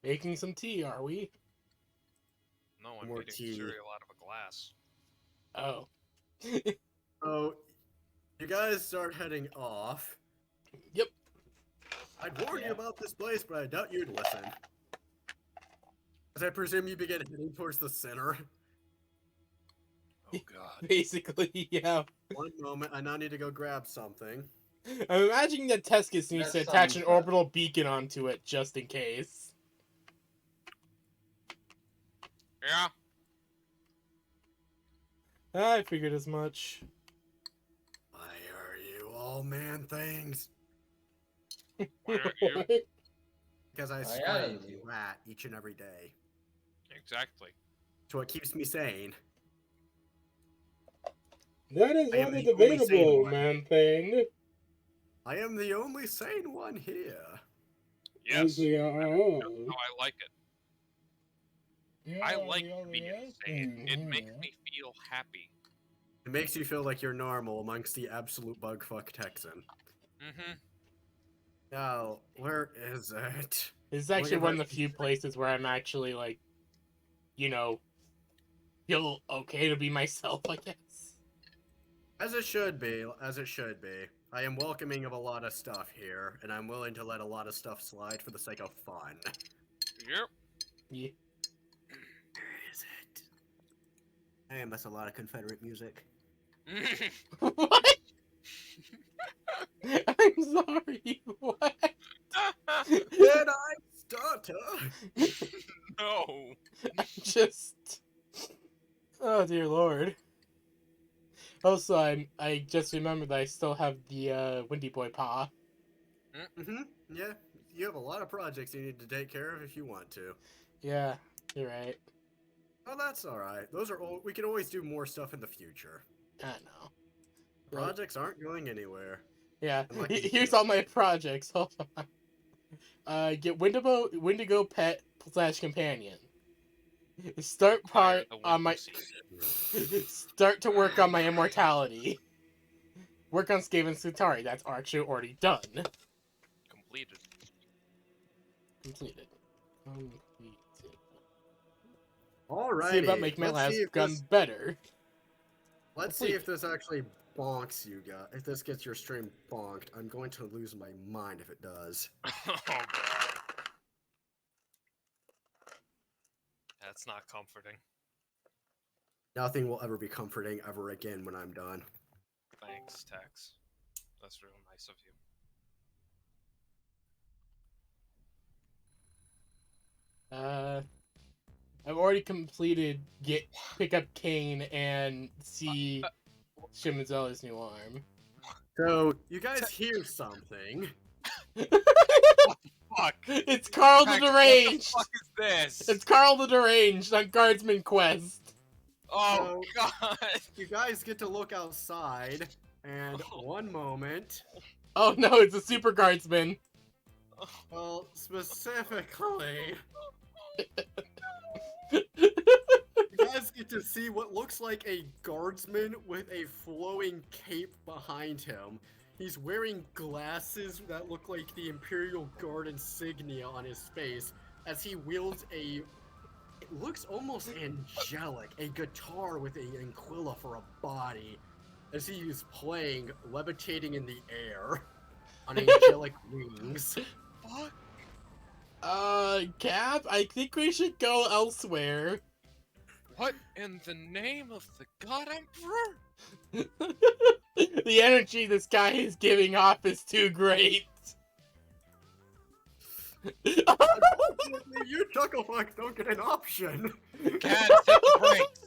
Making some tea, are we? No, I'm More eating tea. cereal out of a glass. Oh. So, you guys start heading off. Yep. I'd warn you about this place, but I doubt you'd listen. As I presume you begin heading towards the center. Oh god. Basically, yeah. One moment, I now need to go grab something. I'm imagining that Tescus needs to That attach an sounds orbital beacon onto it just in case. Yeah. I figured as much. Why are you all man things? Why aren't you? Because I Why spray aren't you? rat each and every day. Exactly. So it keeps me sane. That is I am only the only sane debatable, one. man thing. I am the only sane one here. Yes. As we That's are. how I like it. I Yeah, like yeah, being yeah. insane. It makes me feel happy. It makes you feel like you're normal amongst the absolute bugfuck Texan. Mm-hmm. Now, where is it? This is actually Look at one of that- the few places where I'm actually like, you know, feel okay to be myself, I guess. As it should be, as it should be. I am welcoming of a lot of stuff here, and I'm willing to let a lot of stuff slide for the sake of fun. Yep. Yeah. Where is it? Damn, that's a lot of Confederate music. What? I'm sorry. What? Did I stutter? No. Just. Oh dear lord. Also, I just remembered that I still have the Windy Boy paw. Mm-hmm. Yeah, you have a lot of projects you need to take care of if you want to. Yeah, you're right. Oh, that's all right. Those are all. We can always do more stuff in the future. I know. But, Projects aren't going anywhere. yeah. I'm like, Here's all my projects. Hold on. Get Wendigo pet / companion. Start Fire part the on my. window seat. Start to work on my immortality. Work on Skaven's Skitari. That's actually already done. Completed. Completed. Alrighty. See about making my Let's see last if gun this- better. Let's see if this actually bonks you guys. If this gets your stream bonked, I'm going to lose my mind if it does. Oh god. That's not comforting. Nothing will ever be comforting ever again when I'm done. Thanks, Tex. That's real nice of you. I've already completed pick up Kane and see Shimizawa's new arm. So, you guys hear something. Fuck! It's Carl the Tex, Deranged! What the fuck is this? It's Carl the Deranged on Guardsman Quest. Oh god! You guys get to look outside, and one moment. Oh no, it's a Super Guardsman. Well, specifically, you guys get to see what looks like a guardsman with a flowing cape behind him. He's wearing glasses that look like the Imperial Guard insignia on his face as he wields it looks almost angelic, a guitar with an anquilla for a body, as he is playing, levitating in the air on angelic wings. What? Cap, I think we should go elsewhere. What in the name of the God Emperor? The energy this guy is giving off is too great. Unfortunately, you chucklefucks don't get an option. Cad, take the brakes.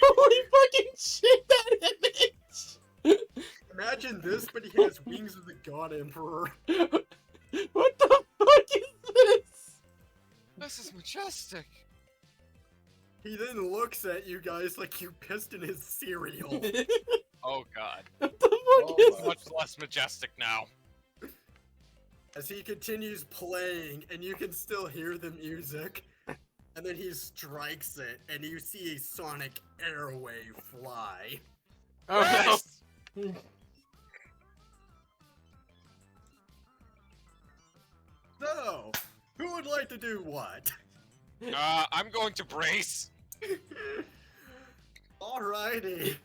Holy fucking shit, that image! Imagine this, but he has wings of the God Emperor. What the fuck is this? This is majestic. He then looks at you guys like you pissed in his cereal. Oh god. What the fuck Oh, is wow. Much less majestic now. As he continues playing, and you can still hear the music. And then he strikes it, and you see a sonic airwave fly. Oh Yes! no. So, who would like to do what? I'm going to brace. Alrighty.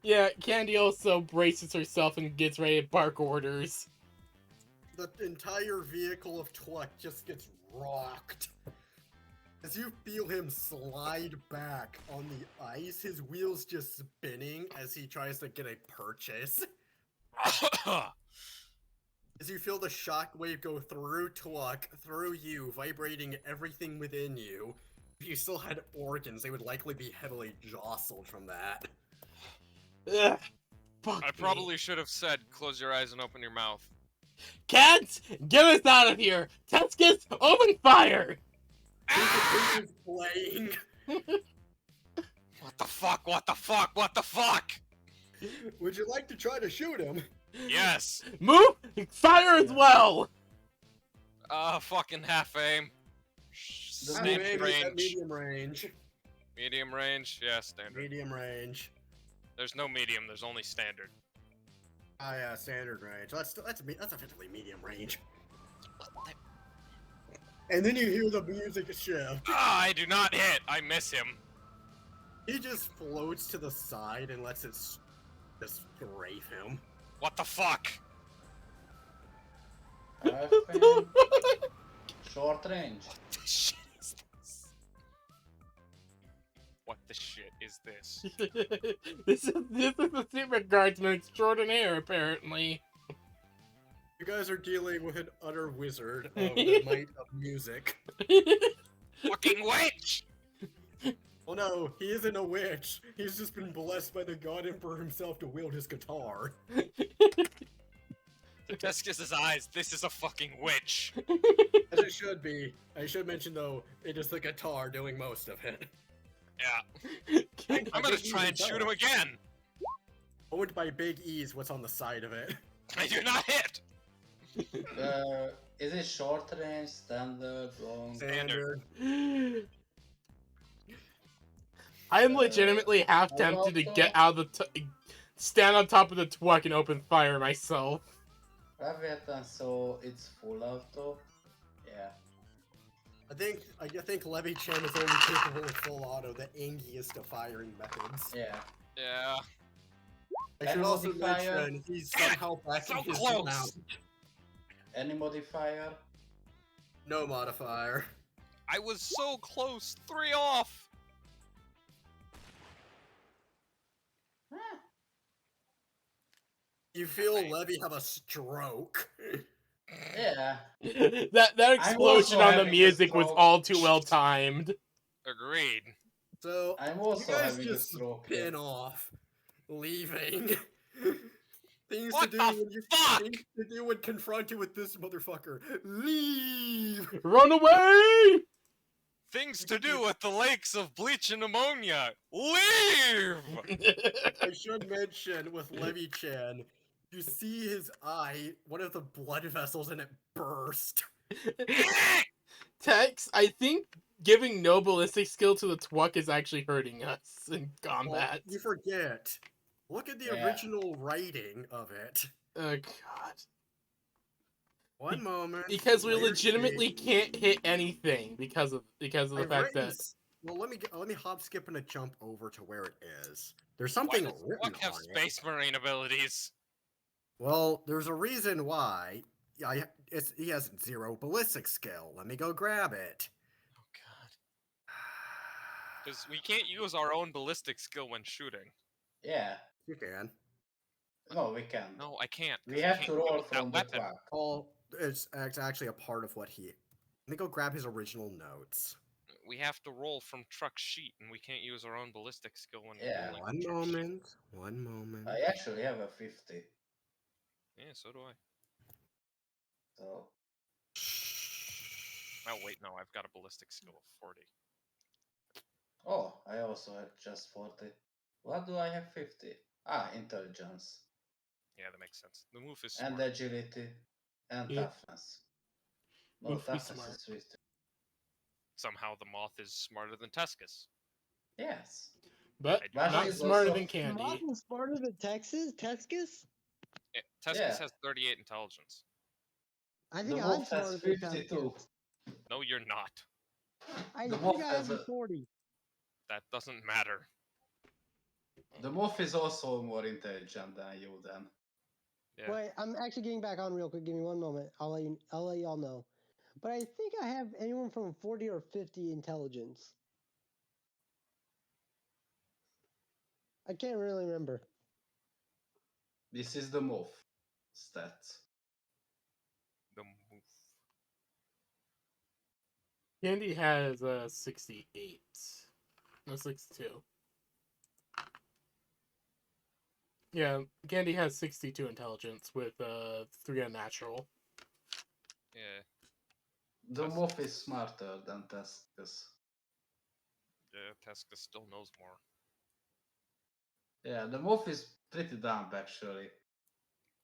Yeah, Candy also braces herself and gets ready to bark orders. the entire vehicle of Twuck just gets rocked. As you feel him slide back on the ice, his wheels just spinning as he tries to get a purchase. As you feel the shockwave go through Twuck, through you, vibrating everything within you. If you still had organs, they would likely be heavily jostled from that. Ugh, fuck I me. probably should have said, close your eyes and open your mouth. Cats, get us out of here! Tescus, open fire! This is playing. What the fuck? What the fuck? What the fuck? Would you like to try to shoot him? Yes. Move! Fire as well! Fucking half aim. Maybe Standard at range. medium range. Medium range? Yeah, standard. Medium range. There's no medium, there's only standard. Ah, yeah, standard range. That's effectively medium range. And then you hear the music shift. Ah, I do not hit. I miss him. He just floats to the side and lets it just strafe him. What the fuck? Short range. What the shit is this? What the shit is this? This is the secret guardsman extraordinaire, apparently. You guys are dealing with an utter wizard of the might of music. Fucking witch! Well, no, he isn't a witch. He's just been blessed by the God Emperor himself to wield his guitar. Tescus's eyes, this is a fucking witch. As it should be. I should mention, though, it is the guitar doing most of it. Yeah. I'm gonna try and shoot him again! Owned by Big E's what's on the side of it. I do not hit! Is it short range, standard, long? Standard. I am legitimately half tempted to get out of the stand on top of the Twuck and open fire myself. Leviathan, so it's full auto? Yeah. I think Levy Chen is only capable of full auto, the angiest of firing methods. Yeah. Yeah. I should And also modifier. mention he's somehow backing So his close. mount. Any modifier? No modifier. I was so close! 3 off! You feel Levy have a stroke. Yeah. that explosion on the having a music was stroke. all too well timed. Agreed. So, I'm you also guys having a just stroke. spin off, leaving. Things What to do the when you fuck? things to do when confronted with this motherfucker. Leave. Run away! Things to do at the lakes of bleach and ammonia. Leave! I should mention with Levy Chan, you see his eye, one of the blood vessels in it burst. Tex, I think giving no ballistic skill to the Twuck is actually hurting us in Well, combat. you forget. Look at the Yeah. original writing of it. Oh god. One moment. Because we later legitimately today, can't hit anything because of the I've fact written that well, let me hop, skip, and a jump over to where it is. There's Why something does written Twuck have on it. space marine abilities? Well, there's a reason why. Yeah, he has 0 ballistic skill. Let me go grab it. Oh god. Because we can't use our own ballistic skill when shooting. Yeah. You can. No, we can. No, I can't. 'cause We I have can't to roll wield that from the weapon. twat. Well, it's actually a part of what he. Let me go grab his original notes. We have to roll from truck sheet, and we can't use our own ballistic skill when Yeah. rolling One from truck sheet. moment. One moment. I actually have a 50. Yeah, so do I. So Oh wait, no, I've got a ballistic skill of 40. oh, I also have just 40. What do I have 50? Ah, intelligence. Yeah, that makes sense. The move is smart. And agility. And Yeah. toughness. No, Move is toughness smart. is wisdom. Somehow the moth is smarter than Tescus. Yes. but I do But not he's smarter also- than Candy. Mothman smarter than Texas? Tescus? Tescus Yeah. has 38 intelligence. I The think I'm wolf smarter has than 52. Tescus. No, you're not. I The think wolf I has have a- 40. That doesn't matter. The wolf is also more intelligent than you then. Yeah. Wait, I'm actually getting back on real quick. Give me one moment. I'll let y'all know. But I think I have anyone from 40 or 50 intelligence. I can't really remember. This is the move stats. The move. Candy has 68. No, 62. Yeah, Candy has 62 intelligence with 3 unnatural. Yeah. The That's- move is smarter than Tescus. Yeah, Tesca still knows more. Yeah, the move is pretty dumb actually.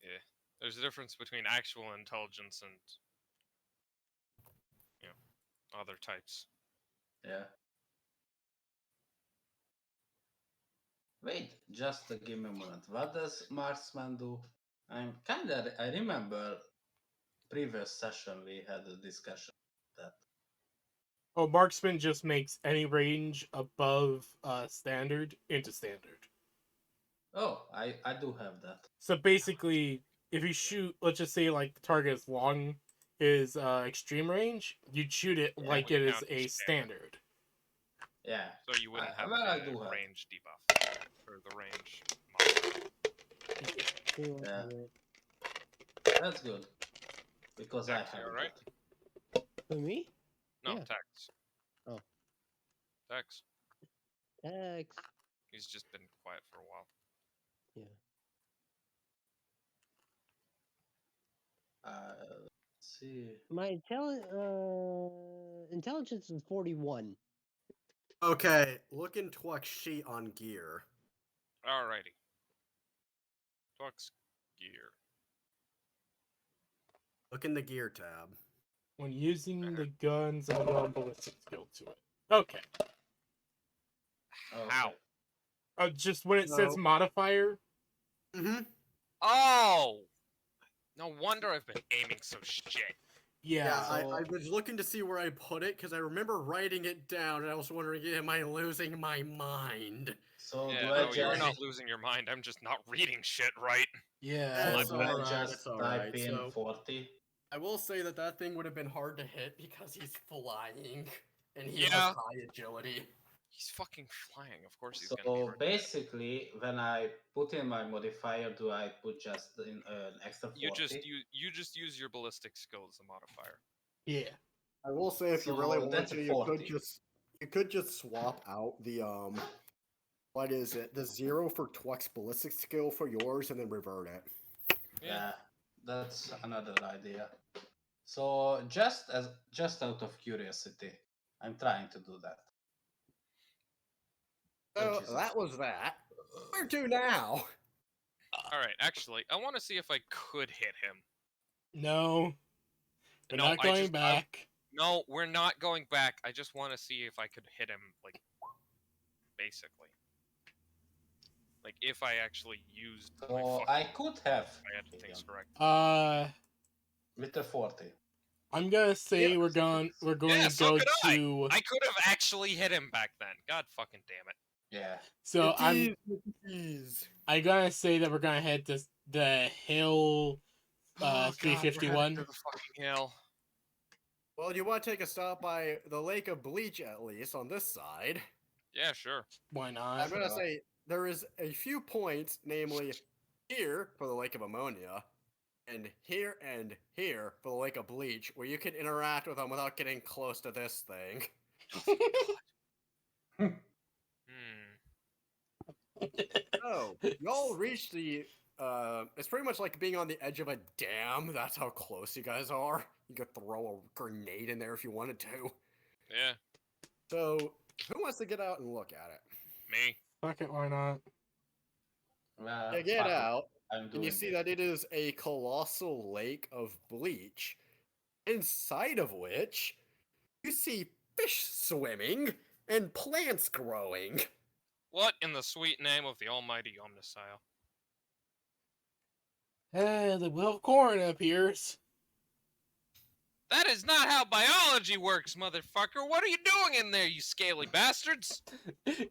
Yeah. There's a difference between actual intelligence and other types. Yeah. Wait, just give me a moment. What does marksman do? I remember previous session we had a discussion that. Oh, Marksman just makes any range above standard into standard. Oh, I do have that. So basically, if you shoot, let's just say like the target is long, is extreme range, you'd shoot it Yeah. like Would it is count a as standard. Yeah. So you wouldn't have well, I the do have. range debuff. Or the range modifier. Yeah. That's good. Because I Tax, have you alright? that. For me? No, Yeah. Tax. Oh. Tax. X. He's just been quiet for a while. Yeah. Let's see. My intelligence is 41. Okay, look in Twuck's sheet on gear. Alrighty. Flux gear. Look in the gear tab. When using the guns and the ballistic skill to it. Okay. How? Just when it says No. modifier. Mm-hmm. Oh! No wonder I've been aiming so shit. Yeah. I was looking to see where I put it because I remember writing it down and I was wondering, am I losing my mind? So Yeah, do no, I you're just not losing your mind. I'm just not reading shit right. Yeah. so That's do I alright, just that's type alright. in So 40? I will say that that thing would have been hard to hit because he's flying and he Yeah. has high agility. He's fucking flying. Of course he's gonna be So hard to hit. basically, when I put in my modifier, do I put just in an extra 40? You just use your ballistic skill as a modifier. Yeah. I will say if you So really want that's to, a you 40. could just swap out the what is it? The 0 for Twuck's ballistic skill for yours and then revert it. Yeah, that's another idea. So just out of curiosity, I'm trying to do that. So Which is that was that. Where to now? Alright, actually, I want to see if I could hit him. No. We're No, not going back. No, we're not going back. I just want to see if I could hit him, like, basically. Like, if I actually used my So fucking... I could have I had things correct. with the 40. I'm gonna say Yeah, we're going Yeah, to so go could to. I could have actually hit him back then. God fucking damn it. Yeah. So I'm Jeez. gonna say that we're gonna head to the hill. Oh, God, we're headed 351. to the fucking hill. Well, you want to take a stop by the Lake of Bleach at least on this side. Yeah, sure. Why not? I'm gonna say there is a few points, namely here for the Lake of Ammonia, and here for the Lake of Bleach, where you can interact with them without getting close to this thing. Oh, y'all reached the. It's pretty much like being on the edge of a dam. That's how close you guys are. You could throw a grenade in there if you wanted to. Yeah, So, who wants to get out and look at it? me. Fuck it, why not? Well, You get fuck it. out, I'm and doing you see it. that it is a colossal lake of bleach, inside of which you see fish swimming and plants growing. What in the sweet name of the almighty Omniscile? The Will of Khorne appears. That is not how biology works, motherfucker. What are you doing in there, you scaly bastards?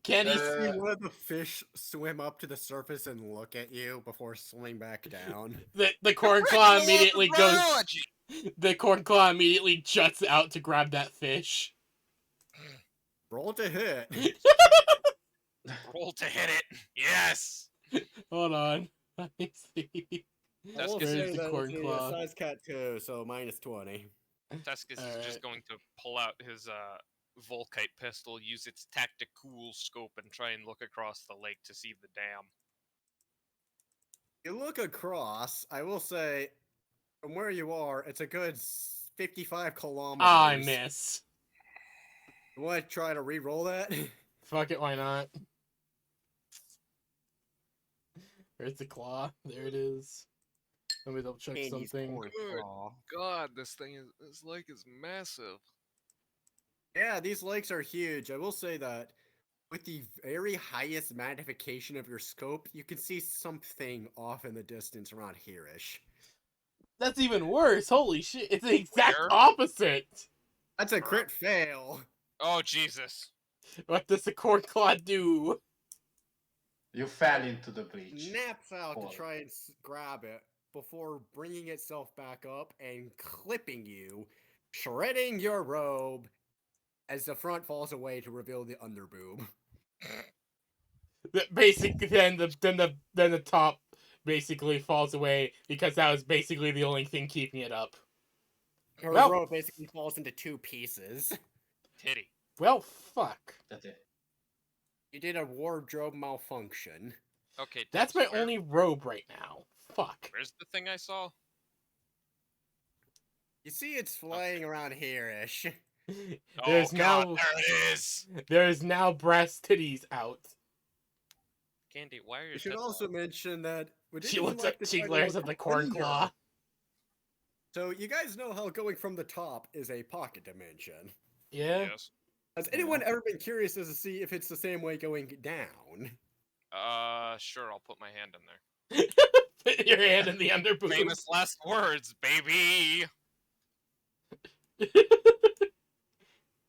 Candy, You see one of the fish swim up to the surface and look at you before swimming back down. the corn claw Curriculum immediately of goes. biology. The corn claw immediately juts out to grab that fish. Roll to hit. Roll to hit it. Yes. Hold on. Let me see. I will Tuscus say Where's the that corn it's a claw? size cat too, so minus 20. Tuscus is Alright. just going to pull out his Volkite pistol, use its tactical scope, and try and look across the lake to see the dam. You look across, I will say, from where you are, it's a good 55 kilometers. I miss. You want to try to re-roll that? Fuck it, why not? Where's the claw? There it is. Let me double check Candy's something. corn Good. claw. God, this lake is massive. Yeah, these lakes are huge. I will say that with the very highest magnification of your scope, you can see something off in the distance around here-ish. That's even worse. Holy shit. It's the exact Where? opposite. That's a crit fail. Oh, Jesus. What does the corn claw do? You fell into the breach. Snaps out Fall. to try and grab it before bringing itself back up and clipping you, shredding your robe as the front falls away to reveal the underboob. Basically, then the top basically falls away because that was basically the only thing keeping it up. Her Well- robe basically falls into two pieces. Titty. Well, fuck. That's it. You did a wardrobe malfunction. Okay, That's Tex, my only robe right now. Fuck. Where's the thing I saw? You see it's flying around here-ish. There's Oh, God, now there it is. there's now brass titties out. Candy, why are your You should tits also out? mention that... would She anyone looks like at to she try to glares look at the corn under? claw. So you guys know how going from the top is a pocket dimension. Yeah. Yes. Has anyone ever been curious as to see if it's the same way going down? Sure, I'll put my hand in there. Put your hand in the underboob. Famous last words, baby!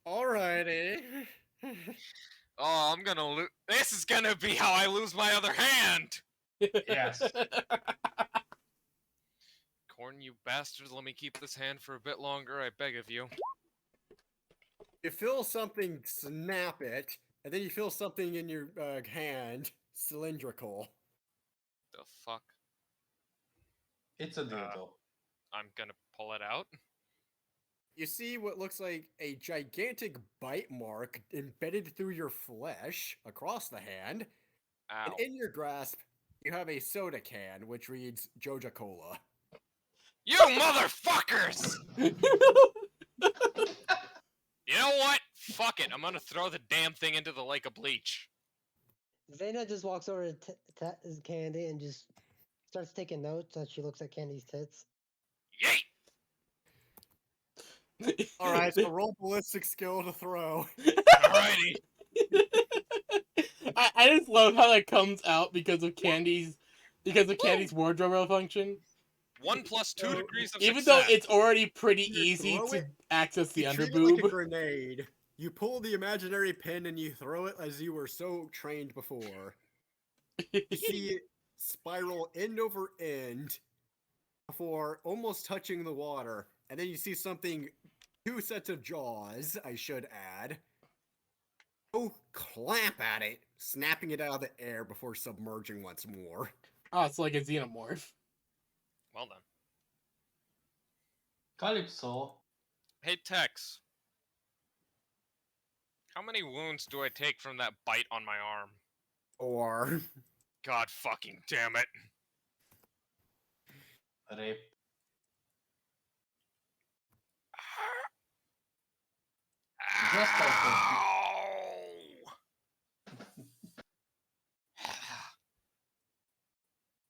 Alrighty. Oh, I'm gonna lose. This is gonna be how I lose my other hand! Yes. Khorne, you bastards, let me keep this hand for a bit longer, I beg of you. You feel something snap it, and then you feel something in your hand, cylindrical. The fuck? It's a dildo. I'm gonna pull it out. You see what looks like a gigantic bite mark embedded through your flesh across the hand, Ow. and in your grasp, you have a soda can which reads Joja Cola. You motherfuckers! You know what? Fuck it, I'm gonna throw the damn thing into the lake of bleach. Vena just walks over to Candy and just starts taking notes as she looks at Candy's tits. Yeet! Alright, so roll ballistic skill to throw. Alrighty. I just love how that comes out because of Candy's wardrobe malfunction. 1 + 2 So, degrees of Even though success. it's already pretty You easy throw to it, access the You treat it like a underboob. grenade. You pull the imaginary pin and you throw it as you were so trained before. You see it spiral end over end before almost touching the water, and then you see something, 2 sets of jaws, I should add. Go clamp at it, snapping it out of the air before submerging once more. Oh, it's like a xenomorph. Well done. Calypso. Hey, Tex. How many wounds do I take from that bite on my arm? Or God fucking damn it. Rape. Just like Ow!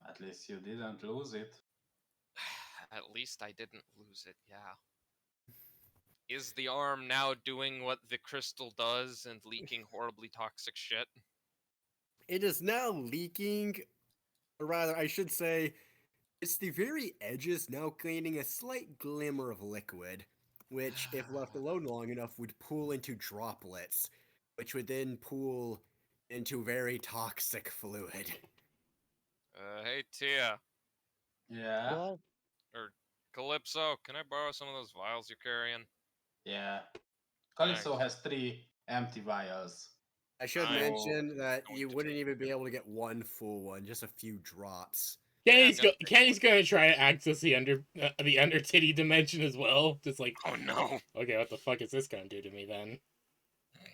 At least you didn't lose it. At least I didn't lose it, yeah. Is the arm now doing what the crystal does and leaking horribly toxic shit? it is now leaking, or rather, I should say, it's the very edges now gaining a slight glimmer of liquid. which, if left alone long enough, would pool into droplets, which would then pool into very toxic fluid. Hey Tia, Yeah. Well, or Calypso, can I borrow some of those vials you're carrying? Yeah. Calypso Thanks. has 3 empty vials. I should I'm mention that going you to wouldn't take even be able to get one full one, just a few drops. Yeah, I'm gonna take Kenny's gonna try to access the under titty dimension as well. Just like, Oh no! okay, what the fuck is this gonna do to me then?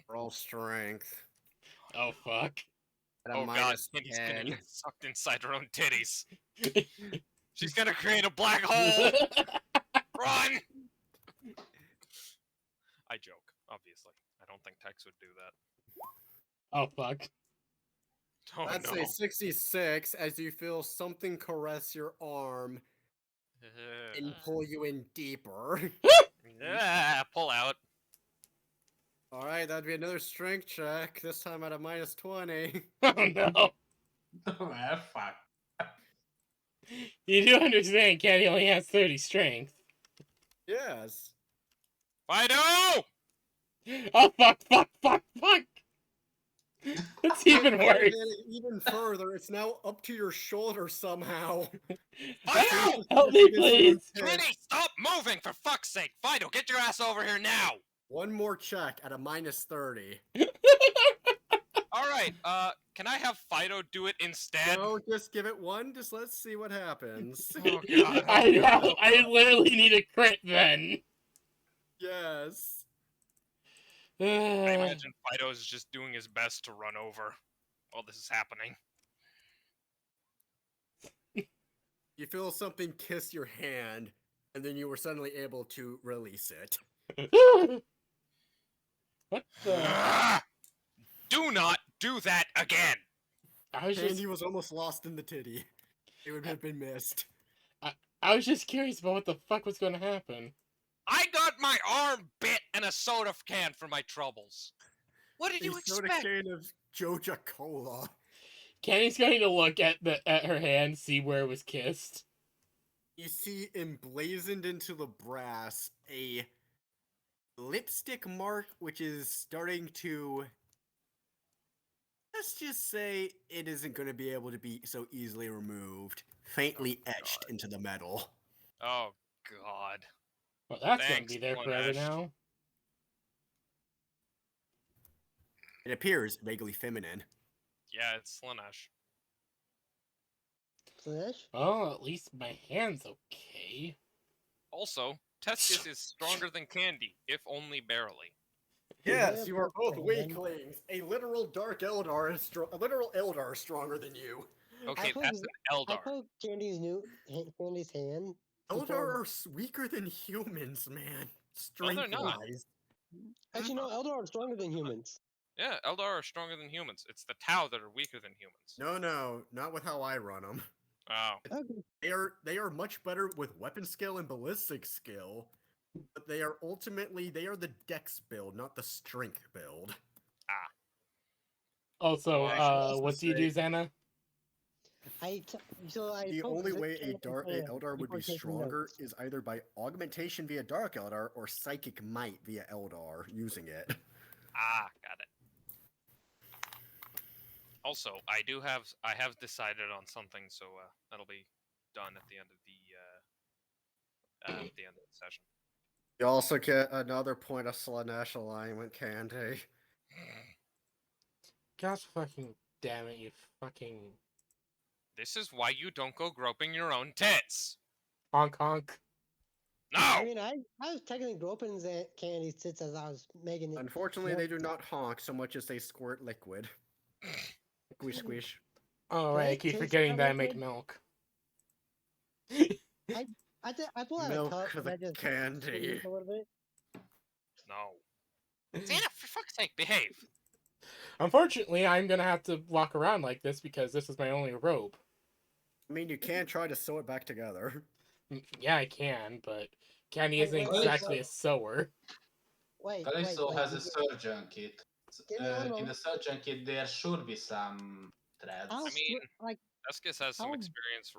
Roll strength. Oh fuck. At a Oh god, minus Candy's gonna 10. get sucked inside her own titties. She's gonna create a black hole! Run! I joke, obviously. I don't think Tex would do that. Oh fuck. Oh That's no. a 66 as you feel something caress your arm and pull you in deeper. Yeah, pull out. Alright, that'd be another strength check, this time at a minus 20. Oh no. Well, fuck. You do understand Kenny only has 30 strength. Yes. Fido! Oh fuck, fuck, fuck, fuck! That's even And worse. even further, it's now up to your shoulder somehow. Fido! Help me, please! Kenny, stop moving, for fuck's sake! Fido, get your ass over here now! One more check at a minus 30. Alright, can I have Fido do it instead? No, just give it one. Just let's see what happens. Oh god. I literally need a crit then. Yes. I imagine Fido is just doing his best to run over while this is happening. You feel something kiss your hand, and then you were suddenly able to release it. What the? Do not do that again! I was just Candy was almost lost in the titty. It would have been missed. I was just curious about what the fuck was going to happen. I got my arm bit and a soda can for my troubles. What did you A soda expect? can of Joja Cola. Kenny's going to look at her hand, see where it was kissed. You see emblazoned into the brass a lipstick mark, which is starting to... Let's just say it isn't going to be able to be so easily removed. Faintly etched into the metal. Oh god. Well, that's going to Thanks, be there forever Slanesh. now. It appears vaguely feminine. Yeah, it's Slanesh. Slash? Oh, at least my hand's okay. Also, Testis is stronger than Candy, if only barely. Yes, you are both weaklings. A literal Dark Eldar is a literal Eldar is stronger than you. Okay, put- that's an I Eldar. poked Candy's hand. Eldar are weaker than humans, man. No, they're not. Strength-wise. Actually, no, Eldar are stronger than humans. Yeah, Eldar are stronger than humans. It's the Tau that are weaker than humans. No, not with how I run them. Oh. Okay. They are much better with weapon skill and ballistic skill, but they are the dex build, not the strength build. Also, I should also what do you do, say- Xana? The poked only Zip way a Candy's hand Eldar would before be taking stronger notes. is either by augmentation via Dark Eldar or psychic might via Eldar using it. Got it. Also, I have decided on something, so that'll be done at the end of the session. You also get another point of Slanesh alignment, Candy. Gosh fucking damn it, you fucking This is why you don't go groping your own tits. honk honk. No. I mean, I was technically groping Candy's tits as I was making it. Unfortunately, they do not honk so much as they squirt liquid. Squish, squish. Oh, right, I Right, keep taste forgetting that that I make liquid? milk. I pull out Milk a cup for and the I just candy. squeeze a little bit. No. Xana, for fuck's sake, behave. Unfortunately, I'm gonna have to walk around like this because this is my only rope. I mean, you can try to sew it back together. Yeah, I can, but Candy Wait, isn't wait, wait, exactly wait. a sewer. Wait, Calypso has a you- surgeon kit. Get me on In them. the surgeon kit, there should be some threads. How I mean- like Eskis has some How- experience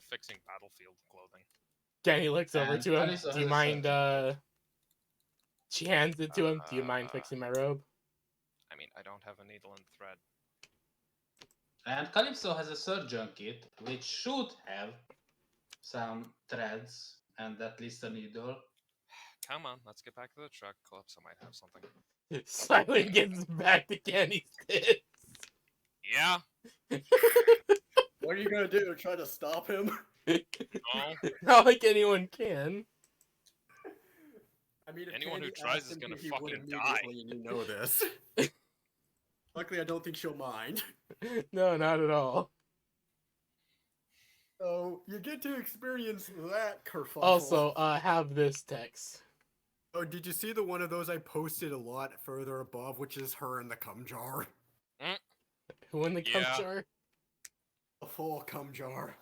fixing battlefield clothing. Candy looks over And to him. Calypso Do you has a mind, surgeon She hands it to him. Do you mind fixing my robe? I mean, I don't have a needle and thread. And Calypso has a surgeon kit, which should have some threads and at least a needle. Come on, let's get back to the truck. Calypso might have something. Silent gets back to Candy's tits. Yeah. What are you gonna do? Try to stop him? No. Not like anyone can. I mean, if Anyone who Candy tries asked is him gonna to, he would fucking die. immediately, and you know this. Luckily, I don't think she'll mind. No, not at all. So you get to experience that kerfuffle. Also, have this text. Oh, did you see the one of those I posted a lot further above, which is her in the cum jar? Who in the cum Yeah. jar? A full cum jar.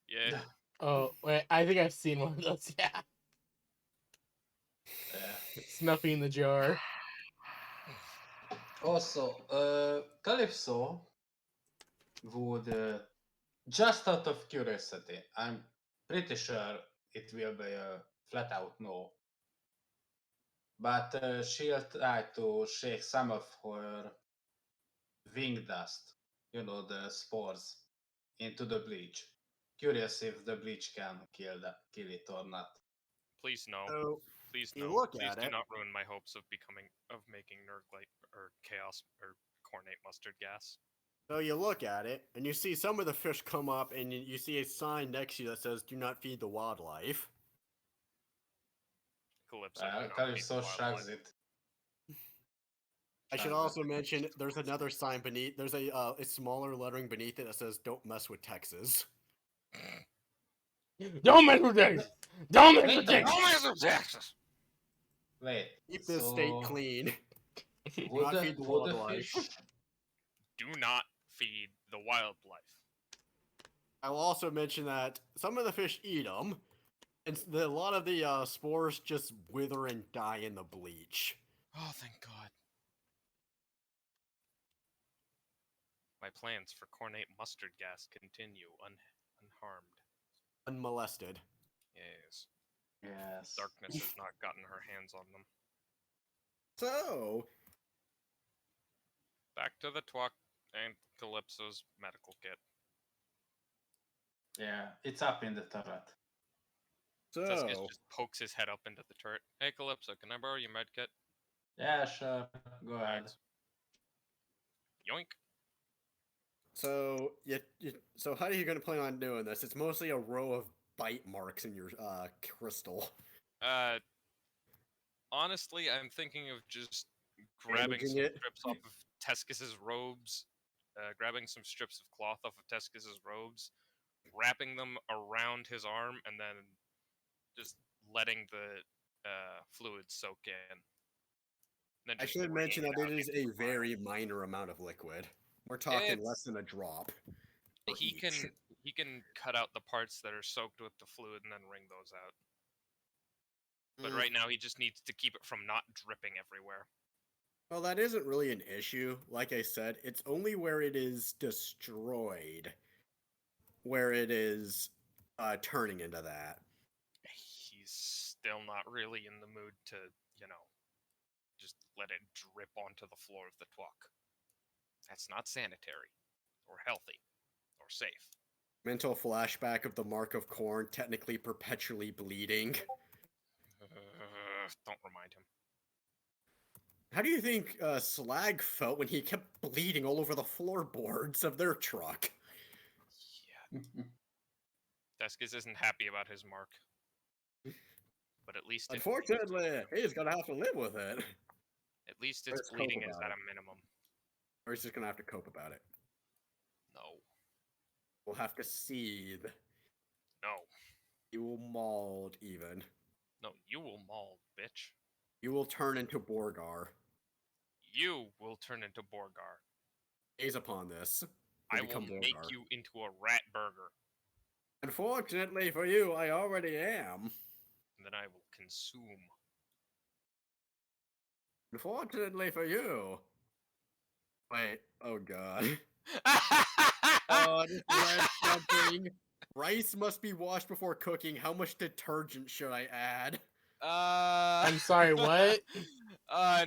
Yeah. Oh, wait, I think I've seen one of those, yeah. Snuffy in the jar. Also, Calypso would, just out of curiosity, I'm pretty sure it will be a flat out no. But she'll try to shake some of her wing dust, the spores, into the bleach. Curious if the bleach can kill it or not. Please no. So Please you no. look Please at do it. not ruin my hopes of making Nerdlight or Chaos or Khornate mustard gas. So you look at it, and you see some of the fish come up, and you see a sign next to you that says, "Do not feed the wildlife." Calypso. do not feed Calypso the shrugs wildlife. it. I should Shrugs also it. mention there's another sign beneath. There's a smaller lettering beneath it that says, "Don't mess with Texas." Don't mess with Texas! Don't mess Wait with a Texas! Texas! Wait. Keep this state clean. Would Not the, feed the would the wildlife. fish Do not feed the wildlife. I will also mention that some of the fish eat them, and a lot of the spores just wither and die in the bleach. Oh, thank God. My plans for Khornate mustard gas continue unharmed. Unmolested. Yes. Yes. Darkness has not gotten her hands on them. So, Back to the Twuck and Calypso's medical kit. Yeah, it's up in the turret. Tuscus so just pokes his head up into the turret. Hey, Calypso, can I borrow your med kit? Yeah, sure. Go ahead. Thanks. Yoink. So how are you going to plan on doing this? It's mostly a row of bite marks in your crystal. Honestly, I'm thinking of just grabbing Bandaging some it? strips off of Tescus's robes, grabbing some strips of cloth off of Tescus's robes, wrapping them around his arm, and then just letting the fluid soak in. Then I just should mention wringing that it it out is into a the vial. very minor amount of liquid. We're talking It's- less than a drop. for He each. can cut out the parts that are soaked with the fluid and then wring those out. But Mm. right now he just needs to keep it from not dripping everywhere. Well, that isn't really an issue. Like I said, it's only where it is destroyed where it is turning into that. He's still not really in the mood to, just let it drip onto the floor of the Twuck. That's not sanitary, or healthy, or safe. Mental flashback of the mark of Khorne technically perpetually bleeding. Don't remind him. How do you think Slag felt when he kept bleeding all over the floorboards of their truck? Yeah, Tescus isn't happy about his mark. But at least Unfortunately, he's gonna have to live with it. At least Let's its cope bleeding is about at it. a minimum. Or he's just gonna have to cope about it. No. We'll have to seethe. No. You will mold even. No, you will maul, bitch. You will turn into Borgar. You will turn into Borgar. Gaze upon this. I You'll will become make Borgar. you into a rat burger. Unfortunately for you, I already am. And then I will consume. Unfortunately for you. Wait, oh god. Oh, this red something. Rice must be washed before cooking. How much detergent should I add? I'm sorry, what?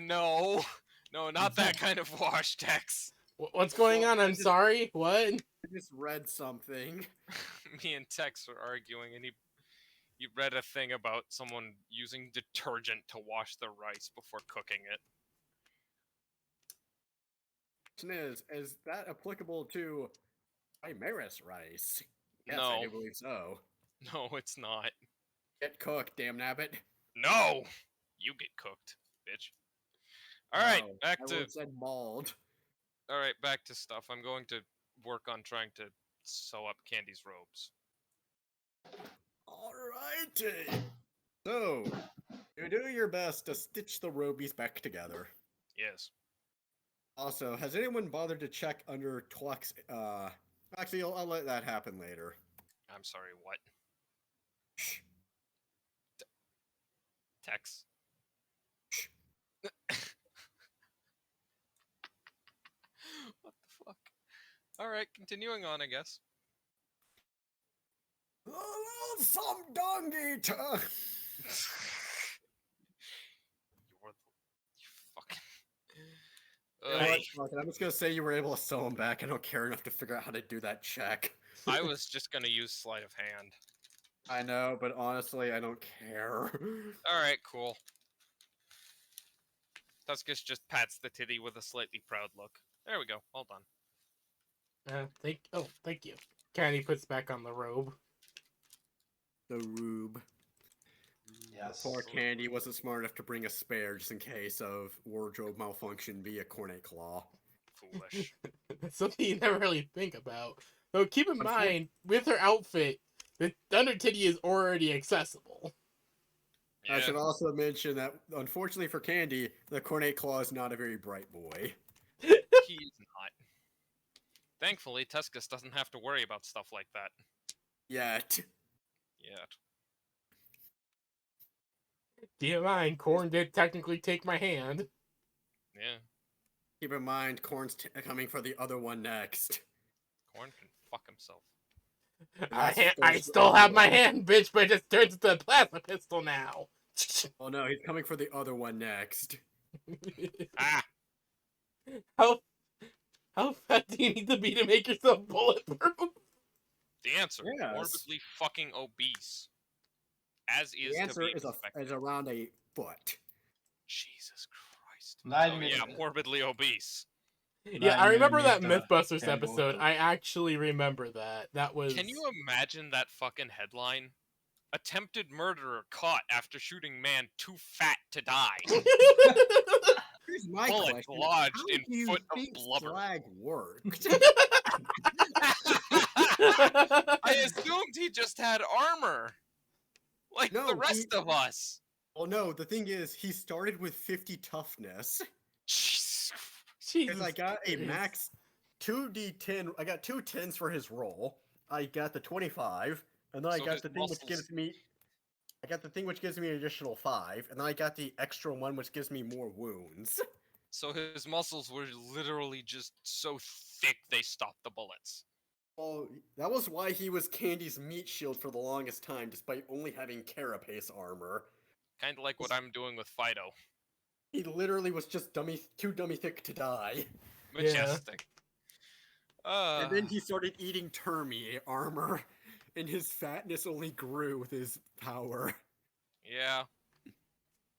No. No, not that kind of wash, Tex. What's going Well, on? I I'm just- sorry, what? I just read something. Me and Tex were arguing, and he read a thing about someone using detergent to wash the rice before cooking it. Question is that applicable to Chimeras rice? Yes, I No. do believe so. No, it's not. Get cooked, damn nabbit. No! You get cooked, bitch. Alright, No, back I to would've said mauled. alright, back to stuff. I'm going to work on trying to sew up Candy's robes. Alrighty. So, you do your best to stitch the robies back together. Yes. Also, has anyone bothered to check under Tluck's, actually, I'll let that happen later. I'm sorry, what? Shh. Tex. What the fuck? Alright, continuing on, I guess. Some dung eater! You're you fucking. You know Ugh. what? Fuck it, I'm just gonna say you were able to sew them back. I don't care enough to figure out how to do that check. I was just gonna use sleight of hand. I know, but honestly, I don't care. Alright, cool. Tuskus just pats the titty with a slightly proud look. There we go, all done. Thank you. Candy puts back on the robe. The rube. Yes. Poor Candy wasn't smart enough to bring a spare just in case of wardrobe malfunction via cornet claw. Foolish. That's something you never really think about. Though keep in Unfor- mind, with her outfit, the under titty is already accessible. I Yeah. should also mention that, unfortunately for Candy, the cornet claw is not a very bright boy. He is not. Thankfully, Tuskus doesn't have to worry about stuff like that Yet. yet. Do you mind? Khorne did technically take my hand. Yeah, Keep in mind, Khorne's coming for the other one next. Khorne can fuck himself. I still have my hand, bitch, but it just turns into a plasma pistol now. Oh no, he's coming for the other one next. Ah! How fat do you need to be to make yourself bulletproof? The answer: Yes. morbidly fucking obese. As is The answer to be is expected. around a foot. Jesus Christ. 9 Oh, minutes. yeah, morbidly obese. Yeah, I remember that 9mm, Mythbusters can go episode. to- I actually remember that. That was. Can you imagine that fucking headline? Attempted murderer caught after shooting man too fat to die. Here's my Bullet question. lodged How in do you foot of think blubber. Slag worked? I assumed he just had armor. Like No, the rest of us. Well, no, the thing is, he started with 50 toughness. Jesus. Because I Jesus got a Christ. max 2d10. I got 2 10s for his roll. I got the 25, and then I So got his the thing which muscles- gives me. I got the thing which gives me an additional 5, and then I got the extra one which gives me more wounds. So his muscles were literally just so thick they stopped the bullets. Well, that was why he was Candy's meat shield for the longest time, despite only having carapace armor. Kind of like what I'm doing with Fido. He literally was just too dummy thick to die. Majestic. And then he started eating Termi armor, and his fatness only grew with his power. Yeah.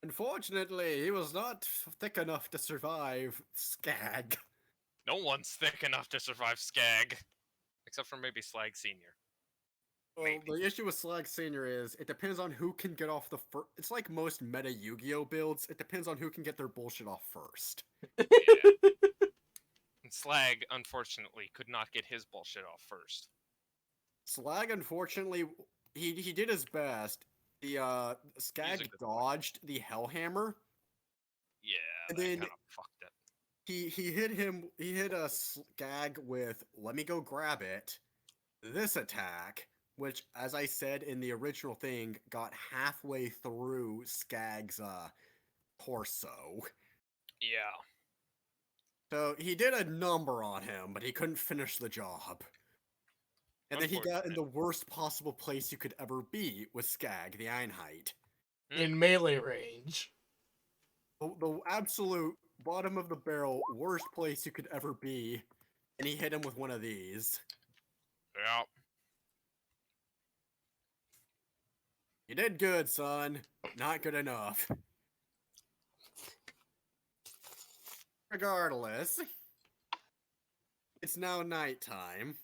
Unfortunately, he was not thick enough to survive Skag. No one's thick enough to survive Skag. Except for maybe Slag Senior. Well, the issue with Slag Senior is, it depends on who can get off the first. It's like most meta Yu-Gi-Oh builds, it depends on who can get their bullshit off first. Yeah. And Slag, unfortunately, could not get his bullshit off first. Slag, unfortunately, he did his best. The Skag good dodged the Hellhammer. Yeah, And that then- kind of fucked it. He hit a Skag with "Let me go grab it." This attack, which, as I said in the original thing, got halfway through Skag's torso. Yeah. So he did a number on him, but he couldn't finish the job. And then he got in the worst possible place you could ever be with Skag, the Einheit. in melee range. The absolute bottom of the barrel, worst place you could ever be, and he hit him with one of these. Yeah. You did good, son. Not good enough. Regardless, it's now nighttime.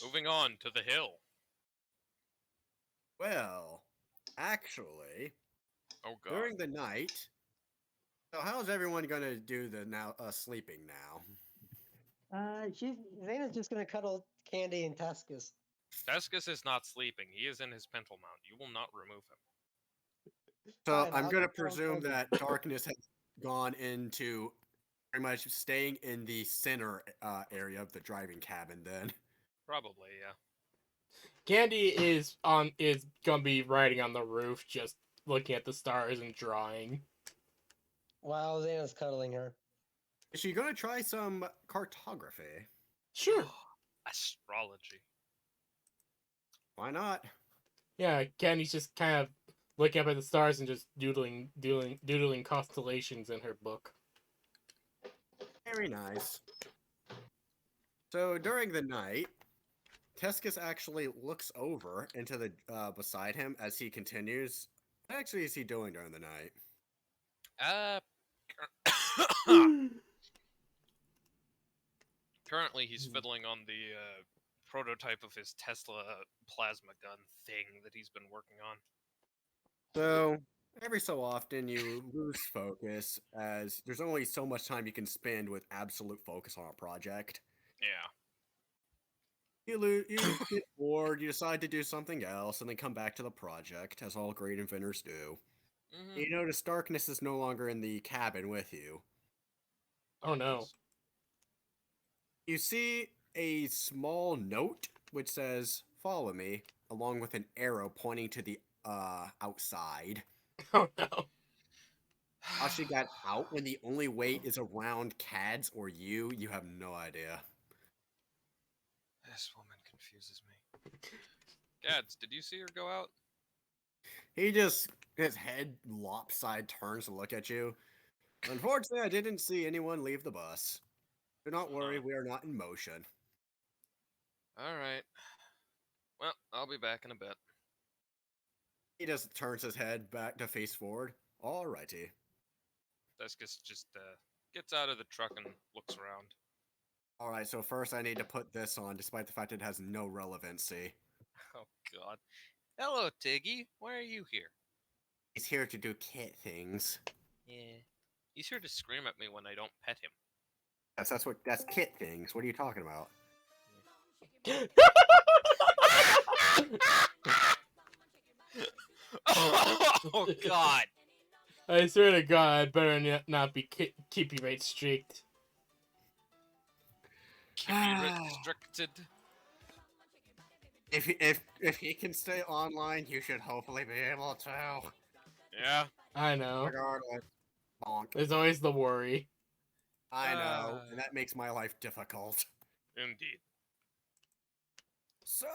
Moving on to the hill. Well, actually, Oh god. during the night. So how's everyone gonna do the sleeping now? Xana's just gonna cuddle Candy and Tuscus. Tescus is not sleeping. He is in his pental mount. You will not remove him. So Fine, I'm I'll gonna just cuddle presume Candy. that darkness has gone into pretty much staying in the center area of the driving cabin. Then Probably, yeah. Candy is gonna be riding on the roof, just looking at the stars and drawing. While Xana's cuddling her. is she gonna try some cartography? Sure. Astrology. Why not? Yeah, Candy's just kind of looking up at the stars and just doodling constellations in her book. Very nice. So during the night, Tescus actually looks over into the beside him as he continues. What actually is he doing during the night? Currently, he's fiddling on the prototype of his Tesla plasma gun thing that he's been working on. So every so often you lose focus as there's only so much time you can spend with absolute focus on a project. Yeah. You get bored, you decide to do something else, and then come back to the project, as all great inventors do. Mm-hmm. You notice darkness is no longer in the cabin with you. Oh no. You see a small note which says, "Follow me," along with an arrow pointing to the outside. Oh no. How she got out when the only way is around Cads or you have no idea. This woman confuses me. Gads, did you see her go out? He just, his head lopside turns to look at you. Unfortunately, I didn't see anyone leave the bus. Do not worry, we are not in motion. Alright. Well, I'll be back in a bit. He just turns his head back to face forward. Alrighty. Tescus just gets out of the truck and looks around. Alright, so first I need to put this on, despite the fact it has no relevancy. Oh god. Hello, Tiggy. Why are you here? He's here to do kit things. Yeah. He's here to scream at me when I don't pet him. That's kit things. What are you talking about? Oh god. I swear to God, better not be keep you right strict. Keep me restricted. If he can stay online, you should hopefully be able to. Yeah. I know. Regardless. Bonk. There's always the worry. I know, and that makes my life difficult. Indeed. So,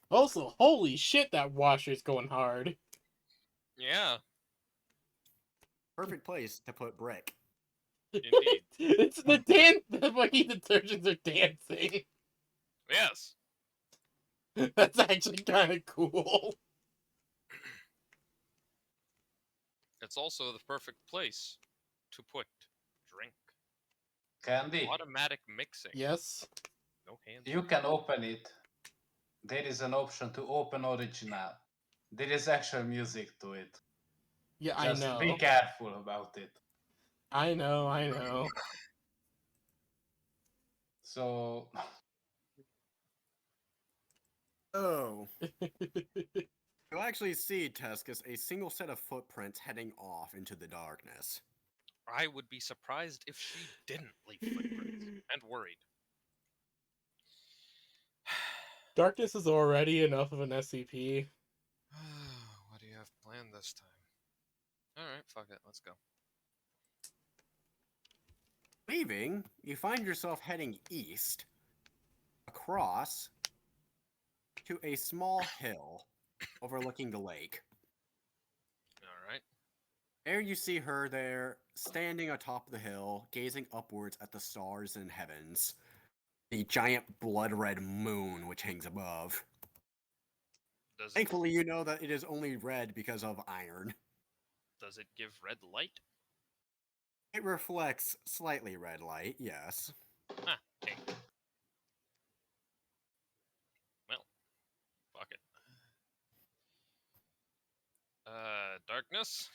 Also, holy shit, that washer's going hard. Yeah. perfect place to put brick. Indeed. It's the way detergents are dancing. Yes. That's actually kind of cool. It's also the perfect place to put drink. Candy, Automatic mixing. Yes. No hands. you can open it. There is an option to open original. There is actual music to it. Yeah, Just I know. be careful about it. I know. So, Oh. You'll actually see, Tescus, a single set of footprints heading off into the darkness. I would be surprised if she didn't leave footprints and worried. Darkness is already enough of an SCP. What do you have planned this time? Alright, fuck it, let's go. Leaving, you find yourself heading east, across, to a small hill overlooking the lake. There you see her there, standing atop the hill, gazing upwards at the stars and heavens. The giant blood-red moon which hangs above. Does it, Thankfully, you know that it is only red because of iron. does it give red light? It reflects slightly red light, yes. Ah, okay. Well, fuck it. Darkness?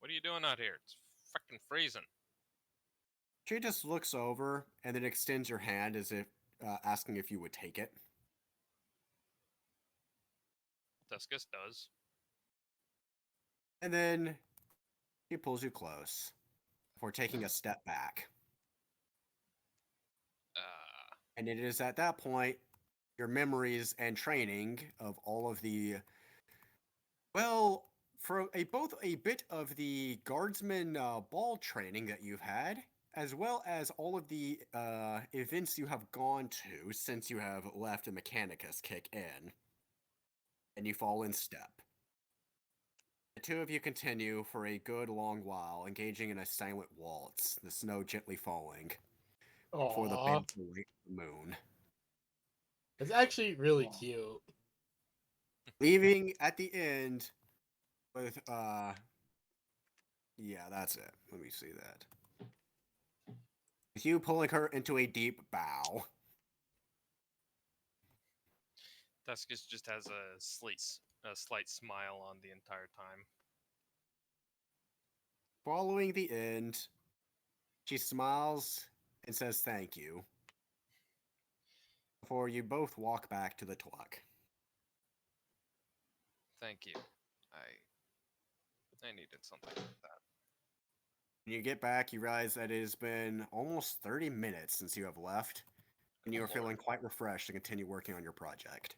What are you doing out here? It's fucking freezing. She just looks over and then extends her hand as if asking if you would take it. Tuscus does. And then she pulls you close before taking a step back. And it is at that point your memories and training of all of the, well, for both a bit of the guardsman ball training that you've had, as well as all of the events you have gone to since you have left a Mechanicus kick in, and you fall in step. The two of you continue for a good long while, engaging in a silent waltz, the snow gently falling before the Aww. big moon. It's actually really cute. Leaving at the end with, yeah, that's it. Let me see that. With you pulling her into a deep bow. Tuscus just has a slight smile on the entire time. Following the end, she smiles and says thank you. Before you both walk back to the Tluck. Thank you. I needed something like that. When you get back, you realize that it has been almost 30 minutes since you have left, and you are feeling quite refreshed to continue working on your project.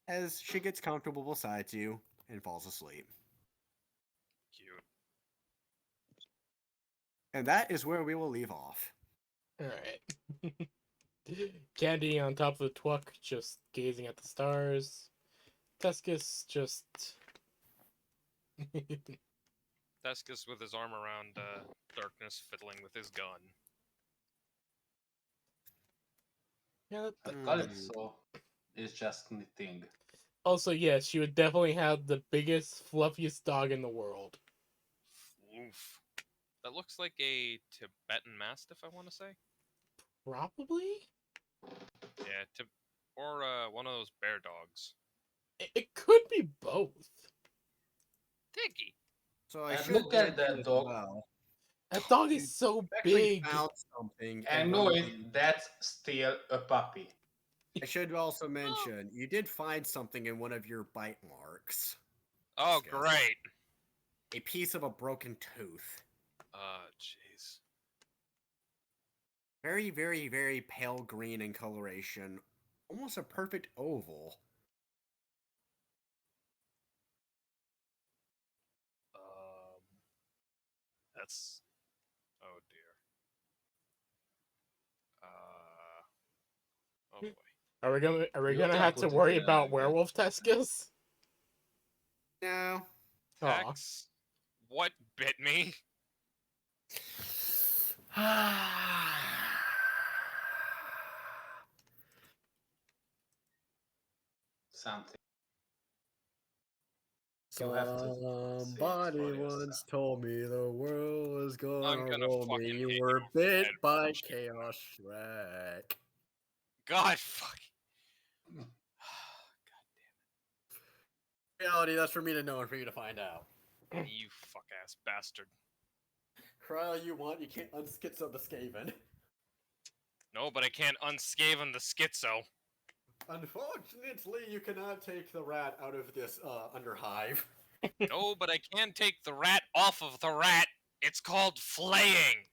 As she gets comfortable beside you and falls asleep. Cute. And that is where we will leave off. Alright. Candy on top of the Tluck, just gazing at the stars. Tuscus just... Tuscus with his arm around Darkness, fiddling with his gun. yeah, Calypso is just knitting. also, yes, she would definitely have the biggest, fluffiest dog in the world. Oof. That looks like a Tibetan Mastiff, I want to say. Probably? Yeah, or one of those bear dogs. It could be both. Tiggy. So I And should look at mention that as dog. well, That dog is so actually big. found something. And in know one of it, that's still a puppy. I should also mention, you did find something in one of your bite marks. Oh, Disgusting. great. A piece of a broken tooth. Jeez. Very, very, very pale green in coloration. Almost a perfect oval. That's... Oh, dear. Oh, boy. Are we You gonna can have to put it worry in about again. werewolf Tuscus? No. Aw. Tex, what bit me? Something. You have to see it Somebody for once yourself. told me the world was I'm gonna gonna roll me. fucking You hit were you over the bit head by with a shit. Chaos Shrek. God, fuck. Reality, that's for me to know and for you to find out. You fuck-ass bastard. Cry all you want, you can't unschizo the Skaven. No, but I can't unscaven the schizo. Unfortunately, you cannot take the rat out of this underhive. No, but I can take the rat off of the rat. It's called flaying.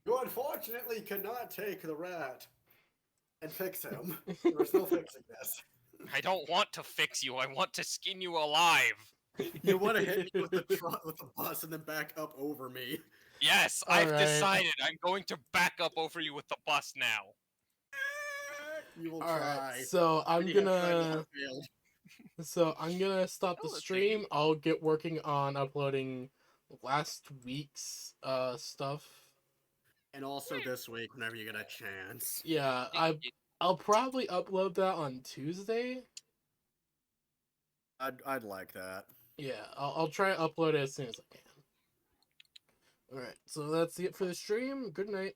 You unfortunately cannot take the rat and fix him. There is no fixing this. I don't want to fix you. I want to skin you alive. You want to hit me with the bus and then back up over me. Yes, All I've right. decided. I'm going to back up over you with the bus now. You will All try. right, so I'm You have tried and gonna have failed. So I'm gonna stop the Oh, let's see. stream. I'll get working on uploading last week's stuff. And also this week, whenever you get a chance. Yeah, I'll probably upload that on Tuesday. I'd like that. Yeah, I'll try to upload it as soon as I can. Alright, so that's it for the stream. Good night.